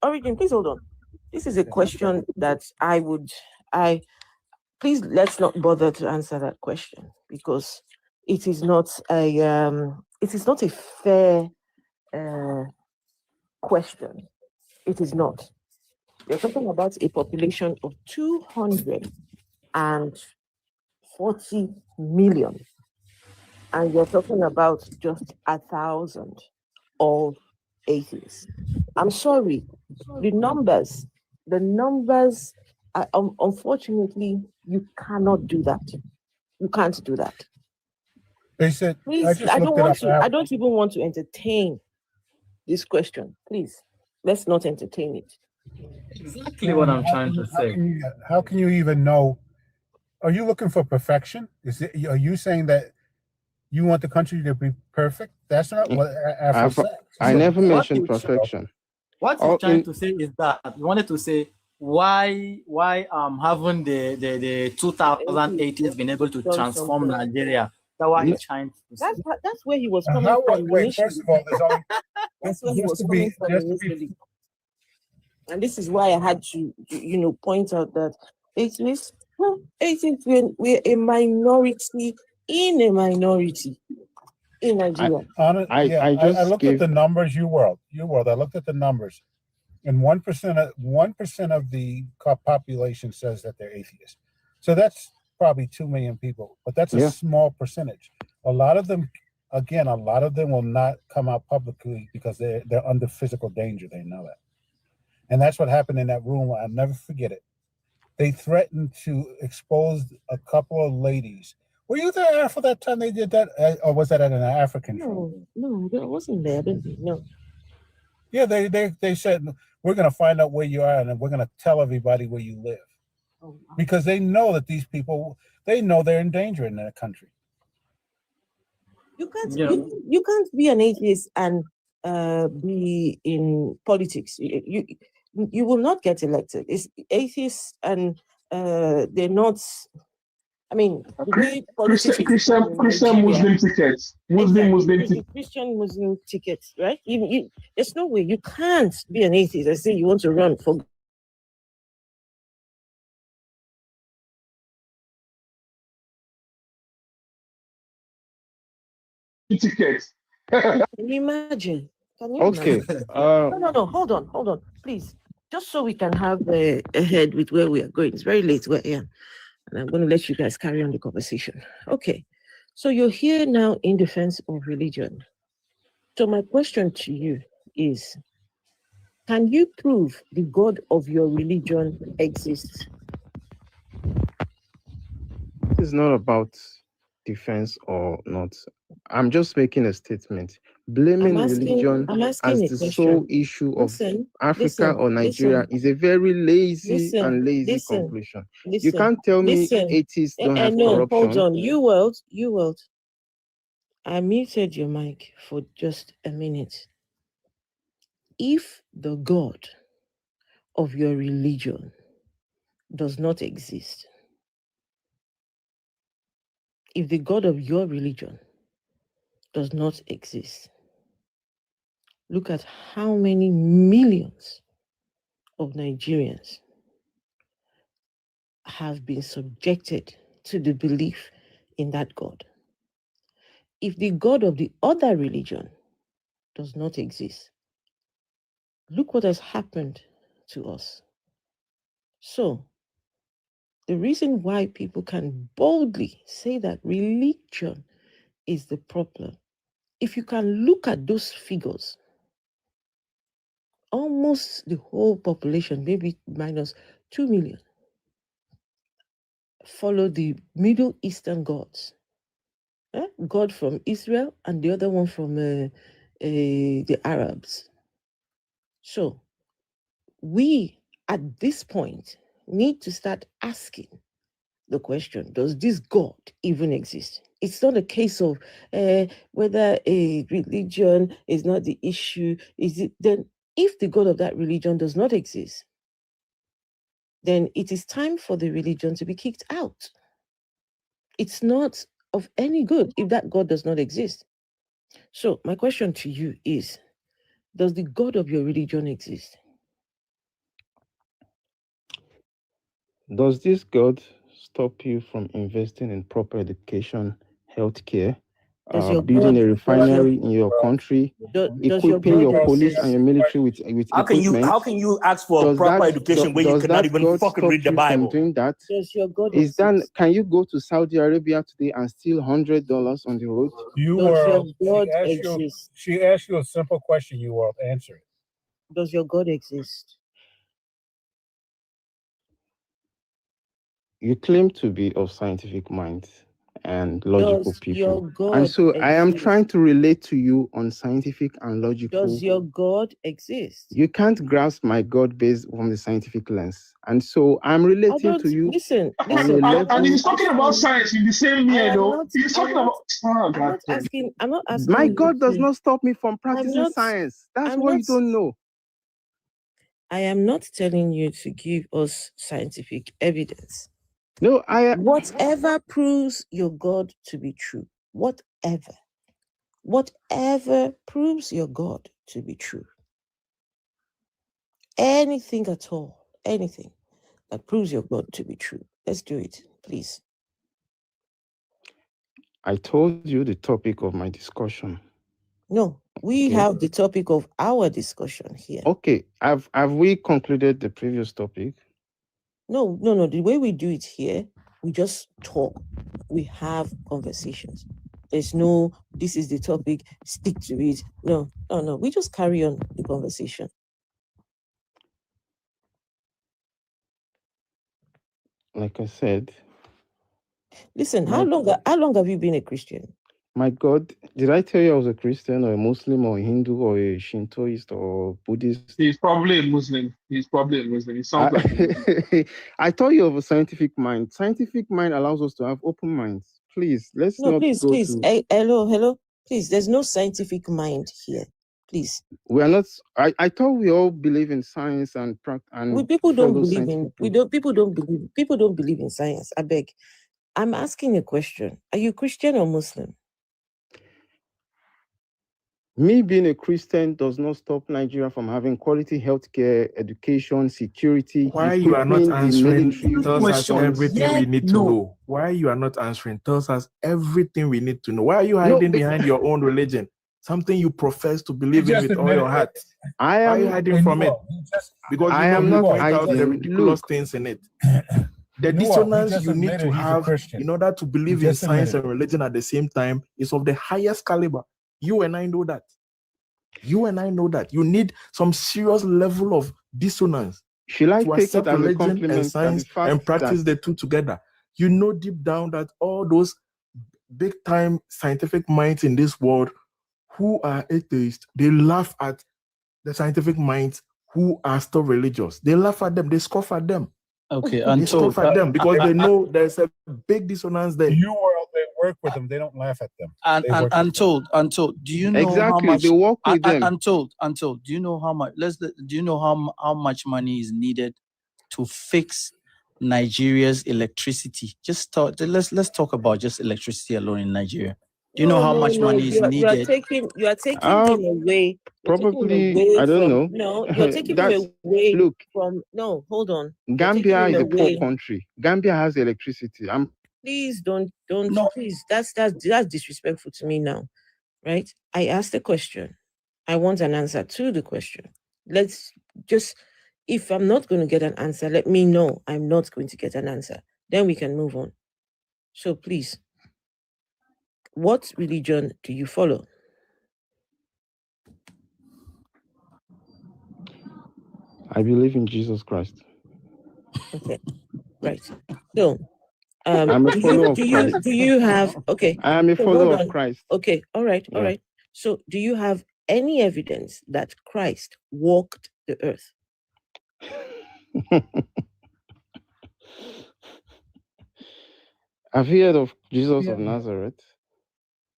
Origin, please hold on. This is a question that please let's not bother to answer that question, because it is not a fair question. It is not. You're talking about a population of 240 million, and you're talking about just 1,000 of atheists. I'm sorry, the numbers are, unfortunately, you cannot do that. You can't do that. They said, please, I don't even want to entertain this question. Please, let's not entertain it. Exactly what I'm trying to say. How can you even know? Are you looking for perfection? Are you saying that you want the country to be perfect? That's not what Afro said. I never mentioned perfection. What he's trying to say is that he wanted to say why haven't the 2008 been able to transform Nigeria That's what he's trying to say. That's where he was coming from. Wait, first of all, there's only that's where he was coming from initially. And this is why I had to, point out that atheists, we're a minority in a minority in Nigeria. I looked at the numbers. You world. I looked at the numbers, and 1% of the population says that they're atheists. So that's probably 2 million people, but that's a small percentage. A lot of them will not come out publicly because they're under physical danger. They know that. And that's what happened in that room. I'll never forget it. They threatened to expose a couple of ladies. Were you there for that time they did that? Or was that at an African room? No, I wasn't there. No. Yeah, they said, we're going to find out where you are and then we're going to tell everybody where you live. Because they know that these people, they know they're in danger in their country. You can't be an atheist and be in politics. You will not get elected. It's atheists and they're not. I mean, Christian Muslim tickets, Christian Muslim tickets, right? There's no way you can't be an atheist and say you want to run for. Tickets. Can you imagine? Okay. No. Hold on, please. Just so we can have a head with where we are going. It's very late. We're here, and I'm going to let you guys carry on the conversation. Okay. So you're here now in defense of religion. So my question to you is, can you prove the God of your religion exists? It's not about defense or not. I'm just making a statement. Blaming religion as the sole issue of Africa or Nigeria is a very lazy conclusion. You can't tell me atheists don't have corruption. Hold on. You world. I muted your mic for just a minute. If the God of your religion does not exist, if the God of your religion does not exist, look at how many millions of Nigerians have been subjected to the belief in that God. If the God of the other religion does not exist, look what has happened to us. So, the reason why people can boldly say that religion is the problem, if you can look at those figures, almost the whole population, maybe minus 2 million, follow the Middle Eastern gods. God from Israel and the other one from the Arabs. So we, at this point, need to start asking the question, does this God even exist? It's not a case of whether a religion is not the issue. Is it then, if the God of that religion does not exist, then it is time for the religion to be kicked out. It's not of any good if that God does not exist. So my question to you is, does the God of your religion exist? Does this God stop you from investing in proper education, healthcare, building a refinery in your country, equipping your police and your military with equipment? How can you ask for proper education where you cannot even fucking read the Bible? Doing that? Does your God exist? Can you go to Saudi Arabia today and steal $100 on the road? She asked you a simple question. You will answer it. Does your God exist? You claim to be of scientific mind and logical people. And so I am trying to relate to you on scientific and logical. Does your God exist? You can't grasp my God based on the scientific lens. And so I'm relating to you. Listen. And he's talking about science in the same way, though. He's talking about. I'm not asking. My God does not stop me from practicing science. That's what you don't know. I am not telling you to give us scientific evidence. No, whatever proves your God to be true. whatever proves your God to be true. Anything at all, anything that proves your God to be true. Let's do it, please. I told you the topic of my discussion. No, we have the topic of our discussion here. Okay, have we concluded the previous topic? No. The way we do it here, we just talk. We have conversations. There's no, this is the topic, stick to it. No. We just carry on the conversation. Like I said. Listen, how long have you been a Christian? My God, did I tell you I was a Christian or a Muslim or a Hindu or a Shintoist or Buddhist? He's probably a Muslim. He sounds like a Muslim. I told you of a scientific mind. Scientific mind allows us to have open minds. Please, let's not please. Hello. Please, there's no scientific mind here. Please. We are not. I thought we all believe in science and people don't believe in people don't believe in science. I beg. I'm asking a question. Are you Christian or Muslim? Me being a Christian does not stop Nigeria from having quality healthcare, education, security. Why you are not answering tells us everything we need to know. Why you are not answering tells us everything we need to know. Why are you hiding behind your own religion? Something you profess to believe in with all your heart. Why are you hiding from it? Because you am not point out the ridiculous things in it. The dissonance you need to have in order to believe in science and religion at the same time is of the highest caliber. You and I know that. You need some serious level of dissonance to accept it as a religion compliment and science and practice the two together. You know deep down that all those big-time scientific minds in this world who are atheists, they laugh at the scientific minds who are still religious. They laugh at them. They scoff at them. Okay, they scoff at them because they know there's a big dissonance there. You world, they work with them. They don't laugh at them. Untold. Do you know how much? They work with them. Untold. Do you know how much? Do you know how much money is needed to fix Nigeria's electricity? Let's talk about just electricity alone in Nigeria. Do you know how much money is needed? You are taking him away. Probably, I don't know. No, you're taking him away from. No, hold on. Gambia is a poor country. Gambia has electricity. Please don't. No. Please, that's disrespectful to me now, right? I asked a question. I want an answer to the question. Let's just. If I'm not going to get an answer, let me know I'm not going to get an answer. Then we can move on. So please. What religion do you follow? I believe in Jesus Christ. Okay, right. So, I'm a follower of Christ. Do you have? Okay, I am a follower of Christ. Okay, all right. So, do you have any evidence that Christ walked the earth? Have you heard of Jesus of Nazareth?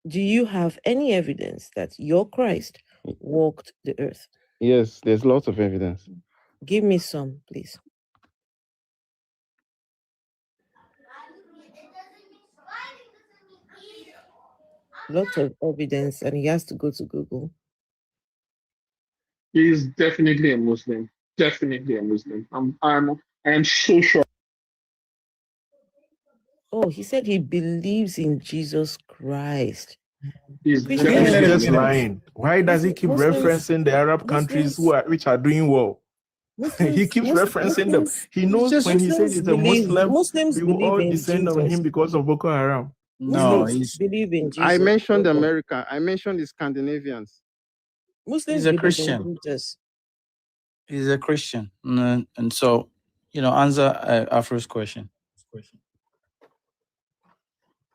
Do you have any evidence that your Christ walked the earth? Yes, there's lots of evidence. Give me some, please. Lots of evidence, and he has to go to Google. He's definitely a Muslim. Definitely a Muslim. I'm so sure. Oh, he said he believes in Jesus Christ. He's just lying. Why does he keep referencing the Arab countries which are doing well? He keeps referencing them. He knows when he says he's a Muslim, we will all descend on him because of Boko Haram. No, believe in Jesus. I mentioned America. I mentioned the Scandinavians. Muslims He's a Christian. He's a Christian, and so answer Afro's question.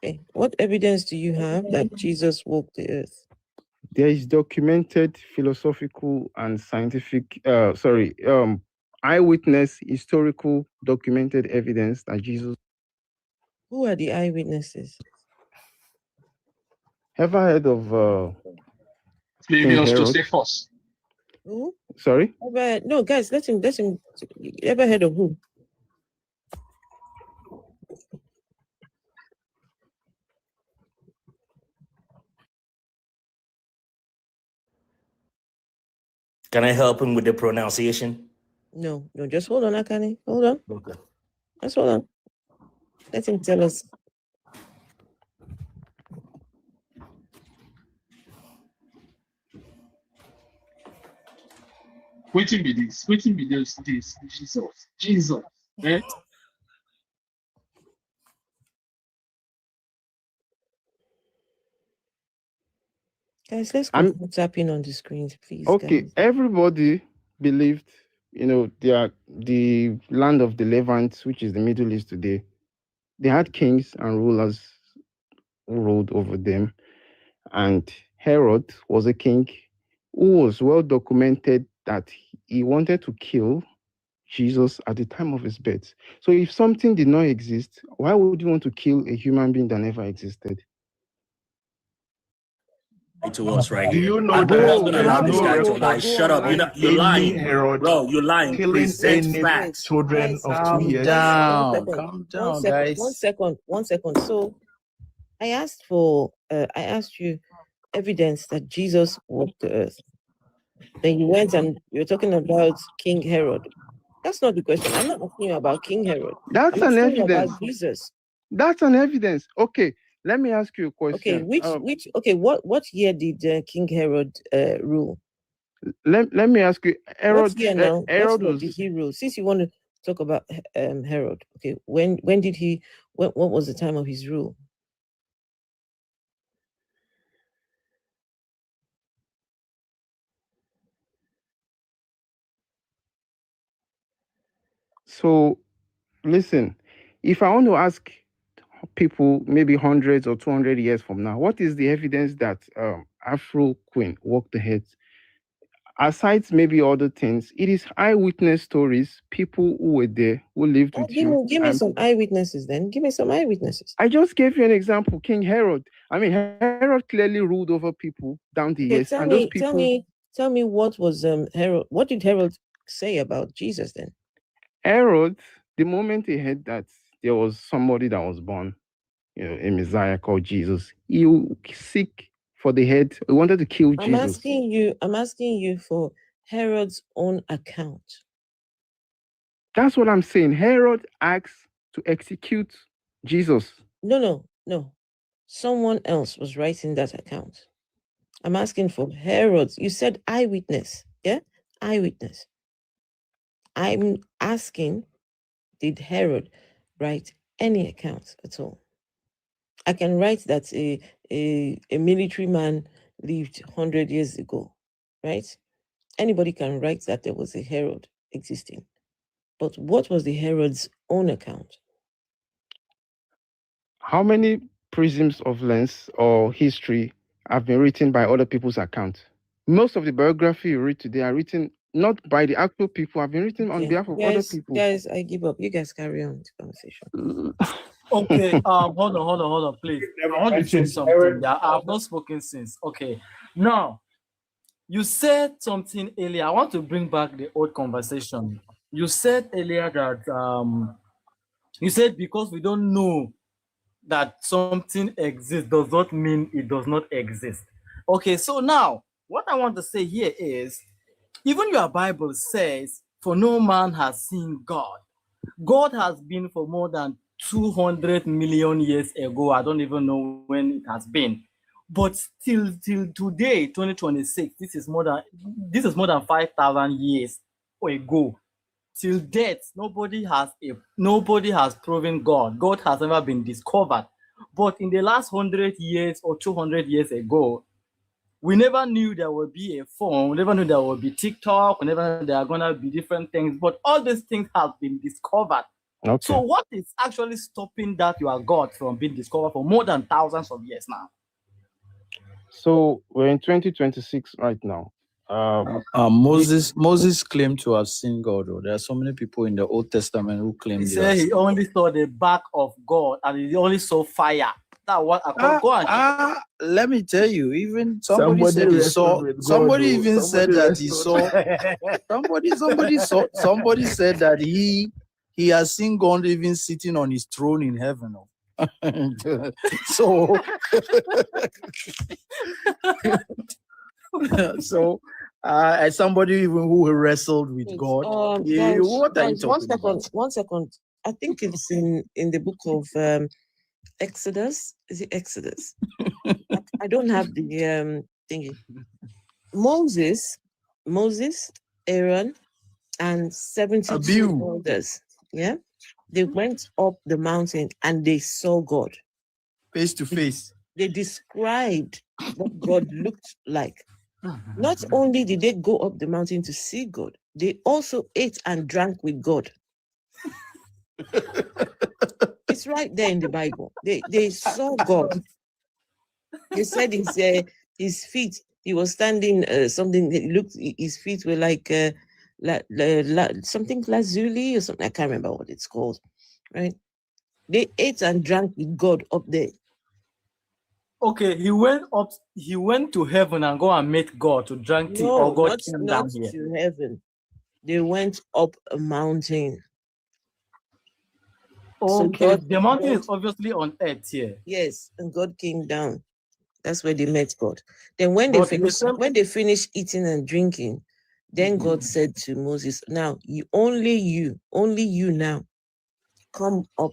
Okay. What evidence do you have that Jesus walked the earth? There is documented philosophical and scientific, eyewitness, historical, documented evidence that Jesus. Who are the eyewitnesses? Ever heard of Flavius Josephus? Who? Sorry? No, guys, let him. Ever heard of who? Can I help him with the pronunciation? No, just hold on, Akane. Hold on. Okay. Just hold on. Let him tell us. Waiting be this. Waiting be this. Jesus. Eh? Guys, let's go tapping on the screens, please. Okay, Guys. everybody believed, the land of the Levant, which is the Middle East today, they had kings and rulers who ruled over them. And Herod was a king who was well documented that he wanted to kill Jesus at the time of his birth. So if something did not exist, why would you want to kill a human being that never existed? To us right Do here. you know I'm not that gonna allow this guy to lie. Shut up. You're lying. Bro, you're lying. Present facts. Children of 2 years. Calm down, guys. 1 second. 1 second. So I asked you evidence that Jesus walked the earth. Then you went and you're talking about King Herod. That's not the question. I'm not asking you about King Herod. That's I'm an asking you evidence. about Jesus. That's an evidence. Okay, let me ask you a question. Okay, what year did King Herod rule? Let me ask you, What year now? Herod What did he rule? Since you want to talk about Herod, okay, when did he? What was the time of his rule? So, listen, if I want to ask people maybe hundreds or 200 years from now, what is the evidence that Afro Queen walked the head? Aside maybe other things, it is eyewitness stories, people who were there, who lived with you. Give me some eyewitnesses then. Give me some eyewitnesses. I just gave you an example, King Herod. I mean, Herod clearly ruled over people down the years. And those people... Tell me what was Herod, what did Herod say about Jesus then? Herod, the moment he heard that there was somebody that was born, a Messiah called Jesus, he seek for the head. He wanted to kill Jesus. I'm asking you for Herod's own account. That's what I'm saying. Herod asked to execute Jesus. No. Someone else was writing that account. I'm asking for Herod's. You said eyewitness. Yeah? Eyewitness. I'm asking, did Herod write any account at all? I can write that a military man lived 100 years ago, right? Anybody can write that there was a Herod existing. But what was the Herod's own account? How many prisms of lens or history have been written by other people's account? Most of the biography you read today are written not by the actual people, have been written on behalf of other people. Guys, I give up. You guys carry on this conversation. Okay, hold on, please. I want to say something that I've not spoken since. Okay, now you said something earlier. I want to bring back the old conversation. You said earlier that you said because we don't know that something exists does not mean it does not exist. Okay, so now what I want to say here is, even your Bible says, "For no man has seen God." God has been for more than 200 million years ago. I don't even know when it has been, but till today, 2026, this is more than 5,000 years ago. Till death, nobody has proven God. God has never been discovered. But in the last 100 years or 200 years ago, we never knew there would be a phone. We never knew there would be TikTok. We never knew there are going to be different things. But all these things have been discovered. Okay. So what is actually stopping that your God from being discovered for more than thousands of years now? So we're in 2026 right now. Moses claimed to have seen God. There are so many people in the Old Testament who claim he said he only saw the back of God and he only saw fire. That what I go and let me tell you, even somebody said he saw. Somebody even said that he saw. Somebody said that he has seen God even sitting on his throne in heaven. So As somebody even who wrestled with God. Guys, What are you guys, one talking second, about? 1 second. I think it's in the book of Exodus. Is it Exodus? I don't have the thingy. Moses, Aaron, and 72 elders. Yeah, they went up the mountain and they saw God face to face. They described what God looked like. Not only did they go up the mountain to see God, they also ate and drank with God. It's right there in the Bible. They saw God. They said his feet. He was standing something. It looked his feet were like something lazuli or something. I can't remember what it's called. Right? They ate and drank with God up there. Okay, he went to heaven and go and meet God to drink tea, or God came down here? To heaven. They went up a mountain. Okay, So the mountain is obviously on earth here. Yes, and God came down. That's where they met God. Then when they finished eating and drinking, then God said to Moses, now only you now come up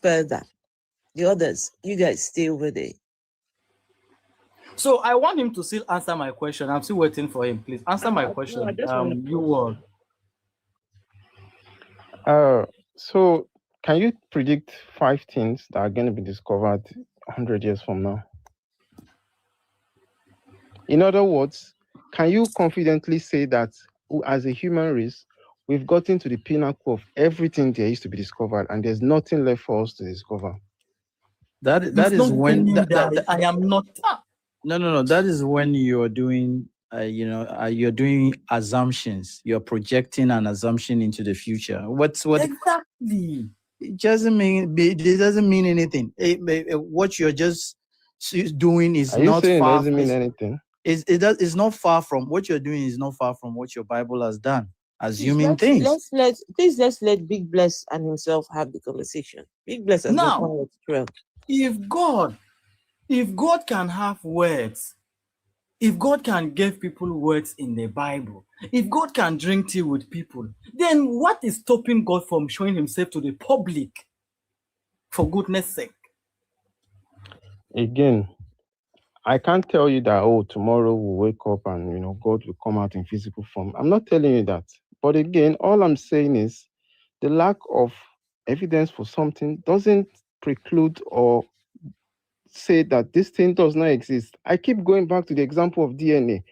further. The others, you guys stay over there. So I want him to still answer my question. I'm still waiting for him. Please answer my question. You were. So can you predict 5 things that are going to be discovered 100 years from now? In other words, can you confidently say that as a human race, we've gotten to the pinnacle of everything there is to be discovered, and there's nothing left for us to discover? That is when I am not. No. That is when you're doing, you're doing assumptions. You're projecting an assumption into the future. What exactly? It doesn't mean anything. What you're just doing is not far. Doesn't mean anything. It's not far from what you're doing. Is not far from what your Bible has done. Assuming things. Let's let Big Bless and himself have the conversation. Big Bless has now. If God can have words, if God can give people words in the Bible, if God can drink tea with people, then what is stopping God from showing himself to the public? For goodness sake. Again, I can't tell you that, tomorrow we'll wake up and, God will come out in physical form. I'm not telling you that. But again, all I'm saying is the lack of evidence for something doesn't preclude or say that this thing does not exist. I keep going back to the example of DNA.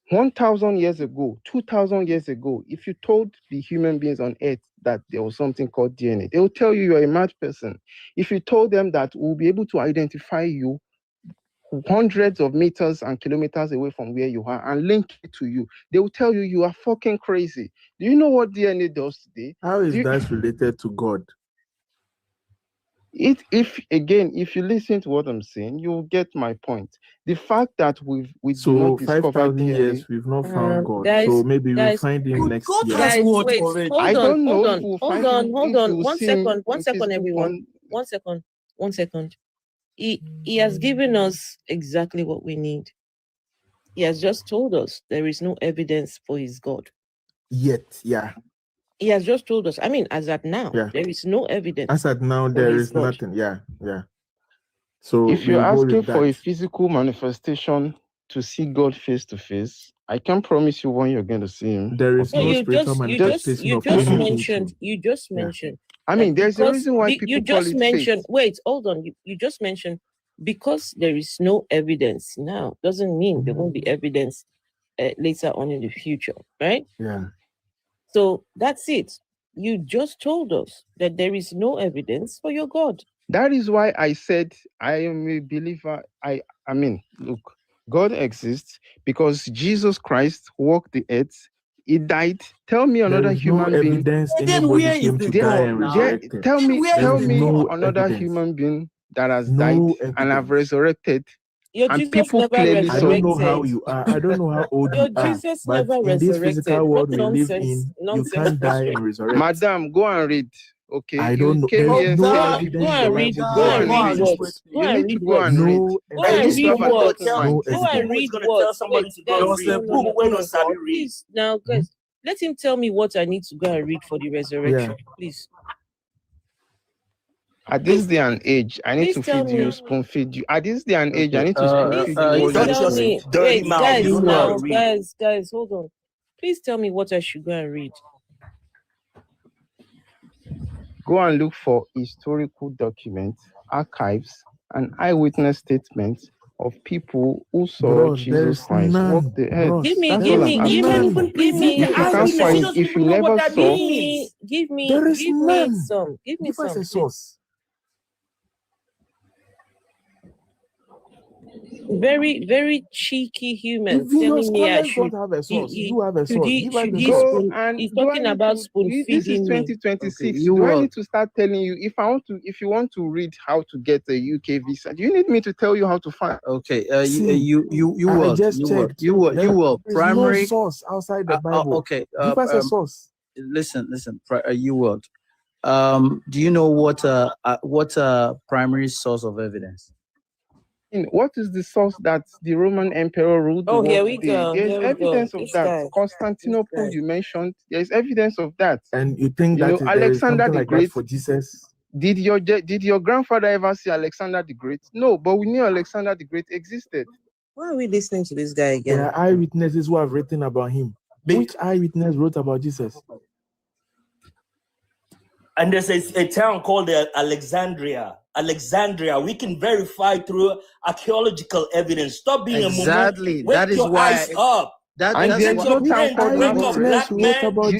1,000 years ago, 2,000 years ago, if you told the human beings on Earth that there was something called DNA, they will tell you you're a mad person. If you told them that we'll be able to identify you hundreds of meters and kilometers away from where you are and link it to you, they will tell you you are fucking crazy. Do you know what DNA does today? How is that related to God? If you listen to what I'm saying, you'll get my point. The fact that we do not discover 5,000 years we've not found God, so maybe we'll find him next year. I don't know. Hold on. 1 second. 1 second, everyone. 1 second. 1 second. He has given us exactly what we need. He has just told us there is no evidence for his God. Yet, yeah. He has just told us. I mean, as at now, there is no evidence. As at now, there is nothing. Yeah. So if you're asking for a physical manifestation to see God face to face, I can't promise you when you're going to see him. There is no spiritual manifestation of anything. You just mentioned. I mean, there's a reason why people call it faith. Wait, hold on. You just mentioned because there is no evidence now doesn't mean there won't be evidence later on in the future, right? Yeah. So that's it. You just told us that there is no evidence for your God. That is why I said I am a believer. I mean, look, God exists because Jesus Christ walked the earth. He died. Tell me another human being. Anybody came to die and resurrected. Tell me another human being that has died and have resurrected. And people clearly I don't know how you are. I don't know how old you are. But in this physical world we live in, you can't die and resurrect. Madam, go and read. Okay, I don't know. came There here is no saying evidence Go in the and read. Bible Go for and read this. what? Go you and need to read go what? and read. No Go You and need to read have an what? open mind. No Go and evidence. read gonna what? tell somebody Wait, to go guys, and read. no, Who no no. sabi read? Please, now, guys, let him tell me what I need to go and read for the resurrection, please. At this day and age, I need Please to tell feed you, me. spoon feed you. At this day and age, I Okay. need to spoon Please, feed you please what you tell say. me. Dirty Wait, mouth. guys, You don't know how to read. guys, hold on. Please tell me what I should go and read. Go and look for historical documents, archives, and eyewitness statements of people who saw Bro, Jesus there's Christ walk none. the earth. Bro, Give me, That's give all me, I'm give asking me, you. give me. If you can't find, if you never saw, Give there is me none. some. Give me Give us some, a please. source. Very, very cheeky human Even your telling me I scholars should. don't have a source. You have a Should source. he? Give us Should a he source. go spoon? and He's do I talking need about to? spoon This is feeding me. 2026. You Do I will. need to start telling you if I want to? If you want to read how to get a UK visa, do you need me to tell you how to find? Okay. See, You I will. just You will. checked. You will. You will. There is no Primary. source outside the Bible. Okay. Give us a source. Listen. You will. Do you know what primary source of evidence? What is the source that the Roman emperor ruled the Oh, world here we today? go. There's Here we go. evidence of This that. guy. Constantinople, you mentioned. There's evidence of that. And you think You know, that there is Alexander something the like Great. that for Jesus? Did your grandfather ever see Alexander the Great? No, but we knew Alexander the Great existed. Why are we listening to this guy again? There are eyewitnesses who have written about him. Which eyewitness wrote about Jesus? And there's a town called Alexandria. Alexandria. We can verify through archaeological evidence. Stop being Exactly. a mumu. Wake your eyes up. And there's no town called Nazareth.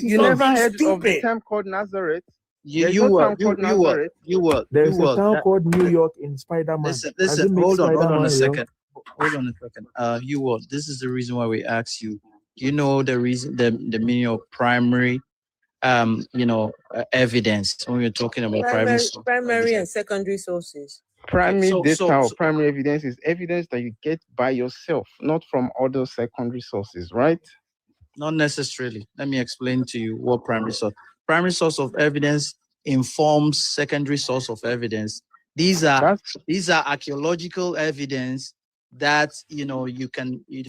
You never heard of the town called Nazareth? There's no town called Nazareth. There's a town called New York in Spider-Man. Listen. Hold on a second. You will. This is the reason why we ask you. You know the reason, the meaning of primary, evidence when we're talking about primary and secondary sources. Primary data or primary evidence is evidence that you get by yourself, not from other secondary sources, right? Not necessarily. Let me explain to you what primary source of evidence informs secondary source of evidence. These are archaeological evidence that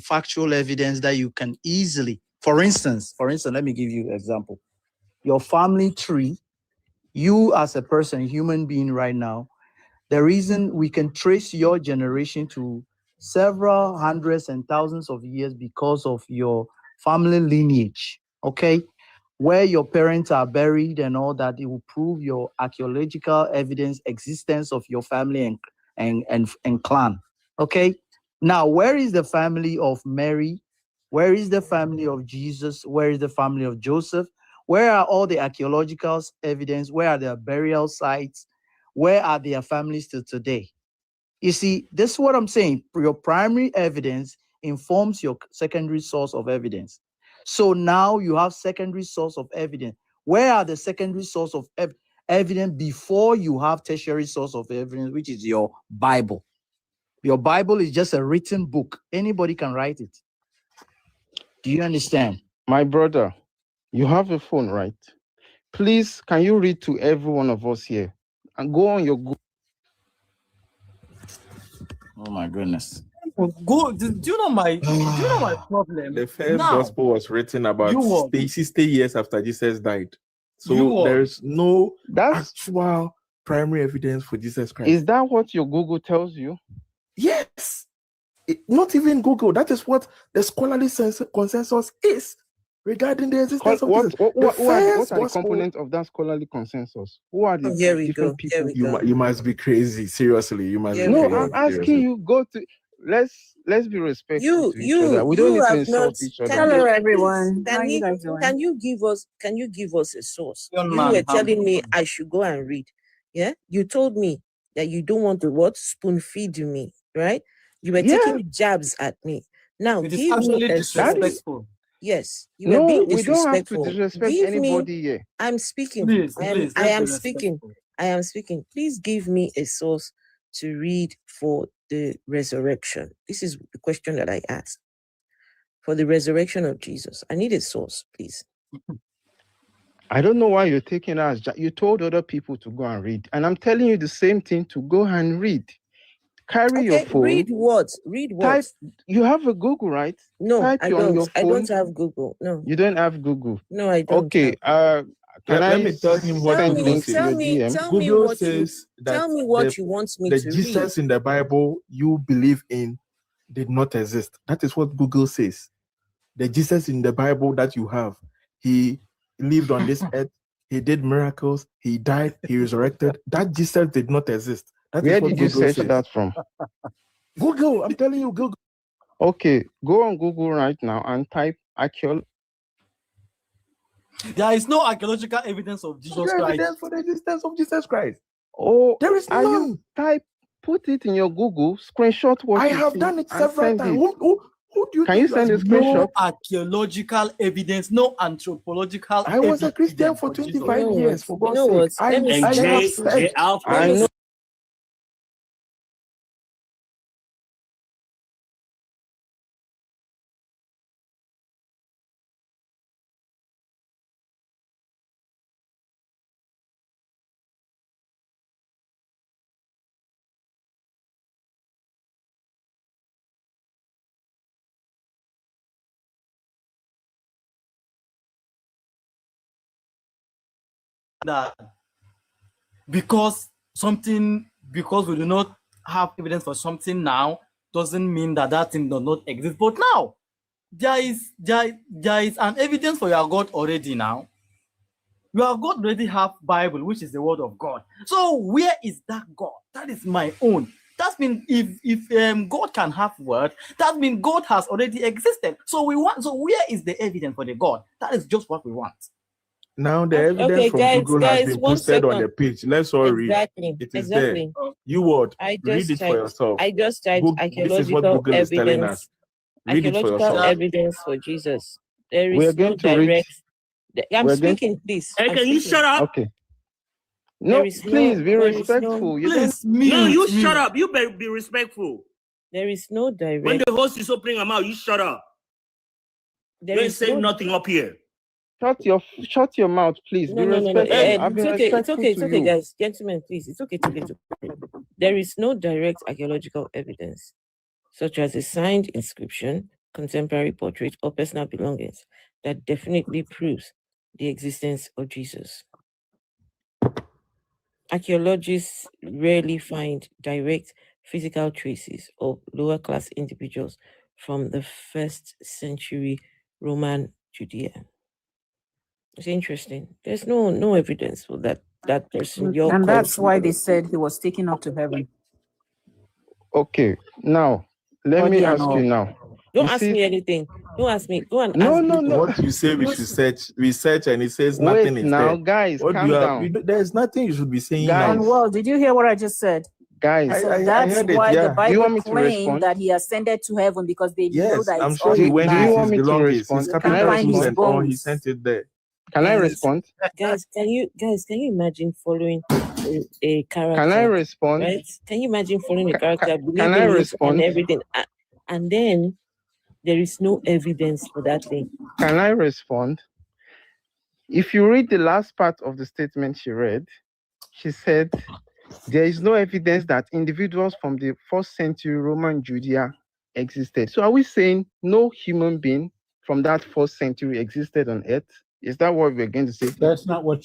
factual evidence that you can easily, for instance, let me give you an example. Your family tree, you as a person, human being right now, the reason we can trace your generation to several hundreds and thousands of years because of your family lineage, okay? Where your parents are buried and all that, it will prove your archaeological evidence existence of your family and clan, okay? Now, where is the family of Mary? Where is the family of Jesus? Where is the family of Joseph? Where are all the archaeological evidence? Where are their burial sites? Where are their families till today? You see, this is what I'm saying. Your primary evidence informs your secondary source of evidence. So now you have secondary source of evidence. Where are the secondary source of evidence before you have tertiary source of evidence, which is your Bible? Your Bible is just a written book. Anybody can write it. Do you understand? My brother, you have a phone, right? Please, can you read to every one of us here? And go on your Google. Oh my goodness. Go. Do you know my problem? The first gospel was written about 60 years after Jesus died. So there's no actual primary evidence for Jesus Christ. Is that what your Google tells you? Yes. Not even Google. That is what the scholarly consensus is regarding the existence of Jesus. What are the components of that scholarly consensus? Who are the different people? You must be crazy. Seriously, you must be crazy. No, I'm asking you, go to let's be respectful to each other. We don't need to insult each other. Hello, everyone. Can How you guys doing? Can you give us a source? Young You man, were telling me I should go and read. Yeah, you told me that you don't want to spoon feed me, right? You were taking jabs at me. Now it is give me absolutely a disrespectful. Yes, you were being disrespectful. We don't have to disrespect anybody here. I'm speaking. Please, I am speaking. I am speaking. Please give me a source to read for the resurrection. This is the question that I asked. For the resurrection of Jesus, I need a source, please. I don't know why you're taking us. You told other people to go and read, and I'm telling you the same thing to go and read. Carry your phone. Read what? Read what? Type. You have a Google, right? No, type I on don't. your phone. I don't have Google. No. You don't have Google. No, I don't. Okay. Let me tell him what Google says. Tell me Google what says that tell me what you want me the to Jesus read. in the Bible you believe in did not exist. That is what Google says. The Jesus in the Bible that you have, he lived on this earth, he did miracles, he died, he resurrected. That Jesus did not exist. That Where is what did you Google search says. that from? Google, I'm telling you, Google. Okay, go on Google right now and type archaeology. There is no archaeological evidence of Jesus Christ. Evidence for the existence of Jesus Christ. Oh, there is none. Put it in your Google, screenshot what I you have see done it and several send times. it. Who do you Can you send a screenshot? No archaeological evidence, no anthropological I was a evidence Christian for Jesus. 25 years, for God's sake. And Jay, Alpha, I know. That because we do not have evidence for something now doesn't mean that thing does not exist. But now there is an evidence for your God already now. Your God already have Bible, which is the word of God. So where is that God? That is my own. That means if God can have word, that means God has already existed. So where is the evidence for the God? That is just what we want. Now the evidence from Google has been posted on the page. Let's all read. It is there. You would read it for yourself. I just typed This is what Google is telling us. Read it for archaeological yourself. evidence for Jesus. There We are is no going to read. direct. I'm We're going- speaking, please. Hey, I'm can you speaking. shut up? Okay. No, please be respectful. You don't. No, you shut up. You better be respectful. There is no direct. When the host is opening her mouth, you shut up. There you ain't is saying no- nothing up here. Shut your mouth, please. No, be no, respectful. I've been it's okay, respectful to you. guys. Gentlemen, please. It's okay. There is no direct archaeological evidence, such as a signed inscription, contemporary portrait, or personal belongings that definitely proves the existence of Jesus. Archaeologists rarely find direct physical traces of lower class individuals from the 1st century Roman Judea. It's interesting. There's no evidence for that person. And that's why they said he was taken up to heaven. Okay, now let me Body and ask all. you now. Don't You ask see- me anything. Don't ask me. Go and No, ask no, Google. no. What you say we should research, and it says Wait nothing is now, there. guys, What calm you have, down. there's nothing you should be saying Guys. now. Well, did you hear what I just said? Guys, I said I that's heard it, why yeah. the Do you Bible want me to claimed respond? that he ascended to heaven because they know Yes, that I'm it's sure he already went bad. with want his me to belongings, respond? his You can't capital find shoes his and all. He bones. sent it there. Can I respond? Guys, can you imagine following a character? Can I respond? Right? Can you imagine following a character, Can believing I it respond? and everything, and then there is no evidence for that thing? Can I respond? If you read the last part of the statement she read, she said, there is no evidence that individuals from the 1st century Roman Judea existed. So are we saying no human being from that 1st century existed on earth? Is that what we're going to say? That's not what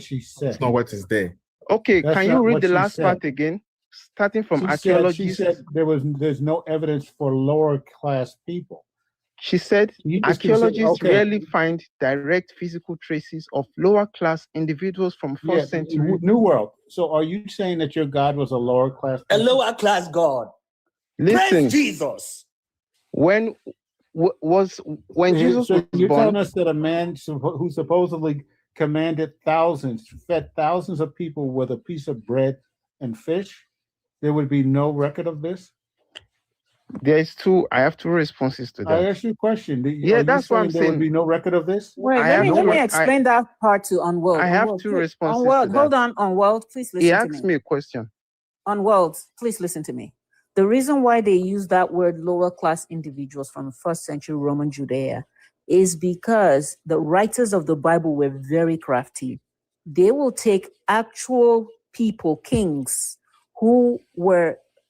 she said. It's not what is there. Okay, That's can you not read what the she last said. part again? Starting from She archaeologists. said there's no evidence for lower class people. She said You just keep saying, archaeologists okay. rarely find direct physical traces of lower class individuals from 1st century. New World. So are you saying that your God was a lower class A person? lower class God. Listen, Praise Jesus. when Jesus So was you're born, telling us that a man who supposedly commanded thousands, fed thousands of people with a piece of bread and fish, there would be no record of this? I have two responses to that. I asked you a question. Yeah, that's what I'm There would saying. be no record of this? Wait, let me explain that part to Unworld. I have Unworld, two please- responses Unworld, to that. hold on, Unworld, please listen He to asked me. me a question. Unworld, please listen to me. The reason why they use that word lower class individuals from 1st century Roman Judea is because the writers of the Bible were very crafty. They will take actual people, kings, who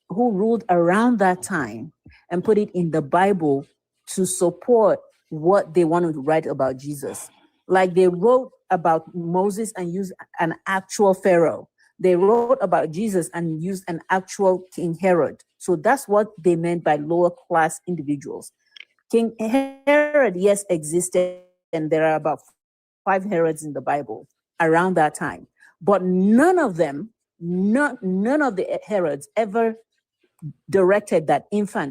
ruled around that time and put it in the Bible to support what they wanted to write about Jesus. Like they wrote about Moses and used an actual Pharaoh. They wrote about Jesus and used an actual King Herod. So that's what they meant by lower class individuals. King Herod, yes, existed, and there are about 5 Herods in the Bible around that time. But none of the Herods ever directed that infant